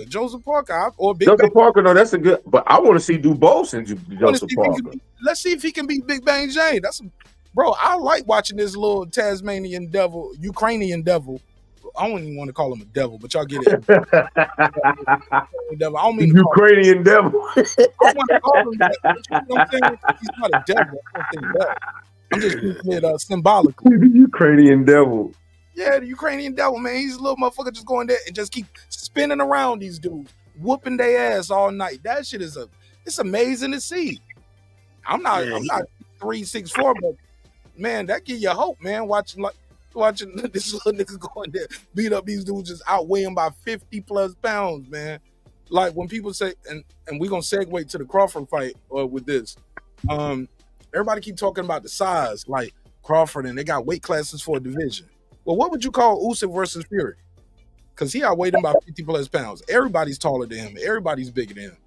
Joseph Parker, or Big Joseph Bang. Parker, no, that's a good. But I want to see Dubose and Joseph Parker. Let's see if he can beat Big Bang Jane. Bro, I like watching this little Tasmanian devil, Ukrainian devil. I don't even want to call him a devil, but y'all get it. Devil. I don't mean Ukrainian devil. I want to call him that. You know what I'm saying? He's not a devil. I don't think that. I'm just using it symbolically. The Ukrainian devil. Yeah, the Ukrainian devil, man. He's a little motherfucker just going there and just keep spinning around these dudes, whooping their ass all night. That shit it's amazing to see. I'm not 3'6'4", but man, that give you hope, man. Watching this little nigga going there, beat up these dudes, just outweigh him by 50 plus pounds, man. Like when people say, and we're gonna segue to the Crawford fight with this. Everybody keep talking about the size, like Crawford, and they got weight classes for a division. Well, what would you call Usyk versus Fury? Because he outweighed him by 50 plus pounds. Everybody's taller than him. Everybody's bigger than him.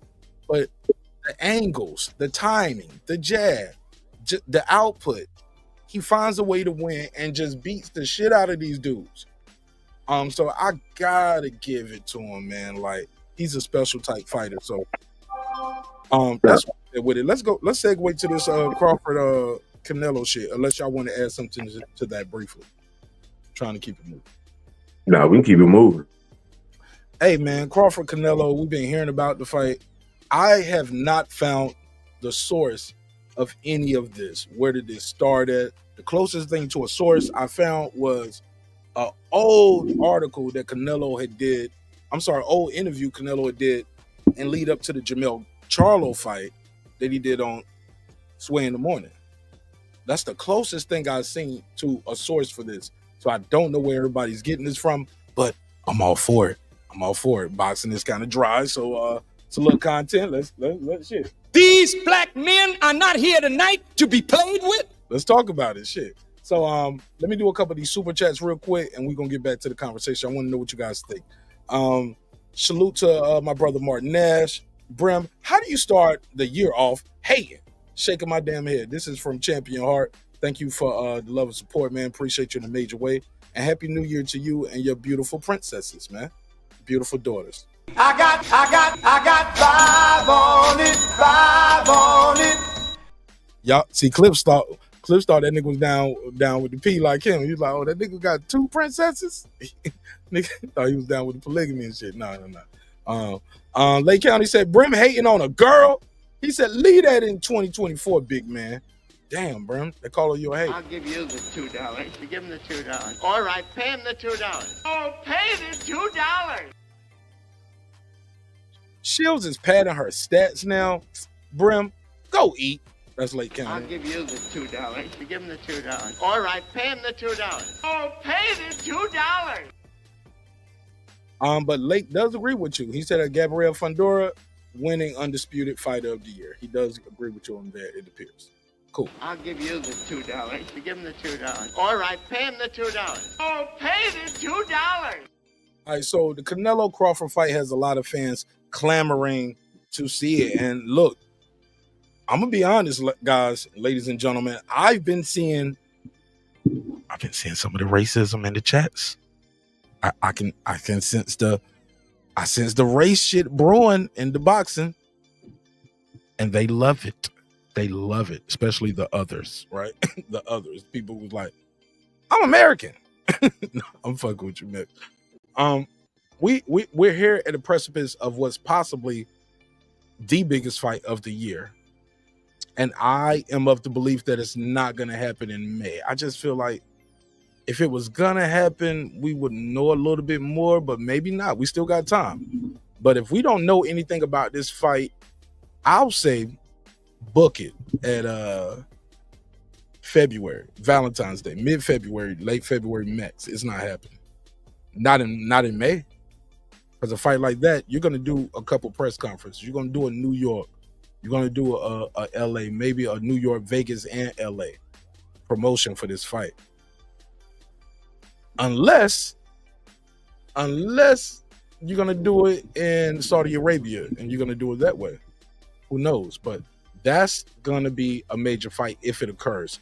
But the angles, the timing, the jab, the output, he finds a way to win and just beats the shit out of these dudes. So I gotta give it to him, man. Like, he's a special type fighter. So that's what I said with it. Let's segue to this Crawford Canelo shit, unless y'all want to add something to that briefly. Trying to keep it moving. No, we can keep it moving. Hey, man, Crawford Canelo, we've been hearing about the fight. I have not found the source of any of this. Where did this start at? The closest thing to a source I found was an old article that Canelo had did. Old interview Canelo had did and lead up to the Jermell Charlo fight that he did on Sway in the Morning. That's the closest thing I've seen to a source for this. So I don't know where everybody's getting this from, but I'm all for it. Boxing is kind of dry, so it's a little content. Let's shit. These black men are not here tonight to be played with. Let's talk about it, shit. So let me do a couple of these super chats real quick, and we're gonna get back to the conversation. I want to know what you guys think. Salute to my brother Martin Nash. Brim, how do you start the year off hating? Shaking my damn head. This is from Champion Heart. Thank you for the love and support, man. Appreciate you in a major way. And Happy New Year to you and your beautiful princesses, man. Beautiful daughters. I got 5 on it. Y'all see Clips thought that nigga was down with the P like him. He was like, oh, that nigga got 2 princesses? Nigga thought he was down with the polygamy and shit. No. Lake County said, Brim hating on a girl. He said, leave that in 2024, big man. Damn, Brim, they call you a hate. I'll give you the $2. You give him the $2. All right, pay him the $2. Oh, pay the $2. Shields is padding her stats now. Brim, go eat. That's Lake County. I'll give you the $2. You give him the $2. All right, pay him the $2. Oh, pay the $2. But Lake does agree with you. He said that Gabriel Fundora winning undisputed fighter of the year. He does agree with you on that, it appears. Cool. I'll give you the $2. You give him the $2. All right, pay him the $2. Oh, pay the $2. All right, so the Canelo Crawford fight has a lot of fans clamoring to see it. And look, I'm gonna be honest, guys, ladies and gentlemen. I've been seeing some of the racism in the chats. I can sense the race shit brewing in the boxing, and they love it. They love it, especially the others, right? The others, people who's like, I'm American. No, I'm fucking with you, man. We're here at the precipice of what's possibly the biggest fight of the year. And I am of the belief that it's not going to happen in May. I just feel like if it was going to happen, we would know a little bit more, but maybe not. We still got time. But if we don't know anything about this fight, I'll say book it at February, Valentine's Day, mid-February, late February max. It's not happening. Not in May. Because a fight like that, you're going to do a couple press conferences. You're going to do a New York. You're going to do a LA, maybe a New York, Vegas, and LA. promotion for this fight. Unless you're gonna do it in Saudi Arabia and you're gonna do it that way. Who knows? But that's gonna be a major fight if it occurs.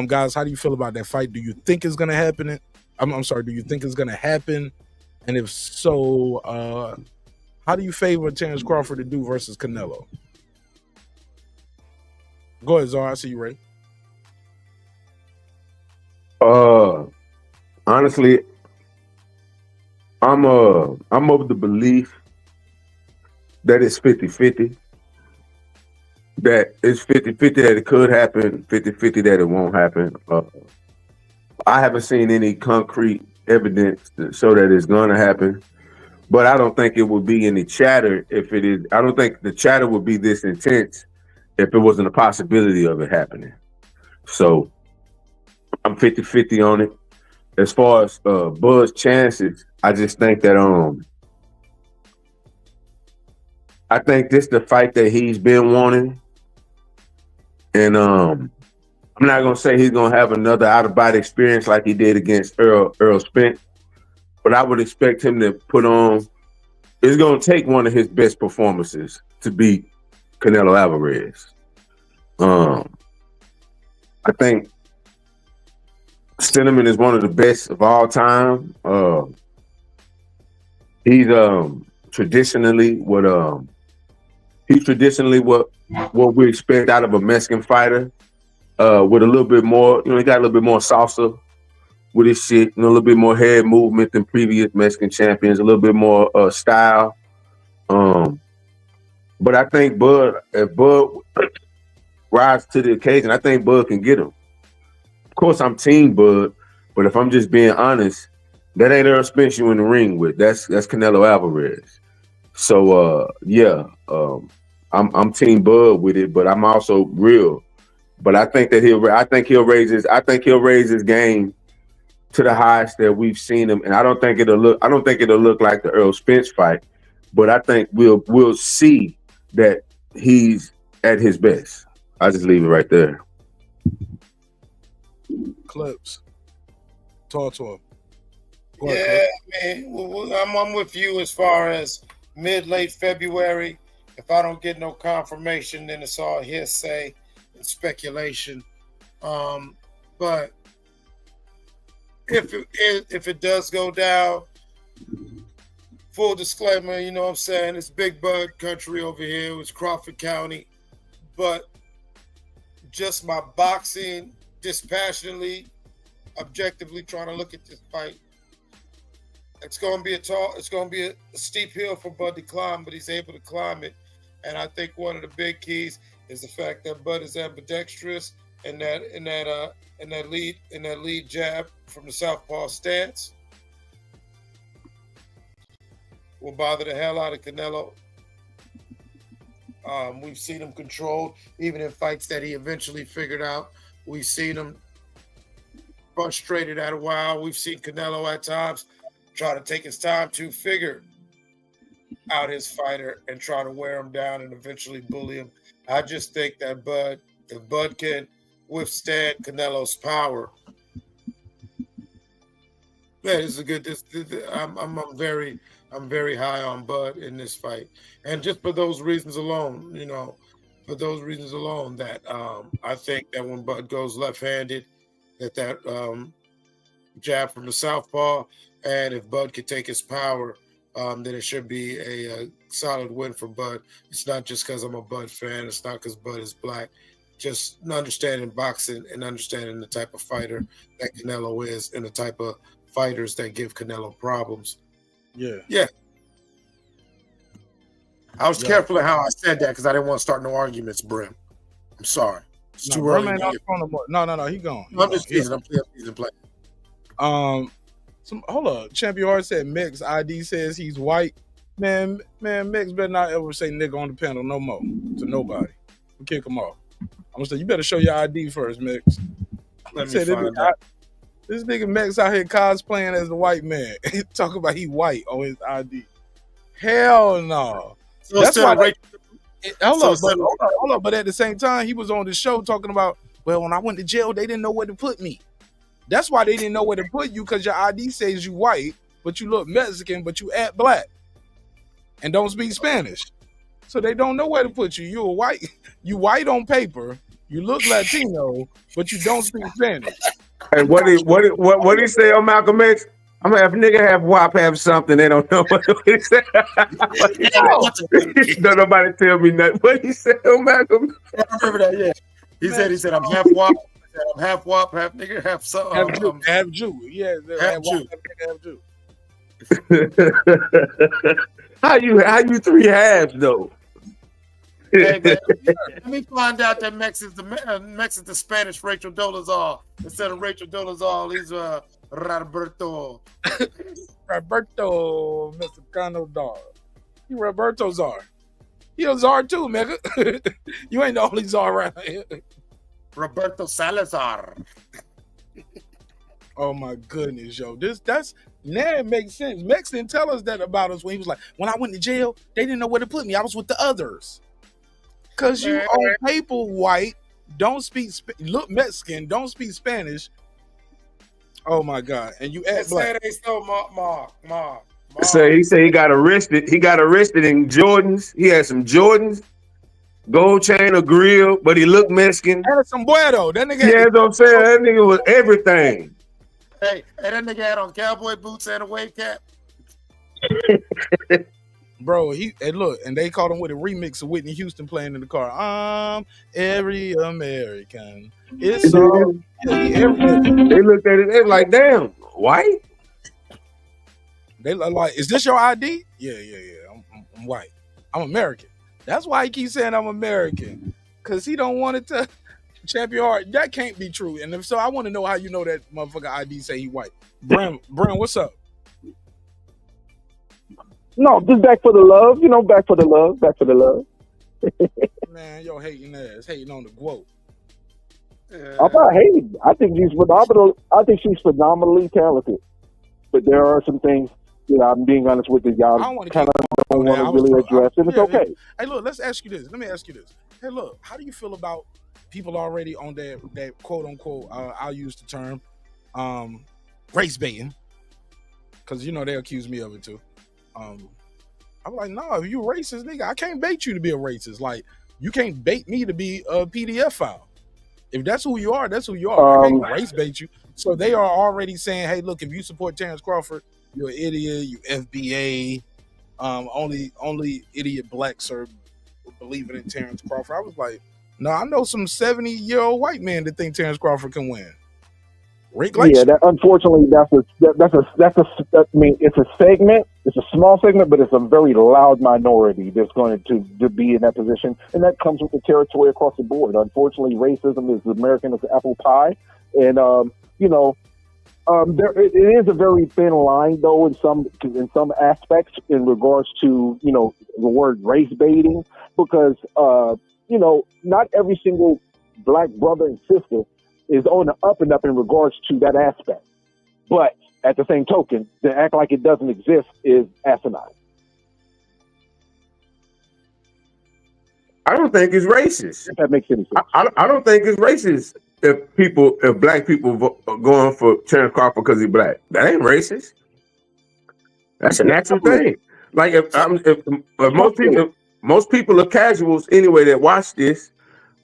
Guys, how do you feel about that fight? Do you think it's gonna happen? I'm sorry, do you think it's gonna happen? And if so, how do you favor Terrence Crawford to do versus Canelo? Go ahead, Zara. I see you ready. Honestly, I'm of the belief that it's 50-50. That it's 50-50 that it could happen, 50-50 that it won't happen. I haven't seen any concrete evidence to show that it's gonna happen, but I don't think it would be any chatter if it is. I don't think the chatter would be this intense if it wasn't a possibility of it happening. So I'm 50-50 on it. As far as Buz's chances, I just think that I think this is the fight that he's been wanting. And I'm not gonna say he's gonna have another out-of-body experience like he did against Earl Spence, but I would expect him to put on. It's gonna take one of his best performances to beat Canelo Alvarez. I think Cinnamon is one of the best of all time. He's traditionally what we expect out of a Mexican fighter. With a little bit more, he got a little bit more salsa with his shit, a little bit more head movement than previous Mexican champions, a little bit more style. But I think if Bud rises to the occasion, I think Bud can get him. Of course, I'm team Bud, but if I'm just being honest, that ain't Earl Spence you in the ring with. That's Canelo Alvarez. So I'm team Bud with it, but I'm also real. But I think that he'll raise his game to the highest that we've seen him, and I don't think it'll look like the Earl Spence fight, but I think we'll see that he's at his best. I just leave it right there. Clips. Talk to him. Yeah, man. Well, I'm with you as far as mid-late February. If I don't get no confirmation, then it's all hearsay and speculation. But if it does go down, full disclaimer, you know what I'm saying? It's Big Bud country over here. It's Crawford County. But just my boxing, dispassionately, objectively trying to look at this fight. It's going to be a steep hill for Bud to climb, but he's able to climb it. And I think one of the big keys is the fact that Bud is ambidextrous and that lead jab from the southpaw stance will bother the hell out of Canelo. We've seen him controlled, even in fights that he eventually figured out. We've seen him frustrated at a while. We've seen Canelo at times try to take his time to figure out his fighter and try to wear him down and eventually bully him. I just think that if Bud can withstand Canelo's power, man, this is a good. I'm very high on Bud in this fight, and just for those reasons alone, that I think that when Bud goes left-handed, that jab from the southpaw, and if Bud can take his power, then it should be a solid win for Bud. It's not just because I'm a Bud fan. It's not because Bud is black. Just understanding boxing and understanding the type of fighter that Canelo is and the type of fighters that give Canelo problems. Yeah. I was careful in how I said that because I didn't want to start no arguments, Brim. I'm sorry. It's too early. No, he gone. I'm just teasing. I'm playing. Hold up. Champion Hart said Mix ID says he's white. Man, Mix better not ever say nigga on the panel no more to nobody. We kick him off. I'm gonna say you better show your ID first, Mix. Let me find out. This nigga Mix out here cosplaying as a white man. He talking about he white on his ID. Hell no. So that's why. Hold up, but at the same time, he was on the show talking about Well, when I went to jail, they didn't know where to put me. That's why they didn't know where to put you, because your ID says you white, but you look Mexican, but you act black and don't speak Spanish. So they don't know where to put you. You're white. You white on paper. You look Latino, but you don't speak Spanish. And what he say on Malcolm X? I'm gonna have nigga have WAP have something they don't know what he said. Don't nobody tell me nothing. What he said on Malcolm? I remember that. Yeah, he said I'm half WAP. I'm half WAP, half nigga, half half Jew. Yeah, half Jew. Half Jew. How you three halves though? Hey, man, let me find out that Mex is the Spanish Rachel Dolezal. Instead of Rachel Dolezal, he's Roberto. Roberto Mexicano dog. He Roberto Czar. He a czar too, nigga. You ain't the only czar around here. Roberto Salazar. Oh my goodness, yo. Now it makes sense. Mex didn't tell us that about us when he was like, when I went to jail, they didn't know where to put me. I was with the others. Cause you on paper white, don't speak, look Mexican, don't speak Spanish. Oh my God! And you act black. They stole Ma. So he said he got arrested. He got arrested in Jordans. He had some Jordans, gold chain, a grill, but he looked Mexican. Had some bueno. That nigga. Yeah, that's what I'm saying. That nigga was everything. Hey, that nigga had on cowboy boots and a wave cap. Bro, and they caught him with a remix of Whitney Houston playing in the car. Every American. It's all. They looked at it, they were like, damn, white? They like, is this your ID? Yeah. I'm white. I'm American. That's why he keeps saying I'm American. Because he don't want it to champion heart. That can't be true. And if so, I want to know how you know that motherfucker ID say he white. Bram, what's up? No, just back for the love. Back for the love. Man, yo, hating on the quote. I'm not hating. I think she's phenomenal. I think she's phenomenally talented. But there are some things that I'm being honest with you, y'all kind of don't want to really address, and it's okay. Hey, look, let's ask you this. Let me ask you this. Hey, look, how do you feel about people already on that quote unquote? I'll use the term race baiting, because they accuse me of it too. I'm like, no, if you racist, nigga, I can't bait you to be a racist. Like, you can't bait me to be a PDF file. If that's who you are, that's who you are. I can't race bait you. So they are already saying, hey, look, if you support Terrence Crawford, you're an idiot, you FBA. Only idiot blacks are believing in Terrence Crawford. I was like, no, I know some 70-year-old white men that think Terrence Crawford can win. Unfortunately, I mean, it's a segment. It's a small segment, but it's a very loud minority that's going to be in that position, and that comes with the territory across the board. Unfortunately, racism is American as apple pie, and it is a very thin line, though, in some aspects in regards to the word race baiting, because not every single black brother and sister is on the up and up in regards to that aspect. But at the same token, to act like it doesn't exist is asinine. I don't think it's racist. If that makes any sense. I don't think it's racist if black people are going for Terrence Crawford because he's black. That ain't racist. That's a natural thing. Like if most people are casuals anyway that watch this.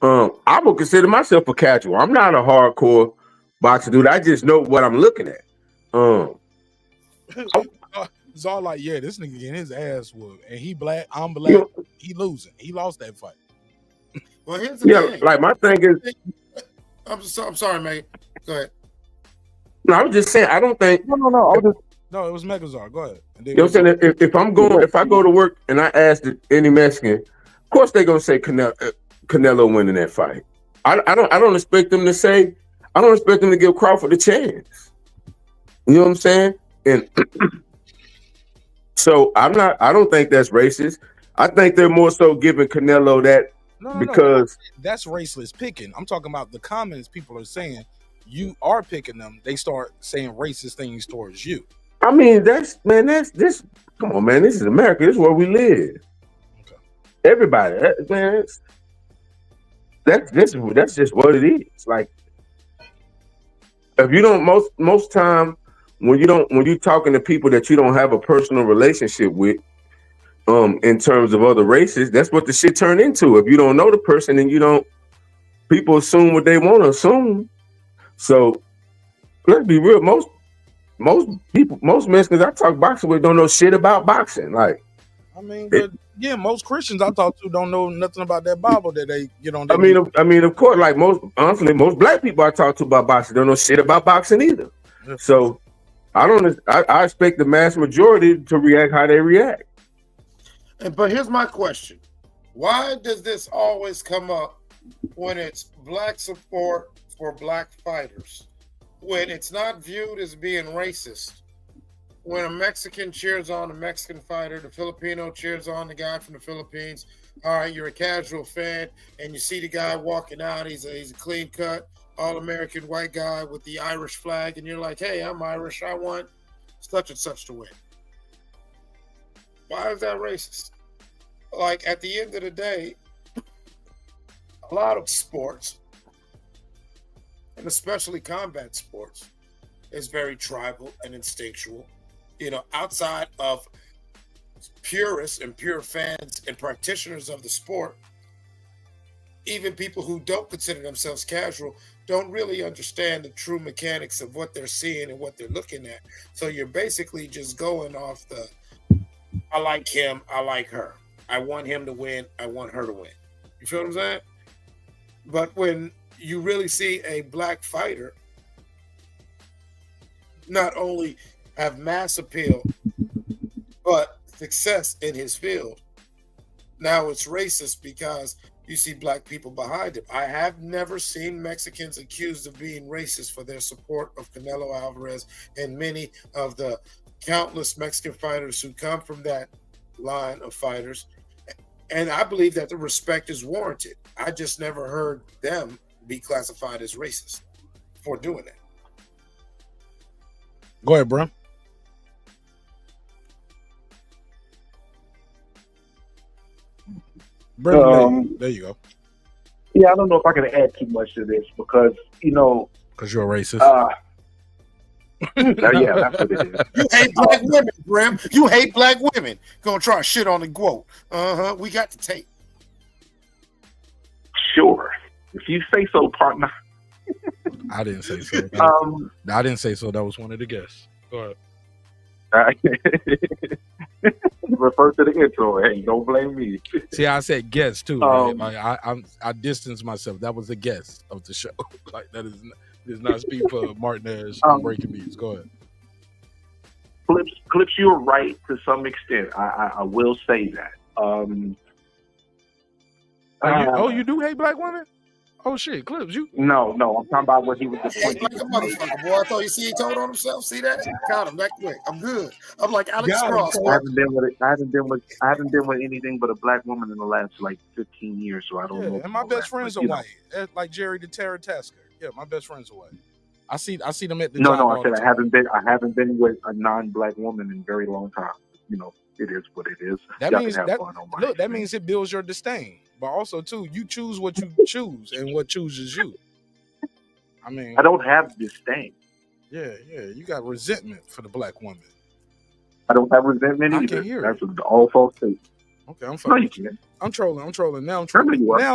I would consider myself a casual. I'm not a hardcore boxer dude. I just know what I'm looking at. It's all like, yeah, this nigga getting his ass whooped, and he black, I'm black, he losing. He lost that fight. Well, here's the thing. Like my thing is, I'm sorry, mate. Go ahead. No, I was just saying. I don't think. No. No, it was Megazar. Go ahead. You know what I'm saying? If I go to work and I ask any Mexican, of course they're gonna say Canelo winning that fight. I don't expect them to say. I don't expect them to give Crawford a chance. You know what I'm saying? And so I don't think that's racist. I think they're more so giving Canelo that because that's raceless picking. I'm talking about the comments people are saying. You are picking them. They start saying racist things towards you. I mean, that's this. Come on, man. This is America. This is where we live. Okay. Everybody, man. That's just what it is. Like, if you don't most time when you're talking to people that you don't have a personal relationship with, in terms of other races, that's what the shit turned into. If you don't know the person, and people assume what they want to assume. So let's be real. Most Mexicans I talk boxing with don't know shit about boxing. Like, I mean, but yeah, most Christians I talk to don't know nothing about that Bible that they get on. I mean, of course, like most black people I talk to about boxing don't know shit about boxing either. Yeah. So I expect the mass majority to react how they react. But here's my question: why does this always come up when it's black support for black fighters, when it's not viewed as being racist? When a Mexican cheers on a Mexican fighter, the Filipino cheers on the guy from the Philippines. All right, you're a casual fan, and you see the guy walking out. He's a clean-cut, all-American white guy with the Irish flag, and you're like, hey, I'm Irish. I want such and such to win. Why is that racist? Like, at the end of the day, a lot of sports, and especially combat sports, is very tribal and instinctual. Outside of purists and pure fans and practitioners of the sport, even people who don't consider themselves casual don't really understand the true mechanics of what they're seeing and what they're looking at. So you're basically just going off the, I like him, I like her. I want him to win, I want her to win. You feel what I'm saying? But when you really see a black fighter not only have mass appeal, but success in his field, now it's racist because you see black people behind him. I have never seen Mexicans accused of being racist for their support of Canelo Alvarez and many of the countless Mexican fighters who come from that line of fighters. And I believe that the respect is warranted. I just never heard them be classified as racist for doing that. Go ahead, bro. There you go. Yeah, I don't know if I can add too much to this because, because you're a racist. Yeah, that's what it is. You hate black women, Brim. You hate black women. Gonna try shit on the quote. We got the tape. Sure. If you say so, partner. I didn't say so. I didn't say so. That was one of the guests. Go ahead. Refer to the intro. Hey, don't blame me. See, I said guest too. Right? Like I distanced myself. That was a guest of the show. Like that is not speak for Martinez Breaking Beats. Go ahead. Clips, you're right to some extent. I will say that. You do hate black women? Oh shit, Clips, you? No, I'm talking about what he was doing. Like a motherfucker, boy. I thought he told on himself. See that? Caught him that quick. I'm good. I'm like Alex Cross. I haven't been with anything but a black woman in the last 15 years, so I don't know. And my best friends are white, like Jerry the Terror Tasker. Yeah, my best friends are white. I see them at the job. I said I haven't been with a non-black woman in a very long time. It is what it is. That means it builds your disdain. But also, too, you choose what you choose and what chooses you. I mean, I don't have disdain. Yeah, you got resentment for the black woman. I don't have resentment either. Can hear That's all false statements. Okay, I'm fine. No, I'm trolling. Now I'm trolling. I'm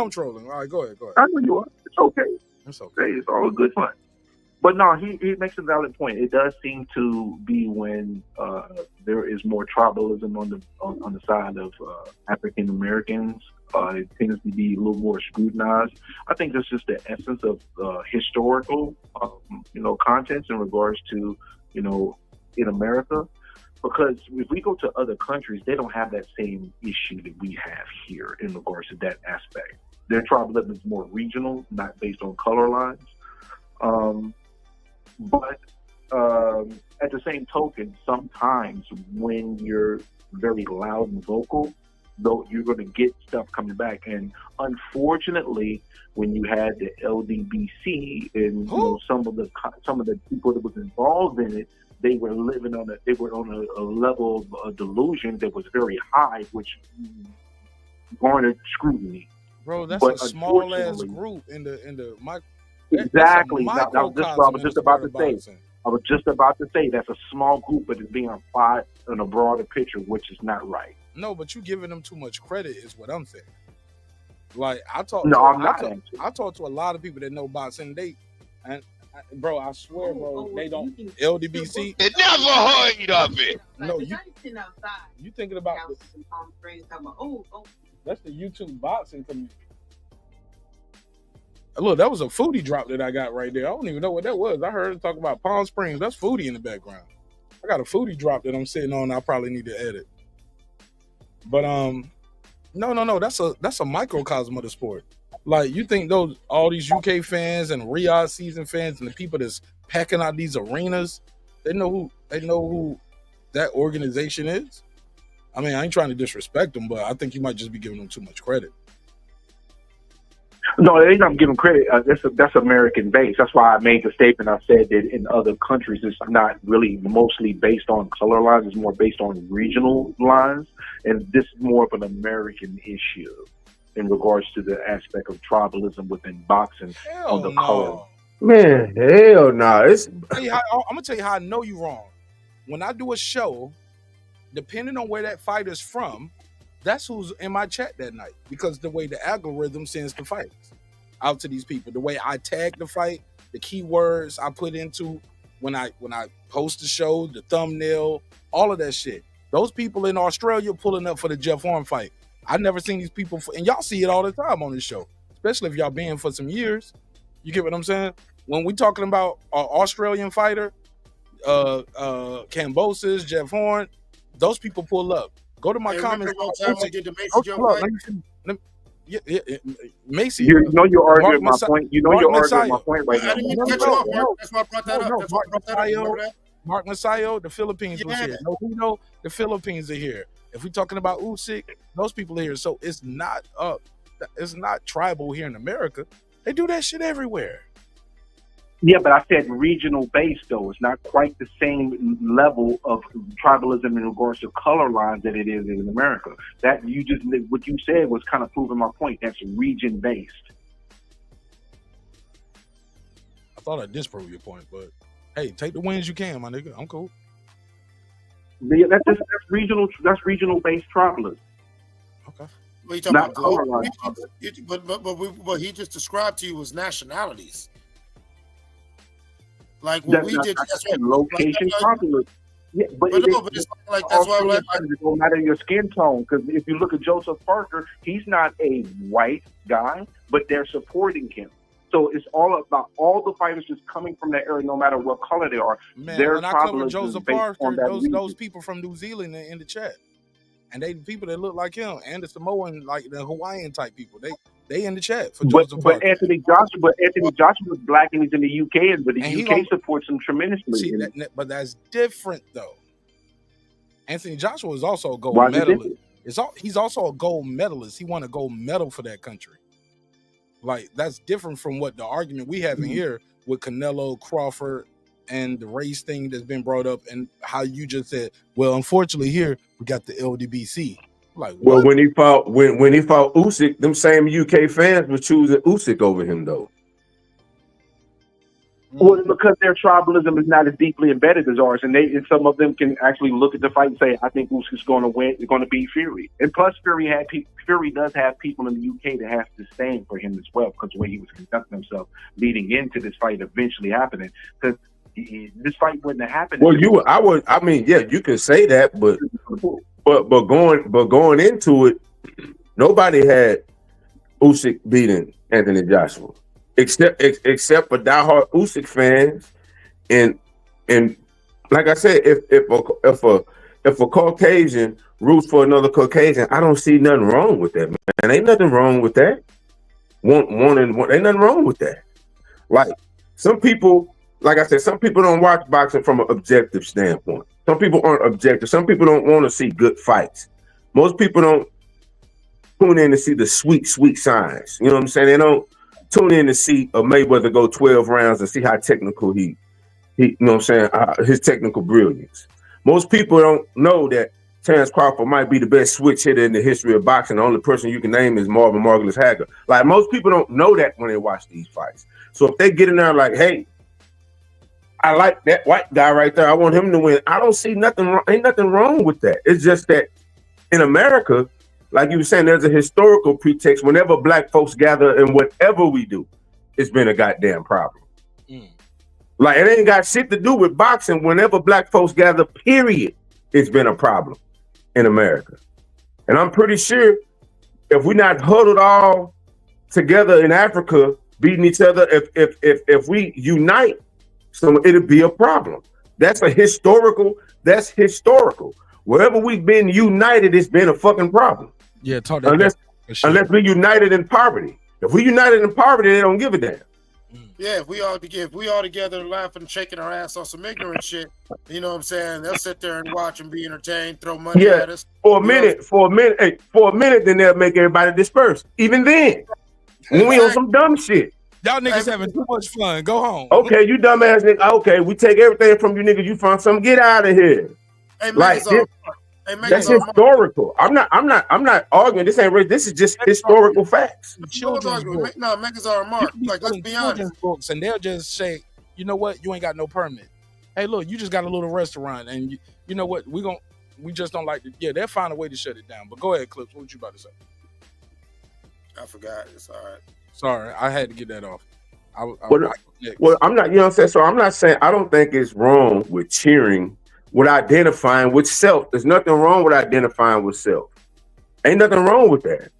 trolling. All right, go ahead. I know you are. It's okay. It's okay. It's all good fun. But no, he makes a valid point. It does seem to be when there is more tribalism on the side of African Americans. It tends to be a little more scrutinized. I think that's just the essence of historical, contents in regards to, in America. Because if we go to other countries, they don't have that same issue that we have here in regards to that aspect. Their tribalism is more regional, not based on color lines. But at the same token, sometimes when you're very loud and vocal, though, you're going to get stuff coming back. And unfortunately, when you had the LDBC and some of the people that was involved in it, they were on a level of delusion that was very high, which garnered scrutiny. Bro, that's But a small ass unfortunately, group in the exactly. That's what I was just about to say. boxing. I was just about to say that's a small group, but it's being applied in a broader picture, which is not right. No, but you giving them too much credit is what I'm saying. Like I talk to a lot of people that know boxing. Bro, I swear, bro, they don't LDBC. It never heard of it. No, you thinking about that's the YouTube boxing community. Look, that was a foodie drop that I got right there. I don't even know what that was. I heard it talk about Palm Springs. That's foodie in the background. I got a foodie drop that I'm sitting on. I probably need to edit. But no. That's a microcosm of the sport. Like you think all these UK fans and Riyadh season fans and the people that's packing out these arenas, they know who that organization is. I mean, I ain't trying to disrespect them, but I think you might just be giving them too much credit. No, they don't give them credit. That's American based. That's why I made the statement. I said that in other countries, it's not really mostly based on color lines. It's more based on regional lines, and this is more of an American issue in regards to the aspect of tribalism within boxing on the color. Man, hell no. I'm gonna tell you how I know you wrong. When I do a show, depending on where that fighter's from, that's who's in my chat that night, because the way the algorithm sends the fights out to these people, the way I tag the fight, the keywords I put into when I post the show, the thumbnail, all of that shit. Those people in Australia pulling up for the Jeff Horn fight. I've never seen these people, and y'all see it all the time on this show, especially if y'all been for some years. You get what I'm saying? When we talking about an Australian fighter, Cambosis, Jeff Horn, those people pull up. Go to my comments. Macy, you know you're arguing my point. You know you're arguing my point right now. That's why I brought that up. That's why I brought that up. Mark Masayo, the Philippines was here. No, the Philippines are here. If we're talking about Usyk, those people are here. So it's not tribal here in America. They do that shit everywhere. Yeah, but I said regional based though. It's not quite the same level of tribalism in regards to color lines that it is in America. That what you said was kind of proving my point. That's region based. I thought I disproved your point, but hey, take the wins you can, my nigga. I'm cool. Yeah, that's regional. That's regional based tribalism. Okay. What are you talking about? What he just described to you was nationalities. Like what we did, that's location tribalism. Yeah, but it's like that's why it don't matter your skin tone. Because if you look at Joseph Parker, he's not a white guy, but they're supporting him. So it's all about all the fighters just coming from that area, no matter what color they are. Man, when I cover Joseph Parker, those people from New Zealand are in the chat, and they people that look like him, and the Samoan, like the Hawaiian type people, they in the chat for Joseph Parker. But Anthony Joshua is black and he's in the UK, but the UK supports him tremendously. See, but that's different though. Anthony Joshua is also a gold medalist. He's also a gold medalist. He won a gold medal for that country. Like that's different from what the argument we have in here with Canelo, Crawford, and the race thing that's been brought up, and how you just said, well, unfortunately here we got the LDBC. Like, what? Well, when he fought Usyk, them same UK fans were choosing Usyk over him though. Well, because their tribalism is not as deeply embedded as ours, and some of them can actually look at the fight and say, "I think Usyk's going to win. It's going to beat Fury." And plus, Fury does have people in the UK that have disdain for him as well, because the way he was conducting himself leading into this fight eventually happening. Because this fight wouldn't have happened. Well, you can say that, but going into it, nobody had Usyk beating Anthony Joshua. Except for diehard Usyk fans, and like I said, if a Caucasian roots for another Caucasian, I don't see nothing wrong with that, man. Ain't nothing wrong with that. Ain't nothing wrong with that. Like some people, like I said, some people don't watch boxing from an objective standpoint. Some people aren't objective. Some people don't want to see good fights. Most people don't tune in to see the sweet signs. You know what I'm saying? They don't tune in to see a Mayweather go 12 rounds and see how technical he you know what I'm saying, his technical brilliance. Most people don't know that Terrence Crawford might be the best switch hitter in the history of boxing. The only person you can name is Marvin Margulis Hager. Like, most people don't know that when they watch these fights. So if they get in there like, hey, I like that white guy right there, I want him to win, I don't see nothing wrong. Ain't nothing wrong with that. It's just that in America, like you were saying, there's a historical pretext. Whenever black folks gather and whatever we do, it's been a goddamn problem. Like, it ain't got shit to do with boxing. Whenever black folks gather, period, it's been a problem in America. And I'm pretty sure if we're not huddled all together in Africa, beating each other, if we unite, so it'll be a problem. That's historical. Wherever we've been united, it's been a fucking problem. Yeah, talk that unless we united in poverty. If we united in poverty, they don't give a damn. Yeah, if we all together laughing and shaking our ass on some ignorant shit, you know what I'm saying? They'll sit there and watch and be entertained, throw money at us. For a minute, then they'll make everybody disperse. Even then, when we on some dumb shit. Y'all niggas having too much fun. Go home. Okay, you dumbass nigga. Okay, we take everything from you niggas. You find something. Get out of here. Hey, like that's historical. I'm not arguing. This ain't race. This is just historical facts. Children's books. No, make us our mark. Like, let's be honest. Books, and they'll just say, you know what? You ain't got no permit. Hey, look, you just got a little restaurant, and you know what? We just don't like it. Yeah, they'll find a way to shut it down. But go ahead, Clips. What you about to say? I forgot. It's all right. Sorry, I had to get that off. Well, I'm not. You know what I'm saying? So I'm not saying I don't think it's wrong with cheering. With identifying with self. There's nothing wrong with identifying with self. Ain't nothing wrong with that.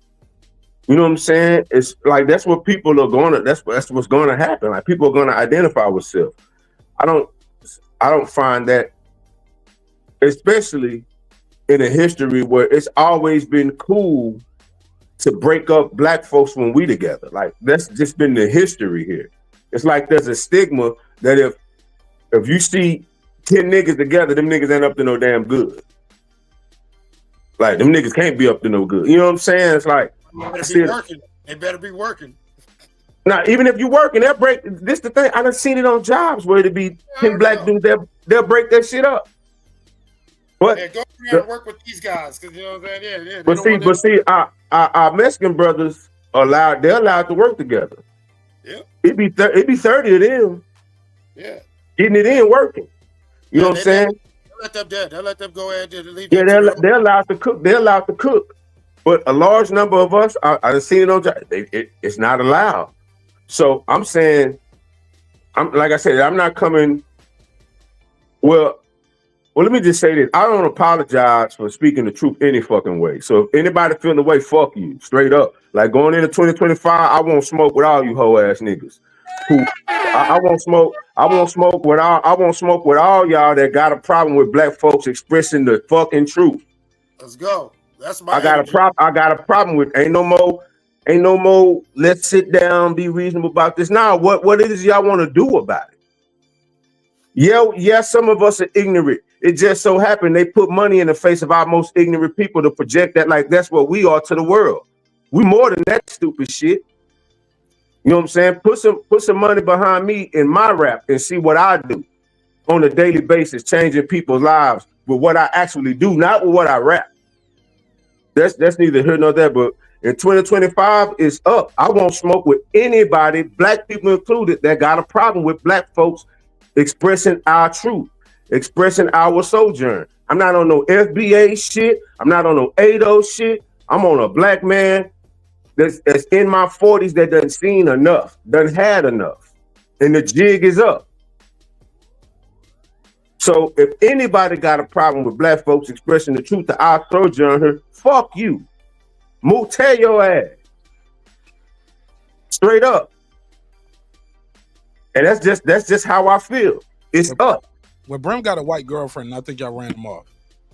You know what I'm saying? It's like that's what people are gonna, that's what's gonna happen. Like, people are gonna identify with self. I don't find that, especially in a history where it's always been cool to break up black folks when we together. Like, that's just been the history here. It's like there's a stigma that if you see 10 niggas together, them niggas ain't up to no damn good. Like, them niggas can't be up to no good. You know what I'm saying? It's like, they better be working. Now, even if you working, they'll break. This the thing. I done seen it on jobs where it'd be 10 black dudes. They'll break that shit up. But go ahead and work with these guys, because you know what I'm saying. Yeah. But see, our Mexican brothers they're allowed to work together. Yeah. It'd be 30 of them. Yeah. Getting it in, working. You know what I'm saying? They'll let them go ahead and leave. Yeah, they're allowed to cook. They're allowed to cook. But a large number of us, I've seen it on job. It's not allowed. So I'm saying, like I said, I'm not coming. Well, let me just say this. I don't apologize for speaking the truth any fucking way. So if anybody feeling the way, fuck you, straight up. Like, going into 2025, I won't smoke with all you hoe ass niggas. I won't smoke. I won't smoke with all y'all that got a problem with black folks expressing the fucking truth. Let's go. That's my. I got a problem with ain't no more. Let's sit down, be reasonable about this. Now, what it is y'all want to do about it? Yeah. Some of us are ignorant. It just so happened they put money in the face of our most ignorant people to project that like that's what we are to the world. We more than that stupid shit. You know what I'm saying? Put some money behind me in my rap and see what I do on a daily basis, changing people's lives with what I actually do, not with what I rap. That's neither here nor there. But in 2025, it's up. I won't smoke with anybody, black people included, that got a problem with black folks expressing our truth, expressing our sojourn. I'm not on no FBA shit. I'm not on no ADO shit. I'm on a black man that's in my 40s that done seen enough, done had enough, and the jig is up. So if anybody got a problem with black folks expressing the truth to our sojourner, fuck you. Tell your ass. Straight up. And that's just how I feel. It's up. Well, Brim got a white girlfriend, and I think y'all ran him off.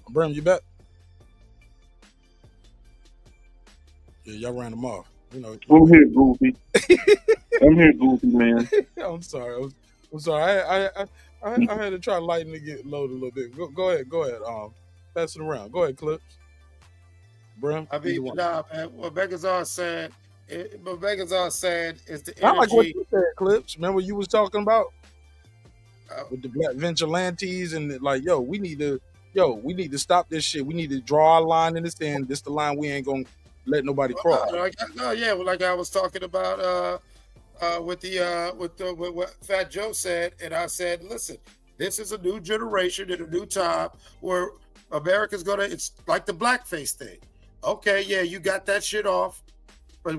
Brim, you bet? Yeah, y'all ran him off. You know. I'm here, Goofy. I'm here, Goofy, man. I'm sorry. I had to try to lighten it, get loaded a little bit. Go ahead. Pass it around. Go ahead, Clips. Brim. I mean, nah, man. What Begazar said is the energy. I like what you said, Clips. Remember what you was talking about with the black vigilantes and like, yo, we need to yo, we need to stop this shit. We need to draw our line in the sand. This the line we ain't gonna let nobody cross. Like I was talking about with what Fat Joe said, and I said, listen, this is a new generation and a new time where America's gonna. It's like the blackface thing. Okay, yeah, you got that shit off, but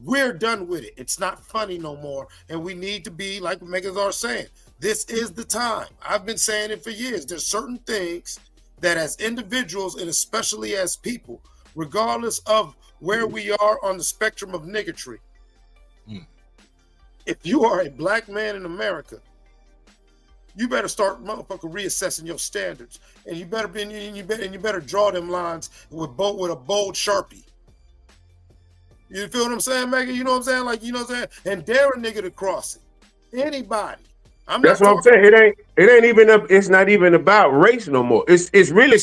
we're done with it. It's not funny no more, and we need to be like Megas are saying. This is the time. I've been saying it for years. There's certain things that as individuals and especially as people, regardless of where we are on the spectrum of niggatry, if you are a black man in America, you better start motherfucker reassessing your standards, and you better draw them lines with a bold Sharpie. You feel what I'm saying, Megan? You know what I'm saying? Like, you know what I'm saying? And dare a nigga to cross it. Anybody. That's what I'm saying. It ain't even it's not even about race no more. It's really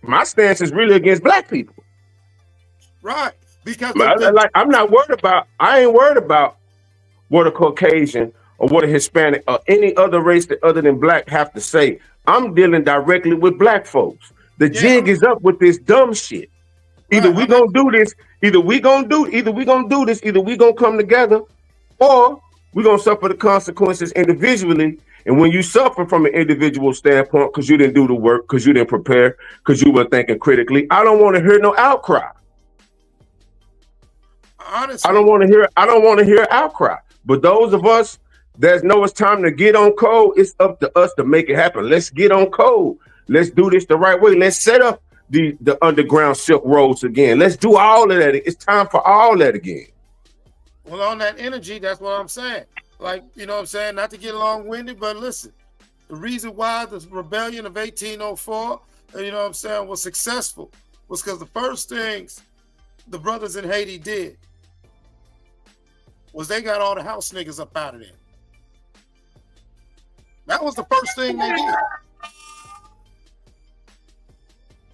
my stance is really against black people. Right. Because I ain't worried about what a Caucasian or what a Hispanic or any other race other than black have to say. I'm dealing directly with black folks. The jig is up with this dumb shit. Either we gonna do this, either we gonna come together, or we're going to suffer the consequences individually. And when you suffer from an individual standpoint because you didn't do the work, because you didn't prepare, because you weren't thinking critically, I don't want to hear no outcry. Honestly, I don't want to hear outcry. But those of us that know it's time to get on code, it's up to us to make it happen. Let's get on code. Let's do this the right way. Let's set up the underground silk roads again. Let's do all of that. It's time for all that again. Well, on that energy, that's what I'm saying. Like, you know what I'm saying? Not to get long-winded, but listen, the reason why the rebellion of 1804, you know what I'm saying, was successful was because the first things the brothers in Haiti did was they got all the house niggas up out of there. That was the first thing they did.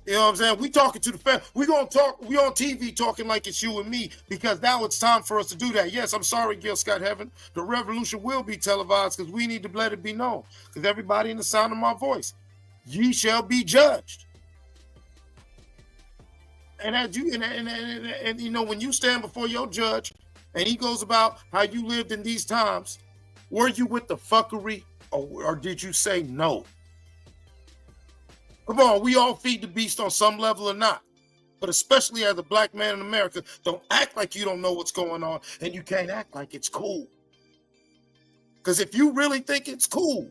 You know what I'm saying? We talking to the family. We on TV talking like it's you and me because now it's time for us to do that. Yes, I'm sorry, Gil Scott Heaven. The revolution will be televised because we need to let it be known. Because everybody in the sound of my voice, ye shall be judged. And as you and you know, when you stand before your judge and he goes about how you lived in these times, were you with the fuckery or did you say no? Come on, we all feed the beast on some level or not. But especially as a black man in America, don't act like you don't know what's going on, and you can't act like it's cool. Because if you really think it's cool,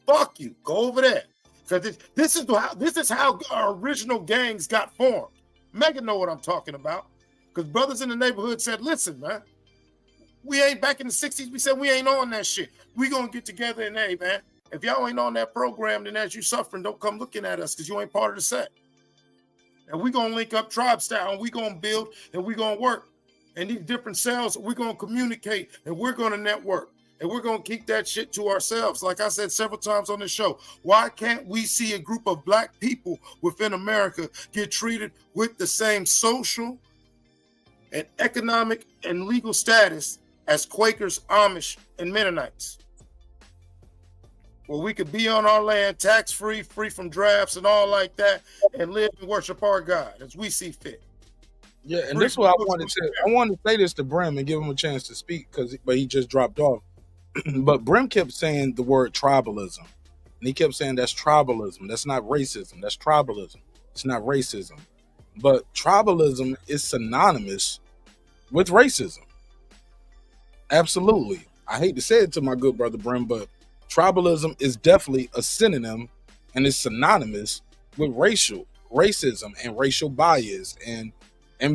fuck you. Go over there. Because this is how our original gangs got formed. Megan know what I'm talking about. Because brothers in the neighborhood said, listen, man, we ain't back in the 60s. We said we ain't on that shit. We gonna get together and, hey, man, if y'all ain't on that program, then as you suffering, don't come looking at us because you ain't part of the set. And we gonna link up tribe style and we gonna build and we gonna work. And these different cells, we're gonna communicate and we're gonna network. And we're gonna keep that shit to ourselves. Like I said several times on this show, why can't we see a group of black people within America get treated with the same social and economic and legal status as Quakers, Amish, and Mennonites? Where we could be on our land tax-free, free from drafts and all like that, and live and worship our God as we see fit. Yeah, and this is what I wanted to say this to Brim and give him a chance to speak, but he just dropped off. But Brim kept saying the word tribalism. And he kept saying that's tribalism. That's not racism. That's tribalism. It's not racism. But tribalism is synonymous with racism. Absolutely. I hate to say it to my good brother Brim, but tribalism is definitely a synonym and is synonymous with racism and racial bias and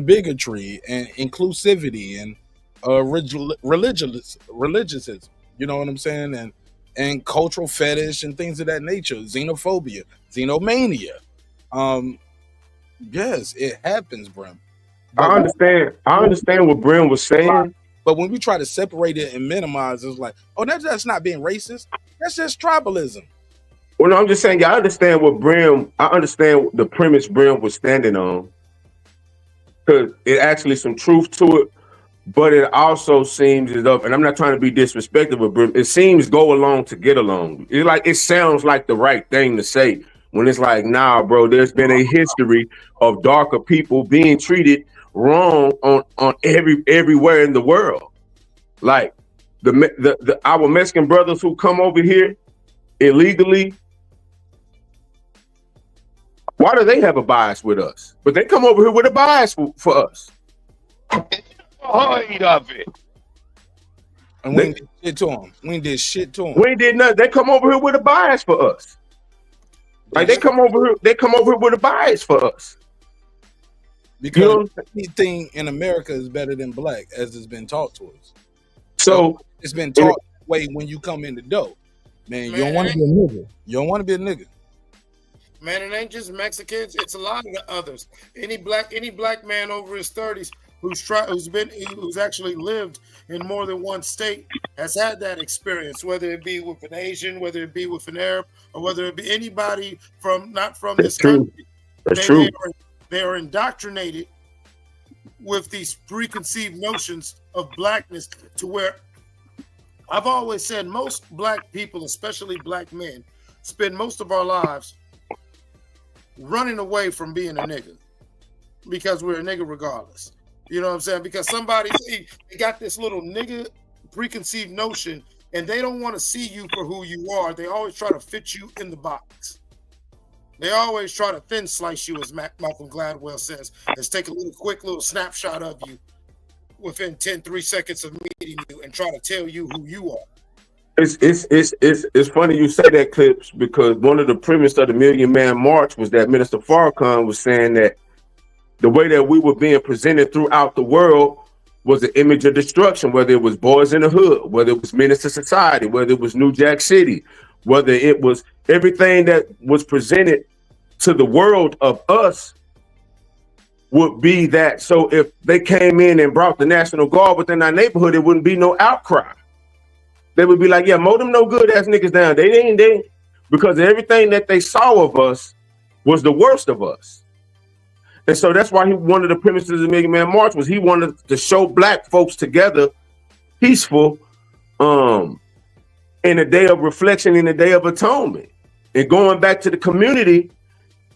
bigotry and inclusivity and religiousism. You know what I'm saying? And cultural fetish and things of that nature, xenophobia, xenomania. Yes, it happens, Brim. I understand what Brim was saying. But when we try to separate it and minimize, it's like, oh, that's not being racist. That's just tribalism. Well, no, I'm just saying, I understand the premise Brim was standing on. Because it actually some truth to it, but it also seems as though, and I'm not trying to be disrespectful, but Brim, it seems go along to get along. It sounds like the right thing to say. When it's like, nah, bro, there's been a history of darker people being treated wrong on everywhere in the world. Like our Mexican brothers who come over here illegally, why do they have a bias with us? But they come over here with a bias for us. Avoid of it. And we ain't did shit to them. We ain't did shit to them. We ain't did nothing. They come over here with a bias for us. Like they come over here with a bias for us. Because anything in America is better than black, as it's been taught to us. So it's been taught that way when you come in the door. Man, you don't want to be a nigga. You don't want to be a nigga. Man, it ain't just Mexicans, it's a lot of the others. Any black man over his 30s who's actually lived in more than one state has had that experience, whether it be with an Asian, whether it be with an Arab, or whether it be anybody not from this country. That's true. They are indoctrinated with these preconceived notions of blackness, to where I've always said most black people, especially black men, spend most of our lives running away from being a nigga because we're a nigga regardless. You know what I'm saying? Because they got this little nigga preconceived notion, and they don't want to see you for who you are. They always try to fit you in the box. They always try to thin slice you, as Malcolm Gladwell says. Let's take a quick little snapshot of you within 3 seconds of meeting you and try to tell you who you are. It's funny you say that, Clips, because one of the premise of the Million Man March was that Minister Farrakhan was saying that the way that we were being presented throughout the world was an image of destruction, whether it was Boys in the Hood, whether it was Menace to Society, whether it was New Jack City, whether it was everything that was presented to the world of us would be that. So if they came in and brought the National Guard within our neighborhood, it wouldn't be no outcry. They would be like, yeah, mow them no good ass niggas down. They ain't because everything that they saw of us was the worst of us. And so that's why one of the premises of the Million Man March was he wanted to show black folks together, peaceful, in a day of reflection, in a day of atonement, and going back to the community,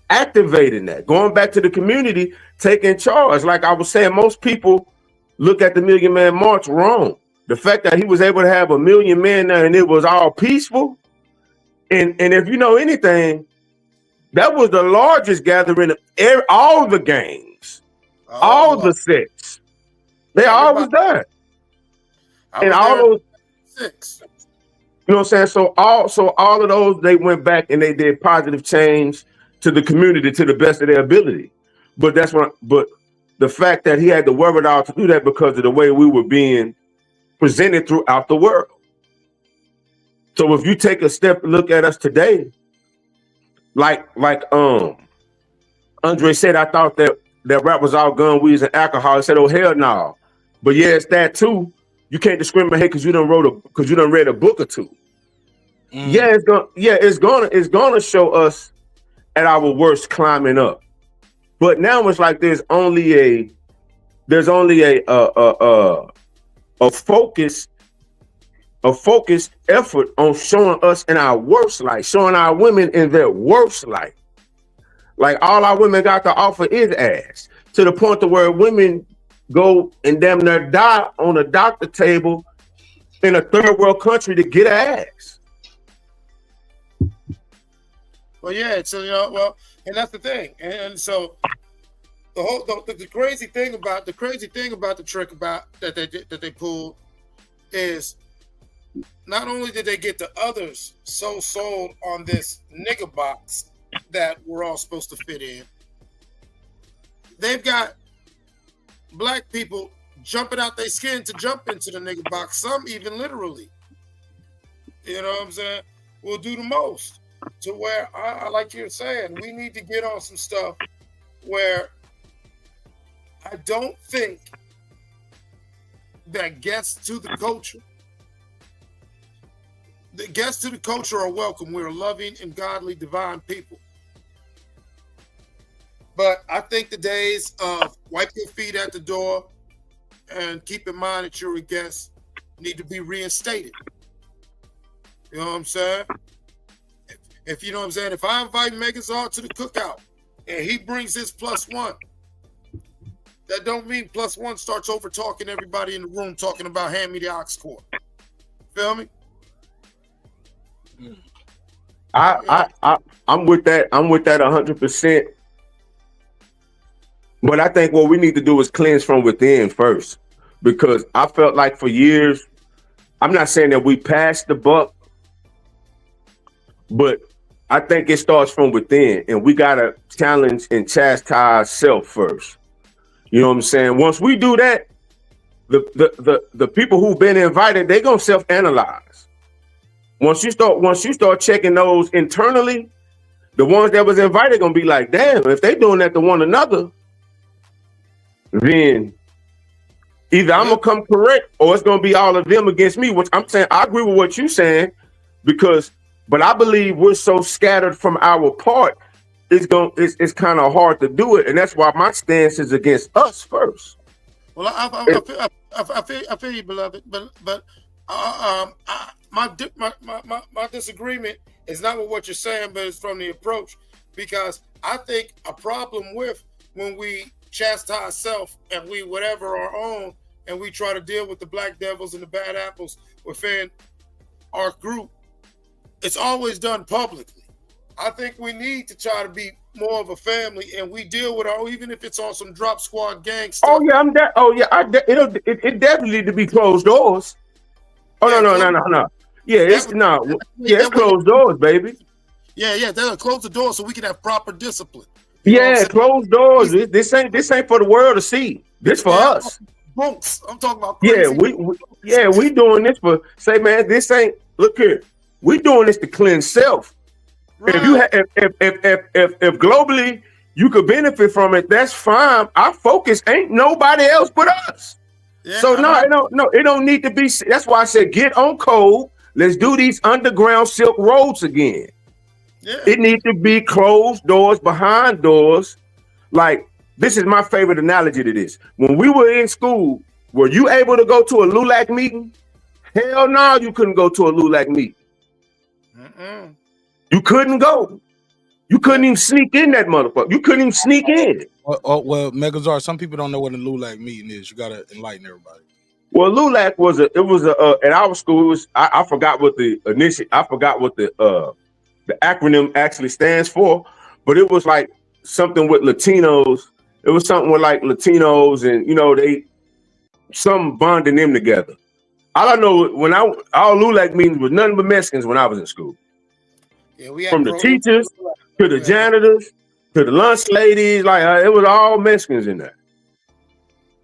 activating that, going back to the community, taking charge. Like I was saying, most people look at the Million Man March wrong. The fact that he was able to have 1 million men there and it was all peaceful, and if you know anything, that was the largest gathering of all the gangs, all the sects. They all was there. And all those six. You know what I'm saying? So all of those, they went back and they did positive change to the community to the best of their ability. But the fact that he had the wherewithal to do that because of the way we were being presented throughout the world. So if you take a step and look at us today, like Andre said, I thought that rap was all gun, weeds, and alcohol. He said, oh hell no. But yeah, it's that too. You can't discriminate because you done read a book or two. Yeah, it's gonna show us at our worst climbing up. But now it's like there's only a focused effort on showing us in our worst light, showing our women in their worst light. Like all our women got to offer is ass, to the point to where women go and damn near die on a doctor table in a third world country to get ass. Well, yeah, so and that's the thing, and so the crazy thing about the trick about that they pulled is not only did they get the others so sold on this nigga box that we're all supposed to fit in, they've got black people jumping out their skin to jump into the nigga box, some even literally. You know what I'm saying? We'll do the most. To where I like you're saying, we need to get on some stuff where I don't think that guests to the culture are welcome. We're loving and godly, divine people. But I think the days of wipe your feet at the door and keep in mind that you're a guest need to be reinstated. You know what I'm saying? If you know what I'm saying, if I invite Megazord to the cookout and he brings his +1, that don't mean +1 starts over talking everybody in the room talking about hand me the ox core. Feel me? I'm with that. I'm with that 100%. But I think what we need to do is cleanse from within first, because I felt like for years, I'm not saying that we passed the buck, but I think it starts from within, and we gotta challenge and chastise self first. You know what I'm saying? Once we do that, the people who've been invited, they're gonna self-analyze. Once you start checking those internally, the ones that was invited gonna be like, damn, if they doing that to one another, then either I'm gonna come correct or it's gonna be all of them against me. Which I'm saying, I agree with what you're saying, but I believe we're so scattered from our part, it's kind of hard to do it, and that's why my stance is against us first. Well, I feel you, beloved, but my disagreement is not with what you're saying, but it's from the approach, because I think a problem with when we chastise self and we whatever our own, and we try to deal with the black devils and the bad apples within our group, it's always done publicly. I think we need to try to be more of a family, and we deal with our, even if it's on some drop squad gang stuff. It definitely need to be closed doors. No. It's closed doors, baby. Yeah, they'll close the door so we can have proper discipline. Closed doors. This ain't for the world to see. This for us. I'm talking about crazy. We doing this for, say, man, this ain't, look here, we doing this to cleanse self. Right. If globally you could benefit from it, that's fine. Our focus ain't nobody else but us. Yeah, so it don't need to be. That's why I said get on code. Let's do these underground silk roads again. Yeah. It needs to be closed doors behind doors. Like, this is my favorite analogy to this. When we were in school, were you able to go to a LULAC meeting? Hell no, you couldn't go to a LULAC meeting. You couldn't go. You couldn't even sneak in that motherfucker. You couldn't even sneak in. Well, Megazord, some people don't know what a LULAC meeting is. You gotta enlighten everybody. Well, LULAC was at our school. It was I forgot what the acronym actually stands for, but it was like something with Latinos. It was something with like Latinos, and some bonding them together. All I know, all LULAC meetings was nothing but Mexicans when I was in school. Yeah, we had from the teachers to the janitors to the lunch ladies, like it was all Mexicans in there.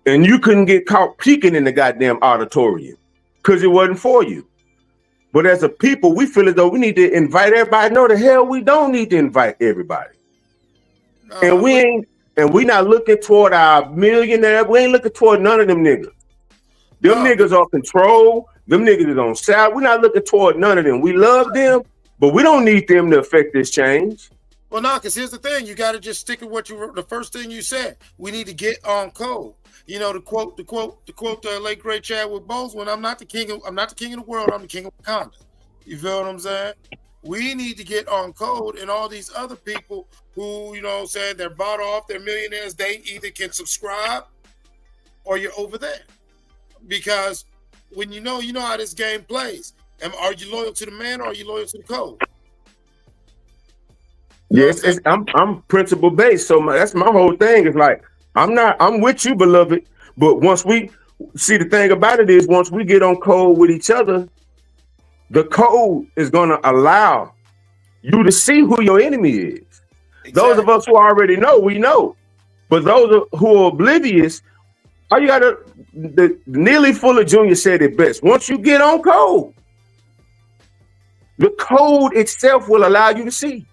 And you couldn't get caught peeking in the goddamn auditorium because it wasn't for you. But as a people, we feel as though we need to invite everybody. No, the hell we don't need to invite everybody. And we not looking toward our millionaire. We ain't looking toward none of them niggas. Them niggas are control. Them niggas is on side. We're not looking toward none of them. We love them, but we don't need them to affect this change. Well, no, because here's the thing: you got to just stick with the first thing you said. We need to get on code. To quote the late great Chadwick Boseman, I'm not the king of the world. I'm the king of Wakanda. You feel what I'm saying? We need to get on code, and all these other people who, saying they're bought off, they're millionaires. They either can subscribe, or you're over there. Because when you know how this game plays. Are you loyal to the man, or are you loyal to the code? Yes, I'm principle based, so that's my whole thing. It's like I'm with you, beloved. But once we see, the thing about it is, once we get on code with each other, the code is gonna allow you to see who your enemy is. Exactly. Those of us who already know, we know. But those who are oblivious, all you gotta. The nearly full of Junior said it best. Once you get on code, the code itself will allow you to see.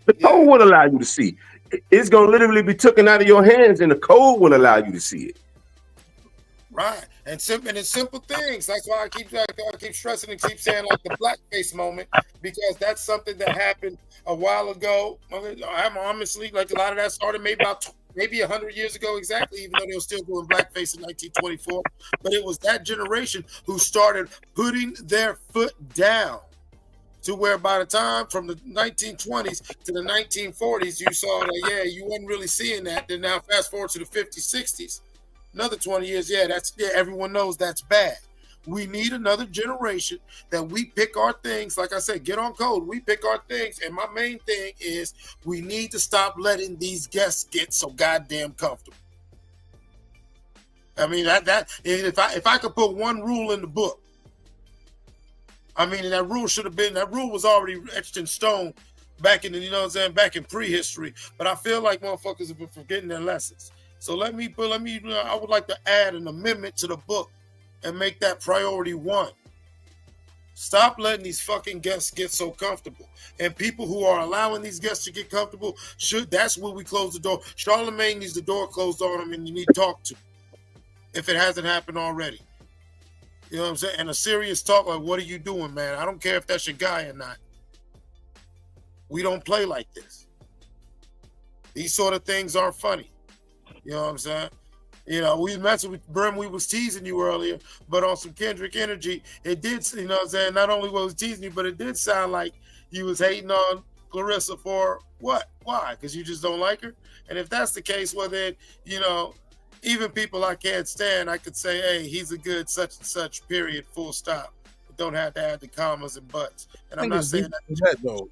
The code will allow you to see. It's going to literally be taken out of your hands, and the code will allow you to see it. Right. And it's simple things. That's why I keep stressing and keep saying like the blackface moment, because that's something that happened a while ago. I'm honestly, like, a lot of that started maybe 100 years ago exactly, even though they were still doing blackface in 1924. But it was that generation who started putting their foot down to where by the time from the 1920s to the 1940s, you saw that, yeah, you wasn't really seeing that. Then now fast forward to the 50s, 60s, another 20 years, everyone knows that's bad. We need another generation that we pick our things. Like I said, get on code. We pick our things. And my main thing is we need to stop letting these guests get so goddamn comfortable. I mean, if I could put one rule in the book, I mean, and that rule was already etched in stone back in the, you know what I'm saying, back in prehistory. But I feel like motherfuckers have been forgetting their lessons. So I would like to add an amendment to the book and make that priority 1. Stop letting these fucking guests get so comfortable. And people who are allowing these guests to get comfortable, that's where we close the door. Charlemagne needs the door closed on him, and you need to talk to him if it hasn't happened already. You know what I'm saying? And a serious talk like, what are you doing, man? I don't care if that's your guy or not. We don't play like this. These sort of things aren't funny. You know what I'm saying? You know, we messing with Brim, we was teasing you earlier, but on some Kendrick energy, it did, you know what I'm saying? Not only was teasing you, but it did sound like you was hating on Clarissa for what? Why? Because you just don't like her? And if that's the case, well then, you know, even people I can't stand, I could say, hey, he's a good such and such, period, full stop. But don't have to add the commas and buts. And I'm not saying that though.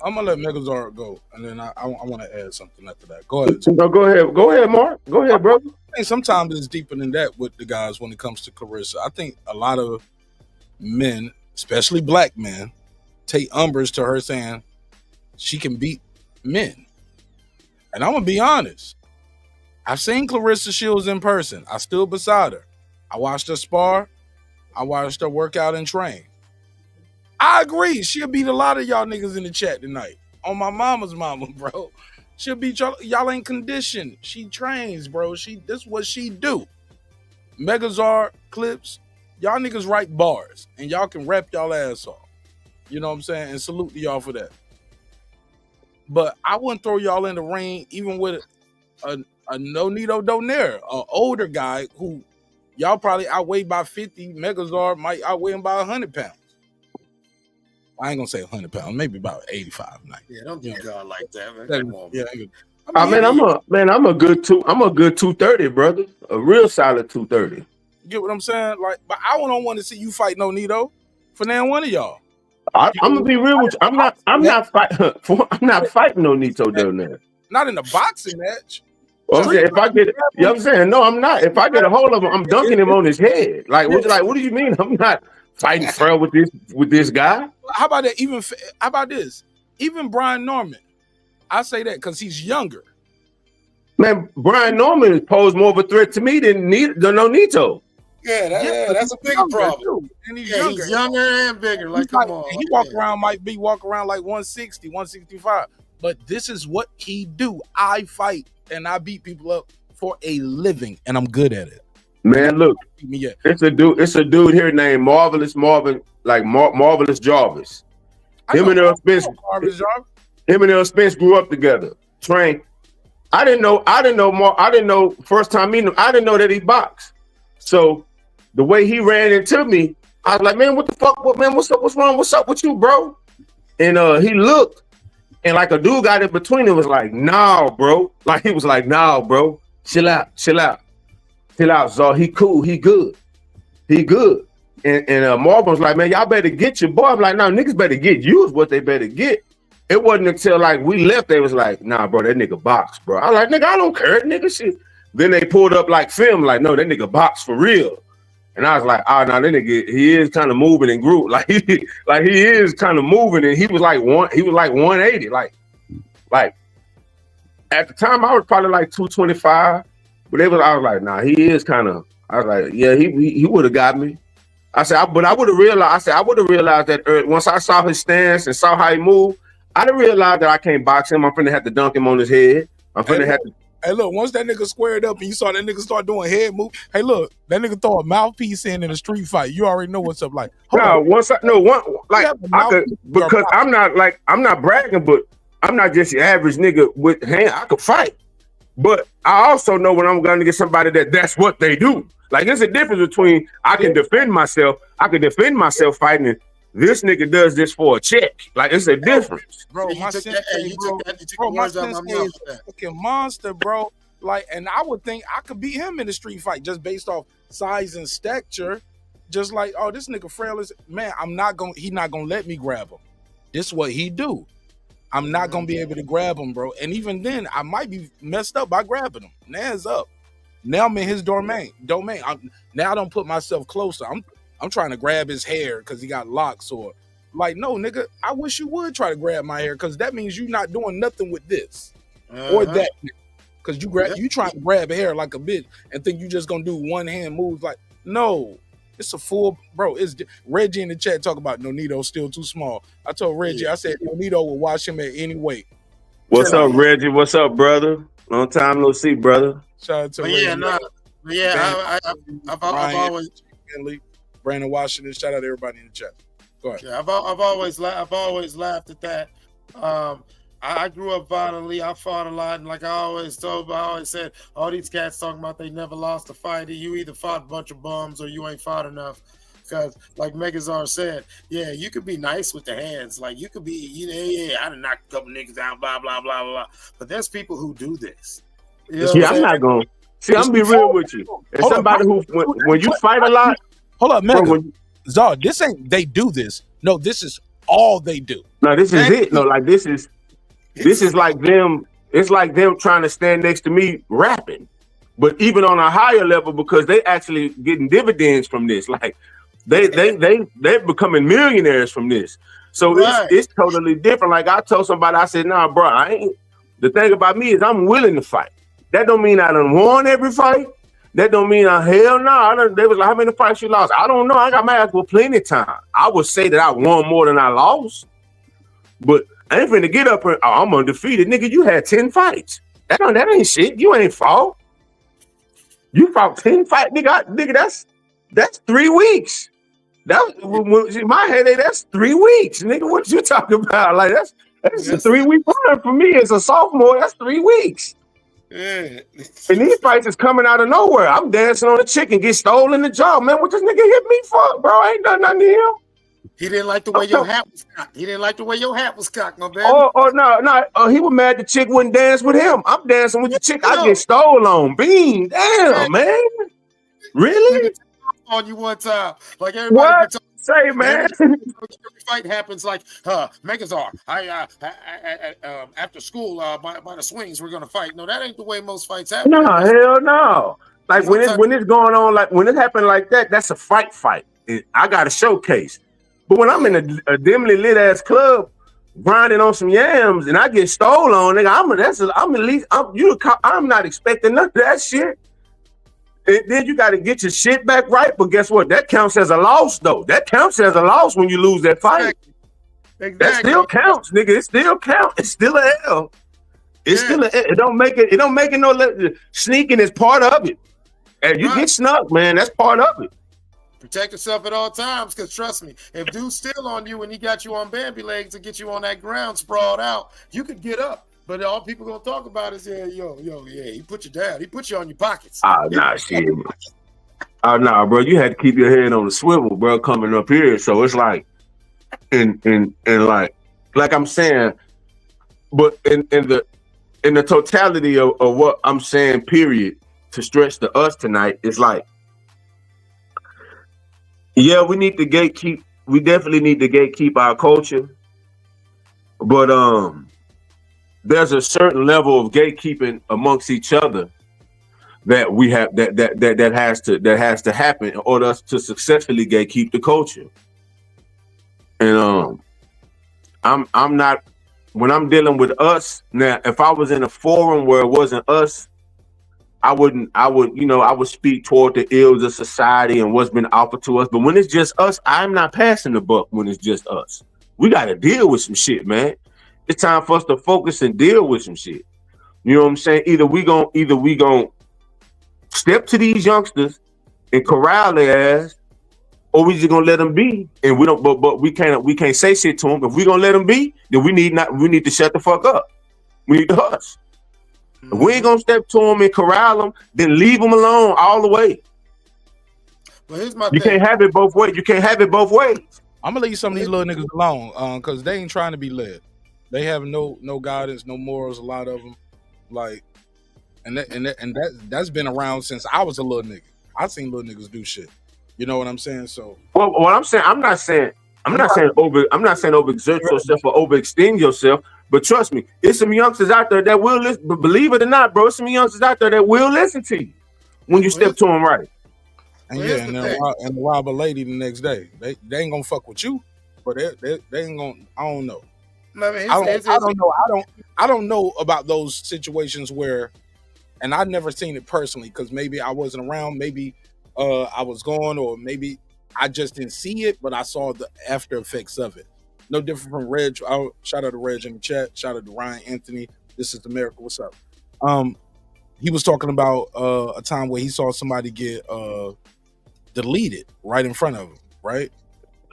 I'm gonna let Megazord go, and then I want to add something after that. Go ahead. No, go ahead, Mark. Go ahead, brother. I think sometimes it's deeper than that with the guys when it comes to Clarissa. I think a lot of men, especially black men, take umbrage to her saying she can beat men. And I'm gonna be honest. I've seen Clarissa Shields in person. I stood beside her. I watched her spar. I watched her work out and train. I agree. She'll beat a lot of y'all niggas in the chat tonight. On my mama's mama, bro. She'll beat y'all. Y'all ain't conditioned. She trains, bro. This is what she do. Megazord clips. Y'all niggas write bars. And y'all can rap y'all ass off. You know what I'm saying? And salute to y'all for that. But I wouldn't throw y'all in the ring even with a Nonito Donaire, an older guy who y'all probably outweigh by 50. Megazord might outweigh him by 100 pounds. I ain't gonna say 100 pounds, maybe about 85. 90. Yeah, don't do God like that, man. Come on, man. I'm a good 230, brother. A real solid 230. You get what I'm saying? Like, but I don't want to see you fight Nonito for now one of y'all. I'm gonna be real with you. I'm not fighting Nonito down there. Not in a boxing match. Okay, if I get, you know what I'm saying? No, I'm not. If I get a hold of him, I'm dunking him on his head. Like, what do you mean? I'm not fighting fair with this guy. How about that? How about this? Even Brian Norman. I say that because he's younger. Man, Brian Norman posed more of a threat to me than Nonito. Yeah, that's a bigger problem. And he's younger and bigger. Like, come on. He might walk around like 160, 165. But this is what he do. I fight and I beat people up for a living, and I'm good at it. Man, look, it's a dude here named Marvelous Jarvis. Him and Earl Spence grew up together. Trained. I didn't know first time meeting him, I didn't know that he boxed. So the way he ran into me, I was like, man, what the fuck? What's up? What's wrong? What's up with you, bro? And he looked, and like a dude got in between him, was like, nah, bro. Like he was like, nah, bro. Chill out. So he cool, he good. And Marvin was like, man, y'all better get your boy. I'm like, no, niggas better get you is what they better get. It wasn't until like we left, they was like, nah, bro, that nigga box, bro. I was like, nigga, I don't care, nigga, shit. Then they pulled up like film, like, no, that nigga box for real. And I was like, oh, no, that nigga, he is kind of moving and groove. Like he is kind of moving, and he was like 180. Like at the time I was probably like 225, but I was like, nah, he is kind of. I was like, yeah, he would have got me. I said, but I would have realized that once I saw his stance and saw how he moved, I didn't realize that I can't box him. I'm finna have to dunk him on his head. Hey, look, once that nigga squared up and you saw that nigga start doing head move, hey, look, that nigga throw a mouthpiece in a street fight. You already know what's up. Like, because I'm not bragging, but I'm not just your average nigga with hand. I could fight, but I also know when I'm going to get somebody that's what they do. Like, there's a difference between I can defend myself fighting, and This nigga does this for a check. Like, it's a difference. Bro, my sensei, bro, my sensei is a fucking monster, bro. Like, and I would think I could beat him in the street fight just based off size and stature. Just like, oh, this nigga frail is, man, he not gonna let me grab him. This is what he do. I'm not gonna be able to grab him, bro. And even then, I might be messed up by grabbing him. Now it's up. Now I'm in his domain. Now I don't put myself closer. I'm trying to grab his hair because he got locks, or like, no, nigga, I wish you would try to grab my hair because that means you're not doing nothing with this or that. Because you trying to grab hair like a bitch and think you just gonna do one hand moves. Like, no, it's a full, bro. It's Reggie in the chat talk about Nonito's still too small. I told Reggie, I said Nonito will wash him at any weight. What's up, Reggie? What's up, brother? Long time no see, brother. Shout out to Reggie. I've always Brandon Washington. Shout out to everybody in the chat. Go ahead. Yeah, I've always laughed at that. I grew up violently. I fought a lot, and like I always said, all these cats talking about they never lost a fight. You either fought a bunch of bums or you ain't fought enough. Because, like Megazar said, yeah, you could be nice with the hands. Like, you could be, I done knocked a couple niggas out, blah, blah, blah, blah. But there's people who do this. You know I'm not going to. See, I'm going to be real with you. As somebody who, when you fight a lot. Hold up, Mega. Zar, this ain't they do this. No, this is all they do. No, this is it. No, like, this is like them. It's like them trying to stand next to me rapping. But even on a higher level, because they actually getting dividends from this. Like, they're becoming millionaires from this. So it's totally different. Like, I told somebody, I said, nah, bro, the thing about me is I'm willing to fight. That don't mean I done won every fight. That don't mean hell no. They was like, how many fights you lost? I don't know. I got my ass for plenty of time. I would say that I won more than I lost. But I ain't finna get up and I'm undefeated. Nigga, you had 10 fights. That ain't shit. You ain't fought. You fought 10 fights. Nigga, that's 3 weeks. My headache, that's 3 weeks. Nigga, what you talking about? Like, that's a 3-week run for me as a sophomore. That's 3 weeks. Yeah. And these fights is coming out of nowhere. I'm dancing on a chick and get stolen the jaw. Man, what this nigga hit me for, bro? I ain't done nothing to him. He didn't like the way your hat was cocked. My man. Oh, no. He was mad the chick wouldn't dance with him. I'm dancing with the chick. I get stole on. Bean. Damn, man. Really? On you one time. Like, everybody what? Say, man. Every fight happens like, Megazar, after school, by the swings, we're gonna fight. No, that ain't the way most fights happen. No, hell no. Like, when it's going on, like when it happened like that, that's a fight. I got a showcase. But when I'm in a dimly lit ass club grinding on some yams and I get stole on, nigga, I'm not expecting none of that shit. And then you got to get your shit back right. But guess what? That counts as a loss, though. That counts as a loss when you lose that fight. Exactly. That still counts, nigga. It still counts. It's still a L. It's still a L. It don't make it no sneaking is part of it. And you get snuck, man. That's part of it. Protect yourself at all times, because trust me, if dude's still on you and he got you on Bambi legs to get you on that ground sprawled out, you could get up. But all people gonna talk about is, he put you down. He put you on your pockets. Nah, shit. Nah, bro. You had to keep your head on the swivel, bro, coming up here. So it's like, and like I'm saying, but in the totality of what I'm saying, period, to stretch to us tonight, is like, yeah, we need to gatekeep. We definitely need to gatekeep our culture, but there's a certain level of gatekeeping amongst each other that we have that has to happen in order to successfully gatekeep the culture. And I'm not, when I'm dealing with us now. If I was in a forum where it wasn't us, I would speak toward the ills of society and what's been offered to us. But when it's just us, I'm not passing the buck. When it's just us, we got to deal with some shit, man. It's time for us to focus and deal with some shit. You know what I'm saying? Either we gon' step to these youngsters and corral their ass, or we just gonna let them be. And we don't. But we can't say shit to them. If we gonna let them be, then we need to shut the fuck up. We need to hush. If we ain't gonna step to them and corral them, then leave them alone all the way. But here's my thing. You can't have it both ways. I'm gonna leave some of these little niggas alone, cause they ain't trying to be led. They have no guidance, no morals. A lot of them, like, and that's been around since I was a little nigga. I seen little niggas do shit. You know what I'm saying? So, well, what I'm saying, I'm not saying overexert yourself or overextend yourself. But trust me, it's some youngsters out there that will listen. But believe it or not, bro, it's some youngsters out there that will listen to you when you step to them right. And yeah, and then rob a lady the next day. They ain't gonna fuck with you, but they ain't gonna. I don't know. I don't know about those situations where, and I've never seen it personally because maybe I wasn't around, maybe I was gone, or maybe I just didn't see it, but I saw the after effects of it. No different from Reg. Shout out to Reg in the chat. Shout out to Ryan Anthony. This is America. What's up? He was talking about a time where he saw somebody get deleted right in front of him, right?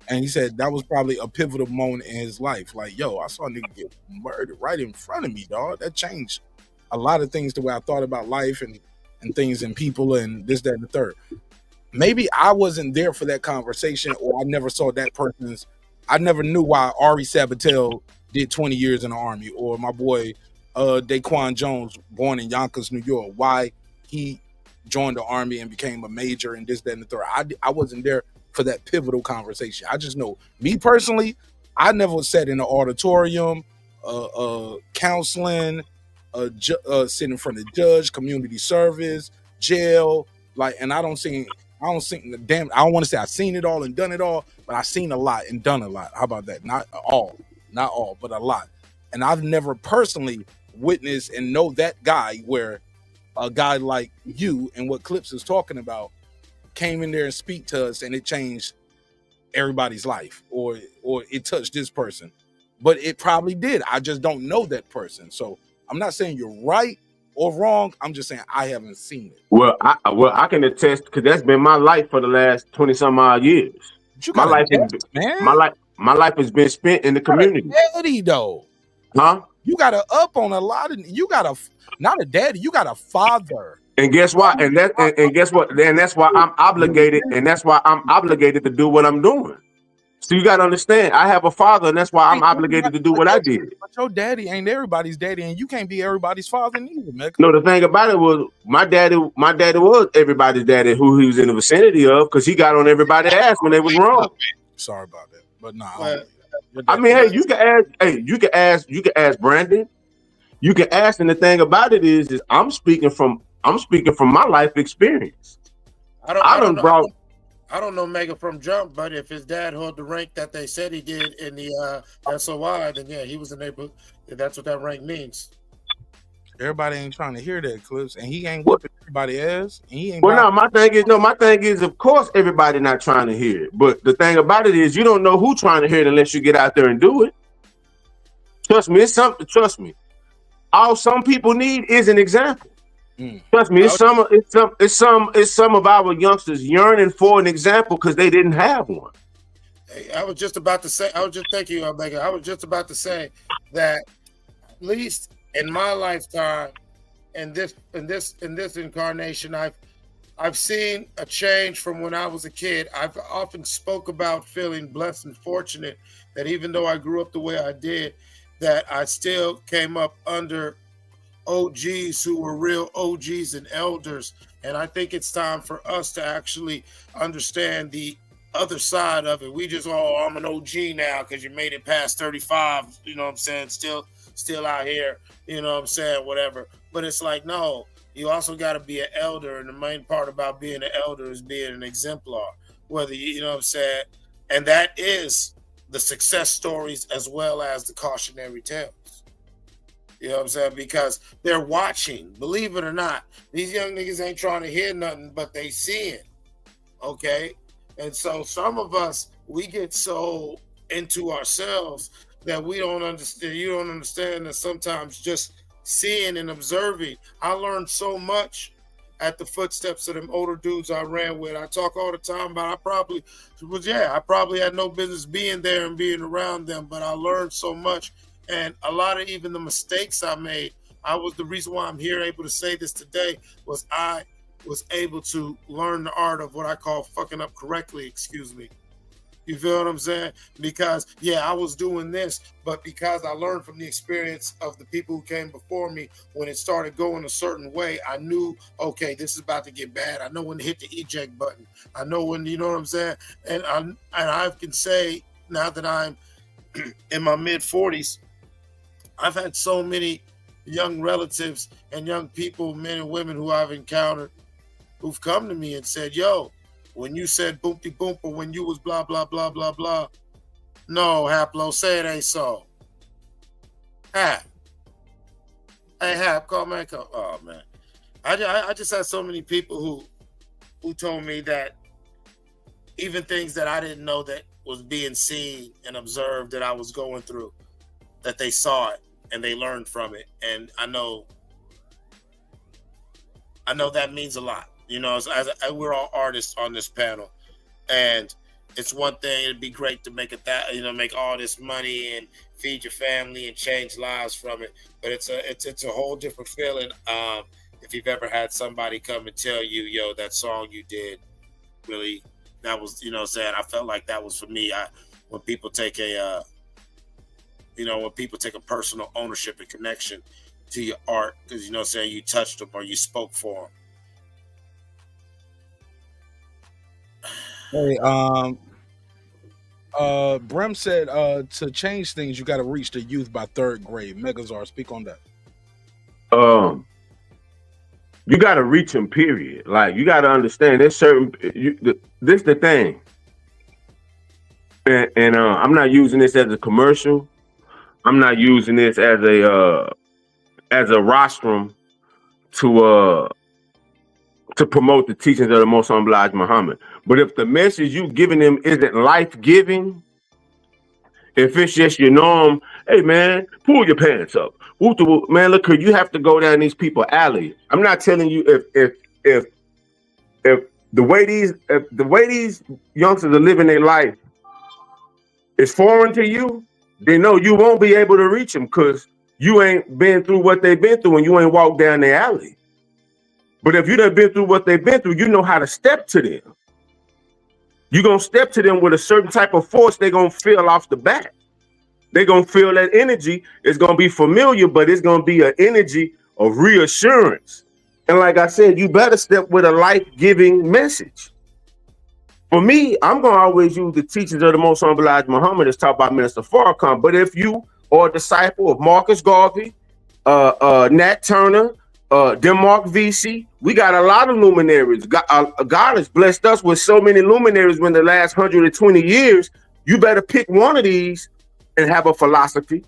And he said that was probably a pivotal moment in his life. Like, yo, I saw a nigga get murdered right in front of me, dog. That changed a lot of things the way I thought about life and things and people and this, that, and the third. Maybe I wasn't there for that conversation, or I never saw that person's. I never knew why Ari Sabatel did 20 years in the Army, or my boy Daquan Jones, born in Yonkers, New York, why he joined the Army and became a major and this, that, and the third. I wasn't there for that pivotal conversation. I just know, me personally, I never sat in an auditorium, counseling, sitting in front of the judge, community service, jail, like, and I don't want to say I've seen it all and done it all, but I've seen a lot and done a lot. How about that? Not all, but a lot. And I've never personally witnessed and know that guy where a guy like you and what Clips is talking about came in there and speak to us and it changed everybody's life, or it touched this person. But it probably did. I just don't know that person. So I'm not saying you're right or wrong. I'm just saying I haven't seen it. Well, I can attest, because that's been my life for the last 20-some odd years. My life has been spent in the community. Daddy, though. Huh? You got to up on a lot of. You got a not a daddy. You got a father. And guess what? And guess what? And that's why I'm obligated. And that's why I'm obligated to do what I'm doing. So you got to understand, I have a father, and that's why I'm obligated to do what I did. But your daddy ain't everybody's daddy, and you can't be everybody's father neither, man. No, the thing about it was my daddy was everybody's daddy who he was in the vicinity of, because he got on everybody's ass when they was wrong. Sorry about that, but nah. I mean, hey, you can ask Brandon. You can ask, and the thing about it is I'm speaking from my life experience. I don't know Mega from jump, but if his dad held the rank that they said he did in the SOI, then yeah, he was a neighbor. That's what that rank means. Everybody ain't trying to hear that, Clips, and he ain't whooping everybody ass. And he ain't. Well, no, my thing is, of course, everybody not trying to hear it. But the thing about it is, you don't know who trying to hear it unless you get out there and do it. Trust me, it's something. Trust me, all some people need is an example. Trust me, it's some of our youngsters yearning for an example because they didn't have one. I was just about to say. Thank you, Omega. I was just about to say that at least in my lifetime, in this incarnation, I've seen a change from when I was a kid. I've often spoke about feeling blessed and fortunate that even though I grew up the way I did, that I still came up under OGs who were real OGs and elders. And I think it's time for us to actually understand the other side of it. We just, I'm an OG now because you made it past 35, you know what I'm saying? Still out here, you know what I'm saying? Whatever. But it's like, no, you also got to be an elder. And the main part about being an elder is being an exemplar, whether you know what I'm saying? And that is the success stories as well as the cautionary tales. You know what I'm saying? Because they're watching, believe it or not. These young niggas ain't trying to hear nothing, but they seeing. Okay? And so some of us, we get so into ourselves that we don't understand. You don't understand that sometimes just seeing and observing. I learned so much at the footsteps of them older dudes I ran with. I talk all the time about I probably had no business being there and being around them, but I learned so much. And a lot of even the mistakes I made, the reason why I'm here able to say this today was I was able to learn the art of what I call fucking up correctly, excuse me. You feel what I'm saying? Because, yeah, I was doing this, but because I learned from the experience of the people who came before me, when it started going a certain way, I knew, okay, this is about to get bad. I know when to hit the eject button. I know when, you know what I'm saying? And I can say, now that I'm in my mid-40s, I've had so many young relatives and young people, men and women who I've encountered, who've come to me and said, yo, when you said boomty boom, or when you was blah, blah, blah, blah, blah. No, Haplo, say it ain't so. Hap. Hey, Hap, call man. Oh, man. I just had so many people who told me that even things that I didn't know that was being seen and observed that I was going through, that they saw it and they learned from it. And I know that means a lot. You know, we're all artists on this panel, and it's one thing. It'd be great to make make all this money and feed your family and change lives from it. But it's a whole different feeling. If you've ever had somebody come and tell you, yo, that song you did, really, that was, you know, saying I felt like that was for me. When people take a personal ownership and connection to your art, because, you know, saying you touched them or you spoke for them. Hey, Brem said to change things, you got to reach the youth by 3rd grade. Megazar, speak on that. You got to reach them, period. Like, you got to understand, there's certain, this the thing. And I'm not using this as a commercial. I'm not using this as a rostrum to promote the teachings of the Most Obliged Muhammad. But if the message you giving them isn't life-giving, if it's just your norm, hey man, pull your pants up. Man, look here, you have to go down these people's alley. I'm not telling you if the way these youngsters are living their life is foreign to you, they know you won't be able to reach them because you ain't been through what they've been through and you ain't walked down their alley. But if you done been through what they've been through, you know how to step to them. You're going to step to them with a certain type of force they're going to feel off the bat. They're going to feel that energy. It's going to be familiar, but it's going to be an energy of reassurance. And like I said, you better step with a life-giving message. For me, I'm going to always use the teachings of the Most Obliged Muhammad as taught by Minister Farrakhan. But if you are a disciple of Marcus Garvey, Nat Turner, Denmark VC, we got a lot of luminaries. God has blessed us with so many luminaries in the last 120 years. You better pick one of these and have a philosophy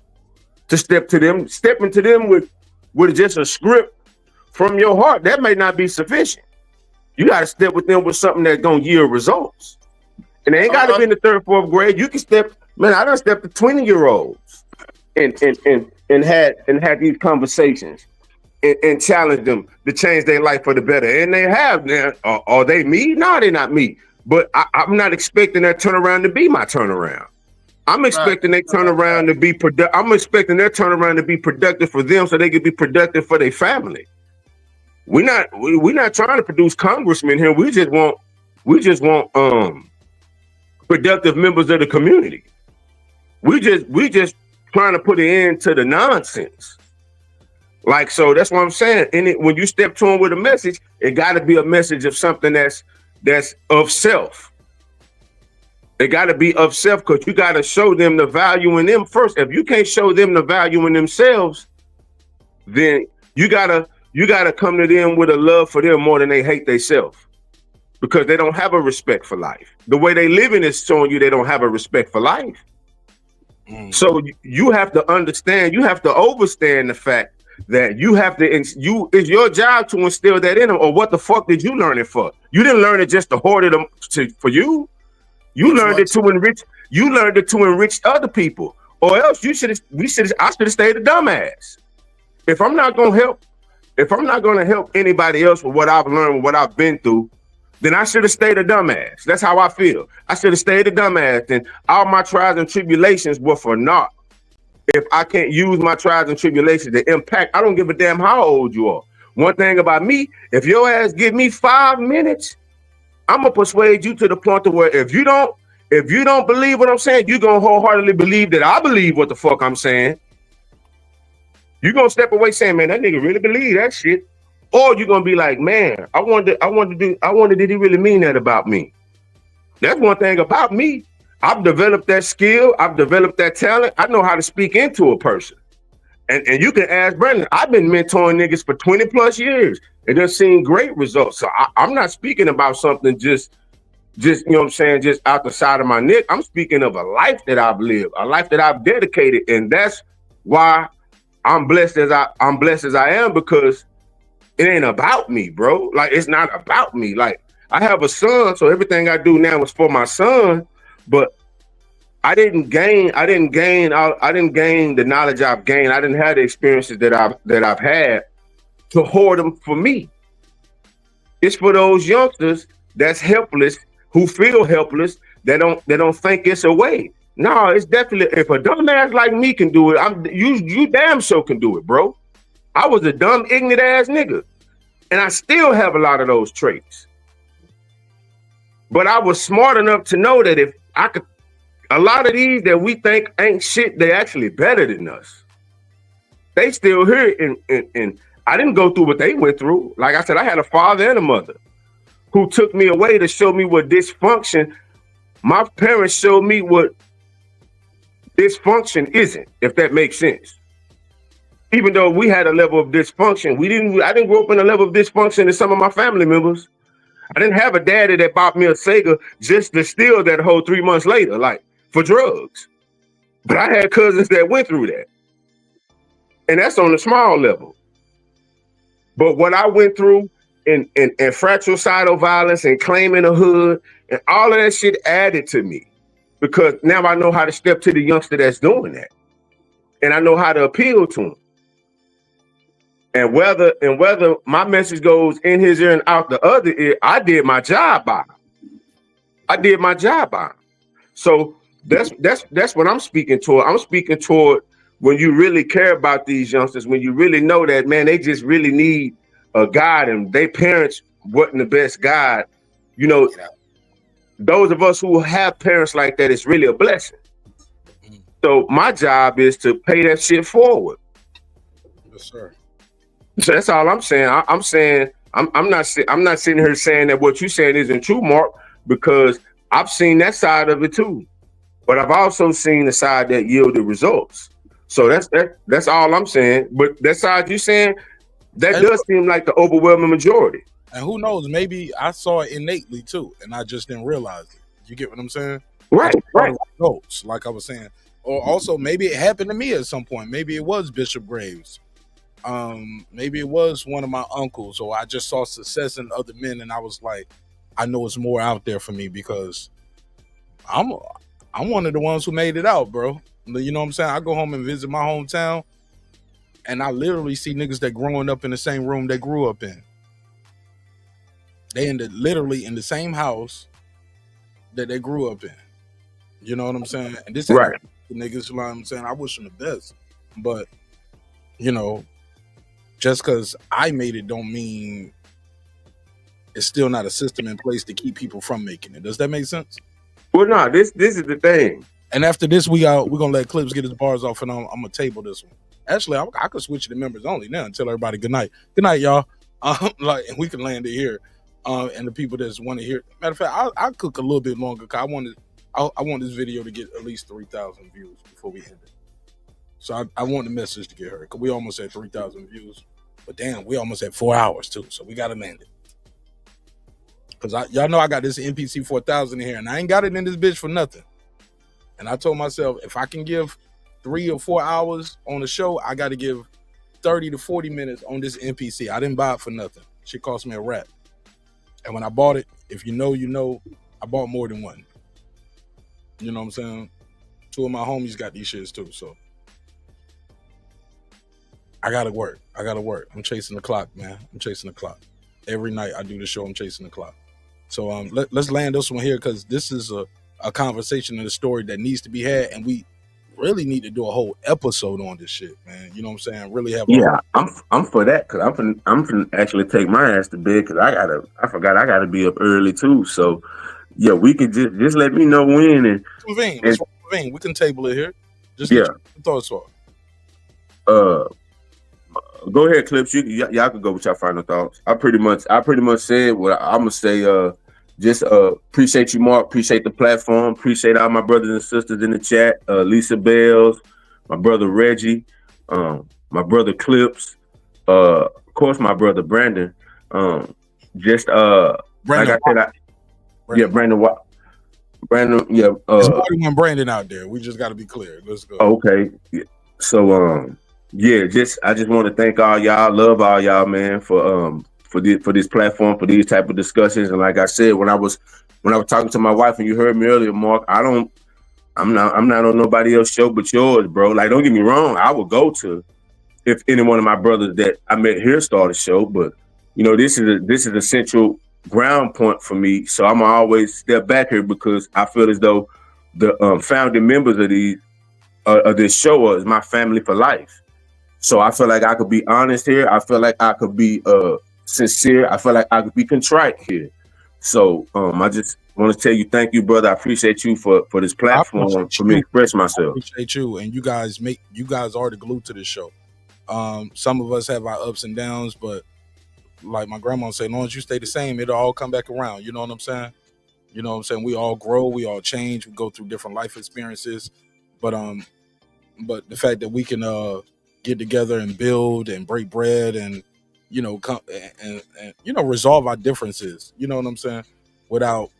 to step into them with just a script from your heart. That may not be sufficient. You got to step with them with something that's going to yield results. And they ain't got to be in the 3rd, 4th grade. You can step, man, I done stepped to 20-year-olds and had these conversations. And challenge them to change their life for the better. And they have. Now, are they me? No, they're not me. But I'm not expecting that turnaround to be my turnaround. I'm expecting their turnaround to be productive. I'm expecting their turnaround to be productive for them so they can be productive for their family. We're not trying to produce congressmen here. We just want productive members of the community. We just trying to put an end to the nonsense. Like, so that's what I'm saying. When you step to them with a message, it got to be a message of something that's of self. It got to be of self because you got to show them the value in them first. If you can't show them the value in themselves, then you gotta come to them with a love for them more than they hate themselves because they don't have a respect for life. The way they living is showing you they don't have a respect for life. So you have to understand, you have to overstand the fact that you have to, it's your job to instill that in them. Or what the fuck did you learn it for? You didn't learn it just to hoard it for you. You learned it to enrich. You learned it to enrich other people. Or else I should have stayed a dumbass. If I'm not going to help anybody else with what I've learned, what I've been through, then I should have stayed a dumbass. That's how I feel. I should have stayed a dumbass. And all my trials and tribulations were for naught. If I can't use my trials and tribulations to impact, I don't give a damn how old you are. One thing about me, if your ass give me 5 minutes, I'm gonna persuade you to the point to where if you don't If you don't believe what I'm saying, you're gonna wholeheartedly believe that I believe what the fuck I'm saying. You're gonna step away saying, man, that nigga really believe that shit. Or you're gonna be like, man, I wonder, did he really mean that about me? That's one thing about me. I've developed that skill, I've developed that talent. I know how to speak into a person. And you can ask Brandon, I've been mentoring niggas for 20 plus years. And they're seeing great results. So I'm not speaking about something just, you know what I'm saying, just out the side of my neck. I'm speaking of a life that I've lived, a life that I've dedicated. And that's why I'm blessed as I am, because it ain't about me, bro. Like, it's not about me. Like, I have a son, so everything I do now is for my son, but I didn't gain the knowledge I've gained. I didn't have the experiences that I've had to hoard them for me. It's for those youngsters that's helpless, who feel helpless, that don't think it's a way. No, it's definitely, if a dumbass like me can do it, you damn sure can do it, bro. I was a dumb, ignorant ass nigga, and I still have a lot of those traits. But I was smart enough to know that if I could, a lot of these that we think ain't shit, they actually better than us. They still here, and I didn't go through what they went through. Like I said, I had a father and a mother who took me away to show me what dysfunction. My parents showed me what dysfunction isn't, if that makes sense. Even though we had a level of dysfunction, I didn't grow up in a level of dysfunction as some of my family members. I didn't have a daddy that bought me a Sega just to steal that whole 3 months later, like, for drugs. But I had cousins that went through that. And that's on a small level. But what I went through in fratricidal violence and claiming a hood and all of that shit added to me, because now I know how to step to the youngster that's doing that. And I know how to appeal to him. And whether my message goes in his ear and out the other ear, I did my job by him. So that's what I'm speaking toward. I'm speaking toward when you really care about these youngsters, when you really know that, man, they just really need a guide, and their parents wasn't the best guide. You know, those of us who have parents like that, it's really a blessing. So my job is to pay that shit forward. Yes, sir. So that's all I'm saying. I'm saying I'm not sitting here saying that what you're saying isn't true, Mark, because I've seen that side of it too. But I've also seen the side that yielded results. So that's all I'm saying. But that side you're saying, that does seem like the overwhelming majority. And who knows, maybe I saw it innately too, and I just didn't realize it. You get what I'm saying? Right. Results, like I was saying. Or also maybe it happened to me at some point. Maybe it was Bishop Graves. Maybe it was one of my uncles, or I just saw success in other men, and I was like, I know it's more out there for me, because I'm one of the ones who made it out, bro. You know what I'm saying? I go home and visit my hometown, and I literally see niggas that growing up in the same room they grew up in. They literally in the same house that they grew up in. You know what I'm saying? And this right. The niggas, you know what I'm saying? I wish them the best, but you know, just because I made it don't mean it's still not a system in place to keep people from making it. Does that make sense? Well, no, this is the thing. And after this, we're gonna let Clips get his bars off, and I'm gonna table this one. Actually, I could switch to members only now and tell everybody good night. Good night, y'all. And we can land it here. And the people that want to hear. Matter of fact, I'll cook a little bit longer, because I want this video to get at least 3,000 views before we end it. So I want the message to get heard, because we almost had 3,000 views. But damn, we almost had 4 hours too, so we gotta land it. Because y'all know I got this NPC 4000 in here, and I ain't got it in this bitch for nothing. And I told myself, if I can give 3 or 4 hours on the show, I got to give 30 to 40 minutes on this NPC. I didn't buy it for nothing. Shit cost me a rat. And when I bought it, if you know, you know, I bought more than one. You know what I'm saying? 2 of my homies got these shits too, so. I gotta work. I'm chasing the clock, man. I'm chasing the clock. Every night I do the show, I'm chasing the clock. So let's land this one here, because this is a conversation and a story that needs to be had, and we really need to do a whole episode on this shit, man. You know what I'm saying? Really have. I'm for that, because I'm finna actually take my ass to bed, because I forgot I gotta be up early too. So Yeah, we can just let me know when and convene. Let's convene. We can table it here. Just yeah. Thoughts are. Go ahead, Clips. Y'all can go with your final thoughts. I pretty much said what I'm gonna say. Just appreciate you, Mark. Appreciate the platform. Appreciate all my brothers and sisters in the chat. Lisa Bells, my brother Reggie, my brother Clips, of course my brother Brandon. Brandon, like I said, Brandon. Yeah, there's more than one Brandon out there. We just got to be clear. Let's go. Okay, so yeah, I just want to thank all y'all, love all y'all, man, for this platform, for these type of discussions. And like I said, when I was talking to my wife, and you heard me earlier, Mark, I'm not on nobody else's show but yours, bro. Like, don't get me wrong, I would go to if any one of my brothers that I met here start a show, but you know, this is a central ground point for me. So I'm always step back here because I feel as though the founding members of this show is my family for life. So I feel like I could be honest here. I feel like I could be sincere. I feel like I could be contrite here. So I just want to tell you, thank you, brother. I appreciate you for this platform for me to express myself. I appreciate you, and you guys are the glue to this show. Some of us have our ups and downs, but like my grandma said, as long as you stay the same, it'll all come back around. You know what I'm saying? You know what I'm saying? We all grow, we all change, we go through different life experiences. But the fact that we can get together and build and break bread and come and resolve our differences, you know what I'm saying, without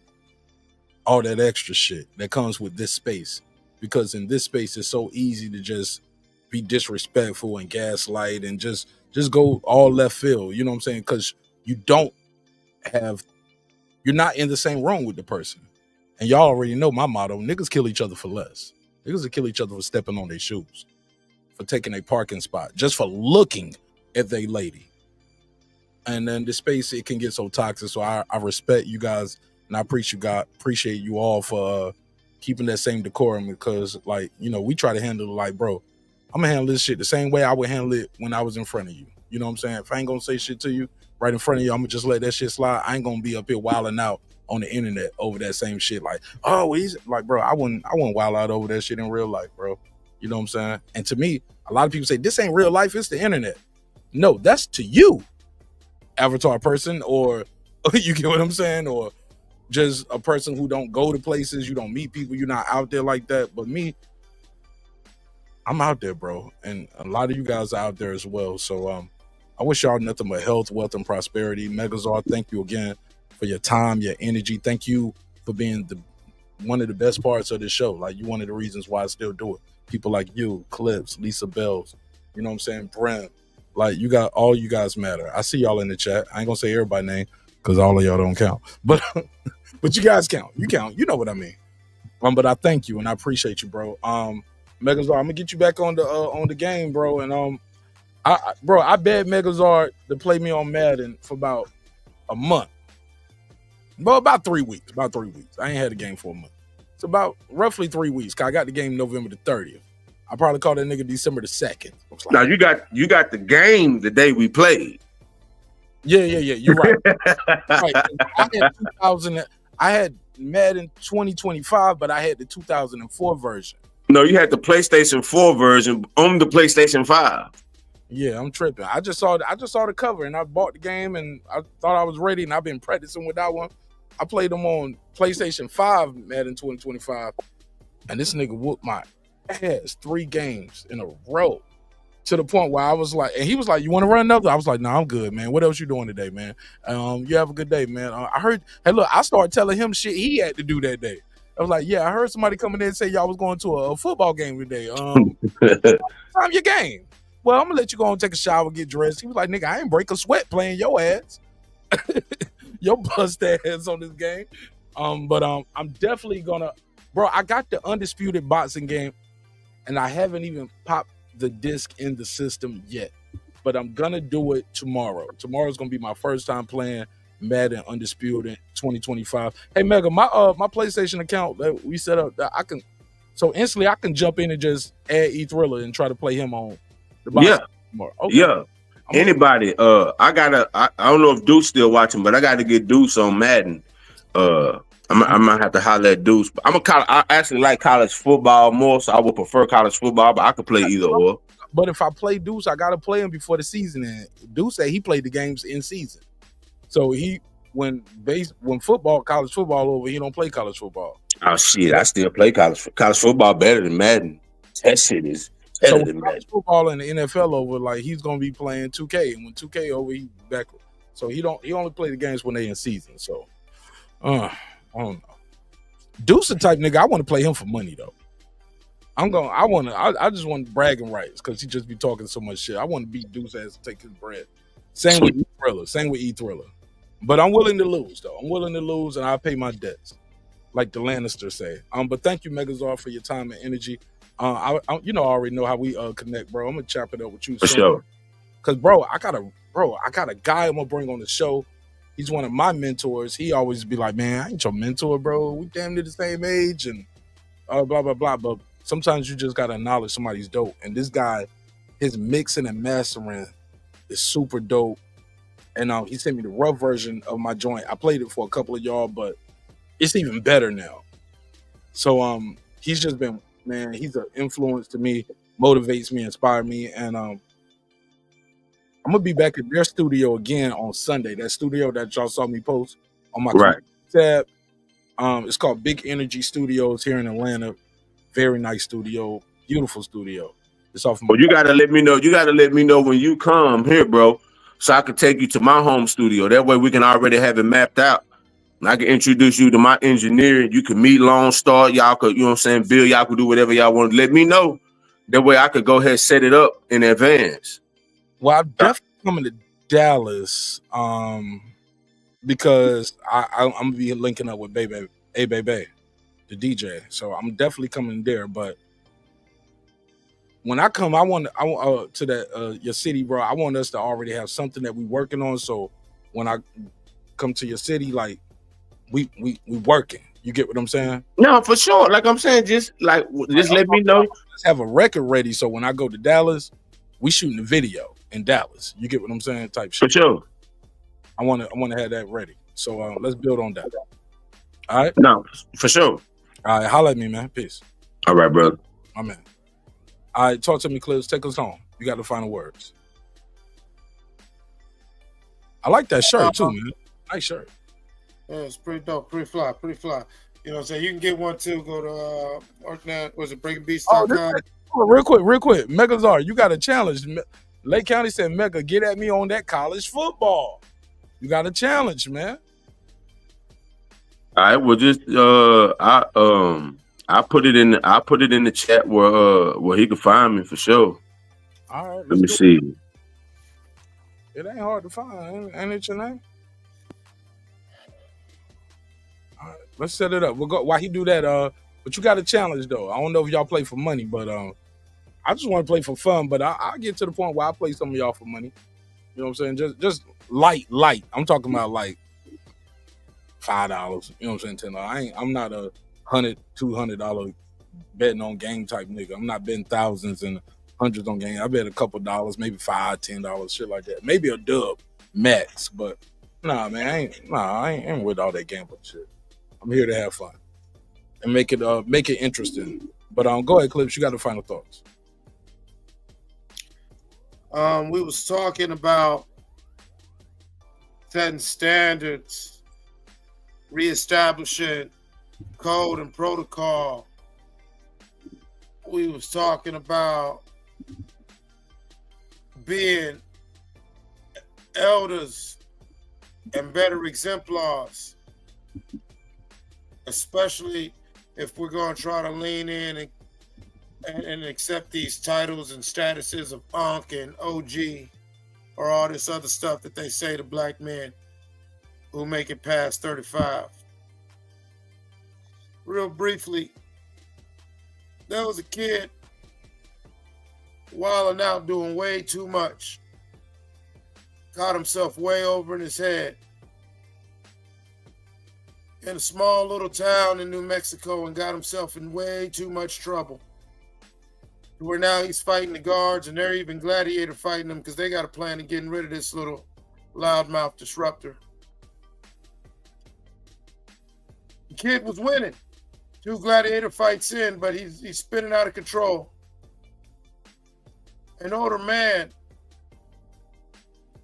all that extra shit that comes with this space. Because in this space it's so easy to just be disrespectful and gaslight and just go all left field, you know what I'm saying? Because you're not in the same room with the person. And y'all already know my motto: niggas kill each other for less. Niggas will kill each other for stepping on their shoes, for taking a parking spot, just for looking at they lady. And then the space, it can get so toxic. So I respect you guys, and I appreciate you all for keeping that same decorum, because like, we try to handle it like, bro, I'm gonna handle this shit the same way I would handle it when I was in front of you. You know what I'm saying? If I ain't gonna say shit to you right in front of you, I'm gonna just let that shit slide. I ain't gonna be up here wilding out on the internet over that same shit. Like, oh, he's like, bro, I wouldn't wild out over that shit in real life, bro. You know what I'm saying? And to me, a lot of people say this ain't real life, it's the internet. No, that's to you, avatar person, or you get what I'm saying, or just a person who don't go to places, you don't meet people, you're not out there like that. But me, I'm out there, bro, and a lot of you guys are out there as well. So I wish y'all nothing but health, wealth, and prosperity. Megazord, thank you again for your time, your energy. Thank you for being one of the best parts of this show. Like, you one of the reasons why I still do it. People like you, Clips, Lisa Bells, you know what I'm saying, Brent. Like, all you guys matter. I see y'all in the chat. I ain't gonna say everybody's name because all of y'all don't count, but you guys count. You count. You know what I mean. But I thank you and I appreciate you, bro. Megazord, I'm gonna get you back on the game, bro. And I bet Megazord to play me on Madden for about a month. Well, about 3 weeks. I ain't had a game for a month. It's about roughly 3 weeks. I got the game November the 30th. I probably called that nigga December the 2nd. Like, now you got the game the day we played. Yeah. You're right. Right. I had Madden 2025, but I had the 2004 version. No, you had the PlayStation 4 version on the PlayStation 5. Yeah, I'm tripping. I just saw the cover and I bought the game and I thought I was ready, and I've been practicing with that one. I played them on PlayStation 5 Madden 2025, and this nigga whooped my ass 3 games in a row, to the point where I was like, and he was like, "You want to run another?" I was like, "No, I'm good, man. What else you doing today, man? You have a good day, man." I heard, hey, look, I started telling him shit he had to do that day. I was like, "Yeah, I heard somebody coming in and say y'all was going to a football game today. Time your game. Well, I'm gonna let you go and take a shower, get dressed." He was like, "Nigga, I ain't break a sweat playing your ass, your bust ass on this game." But I'm definitely gonna, bro. I got the undisputed boxing game, and I haven't even popped the disc in the system yet. But I'm gonna do it tomorrow. Tomorrow's gonna be my first time playing Madden Undisputed 2025. Hey, Mega, my PlayStation account that we set up, that I can, so instantly I can jump in and just add E-Thriller and try to play him on. Yeah. Okay. Yeah. Anybody, I don't know if Duke's still watching, but I got to get Deuce on Madden. I might have to holler at Deuce. But I actually like college football more, so I would prefer college football, but I could play either or. But if I play Deuce, I gotta play him before the season ends. Deuce said he played the games in season. So when college football over, he don't play college football. Oh shit, I still play college football better than Madden. That shit is better than Madden. College football and the NFL over, like he's gonna be playing 2K, and when 2K over, he back. So he only play the games when they in season. So I don't know. Deuce the type nigga I want to play him for money though. I just want bragging rights because he just be talking so much shit. I want to beat Deuce ass and take his bread. Same with E Thriller. But I'm willing to lose though. I'm willing to lose and I'll pay my debts, like the Lannisters say. But thank you, Megazord, for your time and energy. I already know how we connect, bro. I'm gonna chop it up with you for sure. Cause I got a guy I'm gonna bring on the show. He's one of my mentors. He always be like, man, I ain't your mentor, bro. We damn near the same age and blah, blah, blah. But sometimes you just got to acknowledge somebody's dope. And this guy, his mixing and mastering is super dope. And he sent me the rough version of my joint. I played it for a couple of y'all, but it's even better now. So he's just been, man, he's an influence to me, motivates me, inspires me. And I'm going to be back at their studio again on Sunday. That studio that y'all saw me post on my tab. It's called Big Energy Studios here in Atlanta. Very nice studio. Beautiful studio. It's off. Well, you got to let me know. You got to let me know when you come here, bro, so I can take you to my home studio. That way we can already have it mapped out. And I can introduce you to my engineer. You can meet Lone Star. Y'all could, you know what I'm saying, Bill, y'all could do whatever y'all want. Let me know. That way I could go ahead and set it up in advance. Well, I'm definitely coming to Dallas because I'm going to be linking up with Bebe, the DJ. So I'm definitely coming there. But when I come, I want to that your city, bro. I want us to already have something that we working on. So when I come to your city, like we working. You get what I'm saying? No, for sure. Like I'm saying, just let me know. Let's have a record ready. So when I go to Dallas, we shooting a video in Dallas. You get what I'm saying? Type shit. For sure. I want to have that ready. So let's build on that. All right? No, for sure. All right, holla at me, man. Peace. All right, brother. My man. All right, talk to me, Clips. Take us home. You got the final words. I like that shirt too, man. Nice shirt. Yeah, it's pretty dope, pretty fly. You know what I'm saying? You can get one too. Go to breakingbeats.com. Real quick. Megazard, you got a challenge. Lake County said, Mega, get at me on that college football. You got a challenge, man. All right, well, just I put it in the chat where he can find me for sure. All right, let me see. It ain't hard to find, ain't it your name? All right, let's set it up. We'll go while he do that. But you got a challenge though. I don't know if y'all play for money, but I just want to play for fun. But I'll get to the point where I play some of y'all for money. You know what I'm saying? Just light. I'm talking about like $5. You know what I'm saying? $10. I'm not a $100, $200 betting on game type nigga. I'm not betting thousands and hundreds on game. I bet a couple dollars, maybe $5, $10, shit like that. Maybe a dub max, but nah, man, I ain't with all that gambling shit. I'm here to have fun and make it interesting. But go ahead, Clips. You got the final thoughts. We was talking about setting standards, reestablishing code and protocol. We was talking about being elders and better exemplars, especially if we're going to try to lean in and accept these titles and statuses of Unc and OG or all this other stuff that they say to black men who make it past 35. Real briefly, there was a kid wilding out doing way too much. Got himself way over in his head in a small little town in New Mexico and got himself in way too much trouble. Where now he's fighting the guards and they're even gladiator fighting him because they got a plan of getting rid of this little loudmouth disruptor. The kid was winning. 2 gladiator fights in, but he's spinning out of control. An older man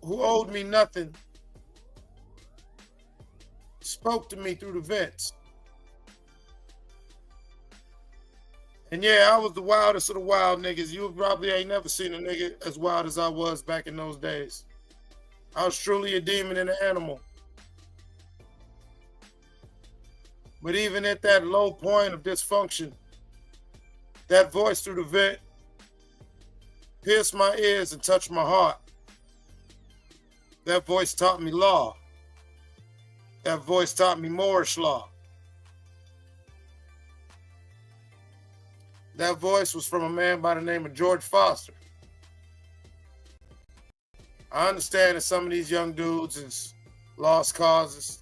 who owed me nothing spoke to me through the vents. And yeah, I was the wildest of the wild niggas. You probably ain't never seen a nigga as wild as I was back in those days. I was truly a demon and an animal. But even at that low point of dysfunction, that voice through the vent pierced my ears and touched my heart. That voice taught me law. That voice taught me Moorish law. That voice was from a man by the name of George Foster. I understand that some of these young dudes is lost causes.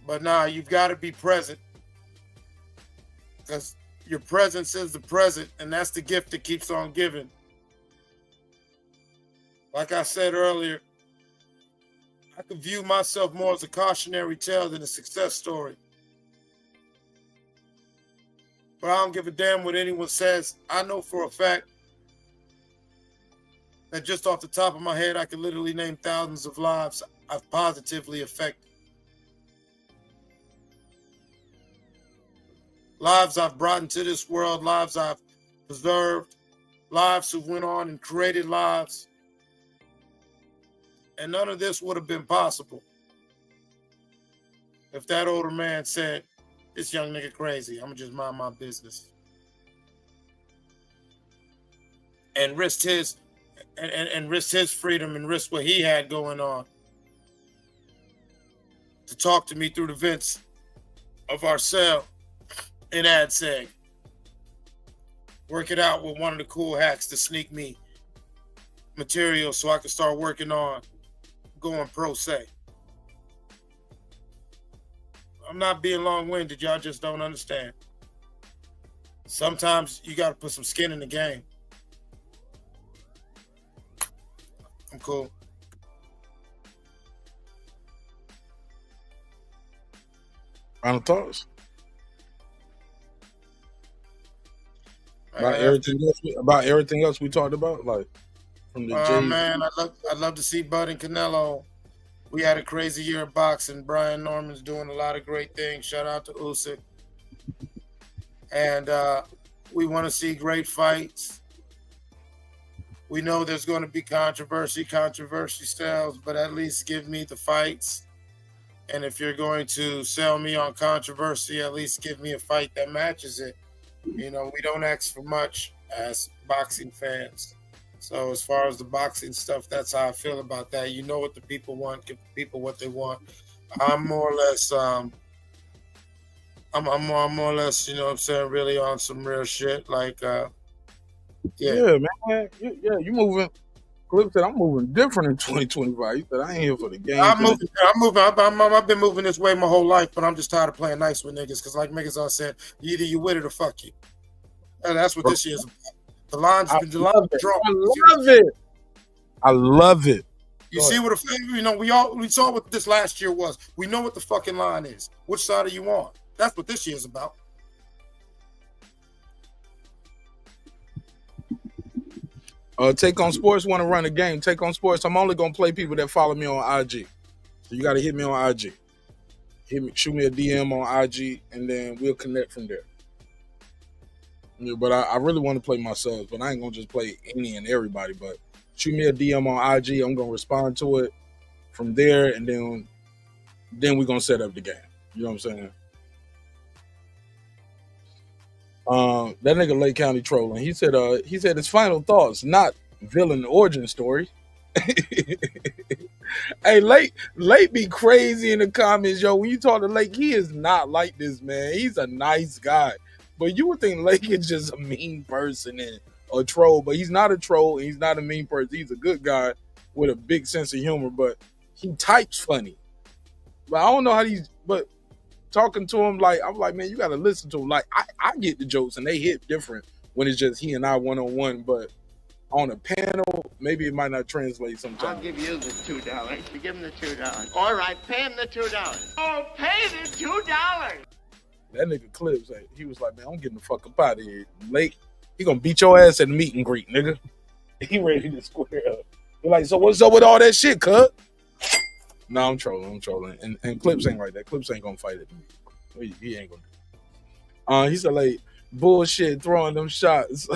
But nah, you've got to be present. Because your presence is the present, and that's the gift that keeps on giving. Like I said earlier, I could view myself more as a cautionary tale than a success story. But I don't give a damn what anyone says. I know for a fact that just off the top of my head, I could literally name thousands of lives I've positively affected. Lives I've brought into this world, lives I've preserved, lives who went on and created lives. And none of this would have been possible if that older man said, "This young nigga crazy, I'm gonna just mind my business." And risked his and risked his freedom and risked what he had going on to talk to me through the vents of our cell in AdSeg. Work it out with one of the cool hacks to sneak me material so I could start working on going pro se. I'm not being long-winded, y'all just don't understand. Sometimes you gotta put some skin in the game. I'm cool. Final thoughts? About everything else we talked about, like from the jayz. Man, I'd love to see Bud and Canelo. We had a crazy year of boxing. Brian Norman's doing a lot of great things. Shout out to Usyk. And we want to see great fights. We know there's going to be controversy. Controversy sells, but at least give me the fights. And if you're going to sell me on controversy, at least give me a fight that matches it. You know, we don't ask for much as boxing fans. So as far as the boxing stuff, that's how I feel about that. You know what the people want, give the people what they want. I'm more or less, I'm more or less, you know what I'm saying, really on some real shit. Like, yeah, man. You moving. Clip said I'm moving different in 2025. You said I ain't here for the game. I'm moving. I've been moving this way my whole life, but I'm just tired of playing nice with niggas. Because like niggas all said, either you with it or fuck you. And that's what this year's about. The lines been drawn. I love it. You see what you know? We saw what this last year was. We know what the fucking line is. Which side are you on? That's what this year's about. Take on Sports want to run a game. Take on Sports. I'm only gonna play people that follow me on IG. So you got to hit me on IG. Shoot me a DM on IG, and then we'll connect from there. Yeah, but I really want to play my subs, but I ain't gonna just play any and everybody. But shoot me a DM on IG. I'm gonna respond to it from there, and then we're gonna set up the game. You know what I'm saying? That nigga Lake County trolling. He said his final thoughts, not villain origin story. Hey, Lake be crazy in the comments, yo. When you talk to Lake, he is not like this, man. He's a nice guy. But you would think Lake is just a mean person and a troll, but he's not a troll and he's not a mean person. He's a good guy with a big sense of humor, but he types funny. But I don't know how but talking to him, like, I'm like, man, you got to listen to him. Like, I get the jokes and they hit different when it's just he and I one-on-one, but on a panel, maybe it might not translate I'll sometimes. give you the $2. You give him the $2. All right, pay him the $2. Oh, pay the $2. That nigga Clips, he was like, man, I'm getting the fuck up out of here. Late, he gonna beat your ass at the meet and greet, nigga. He ready to square up. He like, so what's up with all that shit, cuz? No, I'm trolling. And Clips ain't like that. Clips ain't gonna fight it. He ain't gonna. He said like bullshit throwing them shots.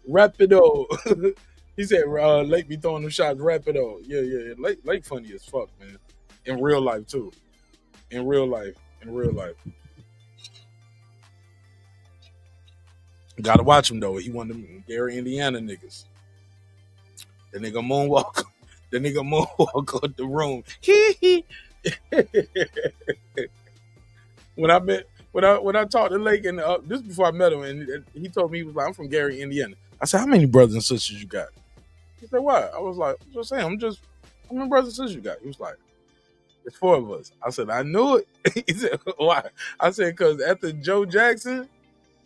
Rapido. He said Lake be throwing them shots. Rapido. Yeah. Lake funny as fuck, man. In real life too. In real life. Gotta watch him though. He one of them Gary, Indiana niggas. The nigga moonwalk. The nigga moonwalk out the room. When I talked to Lake, and this before I met him, and he told me, he was like, I'm from Gary, Indiana. I said, how many brothers and sisters you got? He said, what? I was like, just saying, how many brothers and sisters you got? He was like, it's 4 of us. I said, I knew it. He said, why? I said, because after Joe Jackson,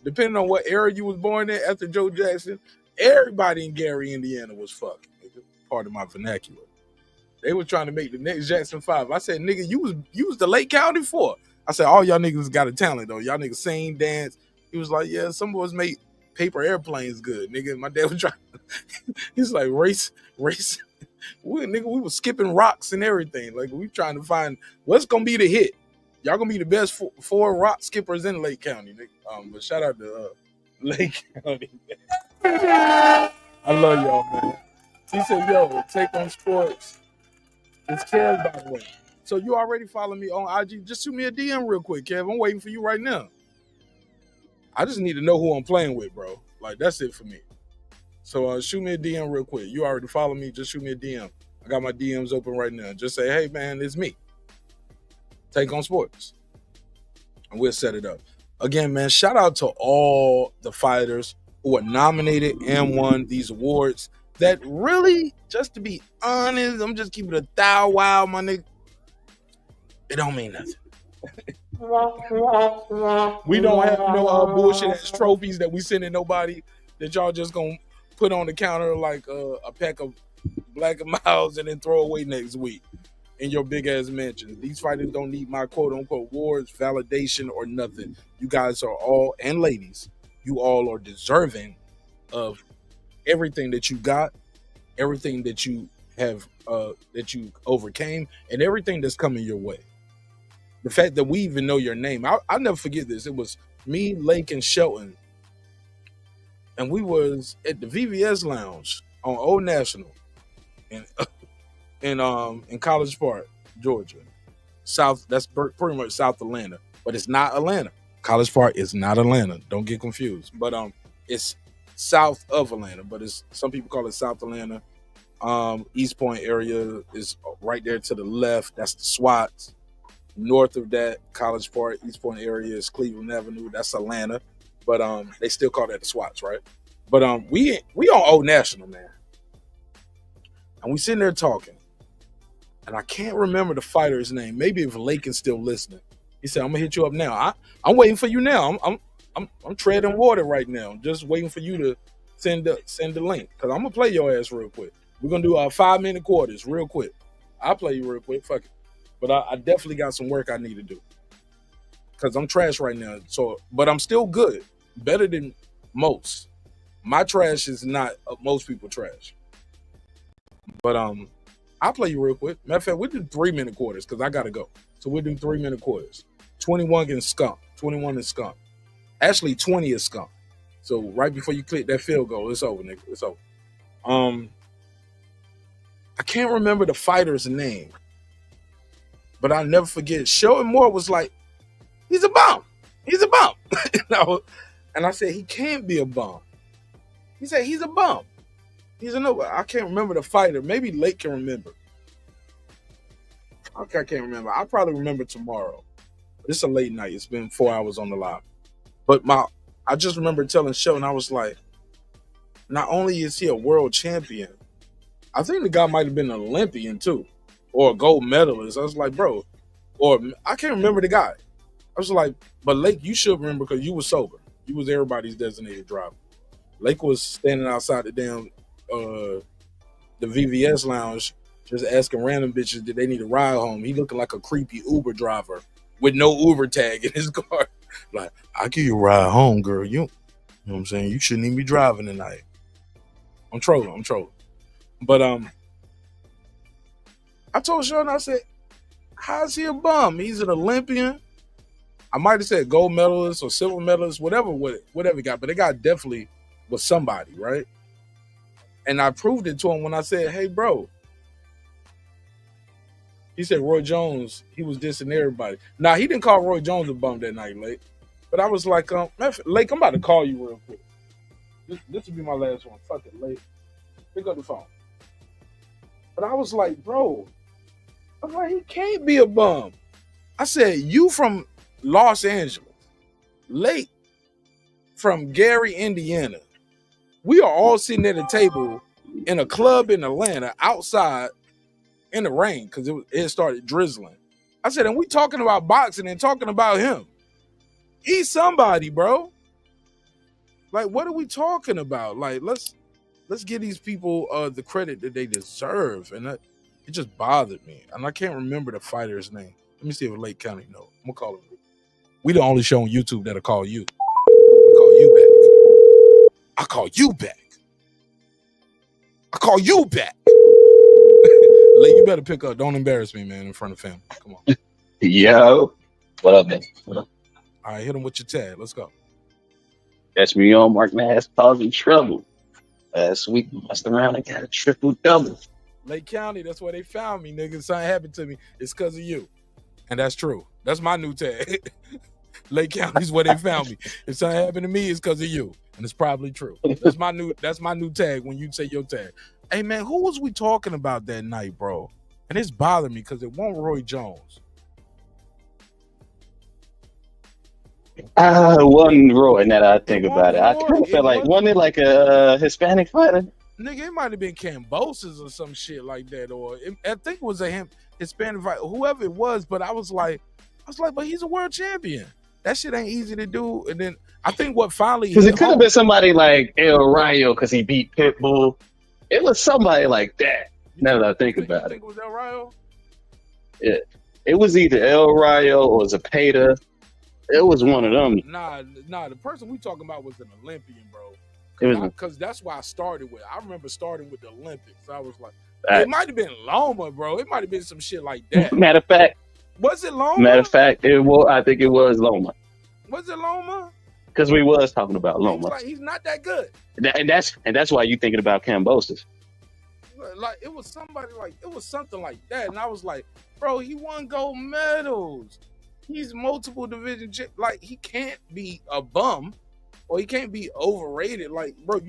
depending on what era you was born in, after Joe Jackson, everybody in Gary, Indiana was fucking. Part of my vernacular. They were trying to make the next Jackson 5. I said, nigga, you was the Lake County 4. I said, all y'all niggas got a talent though. Y'all niggas sing, dance. He was like, yeah, some of us make paper airplanes good, nigga. My dad was trying. He's like, race. We was skipping rocks and everything. Like, we trying to find what's gonna be the hit. Y'all gonna be the best 4 rock skippers in Lake County, nigga. But shout out to Lake County. I love y'all, man. He said, yo, take on sports. It's Kev, by the way. So you already follow me on IG. Just shoot me a DM real quick, Kev. I'm waiting for you right now. I just need to know who I'm playing with, bro. Like, that's it for me. So shoot me a DM real quick. You already follow me. Just shoot me a DM. I got my DMs open right now. Just say, hey, man, it's me. Take on sports. And we'll set it up. Again, man, shout out to all the fighters who are nominated and won these awards. That really, just to be honest, I'm just keeping it a wow, my nigga. It don't mean nothing. We don't have no bullshit ass trophies that we sending nobody that y'all just gonna put on the counter like a pack of Black and Miles and then throw away next week in your big ass mansion. These fighters don't need my quote unquote awards, validation, or nothing. You guys are all, and ladies, you all are deserving of everything that you got, everything that you have, that you overcame, and everything that's coming your way. The fact that we even know your name, I'll never forget this. It was me, Lake, and Shelton, and we was at the VVS Lounge on Old National in College Park, Georgia. South, that's pretty much South Atlanta, but it's not Atlanta. College Park is not Atlanta. Don't get confused. But it's south of Atlanta, but it's, some people call it South Atlanta. East Point area is right there to the left. That's the SWATs. North of that, College Park, East Point area is Cleveland Avenue. That's Atlanta. But they still call that the SWATs, right? But we on Old National, man. And we sitting there talking. And I can't remember the fighter's name. Maybe if Lake is still listening. He said, I'm gonna hit you up now. I'm waiting for you now. I'm treading water right now. Just waiting for you to send the link. Cause I'm gonna play your ass real quick. We're gonna do 5-minute quarters real quick. I'll play you real quick. Fuck it. But I definitely got some work I need to do. Cause I'm trash right now. So, but I'm still good. Better than most. My trash is not most people trash. But I'll play you real quick. Matter of fact, we'll do 3-minute quarters because I gotta go. So we'll do 3-minute quarters. 21 and skunk. 21 is skunk. Actually, 20 is skunk. So right before you click that field goal, it's over, nigga. It's over. I can't remember the fighter's name, but I'll never forget. Shelton Moore was like, he's a bum. He's a bum. And I said, he can't be a bum. He said, he's a bum. He's a no. I can't remember the fighter. Maybe Lake can remember. I can't remember. I'll probably remember tomorrow. It's a late night. It's been 4 hours on the live. But I just remember telling Shelton, I was like, not only is he a world champion, I think the guy might have been an Olympian too, or a gold medalist. I was like, bro, or I can't remember the guy. I was like, but Lake, you should remember because you were sober. You was everybody's designated driver. Lake was standing outside the damn the VVS lounge, just asking random bitches did they need a ride home. He looking like a creepy Uber driver with no Uber tag in his car. Like, I'll give you a ride home, girl. You know what I'm saying? You shouldn't even be driving tonight. I'm trolling. But I told Sean, I said, how's he a bum? He's an Olympian. I might have said gold medalist or silver medalist, whatever he got, but the guy definitely was somebody, right? And I proved it to him when I said, hey, bro. He said Roy Jones, he was dissing everybody. Now, he didn't call Roy Jones a bum that night, Lake. But I was like, Lake, I'm about to call you real quick. This will be my last one. Fuck it, Lake. Pick up the phone. But I was like, bro, I'm like, he can't be a bum. I said, you from Los Angeles, Lake from Gary, Indiana. We are all sitting at a table in a club in Atlanta outside in the rain because it started drizzling. I said, and we talking about boxing and talking about him. He's somebody, bro. Like, what are we talking about? Like, let's give these people the credit that they deserve. And it just bothered me. And I can't remember the fighter's name. Let me see if Lake County knows. I'm going to call him. We the only show on YouTube that'll call you. I call you back. I call you back. I call you back. Lake, you better pick up. Don't embarrass me, man, in front of family. Come on. Yo. What up, man? What up? All right, hit him with your tag. Let's go. Catch me on Mark Nass causing trouble. Last week, messed around and got a triple-double. Lake County, that's where they found me, nigga. Something happened to me. It's because of you. And that's true. That's my new tag. Lake County's where they found me. If something happened to me, it's because of you. And it's probably true. That's my new tag when you say your tag. Hey, man, who was we talking about that night, bro? And it's bothering me because it wasn't Roy Jones. It wasn't Roy, now that I think about it. I kind of felt like, wasn't it like a Hispanic fighter? Nigga, it might have been Cambosis or some shit like that. Or I think it was a Hispanic fighter, whoever it was. But I was like, but he's a world champion. That shit ain't easy to do. And then I think what finally... Because it could have been somebody like El Rayo because he beat Pitbull. It was somebody like that, now that I think about it. You think it was El Rayo? Yeah. It was either El Rayo or Zapata. It was one of them. Nah, the person we talking about was an Olympian, bro. Because that's why I started with. I remember starting with the Olympics. I was like, it might have been Loma, bro. It might have been some shit like that. Matter of fact. Was it Loma? Matter of fact, I think it was Loma. Was it Loma? Because we was talking about Loma. He's not that good. And that's why you thinking about Cambosis. Like it was something like that. And I was like, bro, he won gold medals. He's multiple division. Like, he can't be a bum or he can't be overrated. Like, bro,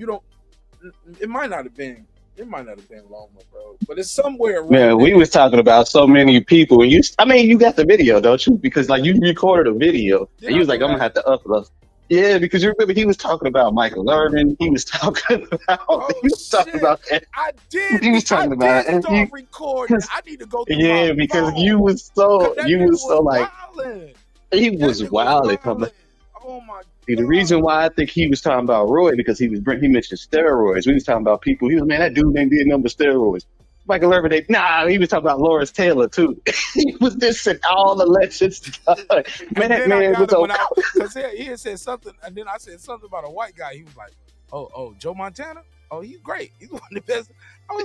it might not have been Loma, bro. But it's somewhere around. Man, we was talking about so many people. And you got the video, don't you? Because like you recorded a video and you was like, I'm gonna have to upload. Yeah, because you remember he was talking about Michael Irvin. He was talking about talking about that. I did. He was talking about it. Start recording. I need to go through my because phone. you was so like wildin'. He was wilding. Oh my God. See, the reason why I think he was talking about Roy because he mentioned steroids. We was talking about people. He was, man, that dude ain't did number steroids. Michael Irvin, he was talking about Lawrence Taylor too. He was dissing all the legends. Man, that man was okay. Because he had said something, and then I said something about a white guy. He was like, oh, Joe Montana? Oh, he's great. He's one of the best. I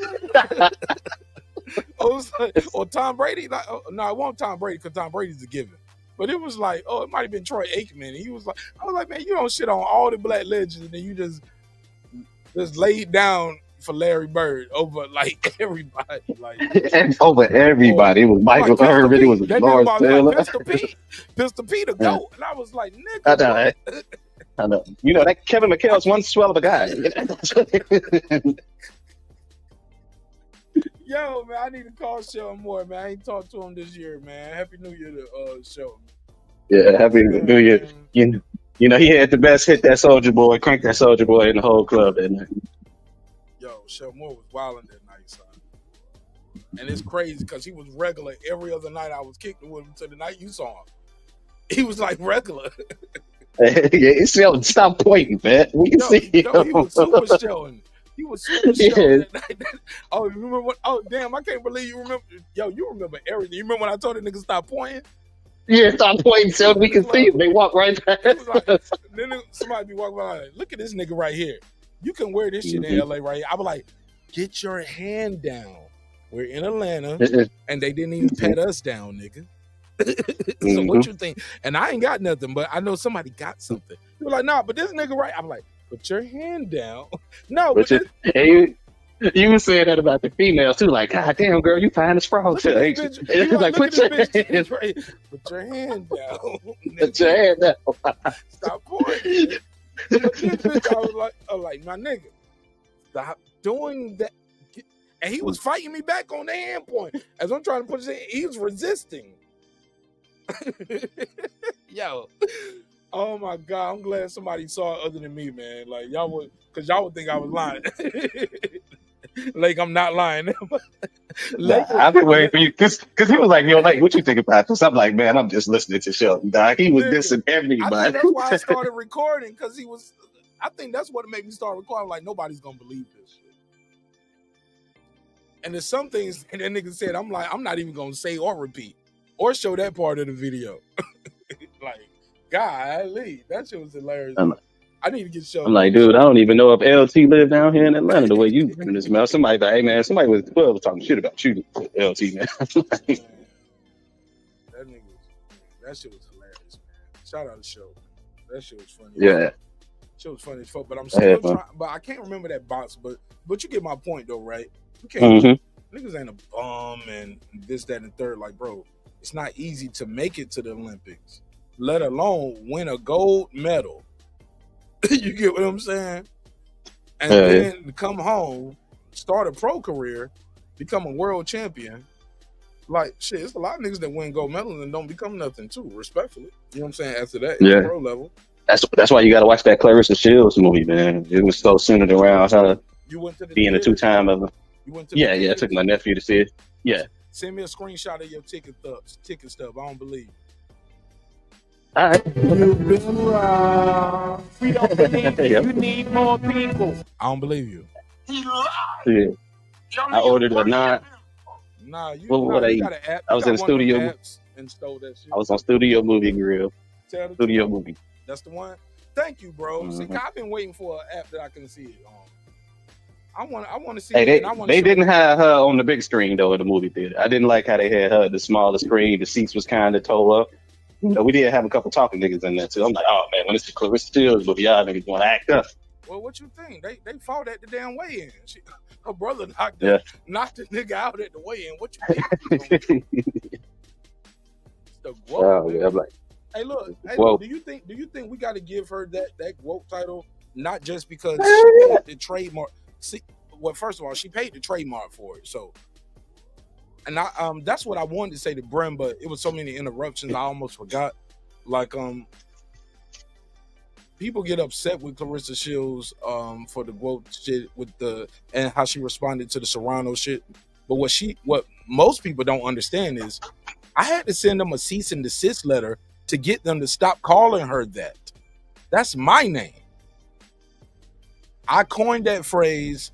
was like, or Tom Brady? Like, no, it wasn't Tom Brady because Tom Brady's a given. But it was like, it might have been Troy Aikman. And he was like, I was like, man, you don't shit on all the black legends, and then you just laid down for Larry Bird over like everybody, like over everybody. It was Michael Irvin. It was Lawrence Taylor. Pistol P the GOAT, and I was like, nigga. I know. You know that Kevin McHale's one swell of a guy. Yo, man, I need to call Sheldon more, man. I ain't talked to him this year, man. Happy New Year to Sheldon. Yeah, Happy New Year. You know he had the best hit that Soldier Boy, crank that Soldier Boy in the whole club that night. Yo, Sheldon Moore was wilding that night, son. And it's crazy because he was regular every other night I was kicking with him until the night you saw him. He was like regular. Yeah, Sheldon, stop pointing, man. We can see he was super Sheldon. He was super show that night. Oh, you remember what? Oh, damn! I can't believe you remember. Yo, you remember everything. You remember when I told the niggas stop pointing? Yeah, stop pointing so we can see him. They walk right past Like, us. then somebody be walking by like, look at this nigga right here. You can wear this shit in LA right here. I was like, get your hand down. We're in Atlanta, and they didn't even pat us down, nigga. So what you think? And I ain't got nothing, but I know somebody got something. You were like, nah, but this nigga right. I'm like, put your hand down. No, but you were saying that about the females too. Like, God damn, girl, you fine as frogs. Ain't you? Like, put your hand right. Put your hand down. Put your hand down. Stop pointing. But this bitch, I was like, my nigga, stop doing that. And he was fighting me back on the hand point. As I'm trying to put his hand, he was resisting. Yo. Oh my God, I'm glad somebody saw it other than me, man. Like, y'all would think I was lying. Like, I'm not lying. Like, I've been waiting for you because he was like, yo, like, what you think about this? I'm like, man, I'm just listening to Sheldon, dog. He was dissing everybody. I think that's why I started recording, because I think that's what made me start recording. Like, nobody's gonna believe this shit. And there's some things that nigga said, I'm like, I'm not even gonna say or repeat or show that part of the video. Like, golly, that shit was hilarious. I need to get shown. I'm like, dude, I don't even know if LT lived down here in Atlanta the way you in this mouth. Somebody like, hey man, somebody was 12 was talking shit about you, LT, man. That shit was hilarious, man. Shout out to the show. That shit was funny. Yeah. Shit was funny as fuck, but I'm still trying, but I can't remember that box, but you get my point though, right? You can't niggas ain't a bum and this, that, and the third. Like, bro, it's not easy to make it to the Olympics, let alone win a gold medal. You get what I'm saying? And then come home, start a pro career, become a world champion. Like, shit, it's a lot of niggas that win gold medals and don't become nothing too, respectfully. You know what I'm saying? After that, at the pro level. That's why you got to watch that Clarissa Shields movie, man. It was so centered around her being a two-time of I took my nephew to see it. Yeah. Send me a screenshot of your ticket stuff. I don't believe. All right. You've been wrong. We don't believe you. You need more people. I don't believe you. Yeah. I ordered a nine. Nah, you got an app. I was in studio. And stole that shit. I was on Studio Movie Grill. Studio Movie. That's the one. Thank you, bro. See, I've been waiting for an app that I can see it on. I want to see. Hey, they didn't have her on the big screen though in the movie theater. I didn't like how they had her the smaller screen. The seats was kind of towed up. You know, we did have a couple talking niggas in there too. I'm like, oh man, when it's the Clarissa Shields movie, y'all niggas want to act up. Well, what you think? They fought at the damn weigh-in. Her brother knocked the nigga out at the weigh-in. What you think? The GWOAT. I'm like, hey, look. Hey, look, do you think we got to give her that GWOAT title? Not just because she paid the trademark. See, well, first of all, she paid the trademark for it. So, and that's what I wanted to say to Brim, but it was so many interruptions, I almost forgot. Like, people get upset with Clarissa Shields for the GWOAT shit and how she responded to the Serrano shit. But what most people don't understand is I had to send them a cease and desist letter to get them to stop calling her that. That's my name. I coined that phrase.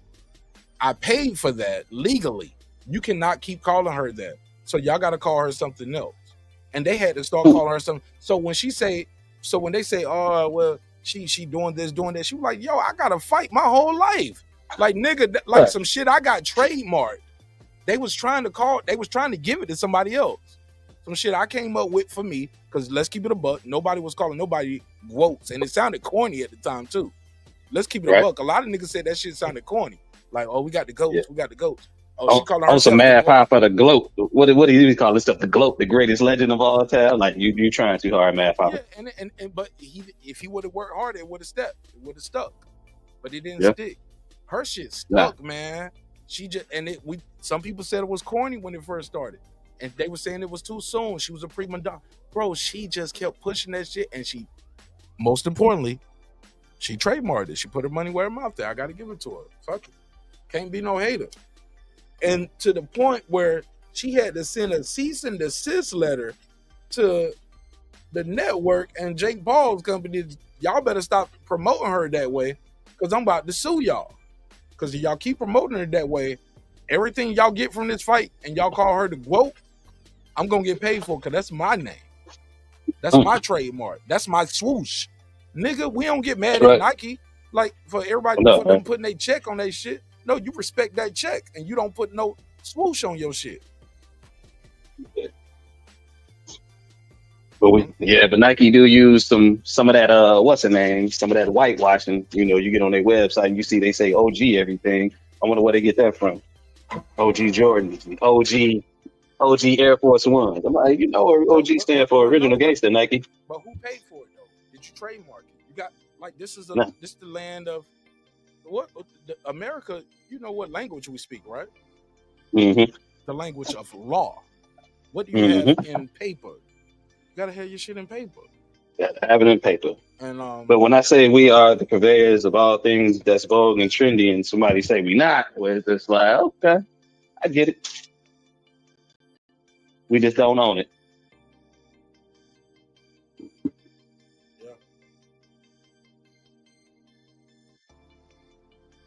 I paid for that legally. You cannot keep calling her that. So y'all got to call her something else. And they had to start calling her something. So when they say, oh, well, she doing this, doing that, she was like, yo, I got to fight my whole life. Like, nigga, like some shit I got trademarked. They was trying to give it to somebody else. Some shit I came up with for me, because let's keep it a buck. Nobody was calling nobody GWOATs. And it sounded corny at the time, too. Let's keep it a buck. A lot of niggas said that shit sounded corny. Like, oh, we got the GOATs. We got the GOATs. Oh, she calling her some mad pop for the GLOAT. What do you call this stuff? The GLOAT, the greatest legend of all time. Like you trying too hard, mad pop. Yeah, but if he would have worked harder, it would have stuck. But it didn't stick. Her shit stuck, man. She just some people said it was corny when it first started, and they were saying it was too soon. She was a prima donna, bro. She just kept pushing that shit, and she, most importantly, she trademarked it. She put her money where her mouth at. I got to give it to her. Fuck it. Can't be no hater. And to the point where she had to send a cease and desist letter to the network and Jake Paul's company. Y'all better stop promoting her that way, because I'm about to sue y'all. Because if y'all keep promoting it that way, everything y'all get from this fight and y'all call her the GWOAT, I'm gonna get paid for it because that's my name. That's my trademark. That's my swoosh. Nigga, we don't get mad at Nike. Like for everybody for them putting their check on their shit. No, you respect that check and you don't put no swoosh on your shit. But but Nike do use some of that what's the name? Some of that whitewashing. You know, you get on their website and you see they say OG everything. I wonder where they get that from. OG Jordans, OG Air Force Ones. I'm like, you know what OG stand for? Original Gangster, Nike. But who paid for it though? Did you trademark it? You got like this is the land of what America. You know what language we speak, right? Mm-hmm. The language of law. What do you have in paper? You gotta have your shit in paper. Have it in paper. And but when I say we are the purveyors of all things that's vogue and trendy, and somebody say we not, well, it's just like, okay, I get it. We just don't own it. Yeah.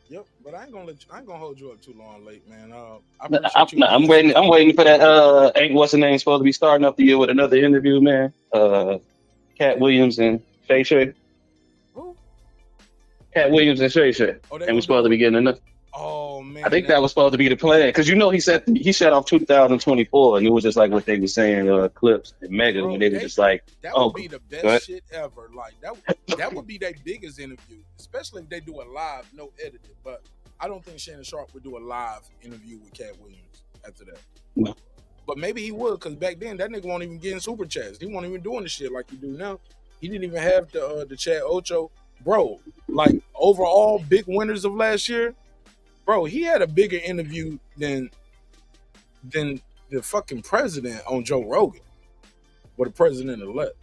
Yep, but I ain't gonna hold you up too long, late man. I'm waiting for that. Ain't what's the name supposed to be starting up the year with another interview, man? Cat Williams and Shay Shay. Who? Cat Williams and Shay Shay. And we're supposed to be getting enough. Oh man, I think that was supposed to be the plan because you know he shut off 2024 and it was just like what they were saying, Clips and Mega, when they were just like, that would be the best shit ever. Like that would be their biggest interview, especially if they do a live, no edited. But I don't think Shannon Sharp would do a live interview with Cat Williams after that. No. But maybe he would, because back then that nigga won't even get in super chats. He won't even doing the shit like he do now. He didn't even have the Chad Ocho, bro. Like overall big winners of last year. Bro, he had a bigger interview than the fucking president on Joe Rogan, or the president-elect.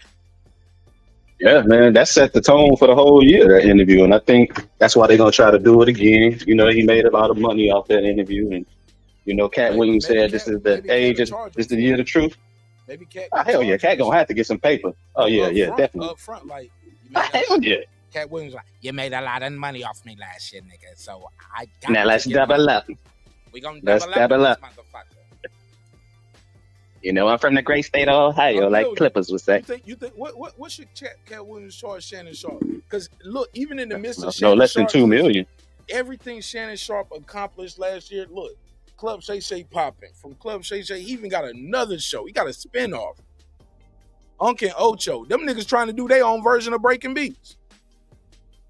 Yeah, man, that set the tone for the whole year, that interview, and I think that's why they're gonna try to do it again. You know, he made a lot of money off that interview, and you know, Cat Williams said this is the age, this is the year of the truth. Maybe Cat. Hell yeah, Cat gonna have to get some paper. Oh yeah, definitely. Up front, like hell yeah. Cat Williams like, you made a lot of money off me last year, nigga. So I got now let's double up. We gonna double up. You know, I'm from the great state of Ohio, like Clippers would say. You think what should Cat Williams charge Shannon Sharp? Because look, even in the midst of no Shannon less than Sharp, $2 million. Everything Shannon Sharp accomplished last year. Look, Club Shay Shay popping. From Club Shay Shay, he even got another show. He got a spinoff. Uncle and Ocho. Them niggas trying to do their own version of Breaking Beats.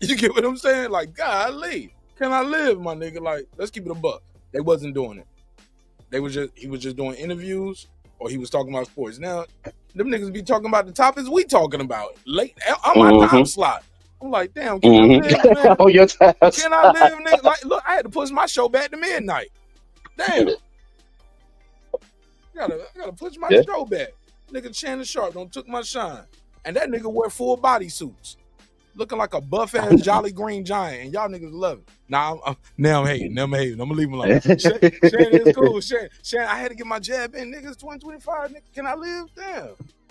You get what I'm saying? Like, golly, can I live, my nigga? Like, let's keep it a buck. They wasn't doing it. He was just doing interviews, or he was talking about sports. Now, them niggas be talking about the topics we talking about late on my time slot. I'm like, damn, can I live, man? Oh, your time can I live, nigga? Like, look, I had to push my show back to midnight. Damn. I gotta push my show back. Nigga Shannon Sharp don't took my shine. And that nigga wear full body suits. Looking like a buff-ass Jolly Green Giant, and y'all niggas love it. Now I'm hating. I'm gonna leave him alone. Shannon is cool. Shannon, I had to get my jab in. Niggas 2025. Nigga, can I live? Damn.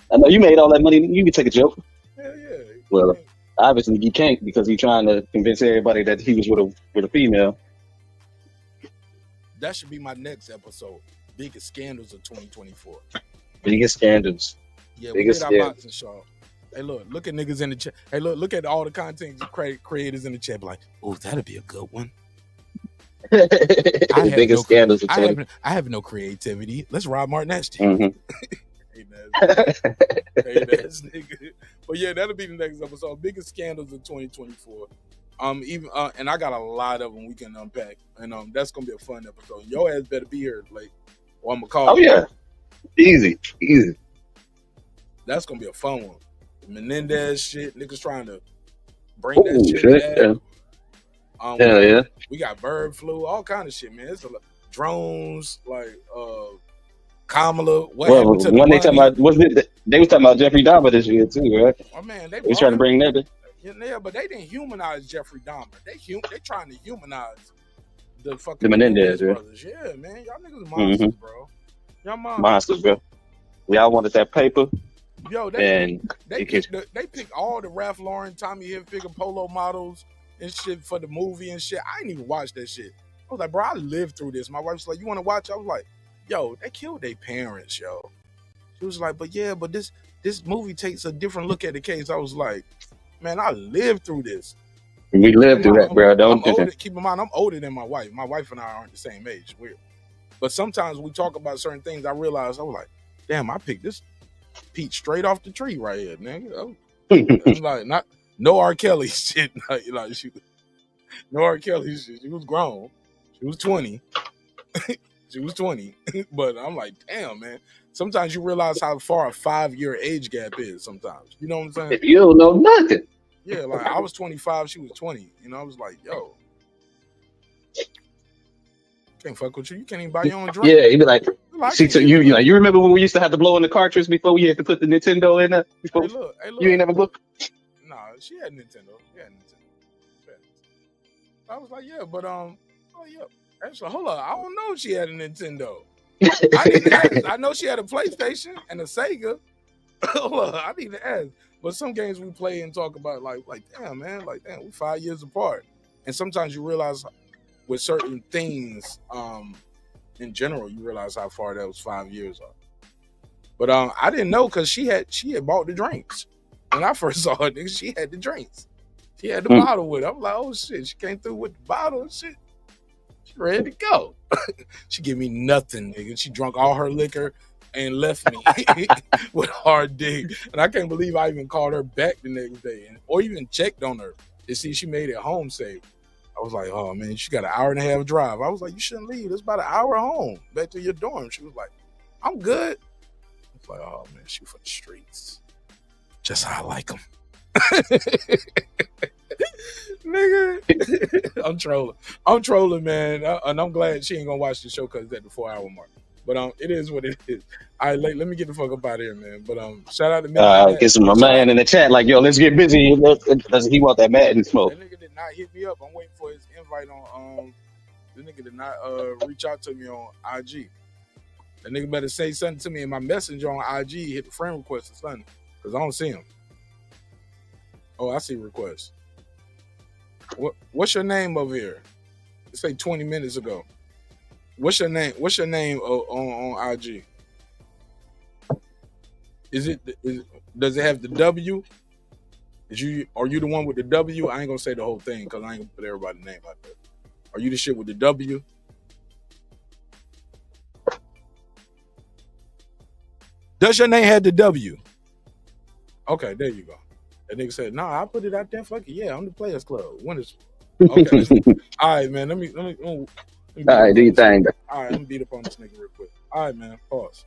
I know you made all that money. You can take a joke. Hell yeah. Well, obviously you can't because he's trying to convince everybody that he was with a female. That should be my next episode. Biggest scandals of 2024. Biggest scandals. Yeah, we did our boxing show. Hey, look at niggas in the chat. Hey, look at all the content creators in the chat. Like, oh, that'd be a good one. Biggest scandals. I have no creativity. Let's Rob Martinez. Mm-hmm. Hey, that's nigga. But yeah, that'll be the next episode. Biggest scandals of 2024. And I got a lot of them we can unpack, and that's gonna be a fun episode. Your ass better be here, like, or I'm gonna call. Oh yeah, easy. That's gonna be a fun one. Menendez shit, niggas trying to bring that shit back. Hell yeah. We got bird flu, all kind of shit, man. It's a lot. Drones, like Kamala. What happened to when they talking about they was talking about Jeffrey Dahmer this year too, right? Oh man, they trying to bring that back. Yeah, but they didn't humanize Jeffrey Dahmer. They trying to humanize the fucking the Menendez brothers. Yeah, man, y'all niggas monsters, bro. Y'all monsters, bro. We all wanted that paper. Yo, they picked all the Ralph Lauren, Tommy Hilfiger polo models and shit for the movie and shit. I didn't even watch that shit. I was like, bro, I lived through this. My wife was like, you want to watch? I was like, yo, they killed their parents, yo. She was like, but this movie takes a different look at the case. I was like, man, I lived through this. We lived through that, bro. Don't I'm older, keep in mind, I'm older than my wife. My wife and I aren't the same age. Weird. But sometimes we talk about certain things. I realize I was like, damn, I picked this peach straight off the tree right here, nigga. I'm like, no R. Kelly shit. No R. Kelly shit. She was grown. She was 20. She was 20. But I'm like, damn, man. Sometimes you realize how far a 5-year age gap is sometimes. You know what I'm saying? If you don't know nothing. Yeah, like I was 25, she was 20. You know, I was like, yo. Can't fuck with you. You can't even buy your own drink. Yeah, he'd be like, you remember when we used to have to blow in the cartridge before we had to put the Nintendo in there? Before? Hey, look. You ain't never looked? Nah, she had Nintendo. I was like, yeah, but oh yeah. Actually, hold on. I don't know if she had a Nintendo. I didn't ask. I know she had a PlayStation and a Sega. Hold on, I need to ask. But some games we play and talk about, like damn, man, like damn, we're 5 years apart. And sometimes you realize with certain things, in general, you realize how far that was 5 years off. But I didn't know because she had bought the drinks. When I first saw her, nigga, she had the drinks. She had the bottle with her. I'm like, oh shit, she came through with the bottle and shit. She ready to go. She give me nothing, nigga. She drunk all her liquor and left me with a hard dig. And I can't believe I even called her back the next day or even checked on her to see she made it home safe. I was like, oh man, she got an hour and a half drive. I was like, you shouldn't leave. It's about an hour home back to your dorm. She was like, I'm good. I was like, oh man, she for the streets. Just how I like them. Nigga. I'm trolling, man. And I'm glad she ain't gonna watch the show because it's at the 4-hour mark. But it is what it is. All right, let me get the fuck up out of here, man. But shout out to me. Get my man in the chat like, yo, let's get busy. Doesn't he want that Madden smoke? That nigga did not hit me up. I'm waiting for his invite on. The nigga did not reach out to me on IG. That nigga better say something to me in my messenger on IG. Hit the friend request or something because I don't see him. Oh, I see requests. What's your name over here? It say 20 minutes ago. What's your name? What's your name on IG? Does it have the W? Are you the one with the W? I ain't gonna say the whole thing because I ain't gonna put everybody's name out there. Are you the shit with the W? Does your name have the W? Okay, there you go. That nigga said, "Nah, I put it out there. Fuck it, yeah, I'm the Players Club. Winners." Okay, all right, man. Let me all right, do your thing. All right, I'm gonna beat up on this nigga real quick. All right, man. Pause.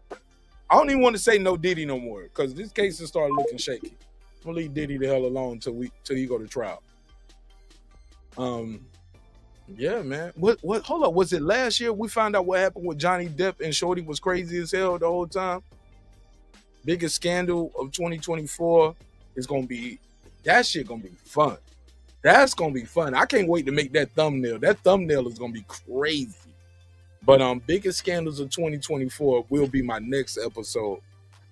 I don't even want to say no Diddy no more because this case has started looking shaky. I'm gonna leave Diddy the hell alone till he go to trial. Yeah, man. What? Hold up. Was it last year we found out what happened with Johnny Depp and Shorty was crazy as hell the whole time? Biggest scandal of 2024 is gonna be that shit. Gonna be fun. That's gonna be fun. I can't wait to make that thumbnail. That thumbnail is gonna be crazy. But biggest scandals of 2024 will be my next episode.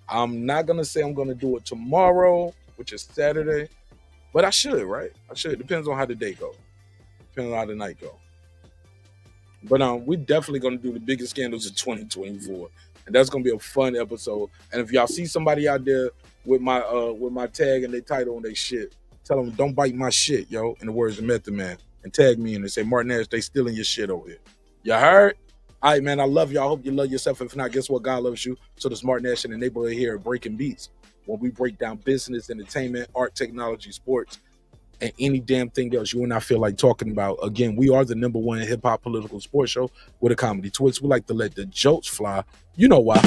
I'm not gonna say I'm gonna do it tomorrow, which is Saturday, but I should, right? I should. Depends on how the day goes. Depends on how the night go. But we're definitely gonna do the biggest scandals of 2024, and that's gonna be a fun episode. And if y'all see somebody out there with my tag and their title and they shit, tell them don't bite my shit, yo. In the words of Method Man, and tag me and they say Martin Ash, they stealing your shit over here. You heard? All right, man. I love y'all. I hope you love yourself. If not, guess what? God loves you. So does Martin Ash in the neighborhood here at Breaking Beats, when we break down business, entertainment, art, technology, sports, and any damn thing else you and I feel like talking about. Again, we are the #1 hip-hop political sports show with a comedy twist. We like to let the jokes fly. You know why.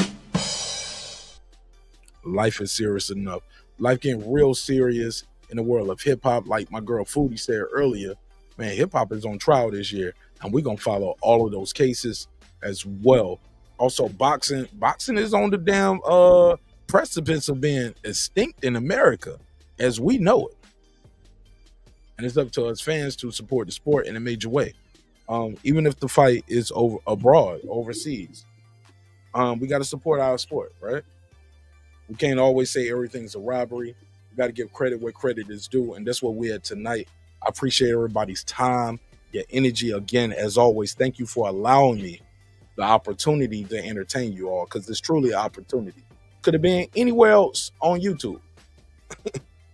Life is serious enough. Life getting real serious in the world of hip-hop. Like my girl Foodie said earlier, man, hip-hop is on trial this year, and we're going to follow all of those cases as well. Also, boxing is on the damn precipice of being extinct in America as we know it. And it's up to us fans to support the sport in a major way. Even if the fight is abroad, overseas. We got to support our sport, right? We can't always say everything's a robbery. We got to give credit where credit is due, and that's what we had tonight. I appreciate everybody's time, your energy. Again, as always, thank you for allowing me the opportunity to entertain you all, because it's truly an opportunity. Could have been anywhere else on YouTube,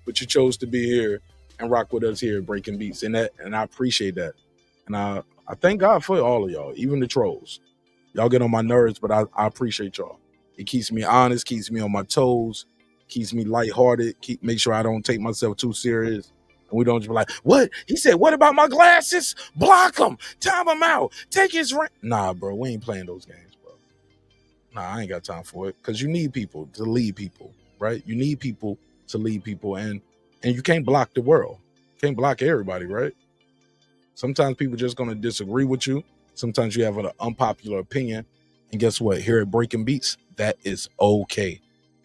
but you chose to be here and rock with us here at Breaking Beats, and I appreciate that. And I thank God for all of y'all, even the trolls. Y'all get on my nerves, but I appreciate y'all. It keeps me honest, keeps me on my toes, keeps me lighthearted, make sure I don't take myself too serious. And we don't just be like, what? He said, what about my glasses? Block him. Time him out. Take his rent. Nah, bro, we ain't playing those games, bro. Nah, I ain't got time for it, because you need people to lead people, right? You need people to lead people, and you can't block the world. You can't block everybody, right? Sometimes people just going to disagree with you. Sometimes you have an unpopular opinion. And guess what? Here at Breaking Beats, that is okay.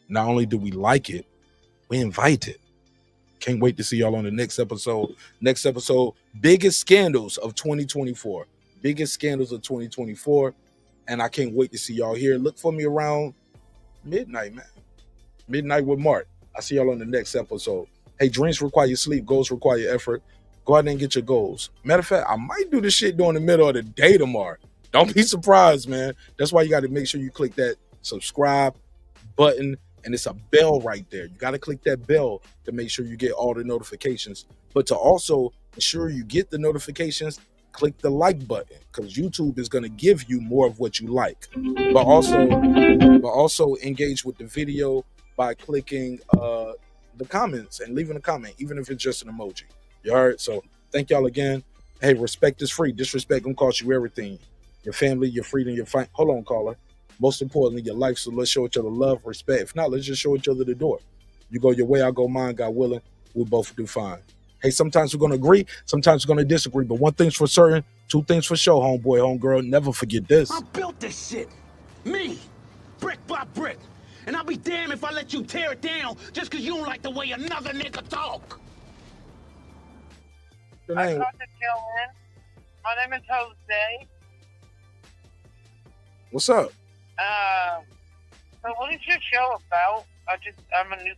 Not only do we like it, we invite it. Can't wait to see y'all on the next episode. Next episode, biggest scandals of 2024. Biggest scandals of 2024. And I can't wait to see y'all here. Look for me around midnight, man. Midnight with Mark. I'll see y'all on the next episode. Hey, dreams require sleep. Goals require effort. Go out there and get your goals. Matter of fact, I might do this shit during the middle of the day tomorrow. Don't be surprised, man. That's why you got to make sure you click that subscribe button, and it's a bell right there. You got to click that bell to make sure you get all the notifications. But to also ensure you get the notifications, click the like button, because YouTube is going to give you more of what you like. But also engage with the video by clicking the comments and leaving a comment, even if it's just an emoji. You heard? So thank y'all again. Hey, respect is free. Disrespect gonna cost you everything. Your family, your freedom, your fight. Hold on, caller. Most importantly, your life. So let's show each other love, respect. If not, let's just show each other the door. You go your way, I go mine. God willing, we'll both do fine. Hey, sometimes we're gonna agree, sometimes we're gonna disagree. But one thing's for certain, two things for sure, homeboy, homegirl. Never forget this. I built this shit. Me. Brick by brick. And I'll be damned if I let you tear it down just because you don't like the way another nigga talk. I talked to Dylan. My name is Jose. What's up? So what is your show about? I'm a new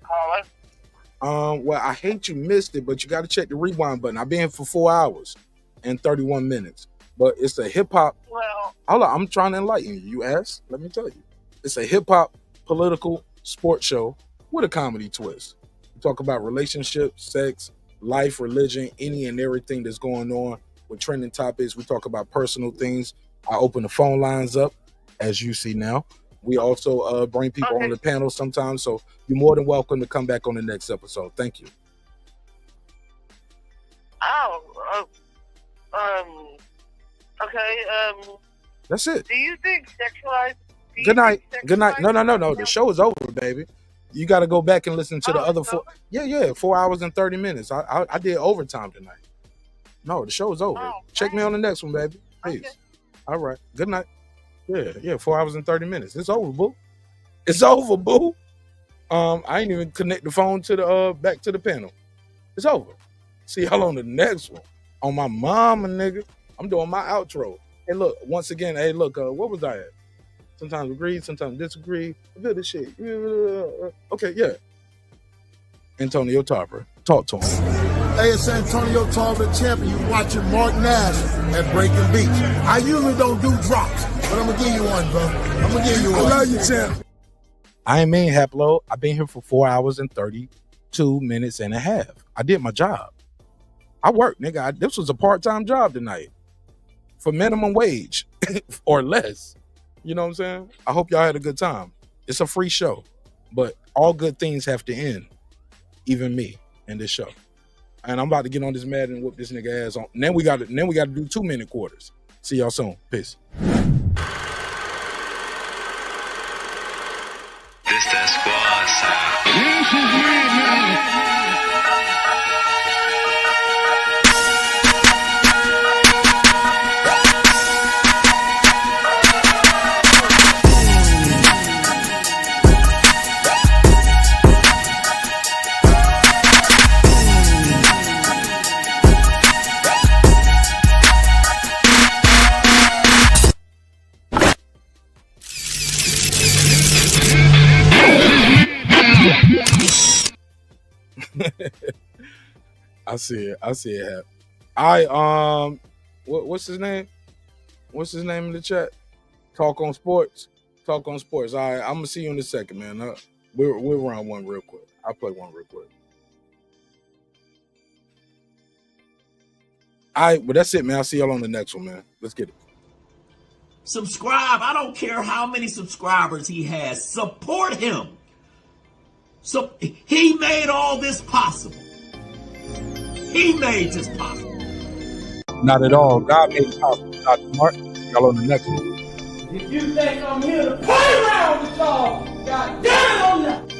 caller. Well, I hate you missed it, but you got to check the rewind button. I've been here for 4 hours and 31 minutes. But it's a hip hop. Well, hold on, I'm trying to enlighten you. You asked, let me tell you. It's a hip hop, political, sports show with a comedy twist. We talk about relationships, sex, life, religion, any and everything that's going on with trending topics. We talk about personal things. I open the phone lines up, as you see now. We also bring people on the panel sometimes, so you're more than welcome to come back on the next episode. Thank you. Okay. That's it. Do you think sexualized? Good night. Good night. No. The show is over, baby. You got to go back and listen to the other 4. Yeah. 4 hours and 30 minutes. I did overtime tonight. No, the show is over. Check me on the next one, baby. Peace. Okay. All right. Good night. Yeah. 4 hours and 30 minutes. It's over, boo. It's over, boo. I ain't even connect the phone to the back to the panel. It's over. See y'all on the next one. On my mama, nigga. I'm doing my outro. Hey, look. Once again. Hey, look. What was I at? Sometimes agree, sometimes disagree. I feel this shit. Okay, yeah. Antonio Tarver. Talk to him. Hey, it's Antonio Tarver, champion. You watching Mark Nash at Breaking Beats. I usually don't do drops, but I'm going to give you one, bro. I'm going to give you one. I love you, champ. I ain't mean Haplo. I've been here for 4 hours and 32 minutes and a half. I did my job. I worked, nigga. This was a part-time job tonight for minimum wage or less. You know what I'm saying? I hope y'all had a good time. It's a free show, but all good things have to end, even me in this show. And I'm about to get on this mat and whoop this nigga ass on. And then we got to do 2-minute quarters. See y'all soon. Peace. This that squad sound. This is me now. I see it happen. I what's his name? What's his name in the chat? Talk on sports. All right, I'm gonna see you in a second, man. We'll run one real quick. I'll play one real quick. All right, well, that's it, man. I'll see y'all on the next one, man. Let's get it. Subscribe. I don't care how many subscribers he has. Support him. So he made all this possible. He made this possible. Not at all. God made it possible. Dr. Mark, y'all on the next one. If you think I'm here to play around with y'all, God damn it, I'm not.